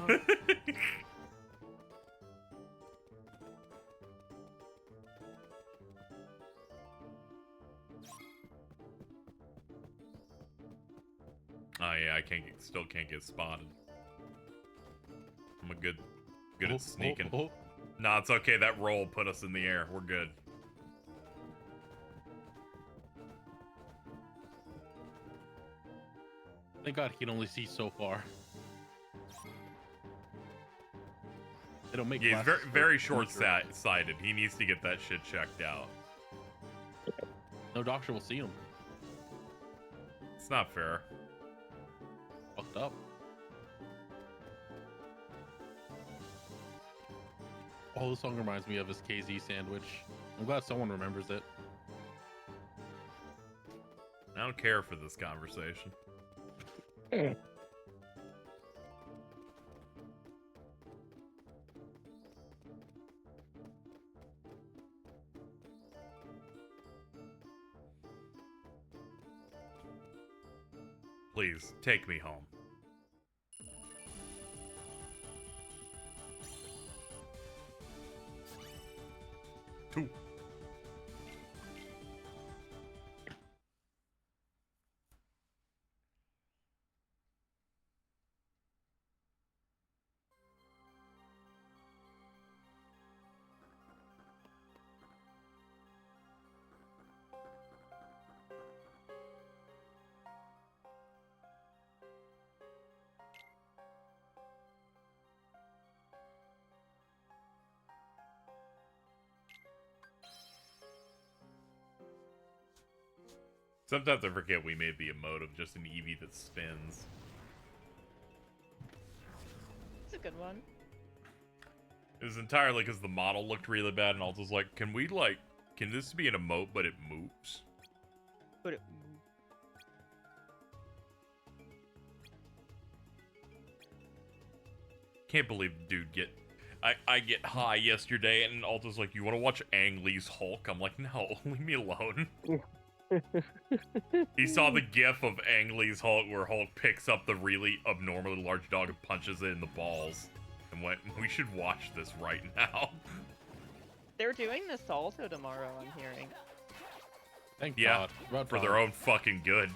Oh yeah, still can't get spotted. I'm a good at sneaking. Nah, it's okay. That roll put us in the air. We're good. Thank God he can only see so far. They don't make. Yeah, he's very short-sighted. He needs to get that shit checked out. No doctor will see him. It's not fair. Fucked up. Oh, this song reminds me of his KZ sandwich. I'm glad someone remembers it. I don't care for this conversation. Please, take me home. Two. Sometimes I forget we made the emote of just an Eevee that spins. It's a good one. It was entirely because the model looked really bad, and Alta's like, can this be an emote, but it moves? But it... Can't believe dude I get high yesterday, and Alta's like, you want to watch Ang Lee's Hulk? I'm like, no, leave me alone. He saw the gif of Ang Lee's Hulk where Hulk picks up the really abnormally large dog and punches it in the balls. And went, we should watch this right now. They're doing this also tomorrow, I'm hearing. Thank God. For their own fucking good.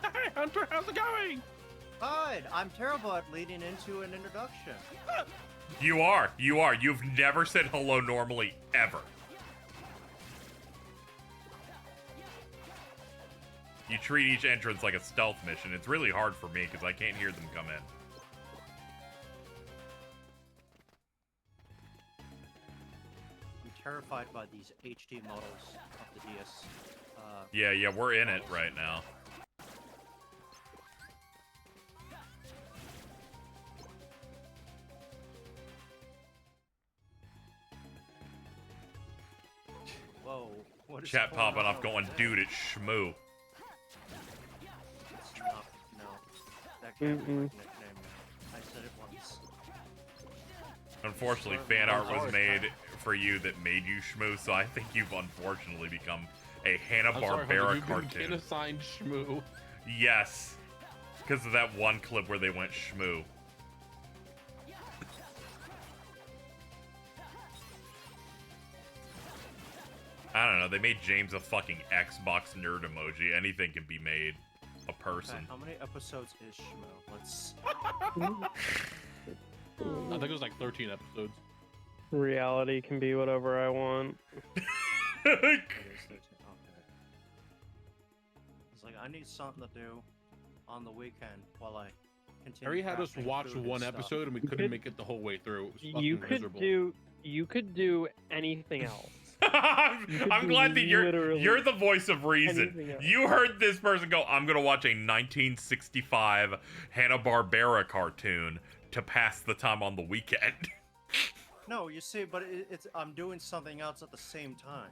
Hey, Hunter, how's it going? Good. I'm terrible at leading into an introduction. You are. You've never said hello normally, ever. You treat each entrance like a stealth mission. It's really hard for me because I can't hear them come in. I'm terrified by these HD models of the DS. Yeah, we're in it right now. Whoa. What is Chat going popping on off over going, there? dude, it's Shmoo. It's not, no. That can't be my nickname now. I said it once. Unfortunately, fan art was made for you that made you Shmoo, so I think you've unfortunately become a Hanna-Barbera cartoon. Been assigned Shmoo. Yes. Because of that one clip where they went Shmoo. I don't know, they made James a fucking Xbox nerd emoji. Anything can be made a person. Okay, how many episodes is Shmoo? Let's... I think it was like 13 episodes. Reality can be whatever I want. It is 13. Okay. It's like, I need something to do on the weekend while I continue. Harry had us crafting watch food one and stuff. episode and we couldn't make it the whole way through. It was You fucking could miserable. do anything else. I'm glad that you're the voice of reason. You heard this person go, I'm gonna watch a 1965 Hanna-Barbera cartoon to pass the time on the weekend. No, you see, but it's I'm doing something else at the same time.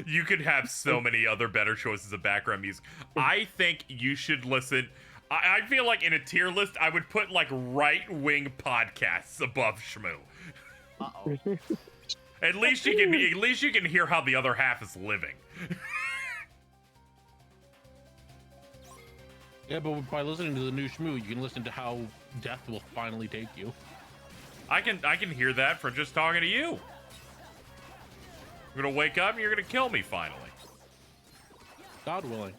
You could have so many other better choices of background music. I think you should listen. I feel like in a tier list, I would put like right-wing podcasts above Shmoo. Uh-oh. At least you can hear how the other half is living. Yeah, but by listening to the new Shmoo, you can listen to how death will finally take you. I can hear that from just talking to you. I'm gonna wake up and you're gonna kill me finally. God willing.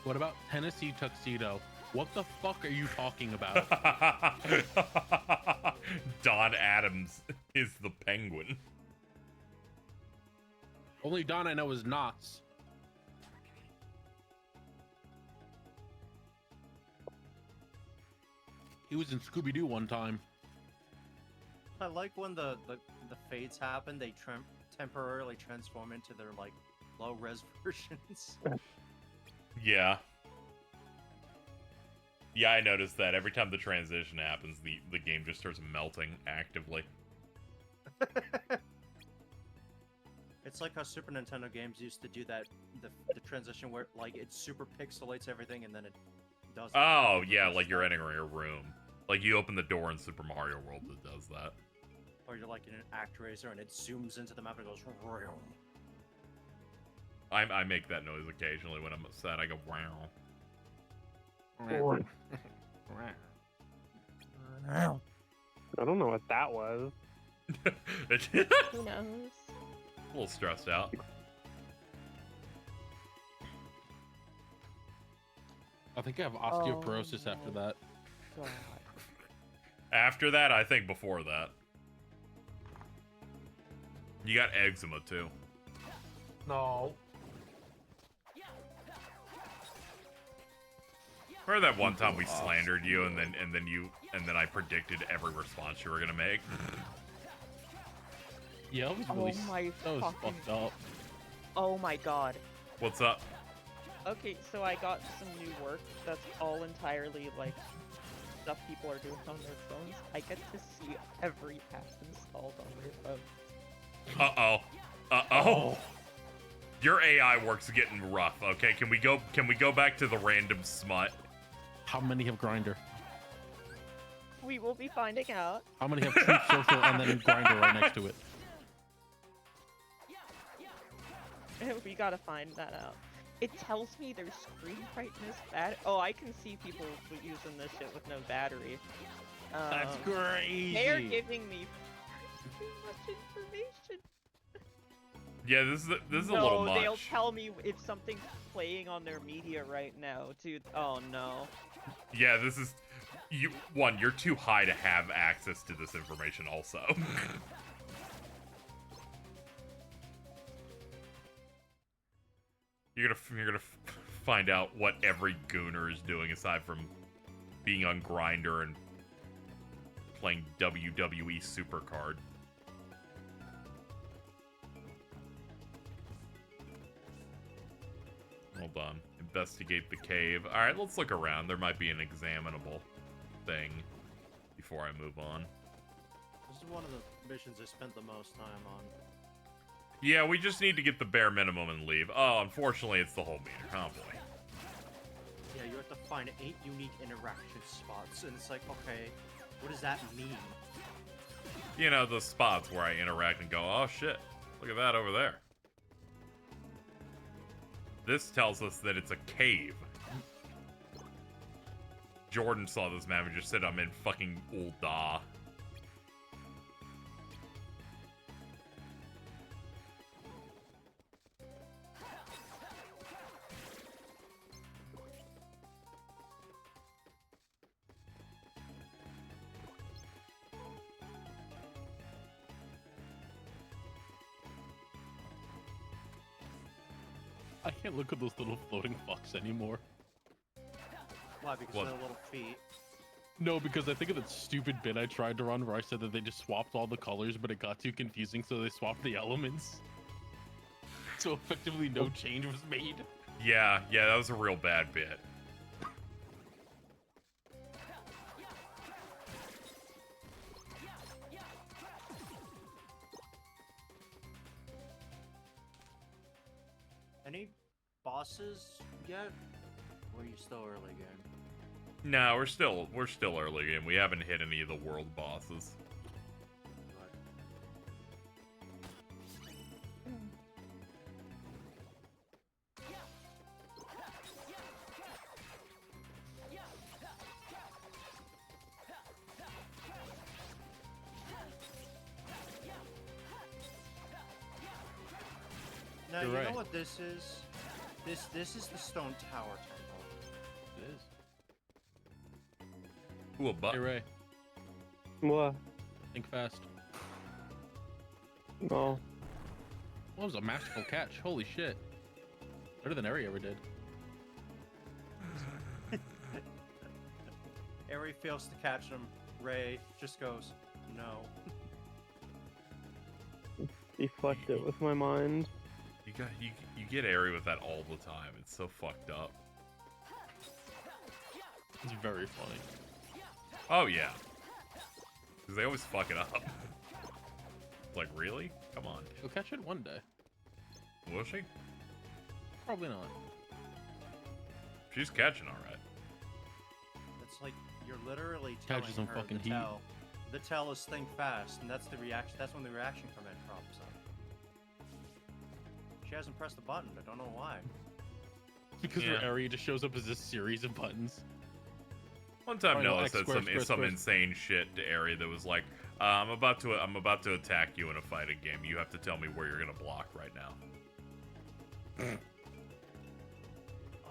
What about Tennessee Tuxedo? What the fuck are you talking about? Don Adams is the Penguin. Only Don I know is Knots. He was in Scooby-Doo one time. I like when the fades happen, they temporarily transform into their like low-res versions. Yeah. Yeah, I noticed that every time the transition happens, the game just starts melting actively. It's like how Super Nintendo games used to do that, the transition where like it super pixelates everything and then it does. Oh, yeah, like you're entering a room. Like you open the door in Super Mario World that does that. Or you're like in an ActRaiser and it zooms into the map and goes room. I make that noise occasionally when I'm upset. I go wow. I don't know what that was. Who knows? A little stressed out. I think I have osteoporosis after that. God. After that, I think before that. You got eczema too. No. Remember that one time we slandered you and then I predicted every response you were gonna make? Yeah, it was really that was fucked up. Oh my god. What's up? Okay, so I got some new work that's all entirely like stuff people are doing on their phones. I get to see every app installed on their phone. Uh-oh. Uh-oh. Your AI work's getting rough, okay? Can we go back to the random smut? How many have Grinder? We will be finding out. How many have Truth Social and then Grinder right next to it? We gotta find that out. It tells me their screen brightness bad. Oh, I can see people using this shit with no battery. That's crazy. They're giving me too much information. Yeah, this is a little much. No, they'll tell me if something's playing on their media right now, dude. Oh no. Yeah, this is you're too high to have access to this information also. You're gonna find out what every gooner is doing aside from being on Grindr and playing WWE Supercard. Hold on. Investigate the cave. Alright, let's look around. There might be an examinable thing before I move on. This is one of the missions I spent the most time on. Yeah, we just need to get the bare minimum and leave. Oh, unfortunately, it's the whole meter. Oh, boy. Yeah, you have to find 8 unique interaction spots, and it's like, okay, what does that mean? You know, the spots where I interact and go, oh, shit. Look at that over there. This tells us that it's a cave. Jordan saw this map and just said I'm in fucking Ul'dah. I can't look at those little floating fucks anymore. Why? Because What? of their little feet. No, because I think of that stupid bit I tried to run where I said that they just swapped all the colors, but it got too confusing, so they swapped the elements. So effectively no change was made. Yeah, that was a real bad bit. Any bosses yet? Or are you still early game? No, we're still early game. We haven't hit any of the world bosses. No, You're you right. know what this is? This is the Stone Tower Temple. It is. Ooh, a butt. Hey, Ray. What? Think fast. No. That was a masterful catch. Holy shit. Better than Ari ever did. Ari fails to catch him. Ray just goes, no. Deflect it with my mind. You get Ari with that all the time. It's so fucked up. It's very funny. Oh yeah. Because they always fuck it up. It's like, really? Come on. She'll catch it one day. Will she? Probably not. She's catching alright. It's like you're literally telling Catches some her fucking the heat. tell. The tell is think fast, and that's the reaction. That's when the reaction command pops up. She hasn't pressed the button. I don't know why. Because Yeah. her area just shows up as a series of buttons. One time Triangle, Noah X, said square, some square, square. insane shit to Ari that was like, I'm about to attack you in a fighting game. You have to tell me where you're gonna block right now.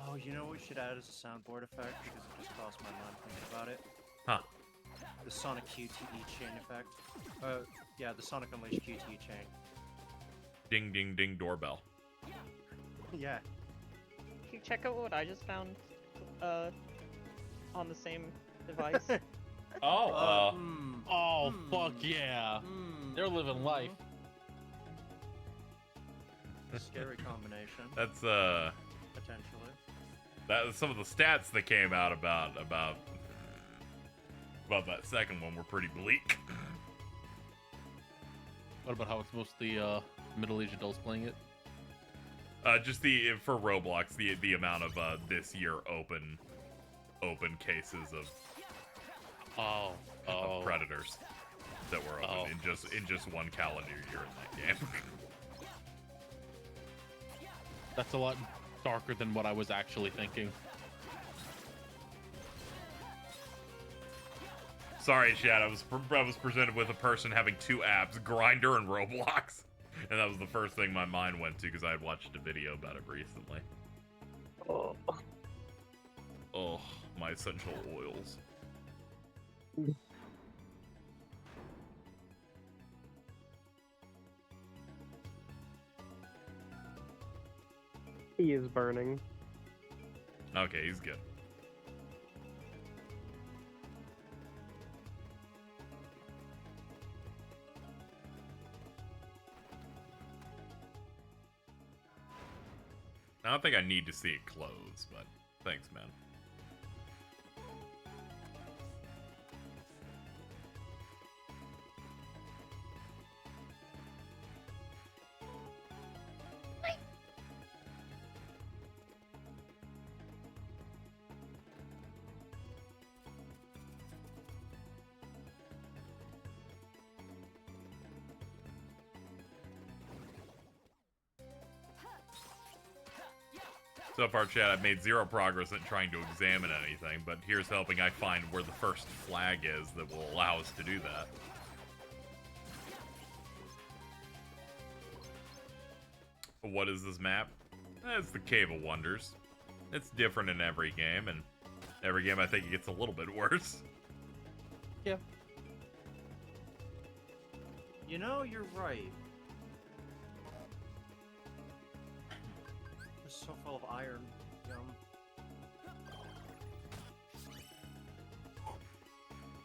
Oh, you know what we should add as a soundboard effect because it just crossed my mind thinking about it. Huh. The Sonic QTE chain effect. Yeah, the Sonic Unleashed QTE chain. Ding ding ding doorbell. Yeah. Can you check out what I just found on the same device? Oh, Oh, fuck yeah. They're living life. Scary combination. That's Potentially. that was some of the stats that came out about that second one were pretty bleak. What about how it's mostly middle-aged adults playing it? Just for Roblox, the amount of this year open cases of predators that were open in just one calendar year in that game. That's a lot darker than what I was actually thinking. Sorry, Chad. I was presented with a person having two apps, Grindr and Roblox, and that was the first thing my mind went to because I had watched a video about it recently. Oh, my essential oils. He is burning. Okay, he's good. I don't think I need to see it close, but thanks, man. So far, Chad, I've made zero progress in trying to examine anything, but here's hoping I find where the first flag is that will allow us to do that. What is this map? It's the Cave of Wonders. It's different in every game, and every game I think it gets a little bit worse. Yeah. You know, you're right. It's so full of iron. Yum.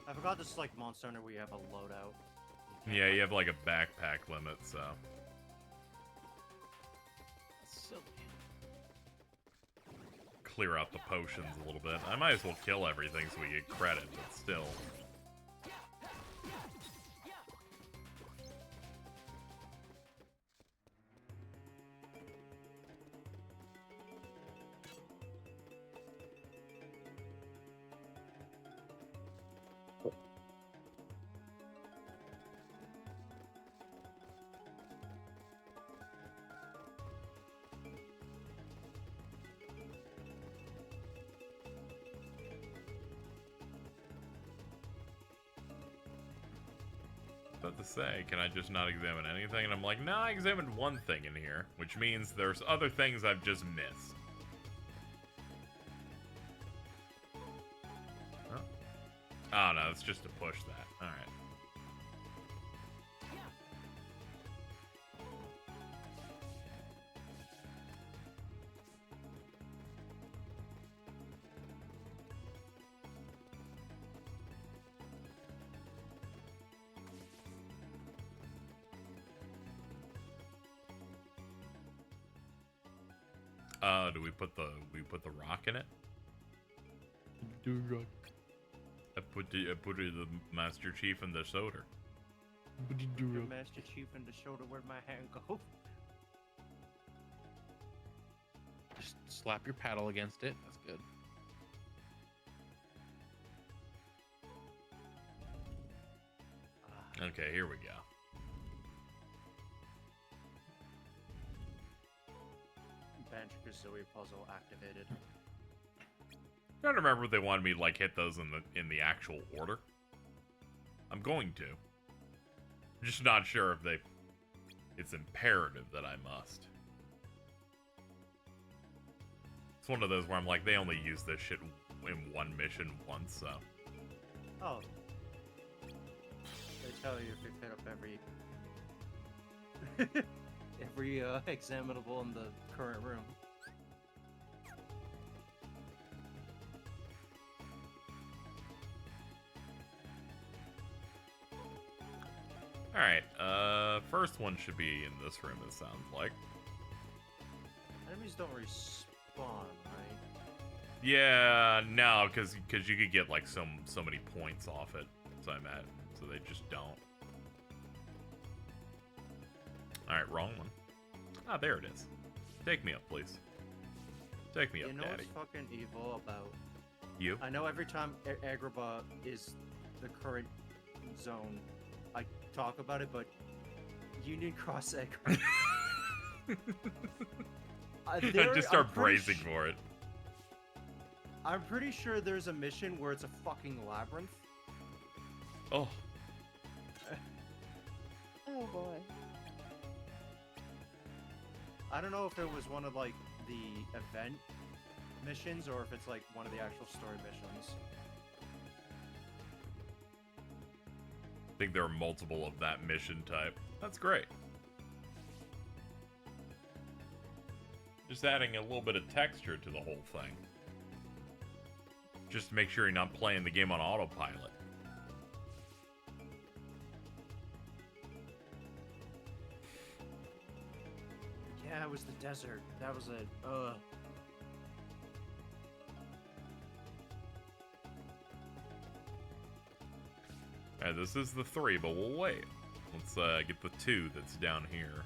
I forgot this is like Monster Hunter where you have a loadout. Yeah, you have like a backpack limit, so. Clear out the potions a little bit. I might as well kill everything so we get credit, but still. to say. Can I just not examine anything? And I'm like, no, I examined one thing in here, which means there's other things I've just missed. Huh? Oh, no, it's just to push that. All right. Do we put the rock in it? Do rock. I put the Master Chief in the shoulder. The Master Chief in the shoulder. Where'd my hand go? Just slap your paddle against it. That's good. Okay, here we go. Banjo-Kazooie puzzle activated. I don't remember if they wanted me to like hit those in the actual order. I'm going to. I'm just not sure if it's imperative that I must. It's one of those where I'm like, they only use this shit in one mission once, so. Oh. They tell you if you pick up every examinable in the current room. Alright, first one should be in this room, it sounds like. Enemies don't respawn, right? Yeah, no, because you could get like so many points off it, so I'm at, so they just don't. Alright, wrong one. Ah, there it is. Take me up, please. Take me up, Daddy. You know Daddy. what's fucking evil about... You? I know every time Agrabah is the current zone, I talk about it, but Union Cross Agrabah... Just start bracing for it. I'm pretty sure there's a mission where it's a fucking labyrinth. Oh. Oh boy. I don't know if it was one of like the event missions or if it's like one of the actual story missions. I think there are multiple of that mission type. That's great. Just adding a little bit of texture to the whole thing. Just to make sure you're not playing the game on autopilot. Yeah, it was the desert. That was it. Alright, this is the 3, but we'll wait. Let's get the 2 that's down here.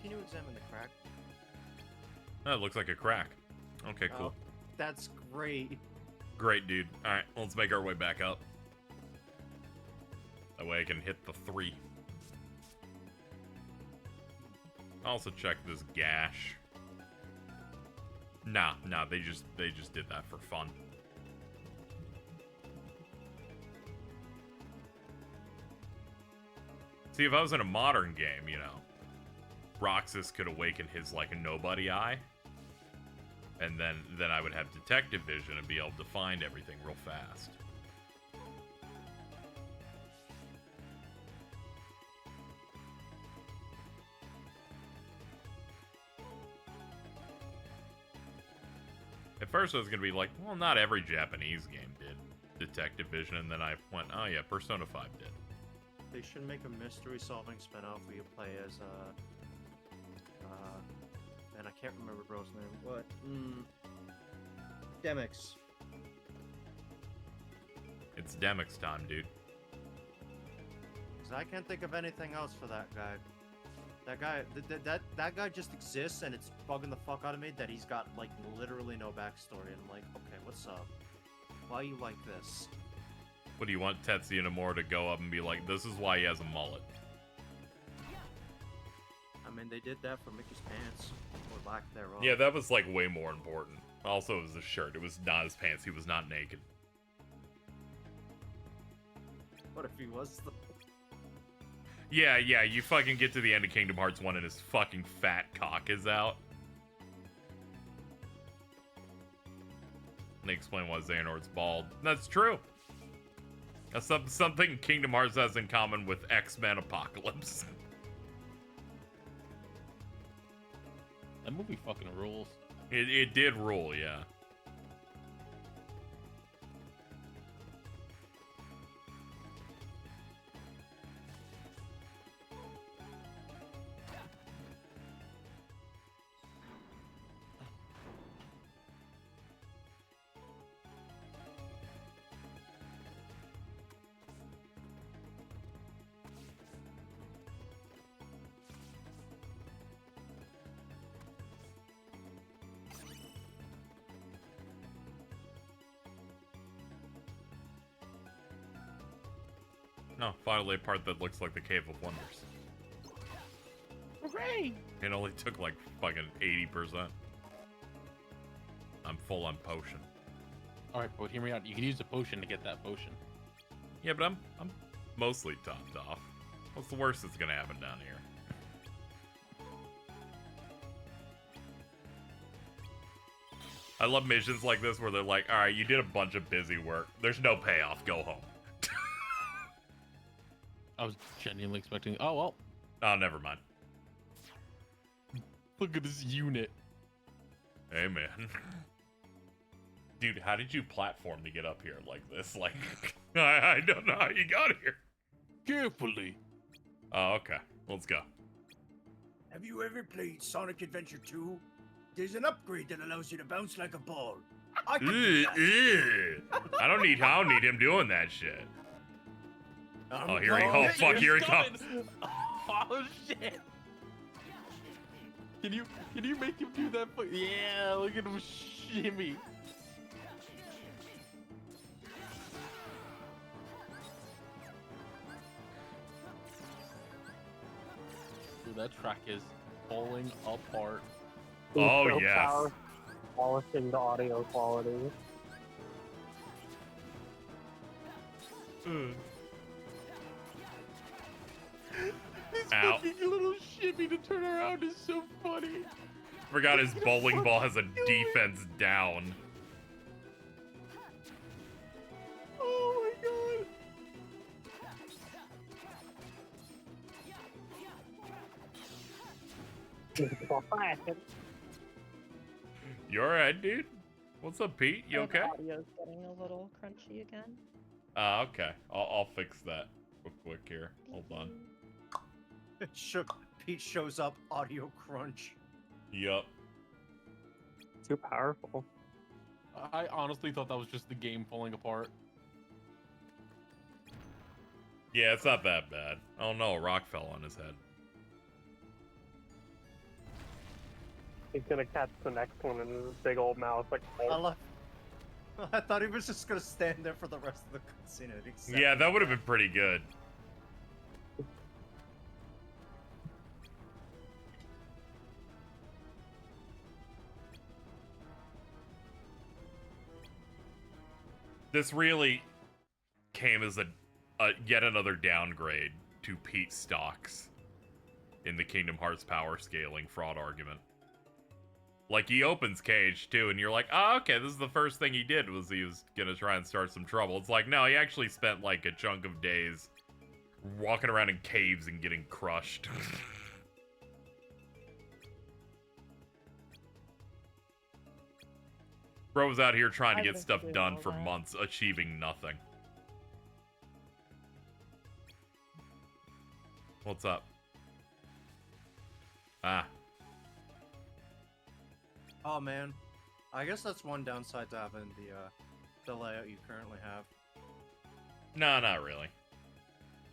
Can you examine the crack? Oh, it looks like a crack. Okay, cool. That's great. Great, dude. Alright, let's make our way back up. That way I can hit the 3. Also check this gash. Nah, they just did that for fun. See, if I was in a modern game, you know, Roxas could awaken his, like, a nobody eye. And then I would have detective vision and be able to find everything real fast. At first I was going to be like, well, not every Japanese game did detective vision, and then I went, oh yeah, Persona 5 did. They should make a mystery solving spin-off where you play as man, I can't remember bro's name. What? Demix. It's Demix time, dude. 'Cause I can't think of anything else for that guy. That guy, that guy just exists, and it's bugging the fuck out of me that he's got like literally no backstory. And I'm like, okay, what's up? Why you like this? What do you want Tetsuya Nomura to go up and be like, this is why he has a mullet? I mean, they did that for Mickey's pants, or lack thereof. Yeah, that was like way more important. Also, it was the shirt. It was not his pants. He was not naked. What if he was the... Yeah, you fucking get to the end of Kingdom Hearts 1 and his fucking fat cock is out. And they explain why Xehanort's bald. That's true. That's something Kingdom Hearts has in common with X-Men Apocalypse. That movie fucking rules. It did rule, yeah. No, finally a part that looks like the Cave of Wonders. Hooray! It only took like fucking 80%. I'm full on potion. Alright, but hear me out. You can use a potion to get that potion. Yeah, but I'm mostly topped off. What's the worst that's gonna happen down here? I love missions like this where they're like, alright, you did a bunch of busy work. There's no payoff. Go home. I was genuinely expecting. Oh, well. Oh, never mind. Look at this unit. Hey, man. Dude, how did you platform to get up here like this? Like, I don't know how you got here. Carefully. Oh, okay. Let's go. Have you ever played Sonic Adventure 2? There's an upgrade that allows you to bounce like a ball. I can do that. I don't need him doing that shit. Oh, here he comes. Oh, fuck, here he comes. Oh, shit. Can you make him do that? Yeah, look at him shimmy. Dude, that track is falling apart. Oh, So yes. powerful, polishing the audio quality. This Ow. fucking little shimmy to turn around is so funny. Forgot his bowling ball has a defense down. Oh my god. You alright, dude? What's up, Pete? You okay? The audio's getting a little crunchy again. Okay. I'll fix that real quick here. Hold on. Pete shows up, audio crunch. Yup. Too powerful. I honestly thought that was just the game falling apart. Yeah, it's not that bad. Oh no, a rock fell on his head. He's gonna catch the next one in his big old mouth like. I thought he was just gonna stand there for the rest of the cutscene. Yeah, that would have been pretty good. This really came as a yet another downgrade to Pete stocks in the Kingdom Hearts power scaling fraud argument. Like, he opens Cage, too, and you're like, oh, okay, this is the first thing he did, was he was gonna try and start some trouble. It's like, no, he actually spent, like, a chunk of days walking around in caves and getting crushed. Bro was out here trying to get stuff done for months, achieving nothing. What's up? Ah. Oh man, I guess that's one downside to having the layout you currently have. No, not really.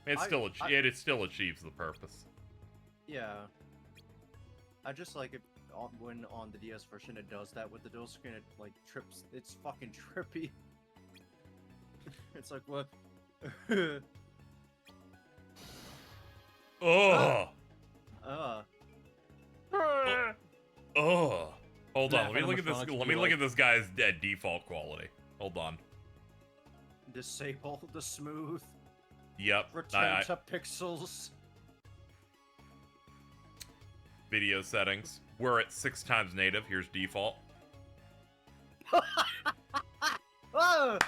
It still achieves the purpose. Yeah. I just like it when on the DS version it does that with the dual screen. It like trips. It's fucking trippy. It's like what? Oh. Oh, hold on. Let me Laughing on look the at this. front, Let be me look like- at this guy's default quality. Hold on. Disable the smooth. Yep. Return to pixels. Video settings. We're at 6 times native. Here's default. Oh,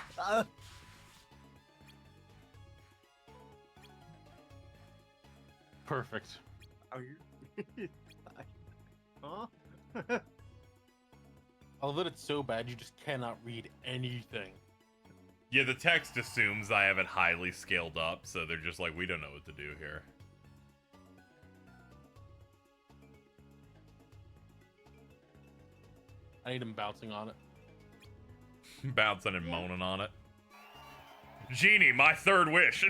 Perfect. are you? Huh? I love that it's so bad you just cannot read anything. Yeah, the text assumes I have it highly scaled up, so they're just like, we don't know what to do here. I need him bouncing on it. Bouncing and moaning on it. Genie, my third wish.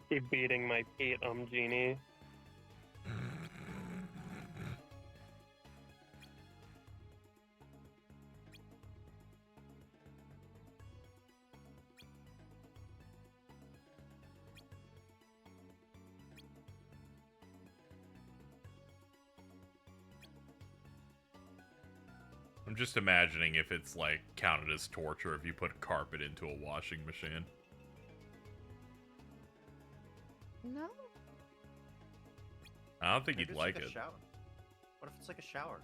Keep beating my Pete, Genie. I'm just imagining if it's like counted as torture if you put carpet into a washing machine. No. I don't think Maybe you'd it's like a it. shower. What if it's like a shower?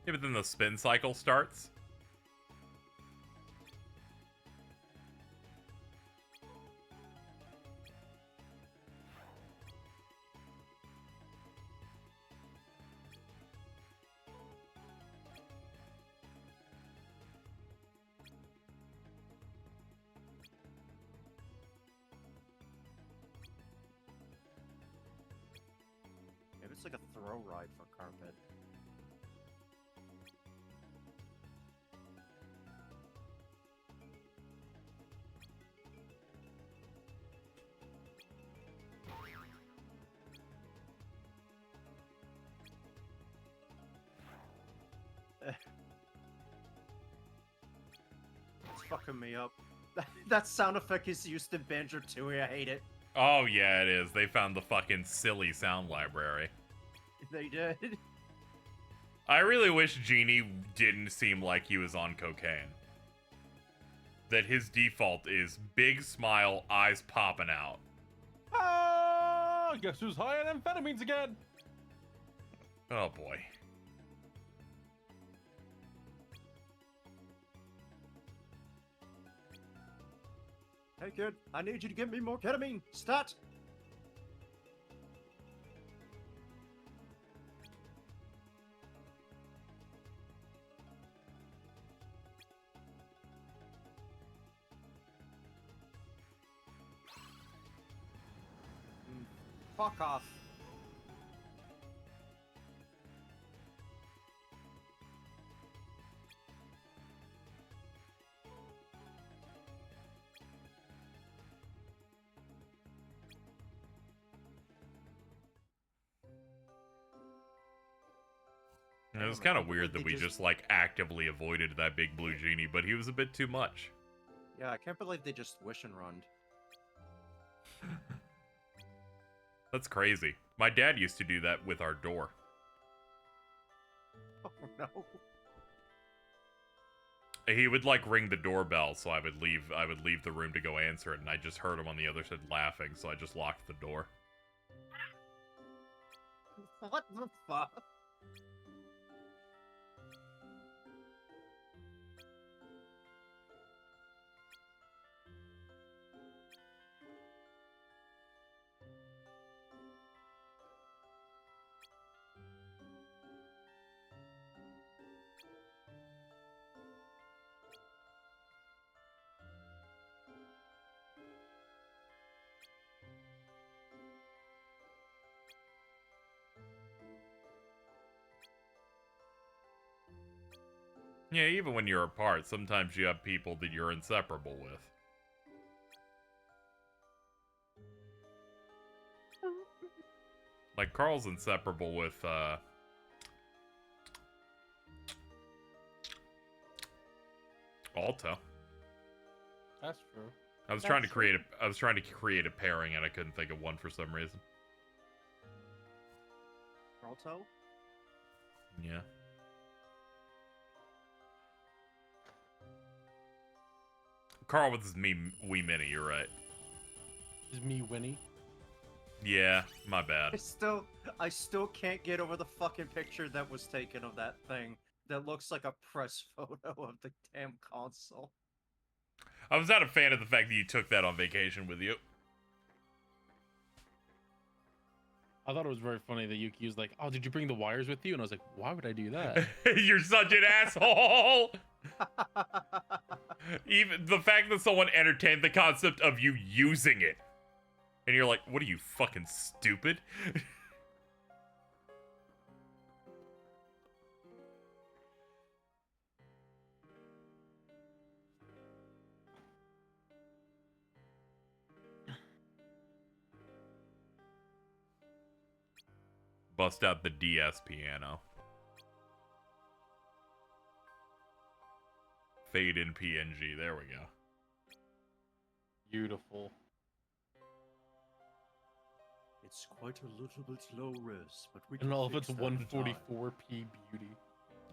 Yeah, but then the spin cycle starts. Maybe it's like a throw ride for carpet. It's fucking me up. That sound effect is used in Banjo Tooie. I hate it. Oh yeah, it is. They found the fucking silly sound library. They did. I really wish Genie didn't seem like he was on cocaine. That his default is big smile, eyes popping out. Ah! Guess who's high on amphetamines again? Oh boy. Hey kid, I need you to give me more ketamine. Stat. Fuck off. It was kind of weird that we just like actively avoided that big blue genie, but he was a bit too much. Yeah, I can't believe they just wish and run. That's crazy. My dad used to do that with our door. Oh no. He would like ring the doorbell, so I would leave the room to go answer it, and I just heard him on the other side laughing, so I just locked the door. What the fuck? Yeah, even when you're apart, sometimes you have people that you're inseparable with. Like, Carl's inseparable with, Alto. That's true. I was trying to create a pairing and I couldn't think of one for some reason. Alto? Yeah. Carl with his Wee Mini, you're right. Is me Winnie? Yeah, my bad. I still can't get over the fucking picture that was taken of that thing that looks like a press photo of the damn console. I was not a fan of the fact that you took that on vacation with you. I thought it was very funny that Yuki was like, "Oh, did you bring the wires with you?" And I was like, "Why would I do that?" You're such an asshole! Even the fact that someone entertained the concept of you using it. And you're like, what are you, fucking stupid? Bust out the DS piano. Fade in PNG. There we go. Beautiful. It's quite a little bit low res, but we And can all of fix it's that in time. 144p beauty.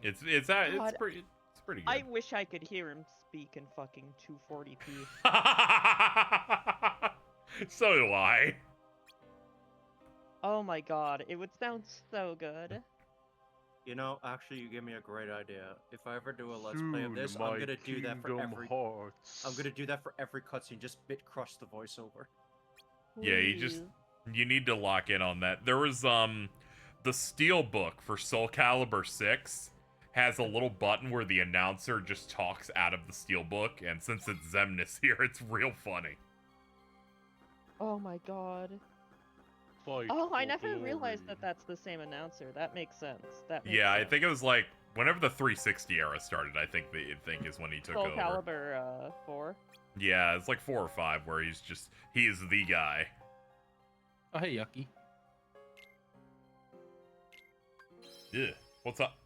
It's God, pretty good. I wish I could hear him speak in fucking 240p. So do I. Oh my god, it would sound so good. You know, actually, you gave me a great idea. If I ever do a let's play of this, I'm gonna do that for every. I'm gonna do that for every cutscene. Just bit crush the voiceover. Yeah, you need to lock in on that. There was the Steelbook for Soul Calibur 6 has a little button where the announcer just talks out of the Steelbook, and since it's Xemnas here, it's real funny. Oh my god. Fight Oh, I for never glory. realized that that's the same announcer. That makes sense. Yeah, I think it was like whenever the 360 era started. I think is when he took Soul over. Calibur 4. Yeah, it's like 4 or 5 where he's the guy. Oh, hey, Yucky. Yeah, what's up?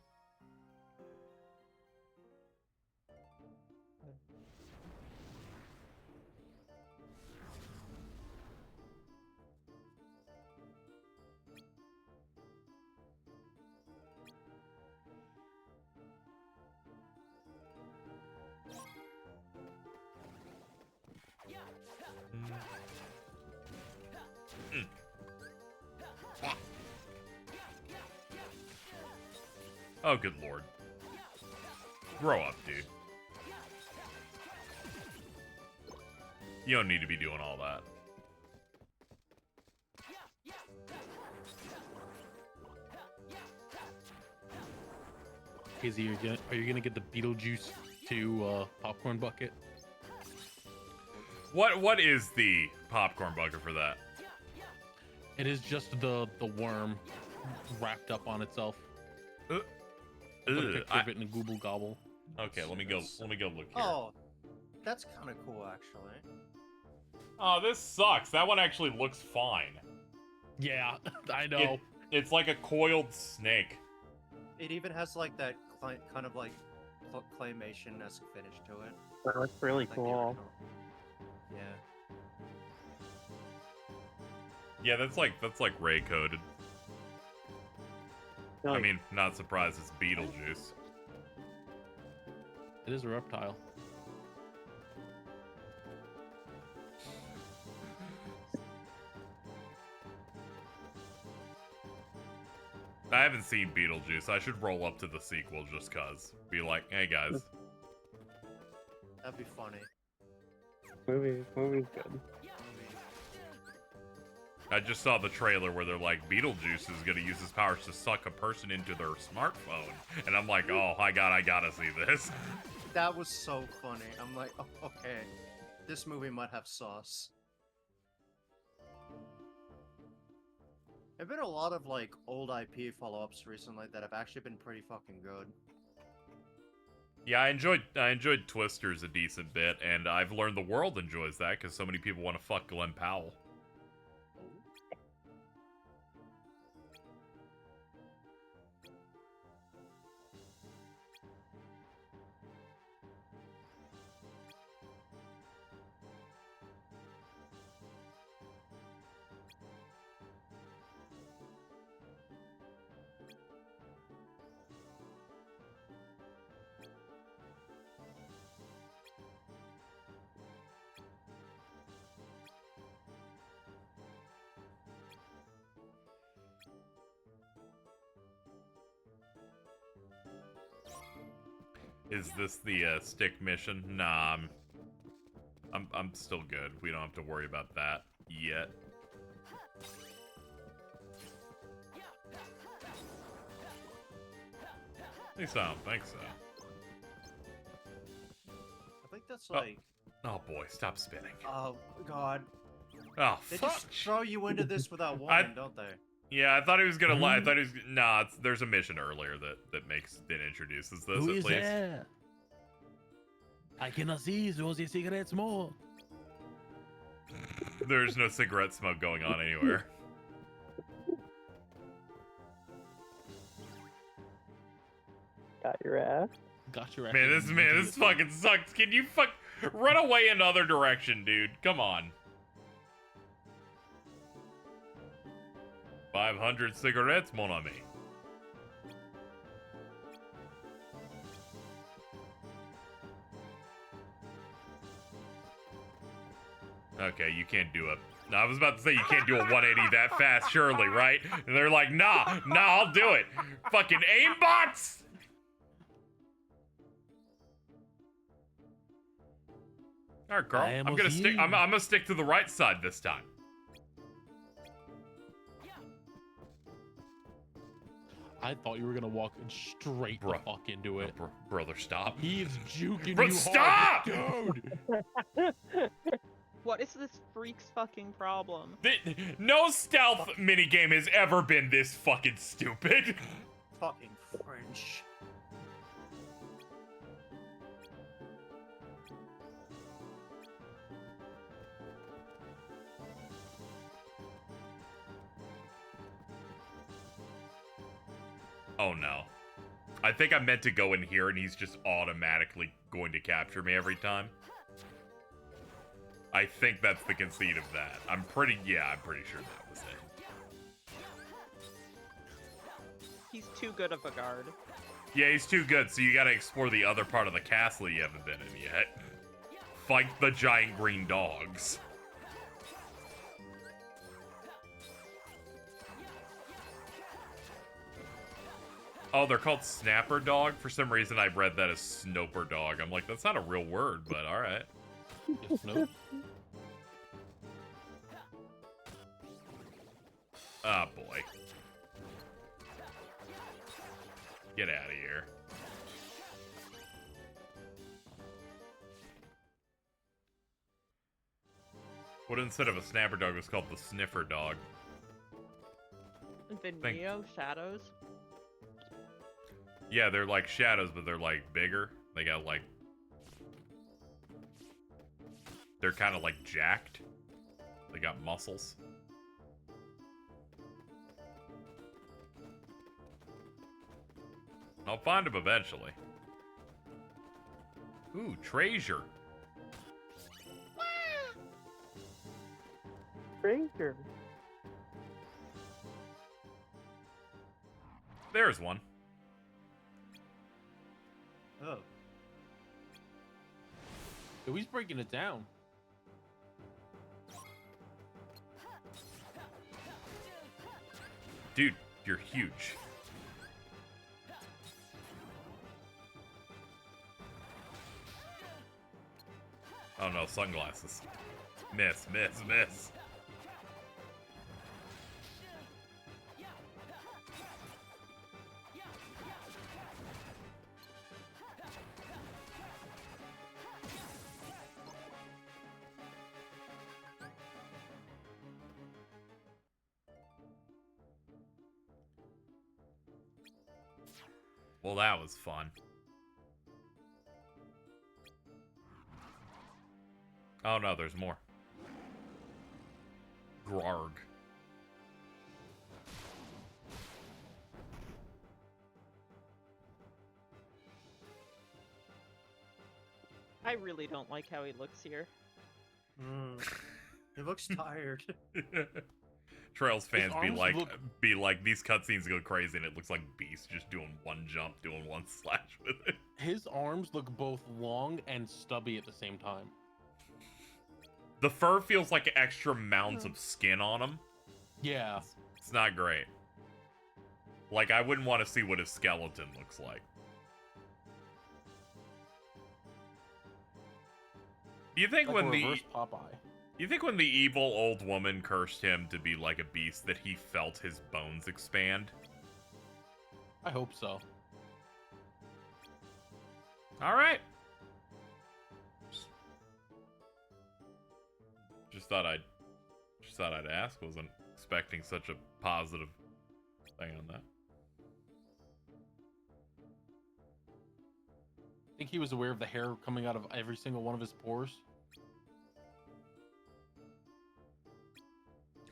Oh, good lord. Grow up, dude. You don't need to be doing all that. Casey, are you gonna get the Beetlejuice 2 popcorn bucket? What is the popcorn bucket for that? It is just the worm wrapped up on itself. Put a picture of it in a Google Gobble. Okay, let me go look here. Oh, that's kind of cool, actually. Oh, this sucks. That one actually looks fine. Yeah, I know. It's like a coiled snake. It even has like that kind of like claymation-esque finish to it. That looks really Like the cool. original. Yeah. Yeah, that's like Ray coded. I mean, not surprised it's Beetlejuice. It is a reptile. I haven't seen Beetlejuice. I should roll up to the sequel just cuz. Be like, hey guys. That'd be funny. Movie's good. I just saw the trailer where they're like, Beetlejuice is gonna use his powers to suck a person into their smartphone. And I'm like, oh my god, I gotta see this. That was so funny. I'm like, oh, okay. This movie might have sauce. There've been a lot of like old IP follow-ups recently that have actually been pretty fucking good. Yeah, I enjoyed Twisters a decent bit, and I've learned the world enjoys that because so many people want to fuck Glenn Powell. Is this the stick mission? Nah, I'm still good. We don't have to worry about that yet. At least I don't think so. I think that's like. Oh boy, stop spinning. Oh god. Oh They fuck. just throw you into this without warning, don't they? Yeah, I thought he was gonna lie. I thought he was. Nah, there's a mission earlier that introduces this. Who at is least. there? I cannot see those cigarette smoke. There's no cigarette smoke going on anywhere. Got your ass. Got your ass. Man, this fucking sucks. Can you run away in the other direction, dude? Come on. 500 cigarettes, mon ami. Okay, you can't do it. No, I was about to say you can't do a 180 that fast, surely, right? And they're like, nah, I'll do it. Fucking aimbots! All right, Carl. I'm gonna stick. I'm gonna stick to the right side this time. I thought you were gonna walk straight the fuck into it. Brother, stop. He's juking Bro, you stop! hard, dude. What is this freak's fucking problem? No stealth minigame has ever been this fucking stupid. Fucking French. Oh no. I think I meant to go in here and he's just automatically going to capture me every time. I think that's the conceit of that. I'm pretty sure that was it. He's too good of a guard. Yeah, he's too good, so you gotta explore the other part of the castle you haven't been in yet. Fight the giant green dogs. Oh, they're called snapper dog? For some reason I read that as snoper dog. I'm like, that's not a real word, but alright. Snoop. Ah, boy. Get out of here. What instead of a snapper dog was called the sniffer dog? The Neo Shadows? Yeah, they're like shadows, but they're like bigger. They got like... They're kind of like jacked. They got muscles. I'll find them eventually. Ooh, treasure. Treasure. There's one. Oh. Yo, he's breaking it down. Dude, you're huge. Oh no, sunglasses. Miss, miss, miss. Well, that was fun. Oh no, there's more. Grarg. I really don't like how he looks here. He looks tired. Trails fans arms be like, these cutscenes go crazy and it looks like Beast just doing one jump, doing one slash with it. His arms look both long and stubby at the same time. The fur feels like extra mounds of skin on him. Yeah. It's not great. Like, I wouldn't want to see what his skeleton looks like. Do you think Like when a the reverse Popeye. you think when the evil old woman cursed him to be like a beast that he felt his bones expand? I hope so. All right. Just thought I'd ask. Wasn't expecting such a positive thing on that. I think he was aware of the hair coming out of every single one of his pores.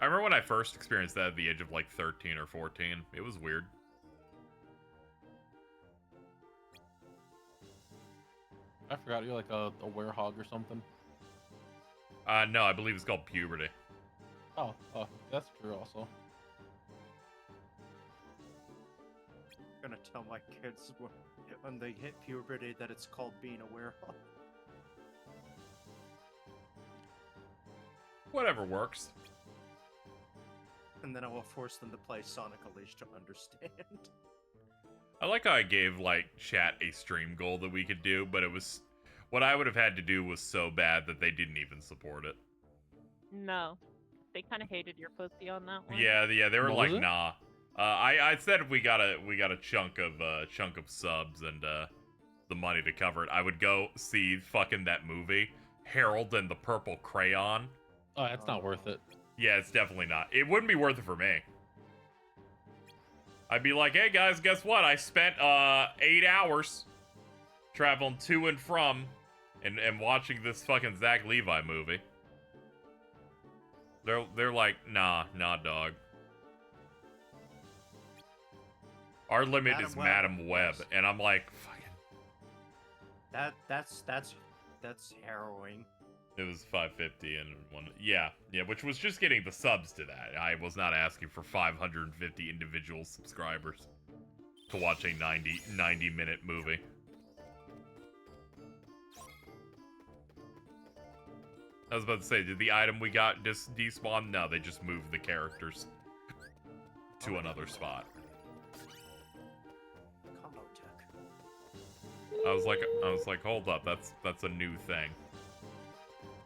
I remember when I first experienced that at the age of like 13 or 14. It was weird. I forgot you're like a werehog or something. No, I believe it's called puberty. Oh, that's true also. I'm gonna tell my kids when they hit puberty that it's called being a werewolf. Whatever works. And then I will force them to play Sonic Unleashed to understand. I like how I gave like chat a stream goal that we could do, but it was what I would have had to do was so bad that they didn't even support it. No. They kind of hated your pussy on that one. Yeah, they were What like, was it? nah. I said we got a chunk of subs and the money to cover it. I would go see fucking that movie, Harold and the Purple Crayon. Oh, that's not worth it. Yeah, it's definitely not. It wouldn't be worth it for me. I'd be like, hey guys, guess what? I spent 8 hours traveling to and from and watching this fucking Zach Levi movie. They're like, nah, dog. Our limit is Madam Web, and I'm like, fucking. That's harrowing. It was $5.50 and one. Yeah, which was just getting the subs to that. I was not asking for 550 individual subscribers to watch a 90-minute movie. I was about to say, did the item we got despawn? No, they just moved the characters to another spot. Combo tech. I was like, hold up, that's a new thing.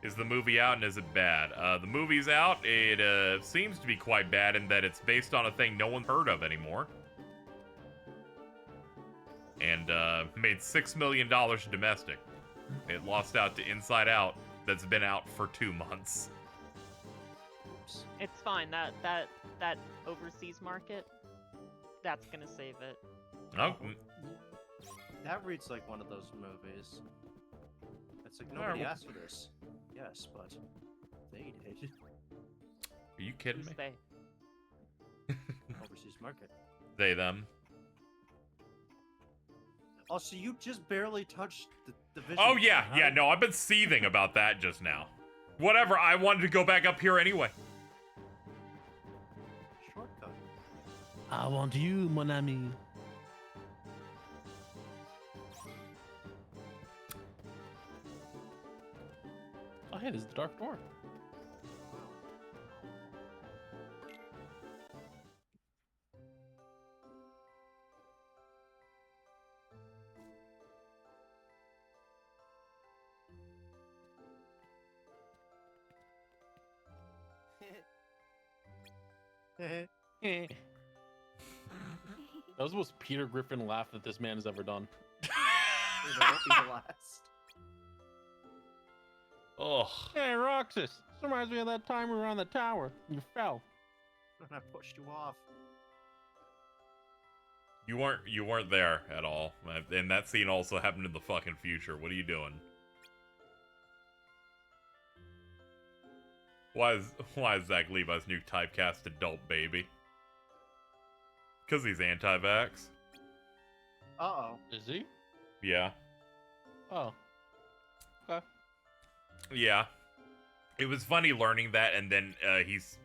Is the movie out and is it bad? The movie's out. It seems to be quite bad in that it's based on a thing no one's heard of anymore. And made $6 million domestic. It lost out to Inside Out, that's been out for 2 months. It's fine. That overseas market, that's gonna save it. Oh. That reads like one of those movies. It's like nobody asked for this. Yes, but they did. Are you kidding me? They? Overseas market. They, them. Oh, so you just barely touched the vision. Oh, yeah, no, I've been seething about that just now. Whatever, I wanted to go back up here anyway. Shortcut. I want you, mon ami. Oh, hey, this is the Dark Door. That was the most Peter Griffin laugh that this man has ever done. It won't be the last. Ugh. Hey, Roxas. This reminds me of that time we were on the tower. You fell. And I pushed you off. You weren't there at all. And that scene also happened in the fucking future. What are you doing? Why is Zach Levi's new typecast adult baby? Because he's anti-vax. Uh-oh. Is he? Yeah. Oh. Okay. Yeah. It was funny learning that, and then he's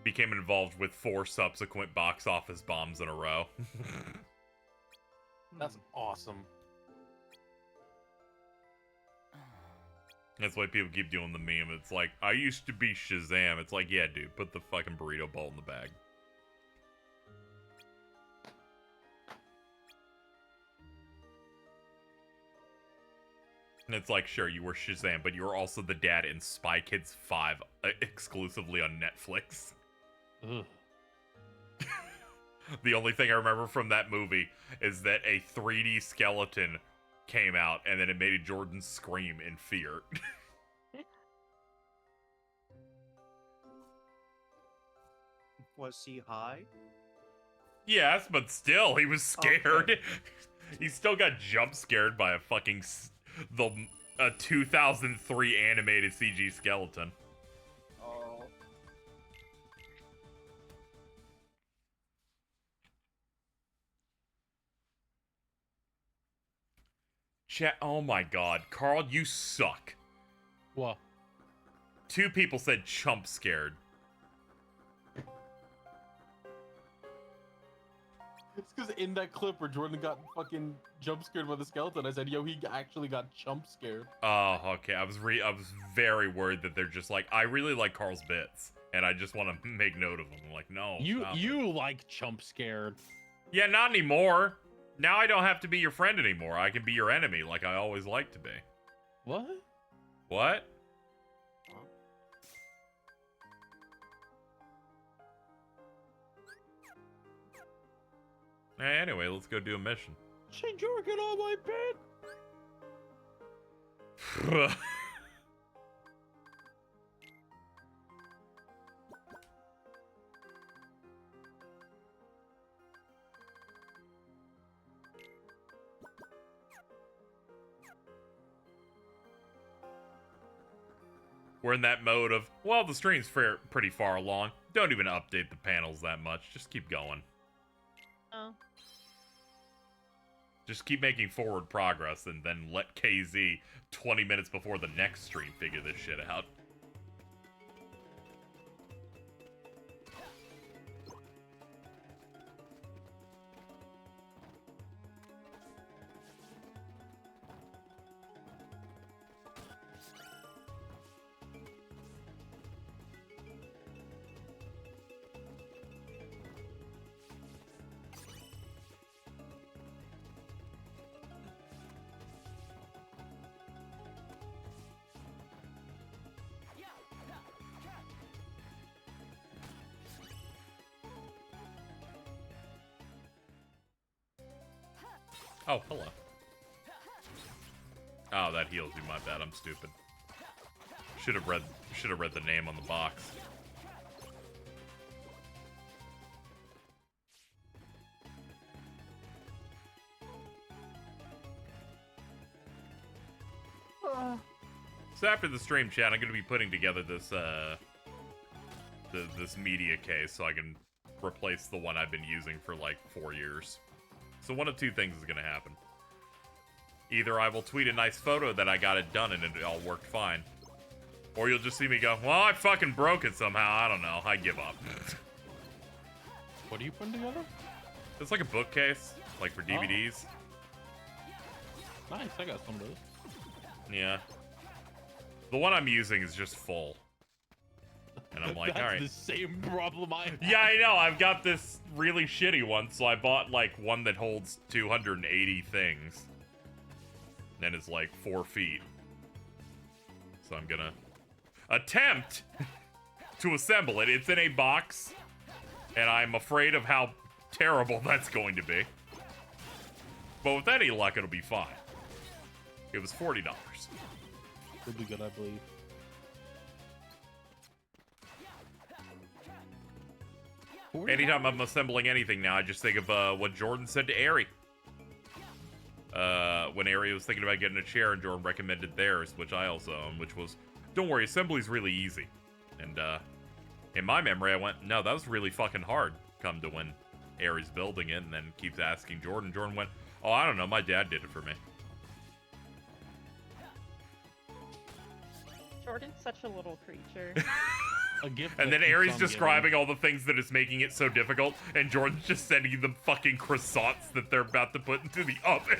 became involved with 4 subsequent box office bombs in a row. That's awesome. That's why people keep doing the meme. It's like, I used to be Shazam. It's like, yeah, dude, put the fucking burrito bowl in the bag. And it's like, sure, you were Shazam, but you were also the dad in Spy Kids 5, exclusively on Netflix. Ugh. The only thing I remember from that movie is that a 3D skeleton came out, and then it made Jordan scream in fear. Was he high? Yes, but still, he was scared. Okay. He still got jump scared by a fucking a 2003 animated CG skeleton. Oh. Chat. Oh my god, Carl, you suck. What? 2 people said chump scared. It's because in that clip where Jordan got fucking jump scared by the skeleton, I said, yo, he actually got jump scared. Oh, okay. I was very worried that they're just like, I really like Carl's bits, and I just want to make note of them. I'm like, no. You like jump scared. Yeah, not anymore. Now I don't have to be your friend anymore. I can be your enemy, like I always like to be. What? What? Hey, anyway, let's go do a mission. Say, Jordan, get on my bed. We're in that mode of, well, the stream's pretty far along. Don't even update the panels that much. Just keep going. Oh. Just keep making forward progress and then let KZ 20 minutes before the next stream figure this shit out. Oh, hello. Oh, that heals you. My bad. I'm stupid. Should have read the name on the box. So after the stream chat, I'm going to be putting together this this media case so I can replace the one I've been using for like 4 years. So one of 2 things is going to happen. Either I will tweet a nice photo that I got it done and it all worked fine. Or you'll just see me go, well, I fucking broke it somehow. I don't know. I give up. What are you putting together? It's like a bookcase, like for DVDs. Oh. Nice, I got some of those. Yeah. The one I'm using is just full. And I'm like, That's alright. the same problem I have. Yeah, I know. I've got this really shitty one, so I bought like one that holds 280 things. And it's like 4 feet. So I'm gonna attempt to assemble it. It's in a box, and I'm afraid of how terrible that's going to be. But with any luck, it'll be fine. It was $40. It'll be good, I believe. Anytime I'm assembling anything now, I just think of what Jordan said to Ari. When Ari was thinking about getting a chair and Jordan recommended theirs, which I also own, which was, don't worry, assembly's really easy. And in my memory, I went, no, that was really fucking hard, come to when Ari's building it, and then keeps asking Jordan. Jordan went, oh, I don't know, my dad did it for me. Jordan's such a little creature. A gift And that then keeps Ari's on describing all the things that is making it so difficult, and Jordan's just sending them fucking croissants that they're about to put into the oven.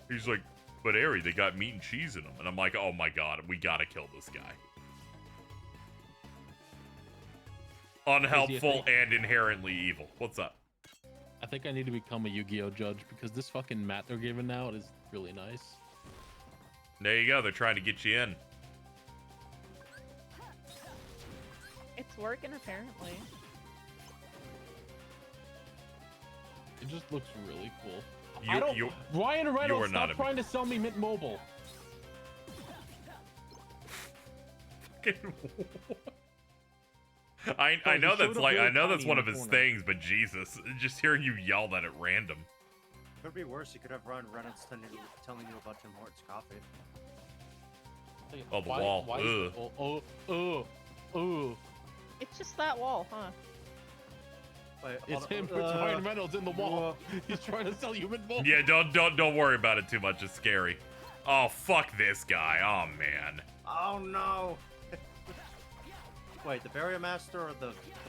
He's like, but Ari, they got meat and cheese in them. And I'm like, oh my god, we gotta kill this guy. Unhelpful and inherently evil. What's up? I think I need to become a Yu-Gi-Oh judge because this fucking mat they're giving out is really nice. There you go. They're trying to get you in. It's working apparently. It just looks really cool. you Ryan are Reynolds, not stop trying to sell me Mint Mobile. I know that's like I know that's one of his things, but Jesus, just hearing you yell that at random. Could be worse. You could have Ryan Reynolds telling you about Tim Hortons coffee. Oh, the wall. Oh. It's just that wall, huh? Wait, It's him with Ryan Reynolds in the wall. He's trying to sell you Mint Mobile. Yeah, don't worry about it too much. It's scary. Oh, fuck this guy. Oh man. Oh no. Wait, the Barrier Master or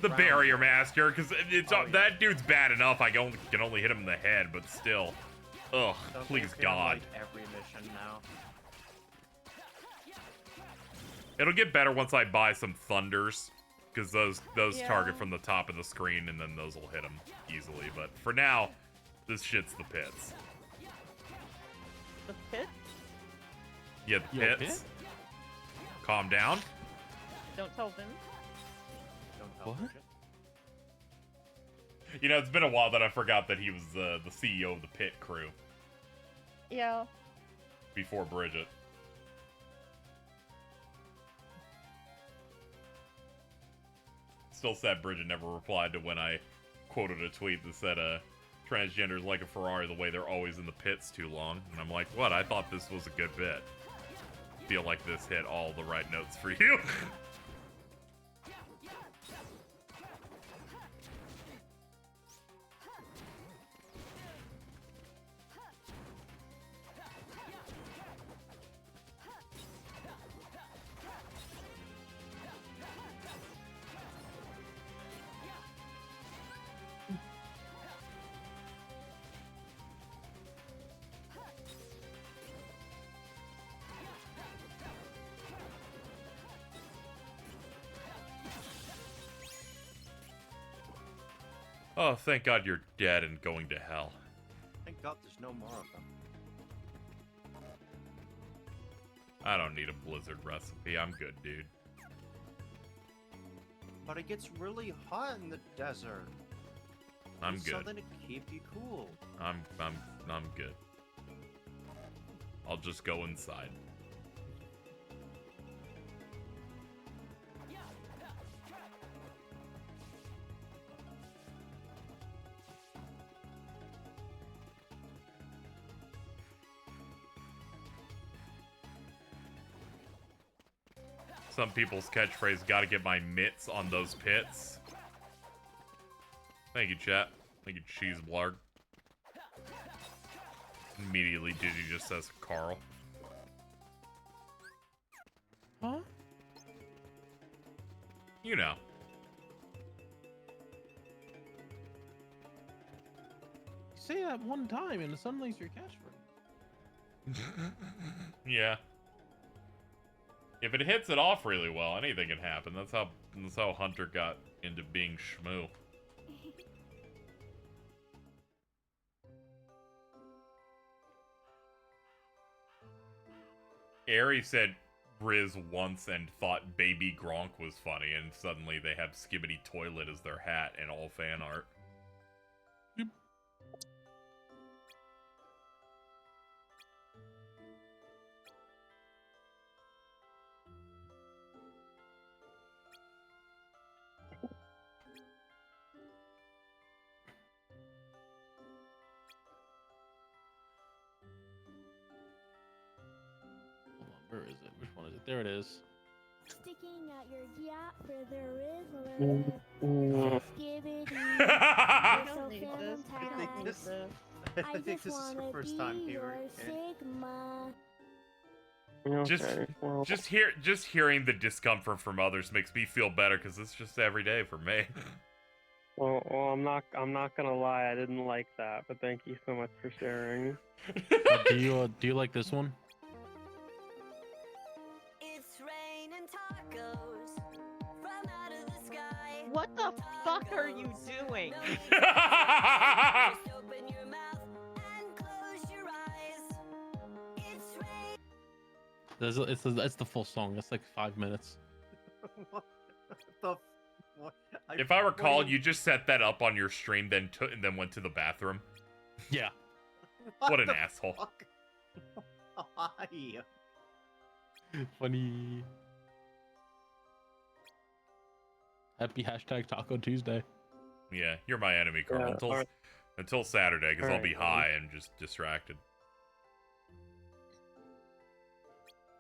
the Barrier Master? Because it's that dude's bad enough. I can only hit him in the head, but still. Ugh, please God. Like every mission now. It'll get better once I buy some Thunders, because those target from the top of the screen, and then those will hit them easily. But for now, this shit's the pits. The pit? Yeah, the pits. Pit? Calm down. Don't tell them. What? You know, it's been a while that I forgot that he was the CEO of the Pit crew. Yeah. Before Bridget. Still sad Bridget never replied to when I quoted a tweet that said, transgenders like a Ferrari the way they're always in the pits too long. And I'm like, what? I thought this was a good bit. Feel like this hit all the right notes for you. Oh, thank God you're dead and going to hell. Thank God there's no more of them. I don't need a Blizzard recipe. I'm good, dude. But it gets really hot in the desert. I'm Need good. Something to keep you cool. I'm good. I'll just go inside. Some people's catchphrase, gotta get my mitts on those pits. Thank you, chat. Thank you, Cheese Blarg. Immediately, Digi just says Carl. Huh? You know. You say that one time and suddenly it's your catchphrase. Yeah. If it hits it off really well, anything can happen. That's how Hunter got into being Shmoo. Ari said Riz once and thought Baby Gronk was funny, and suddenly they have Skibbity Toilet as their hat in all fan art. Where is it? Which one is it? There it is. Sticking out your yacht for the Rizzler. Skibbity. I You're so don't need this. I don't need fantastic. this. I I think just this is your wanna first be time your here. Sigma. Just hearing the discomfort from others makes me feel better because it's just every day for me. Well, I'm not gonna lie, I didn't like that, but thank you so much for sharing. Do you like this one? It's rain and tacos from out of the sky. What the fuck are you doing? It's the full song. It's like 5 minutes. What the? What? If I recall, you just set that up on your stream, then and then went to the bathroom. Yeah. What an asshole. Fuck? Why? Funny. Happy #Taco Tuesday. Yeah, you're my enemy, Carl. Until Saturday, because I'll be high and just distracted.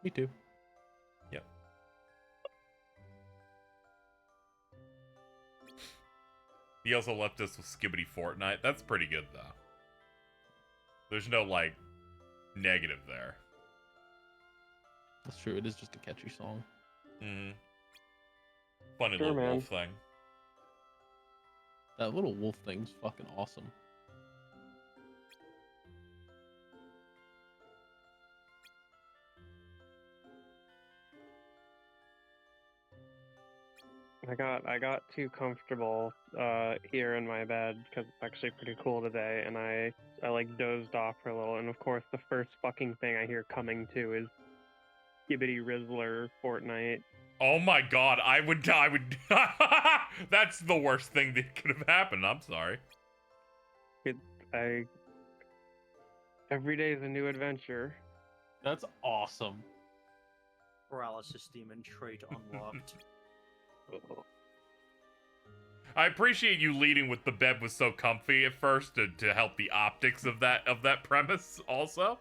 Me too. Yep. He also left us with Skibbity Fortnite. That's pretty good, though. There's no, like, negative there. That's true. It is just a catchy song. Mm-hmm. Funny Sure, little man. wolf thing. That little wolf thing's fucking awesome. I got too comfortable here in my bed because it's actually pretty cool today, and I like dozed off for a little, and of course the first fucking thing I hear coming to is Skibbity Rizzler Fortnite. Oh my god, I would that's the worst thing that could have happened. I'm sorry. Every day is a new adventure. That's awesome. Paralysis demon trait unlocked. I appreciate you leading with the bed was so comfy at first to help the optics of that premise also.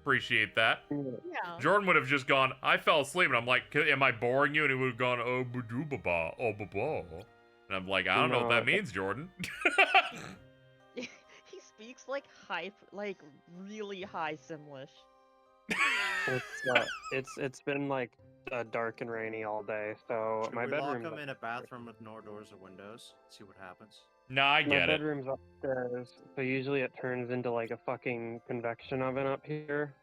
Appreciate that. Yeah. Jordan would have just gone, I fell asleep, and I'm like, am I boring you? And he would have gone, oh, ba-doo-ba-ba, oh, ba-ba. And I'm like, I don't know what that means, Jordan. He speaks like really high Simlish. It's been like dark and rainy all day, so Should my we lock bedroom. him in a bathroom with no doors or windows? See what happens. No, I My get it. bedroom's upstairs, so usually it turns into like a fucking convection oven up here.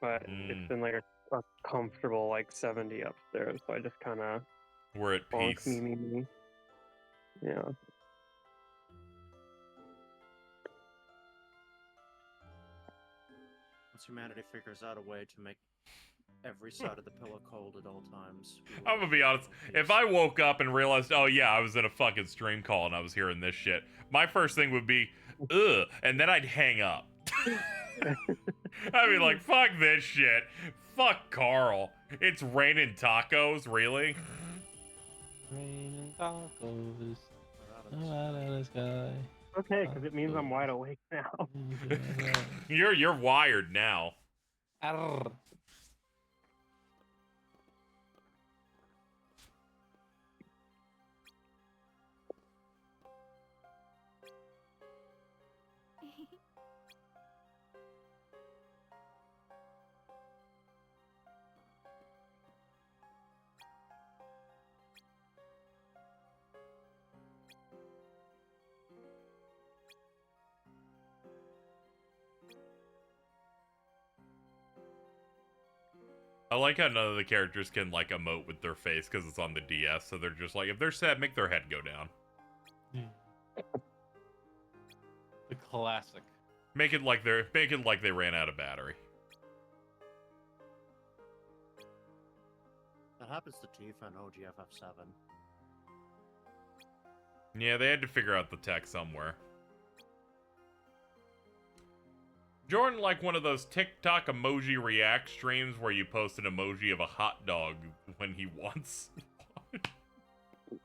But it's been like a comfortable like 70 upstairs, so I just kind of We're at peace. Me. Yeah. Once humanity figures out a way to make every side of the pillow cold at all times. I'm gonna be honest. If I woke up and realized, oh yeah, I was in a fucking stream call and I was hearing this shit, my first thing would be, ugh, and then I'd hang up. I'd be like, fuck this shit. Fuck Carl. It's raining tacos, really? Raining tacos. Out of the sky. Okay, because it means I'm wide awake now. You're wired now. Arr. I like how none of the characters can, like, emote with their face because it's on the DS, so they're just like, if they're sad, make their head go down. The classic. Make it like they ran out of battery. That happens to Tifa and OGFF7. Yeah, they had to figure out the tech somewhere. Jordan, like one of those TikTok emoji react streams where you post an emoji of a hot dog when he wants.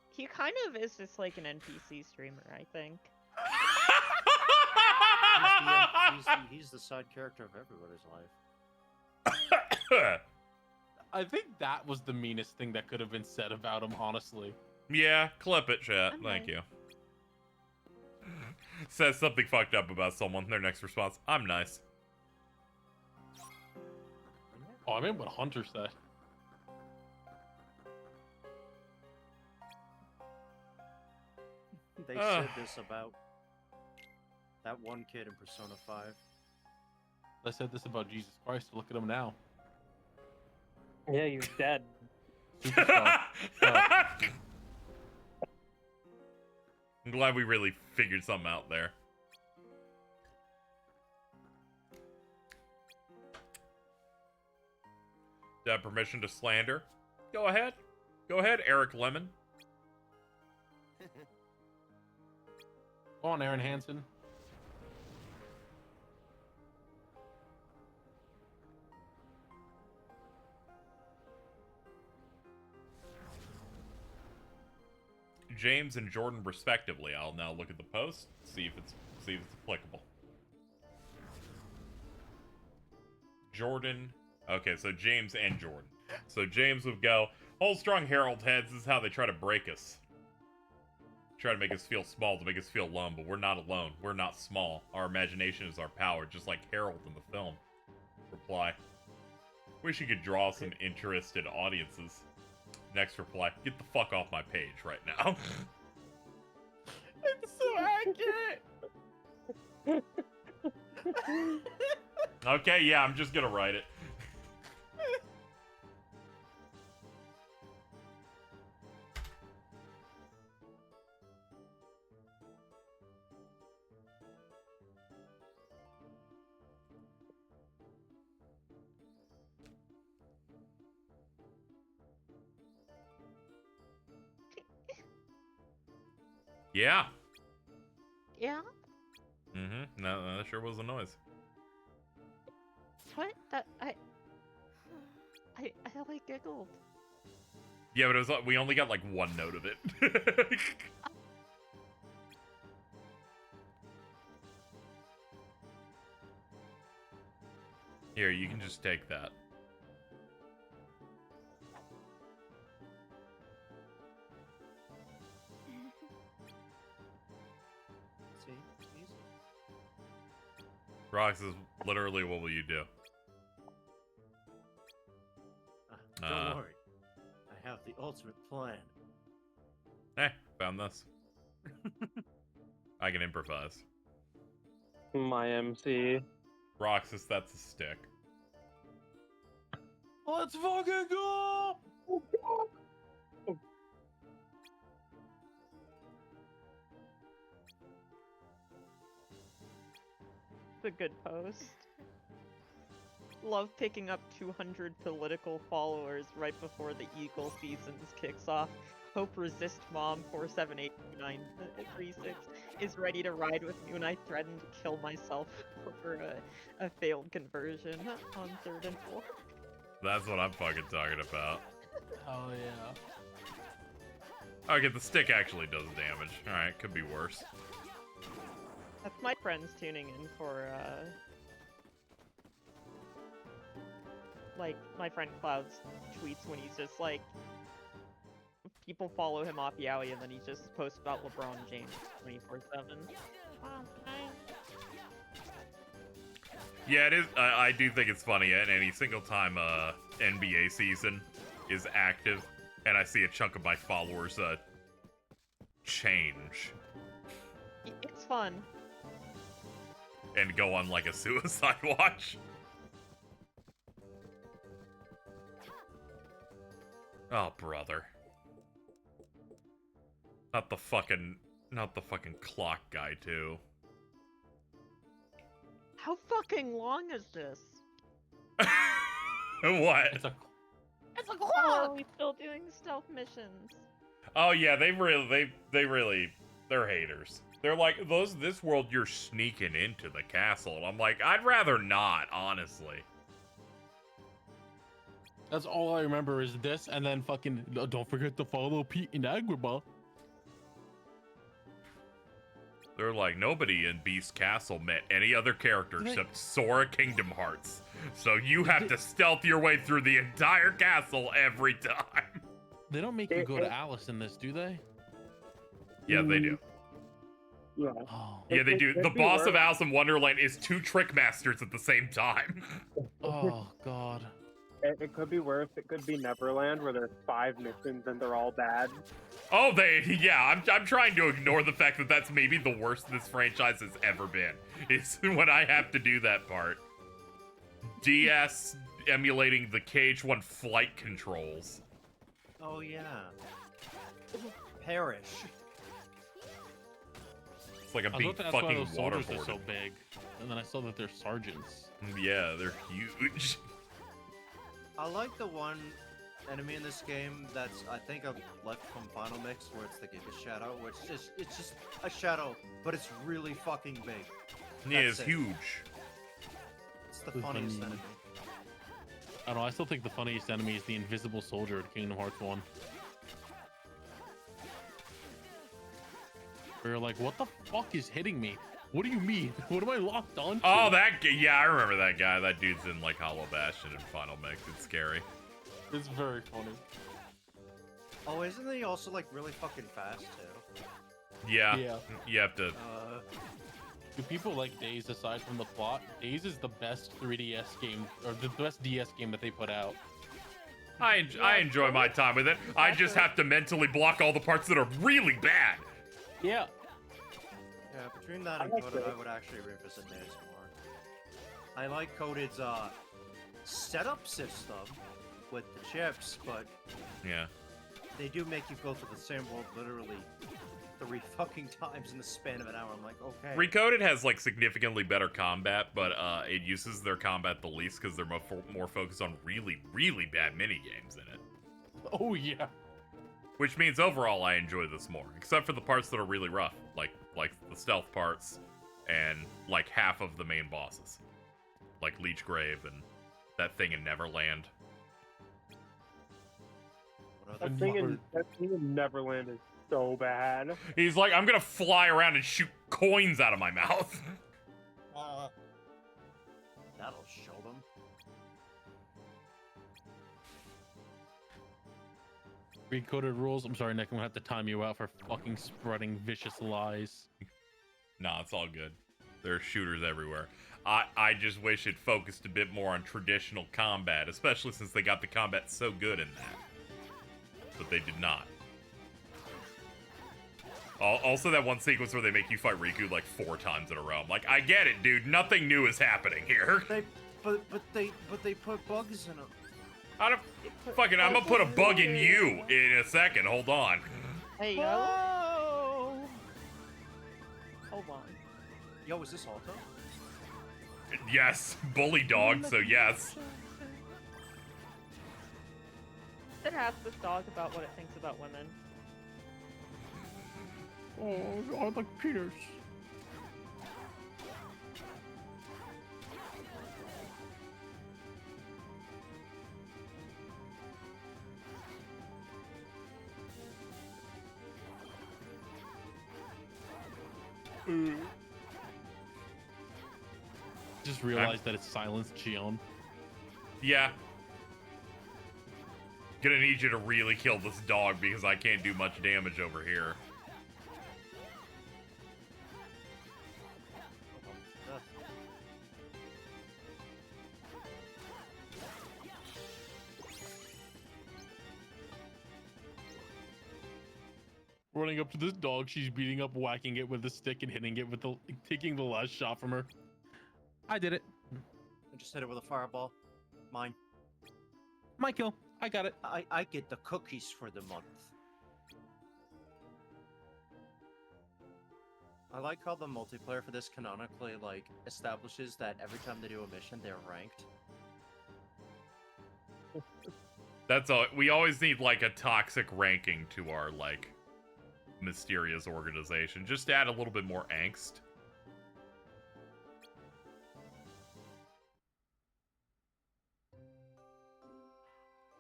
He kind of is just like an NPC streamer, I think. He's the side character of everybody's life. I think that was the meanest thing that could have been said about him, honestly. Yeah, clip it, chat. Thank you. Says something fucked up about someone. Their next response, I'm nice. Oh, I mean what Hunter said. They said this about that one kid in Persona 5. They said this about Jesus Christ. Look at him now. Yeah, he's dead. I'm glad we really figured something out there. Do I have permission to slander? Go ahead. Go ahead, Eric Lemon. Go on, Aaron Hansen. James and Jordan respectively. I'll now look at the post, see if it's applicable. Jordan. Okay, so James and Jordan. So James would go, hold strong, Herald heads. This is how they try to break us. Try to make us feel small, to make us feel alone, but we're not alone. We're not small. Our imagination is our power, just like Harold in the film. Reply. Wish you could draw some interested audiences. Next reply, get the fuck off my page right now. It's so accurate. Okay, yeah, I'm just gonna write it. Yeah. Yeah? Mm-hmm. No, that sure was a noise. What? That I like giggled. Yeah, but it was we only got like one note of it. Here, you can just take that. Rox is literally, what will you do? Don't worry. I have the ultimate plan. Hey, found this. I can improvise. My MC. Roxas, that's a stick. Let's fucking go! It's a good post. Love picking up 200 political followers right before the Eagle seasons kicks off. Hope Resist Mom 4782936 is ready to ride with me when I threaten to kill myself over a failed conversion on 3rd and 4th. That's what I'm fucking talking about. Oh yeah. Okay, the stick actually does damage. Alright, could be worse. That's my friends tuning in for, like, my friend Cloud's tweets when he's just like, people follow him off Yowie and then he just posts about LeBron James 24/7. Yeah, it is. I do think it's funny, and any single time NBA season is active, and I see a chunk of my followers change It's fun. and go on like a suicide watch. Oh, brother. Not the fucking clock guy, too. How fucking long is this? What? It's a clock! Oh, he's still doing stealth missions. Oh yeah, they're haters. They're like, this world you're sneaking into the castle. And I'm like, I'd rather not, honestly. That's all I remember is this, and then fucking don't forget to follow Pete and Agrabah. They're like, nobody in Beast Castle met any other character except Sora Kingdom Hearts. So you have to stealth your way through the entire castle every time. They don't make you go to Alice in this, do they? Yeah, they do. Yeah. Yeah, they do. The boss of Alice in Wonderland is 2 trick masters at the same time. Oh, God. It could be worse. It could be Neverland, where there's 5 missions and they're all bad. Oh, yeah, I'm trying to ignore the fact that that's maybe the worst this franchise has ever been. Is when I have to do that part. DS emulating the KH1 flight controls. Oh yeah. Perish. like a I big thought that's why fucking those soldiers are waterboard. so big, and then I saw that they're sergeants. Yeah, they're huge. I like the one enemy in this game that's I think I've left from Final Mix where it's the Giga Shadow, where it's just a shadow, but it's really fucking big. Yeah, That's it's it. huge. It's the funniest enemy. I don't know. I still think the funniest enemy is the invisible soldier in Kingdom Hearts 1. Where you're like, what the fuck is hitting me? What do you mean? What am I locked on? Oh, yeah, I remember that guy. That dude's in like Hollow Bastion and Final Mix. It's scary. It's very funny. Oh, isn't he also like really fucking fast too? Yeah. Yeah. You have to. Do people like Days aside from the plot? Days is the best 3DS game, or the best DS game that they put out. I enjoy my time with it. I just have to mentally block all the parts that are really bad. Yeah. Yeah, between that and Coded, I would actually revisit Days more. I like Coded's setup system with the chips, but Yeah. they do make you go to the same world literally 3 fucking times in the span of an hour. I'm like, okay. Recoded has like significantly better combat, but it uses their combat the least because they're more focused on really, really bad mini games in it. Oh yeah. Which means overall I enjoy this more, except for the parts that are really rough, like the stealth parts and like half of the main bosses, like Leechgrave and that thing in Neverland. That thing in Neverland is so bad. He's like, I'm gonna fly around and shoot coins out of my mouth. That'll show them. Recoded rules. I'm sorry, Nick. I'm gonna have to time you out for fucking spreading vicious lies. Nah, it's all good. There are shooters everywhere. I just wish it focused a bit more on traditional combat, especially since they got the combat so good in that. But they did not. Also, that one sequence where they make you fight Riku like 4 times in a row. I'm like, I get it, dude. Nothing new is happening here. But they put bugs in them. Fucking, I'm gonna put a bug in you in a second. Hold on. Hey, yo. Hold on. Yo, is this Alto? Yes, bully dog. So yes. It asks this dog about what it thinks about women. Oh, I like Peters. Just realized that it's silenced Gion. Yeah. Gonna need you to really kill this dog because I can't do much damage over here. Running up to this dog, she's beating up, whacking it with the stick and hitting it with the, taking the last shot from her. I did it. I just hit it with a fireball. Mine. My kill. I got it. I get the cookies for the month. I like how the multiplayer for this canonically like establishes that every time they do a mission, they're ranked. That's all. We always need like a toxic ranking to our like mysterious organization, just to add a little bit more angst.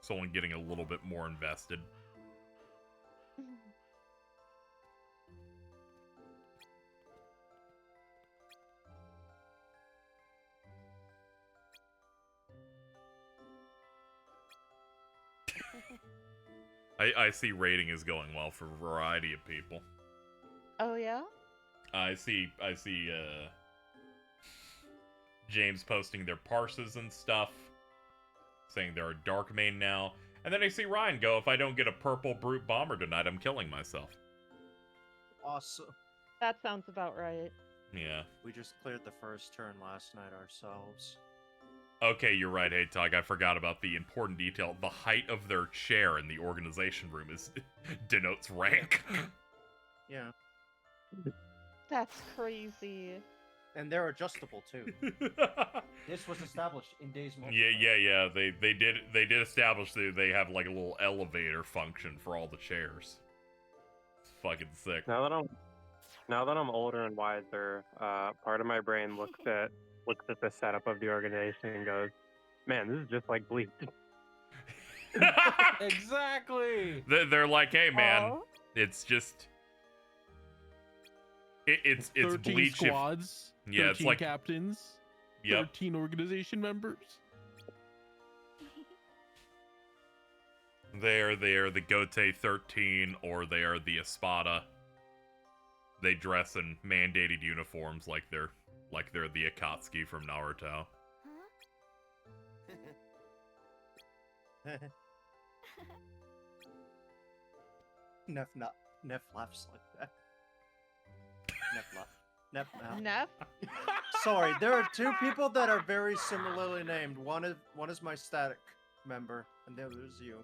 Someone getting a little bit more invested. I see rating is going well for a variety of people. Oh yeah? I see James posting their parses and stuff, saying they're a dark main now. And then I see Ryan go, if I don't get a purple brute bomber tonight, I'm killing myself. Awesome. That sounds about right. Yeah. We just cleared the first turn last night ourselves. Okay, you're right, Hey Tug. I forgot about the important detail. The height of their chair in the organization room denotes rank. Yeah. That's crazy. And they're adjustable too. This was established in Days Multiplayer. Yeah. They did establish that they have like a little elevator function for all the chairs. It's fucking sick. Now that I'm older and wiser, part of my brain looks at the setup of the organization and goes, "Man, this is just like Bleach." Exactly. They're like, hey man, it's just it's 13 Bleach. squads. Yeah, 13 it's like captains. Yep. 13 organization members. They are the Gote 13, or they are the Espada. They dress in mandated uniforms like they're the Akatsuki from Naruto. Neff laughs like that. Neff. Neff? Sorry, there are two people that are very similarly named. One is my static member, and the other is you.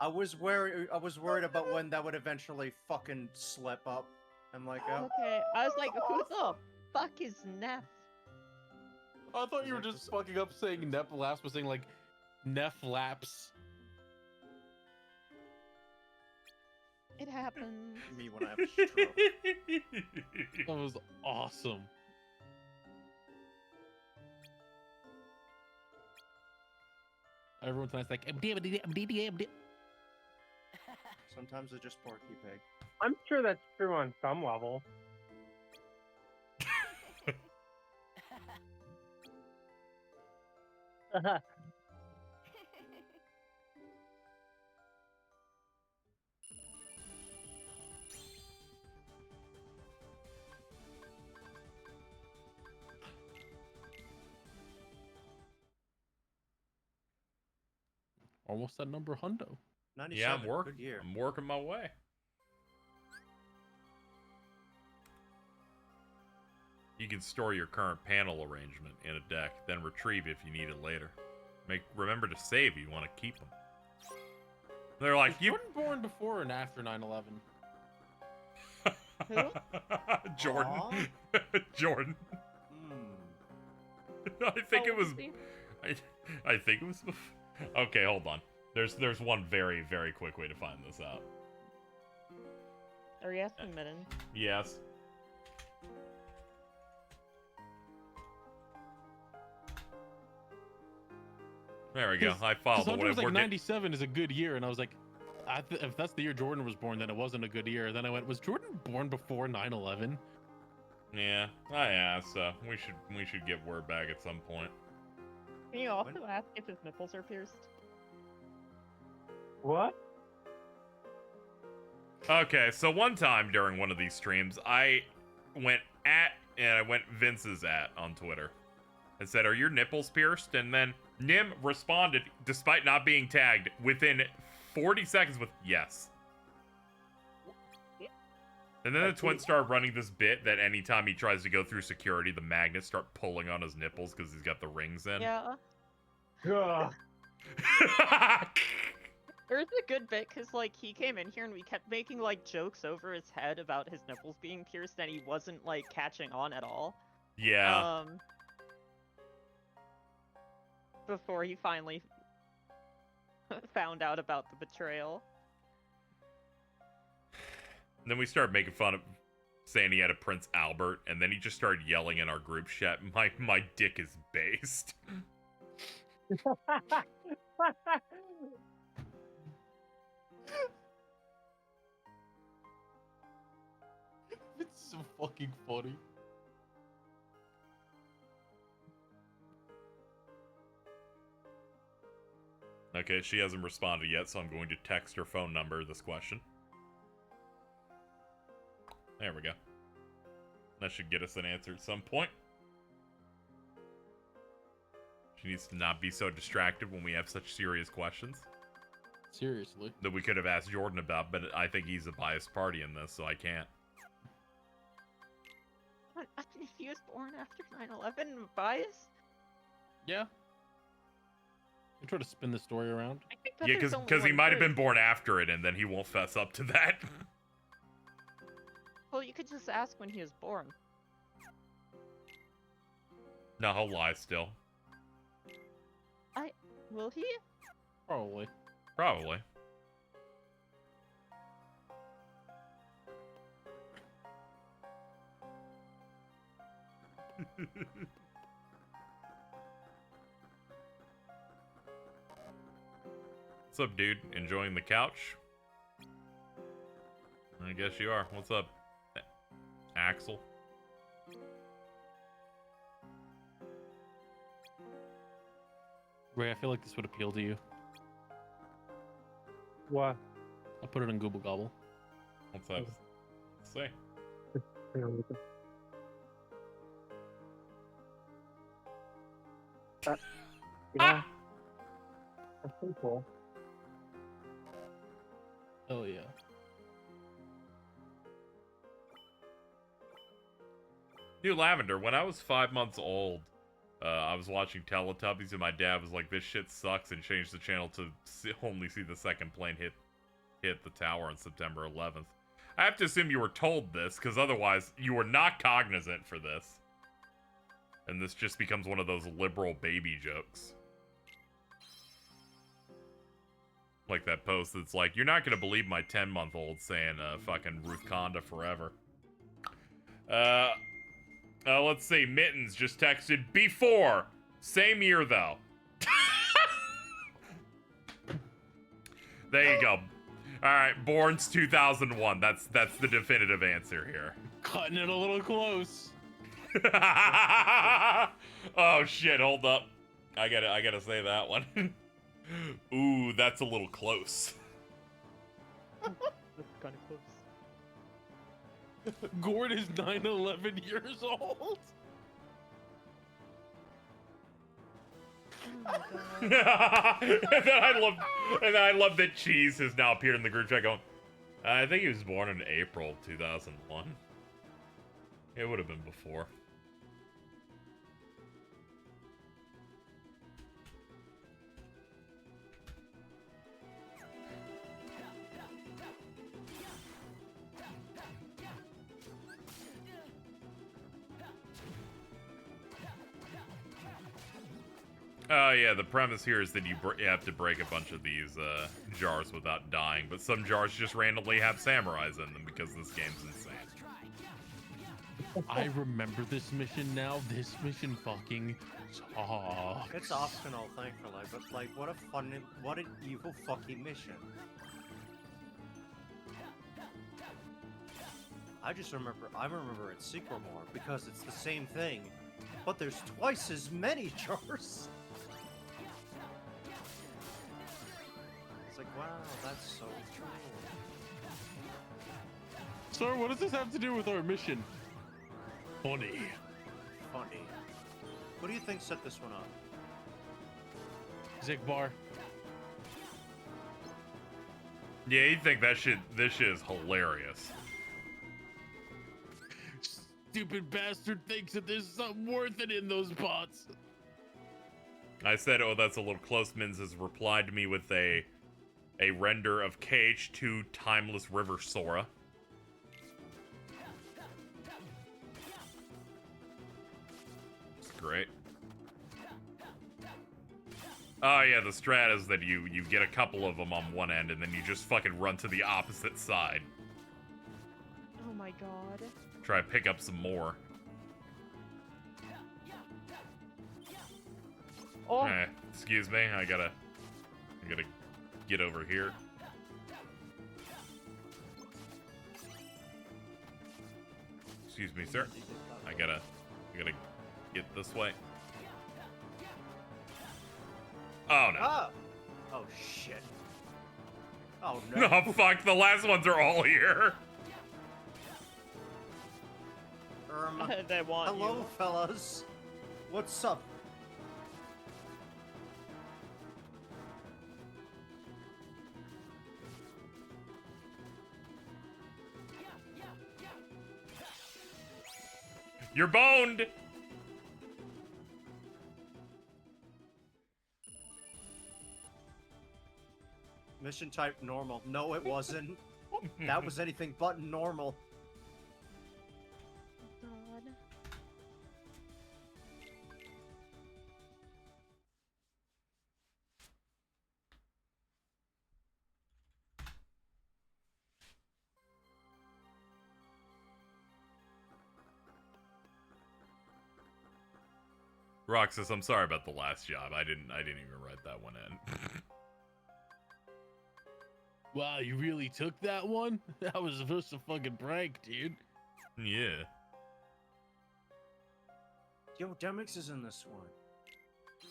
I was worried about when that would eventually fucking slip up. I'm like, oh. Okay, I was like, who the fuck is Neff? I thought you were just fucking up saying Neff Laps, but saying like Neff Laps. It happens. Me when I have a stroke. That was awesome. Everyone's nice, like, Sometimes they're just Porky Pig. I'm sure that's true on some level. Almost that number hundo. 97, Yeah, good year. I'm working my way. You can store your current panel arrangement in a deck, then retrieve if you need it later. Remember to save if you want to keep them. They're like, you weren't born before and after 9/11. Who? Jordan. Jordan. I think it was. I think it was. Okay, hold on. There's one very, very quick way to find this out. Are you asking Midden? Yes. There we go. I filed Hunter was like it. 97 is a good year, and I was like, if that's the year Jordan was born, then it wasn't a good year. Then I went, was Jordan born before 9/11? Yeah. So we should get word back at some point. Can you also ask if his nipples are pierced? What? Okay, so one time during one of these streams, I went Vince's at on Twitter and said, "Are your nipples pierced?" And then Nim responded, despite not being tagged, within 40 seconds with yes. And then the twins start running this bit that anytime he tries to go through security, the magnets start pulling on his nipples because he's got the rings in. Yeah. There's a good bit because, like, he came in here and we kept making, like, jokes over his head about his nipples being pierced and he wasn't, like, catching on at all. Yeah. Before he finally found out about the betrayal. And then we started making fun of saying he had a Prince Albert, and then he just started yelling in our group chat, my dick is based. It's so fucking funny. Okay, she hasn't responded yet, so I'm going to text her phone number this question. There we go. That should get us an answer at some point. She needs to not be so distracted when we have such serious questions. Seriously. That we could have asked Jordan about, but I think he's a biased party in this, so I can't. If he was born after 9/11, bias? Yeah. I try to spin the story around. I think that Yeah, because he might have been born after it, and then he won't fess up to that. you could just ask when he was born. No, he'll lie still. Will he? Probably. Probably. What's up, dude? Enjoying the couch? I guess you are. What's up, Axel? Ray, I feel like this would appeal to you. What? I'll put it in Google Gobble. What's up? Let's see. Yeah. That's pretty cool. Oh yeah. Dude, Lavender, when I was 5 months old, I was watching Teletubbies and my dad was like, "This shit sucks," and changed the channel to only see the second plane hit the tower on September 11th. I have to assume you were told this, because otherwise you were not cognizant for this. And this just becomes one of those liberal baby jokes. Like that post that's like, "You're not gonna believe my 10-month-old saying fucking Ruth Conda forever." Let's see. Mittens just texted before. Same year, though. There you go. Alright, Born's 2001. That's the definitive answer here. Cutting it a little close. Oh shit, hold up. I gotta say that one. Ooh, that's a little close. That's kind of close. Gord is 9-11 years old. Oh and then I love that Cheese has now appeared in the group chat going, I think he was born in April 2001. It would have been before. Oh yeah, the premise here is that you have to break a bunch of these jars without dying, but some jars just randomly have samurais in them because this game's insane. I remember this mission now. This mission fucking sucks. It's optional, thankfully, but like, what an evil fucking mission. I remember it Sycamore because it's the same thing, but there's twice as many jars. It's like, wow, that's so true. Sir, what does this have to do with our mission? Funny. Funny. What do you think set this one up? Zigbar. Yeah, you'd think this shit is hilarious. Stupid bastard thinks that there's something worth it in those pots. I said, oh, that's a little close. Mins has replied to me with a render of KH2 Timeless River Sora. It's great. Oh yeah, the strat is that you get a couple of them on one end and then you just fucking run to the opposite side. Oh my god. Try to pick up some more. Oh. Excuse me, I gotta get over here. Excuse me, sir. I gotta get this way. Oh no. Ah! Oh shit. Oh no. Oh fuck, the last ones are all here. They want hello, you. fellas. What's up? You're boned. Mission type normal. No, it wasn't. That was anything but normal. Roxas, I'm sorry about the last job. I didn't even write that one in. Wow, you really took that one? That was supposed to fucking prank, dude. Yeah. Yo, Demix is in this one.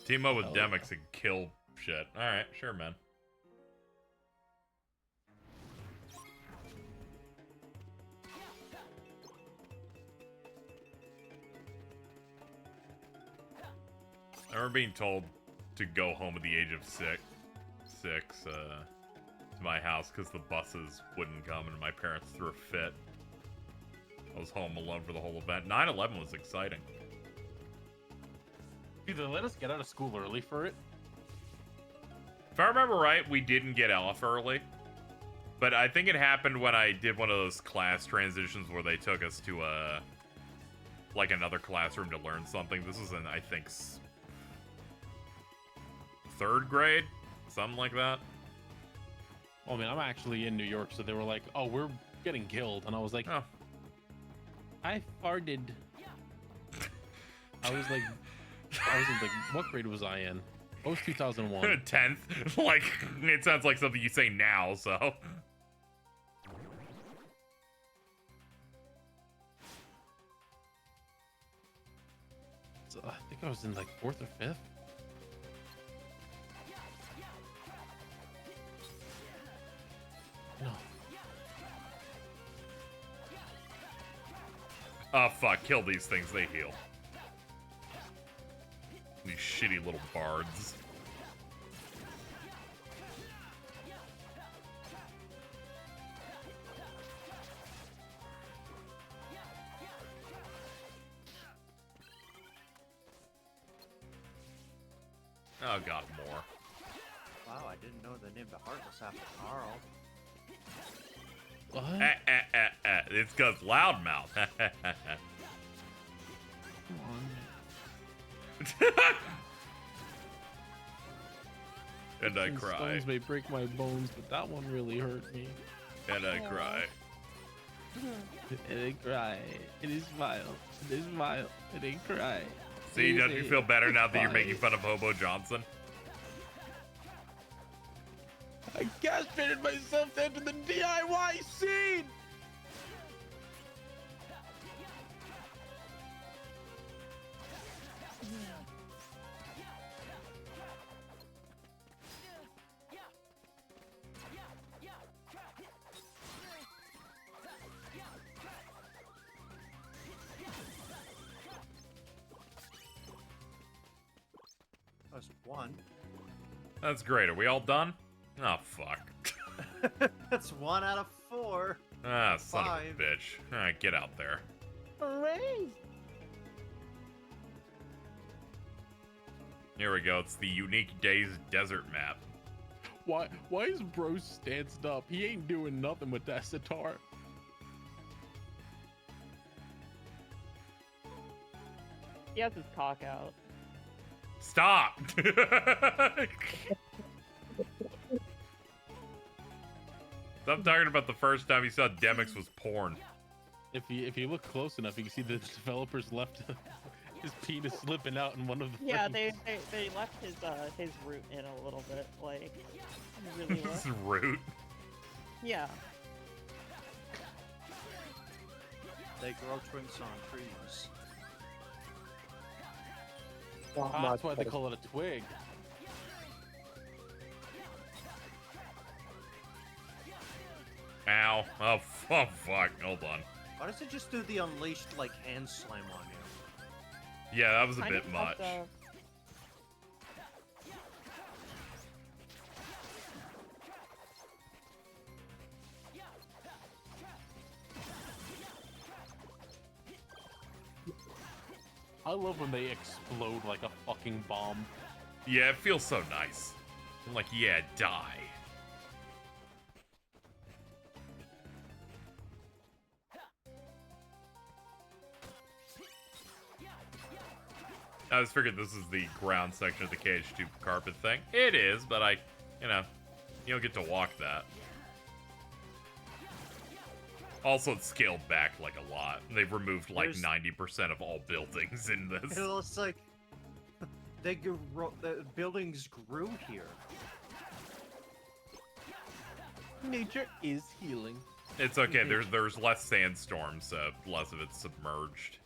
Team up with Oh, Demix and kill shit. Alright, sure, man. I remember being told to go home at the age of six to my house because the buses wouldn't come and my parents threw a fit. I was home alone for the whole event. 9/11 was exciting. Dude, they let us get out of school early for it. If I remember right, we didn't get off early. But I think it happened when I did one of those class transitions where they took us to like another classroom to learn something. This was in, I think, 3rd grade? Something like that. Oh man, I'm actually in New York, so they were like, "Oh, we're getting killed," and I was like, "Oh, I farted." I was in like, what grade was I in? I was 2001. 10th. Like, it sounds like something you say now, so. So I think I was in like 4th or 5th. No. Oh, fuck. Kill these things. They heal. These shitty little bards. Oh, God, more. Wow, I didn't know they named the Heartless after Carl. What? It's because loudmouth. Come on. And I Some cry. Stones may break my bones, but that one really hurt me. And I cry. And I cry. It is vile. It is vile. And I cry. See, don't you feel better now that you're making fun of Hobo Johnson? I castrated myself into the DIY scene! That's one. That's great. Are we all done? Oh, fuck. That's 1 out of 4. Ah, son of a 5. bitch. Alright, get out there. Hooray! Here we go. It's the Unique Days Desert map. Why is bro stanced up? He ain't doing nothing with that sitar. He has his cock out. Stop! Stop talking about the first time you saw Demix was porn. If you look close enough, you can see the developers left his penis slipping out in one of the Yeah, frames. they left his root in a little bit, like really His left. root? Yeah. They grow twinks on trees. That's why they call it a twig. Ow. Oh, fuck. Hold on. Why does it just do the unleashed, like, hand slam on you? Yeah, that was a Kind bit of much. fucked up. I love when they explode like a fucking bomb. Yeah, it feels so nice. I'm like, yeah, die. I was figured this is the ground section of the KH2 carpet thing. It is, but you don't get to walk that. Also, it's scaled back like a lot. They've removed like 90% of all buildings in this. It looks like the buildings grew here. Nature is healing. It's okay. There's less sandstorms, so less of it's submerged.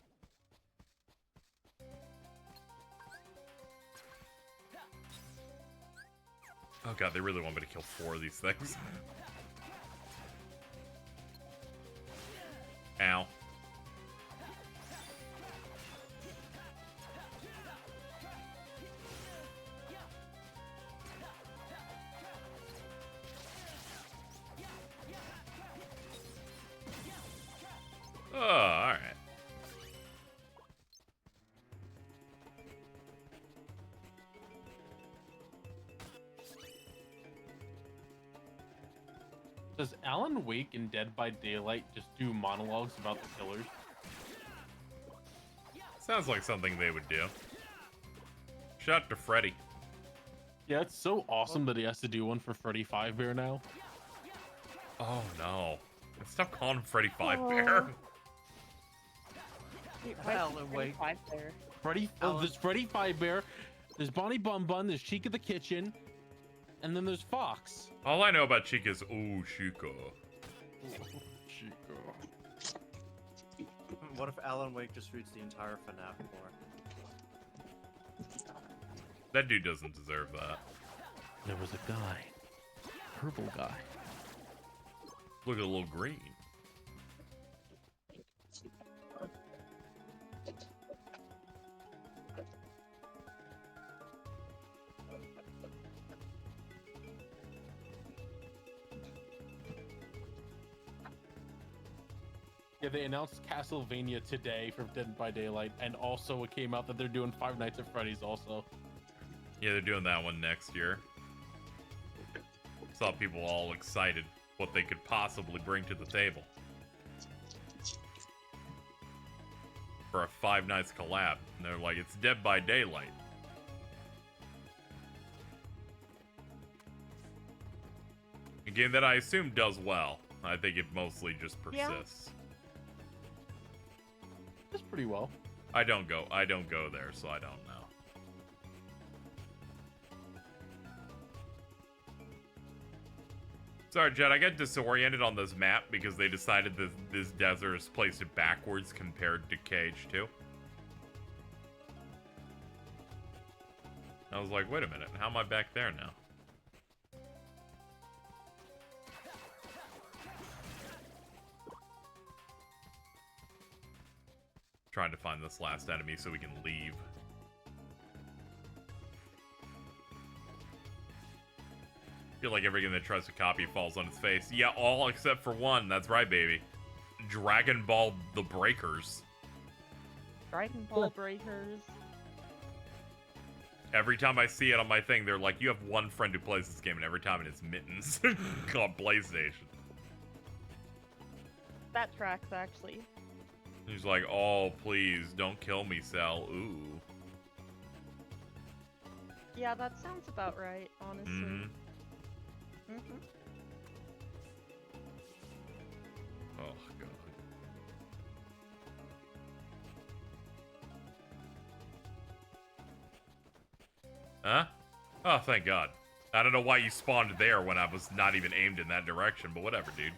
Oh god, they really want me to kill 4 of these things. Ow. Oh, alright. Does Alan Wake in Dead by Daylight just do monologues about the killers? Sounds like something they would do. Shout out to Freddy. Yeah, it's so awesome that he has to do one for Freddy Fazbear now. Oh no. Stop calling him Freddy Fazbear. Alan Wake. There's Freddy Fazbear, there's Bonnie Bun Bun, there's Chica the Kitchen, and then there's Fox. All I know about Chica is, oh, Chica. Chica. What if Alan Wake just reads the entire FNAF lore? That dude doesn't deserve that. There was a guy. Purple guy. Look at the little green. Yeah, they announced Castlevania today for Dead by Daylight, and also it came out that they're doing Five Nights at Freddy's also. Yeah, they're doing that one next year. Saw people all excited what they could possibly bring to the table. For a Five Nights collab. And they're like, it's Dead by Daylight. A game that I assume does well. I think it mostly just persists. That's pretty well. I don't go there, so I don't know. Sorry, Jed, I got disoriented on this map because they decided this desert is placed it backwards compared to KH2. I was like, wait a minute, how am I back there now? Trying to find this last enemy so we can leave. Feel like everything that tries to copy falls on its face. Yeah, all except for one. That's right, baby. Dragon Ball the Breakers. Dragon Ball Breakers. Every time I see it on my thing, they're like, you have one friend who plays this game, and every time it's Mittens on PlayStation. That tracks, actually. He's like, oh, please, don't kill me, Cell. Ooh. Yeah, that sounds about right, honestly. Mm-hmm. Mm-hmm. Oh, God. Huh? Oh, thank God. I don't know why you spawned there when I was not even aimed in that direction, but whatever, dude.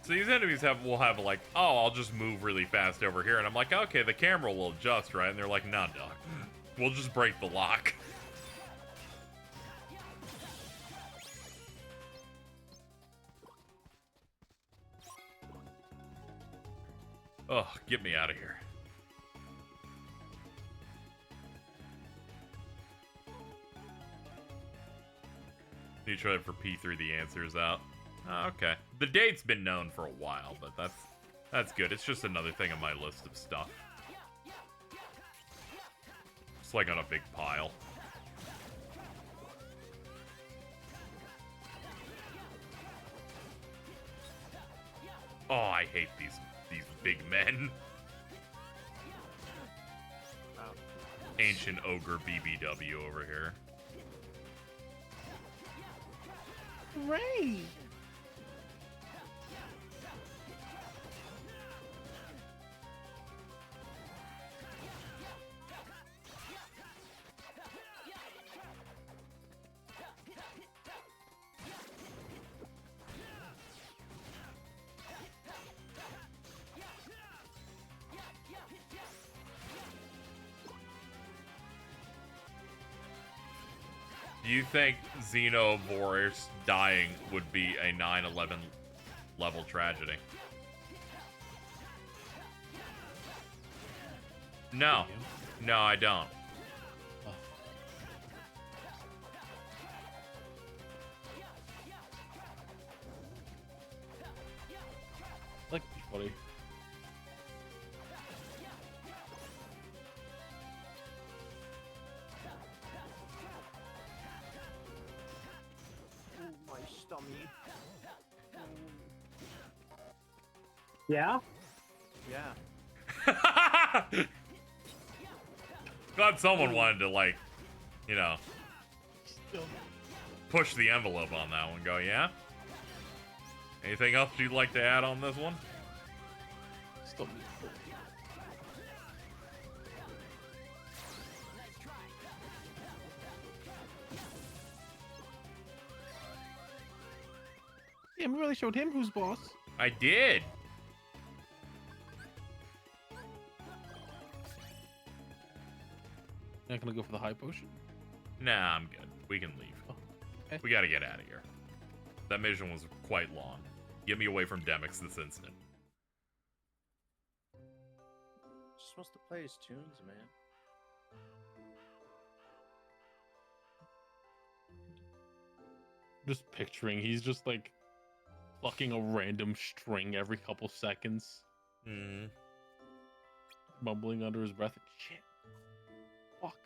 So these enemies will have like, oh, I'll just move really fast over here. And I'm like, okay, the camera will adjust, right? And they're like, nah, dog. We'll just break the lock. Ugh, get me out of here. You try for P3, the answer is out. Oh, okay. The date's been known for a while, but that's good. It's just another thing on my list of stuff. It's like on a big pile. Oh, I hate these big men. ancient ogre BBW over here. Hooray! Do you think Xenovorous dying would be a 9/11 level tragedy? No. No, I don't. Like, buddy. My stomach. Yeah? Yeah. Glad someone wanted to, like, you know, push the envelope on that one. Go, yeah? Anything else you'd like to add on this one? Still. Yeah, we really showed him who's boss. I did. Not gonna go for the high potion. Nah, I'm good. We can leave. Okay. We gotta get out of here. That mission was quite long. Get me away from Demix this instant. Just wants to play his tunes, man. Just picturing, he's just like plucking a random string every couple seconds. Hmm. Mumbling under his breath. Shit. Fuck.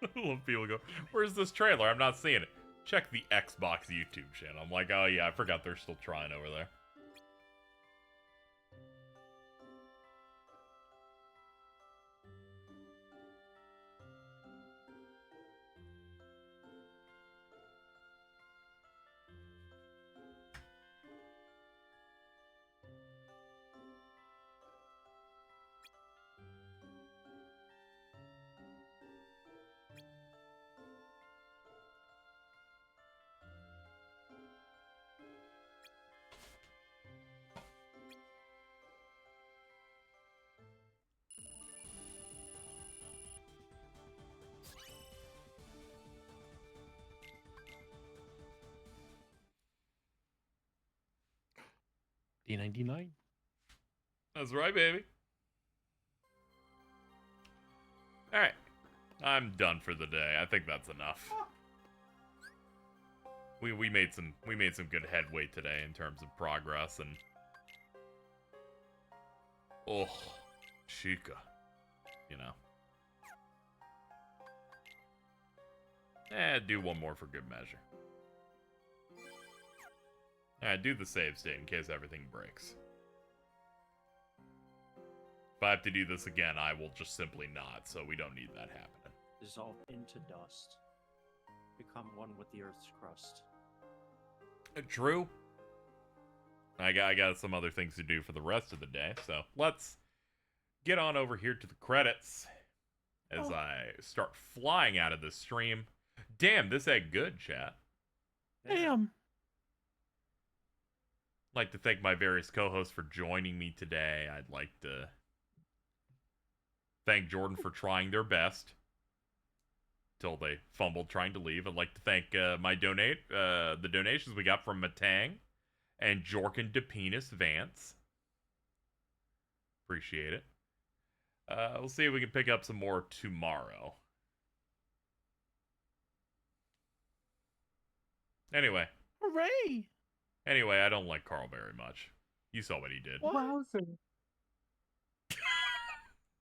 I love people go, where's this trailer? I'm not seeing it. Check the Xbox YouTube channel. I'm like, oh yeah, I forgot they're still trying over there. D99. That's right, baby. Alright. I'm done for the day. I think that's enough. We made some good headway today in terms of progress and oh, Chica. You know. Do one more for good measure. Do the save state in case everything breaks. If I have to do this again, I will just simply not, so we don't need that happening. Dissolve into dust. Become one with the Earth's crust. True. I got some other things to do for the rest of the day, so let's get on over here to the credits as I start flying out of this stream. Damn, this ain't good, chat. Damn. I'd like to thank my various co-hosts for joining me today. I'd like to thank Jordan for trying their best till they fumbled trying to leave. I'd like to thank the donations we got from Matang and Jorkin DePenis Vance. Appreciate it. We'll see if we can pick up some more tomorrow. Anyway. Hooray! Anyway, I don't like Carl very much. You saw what he did. Wowzer.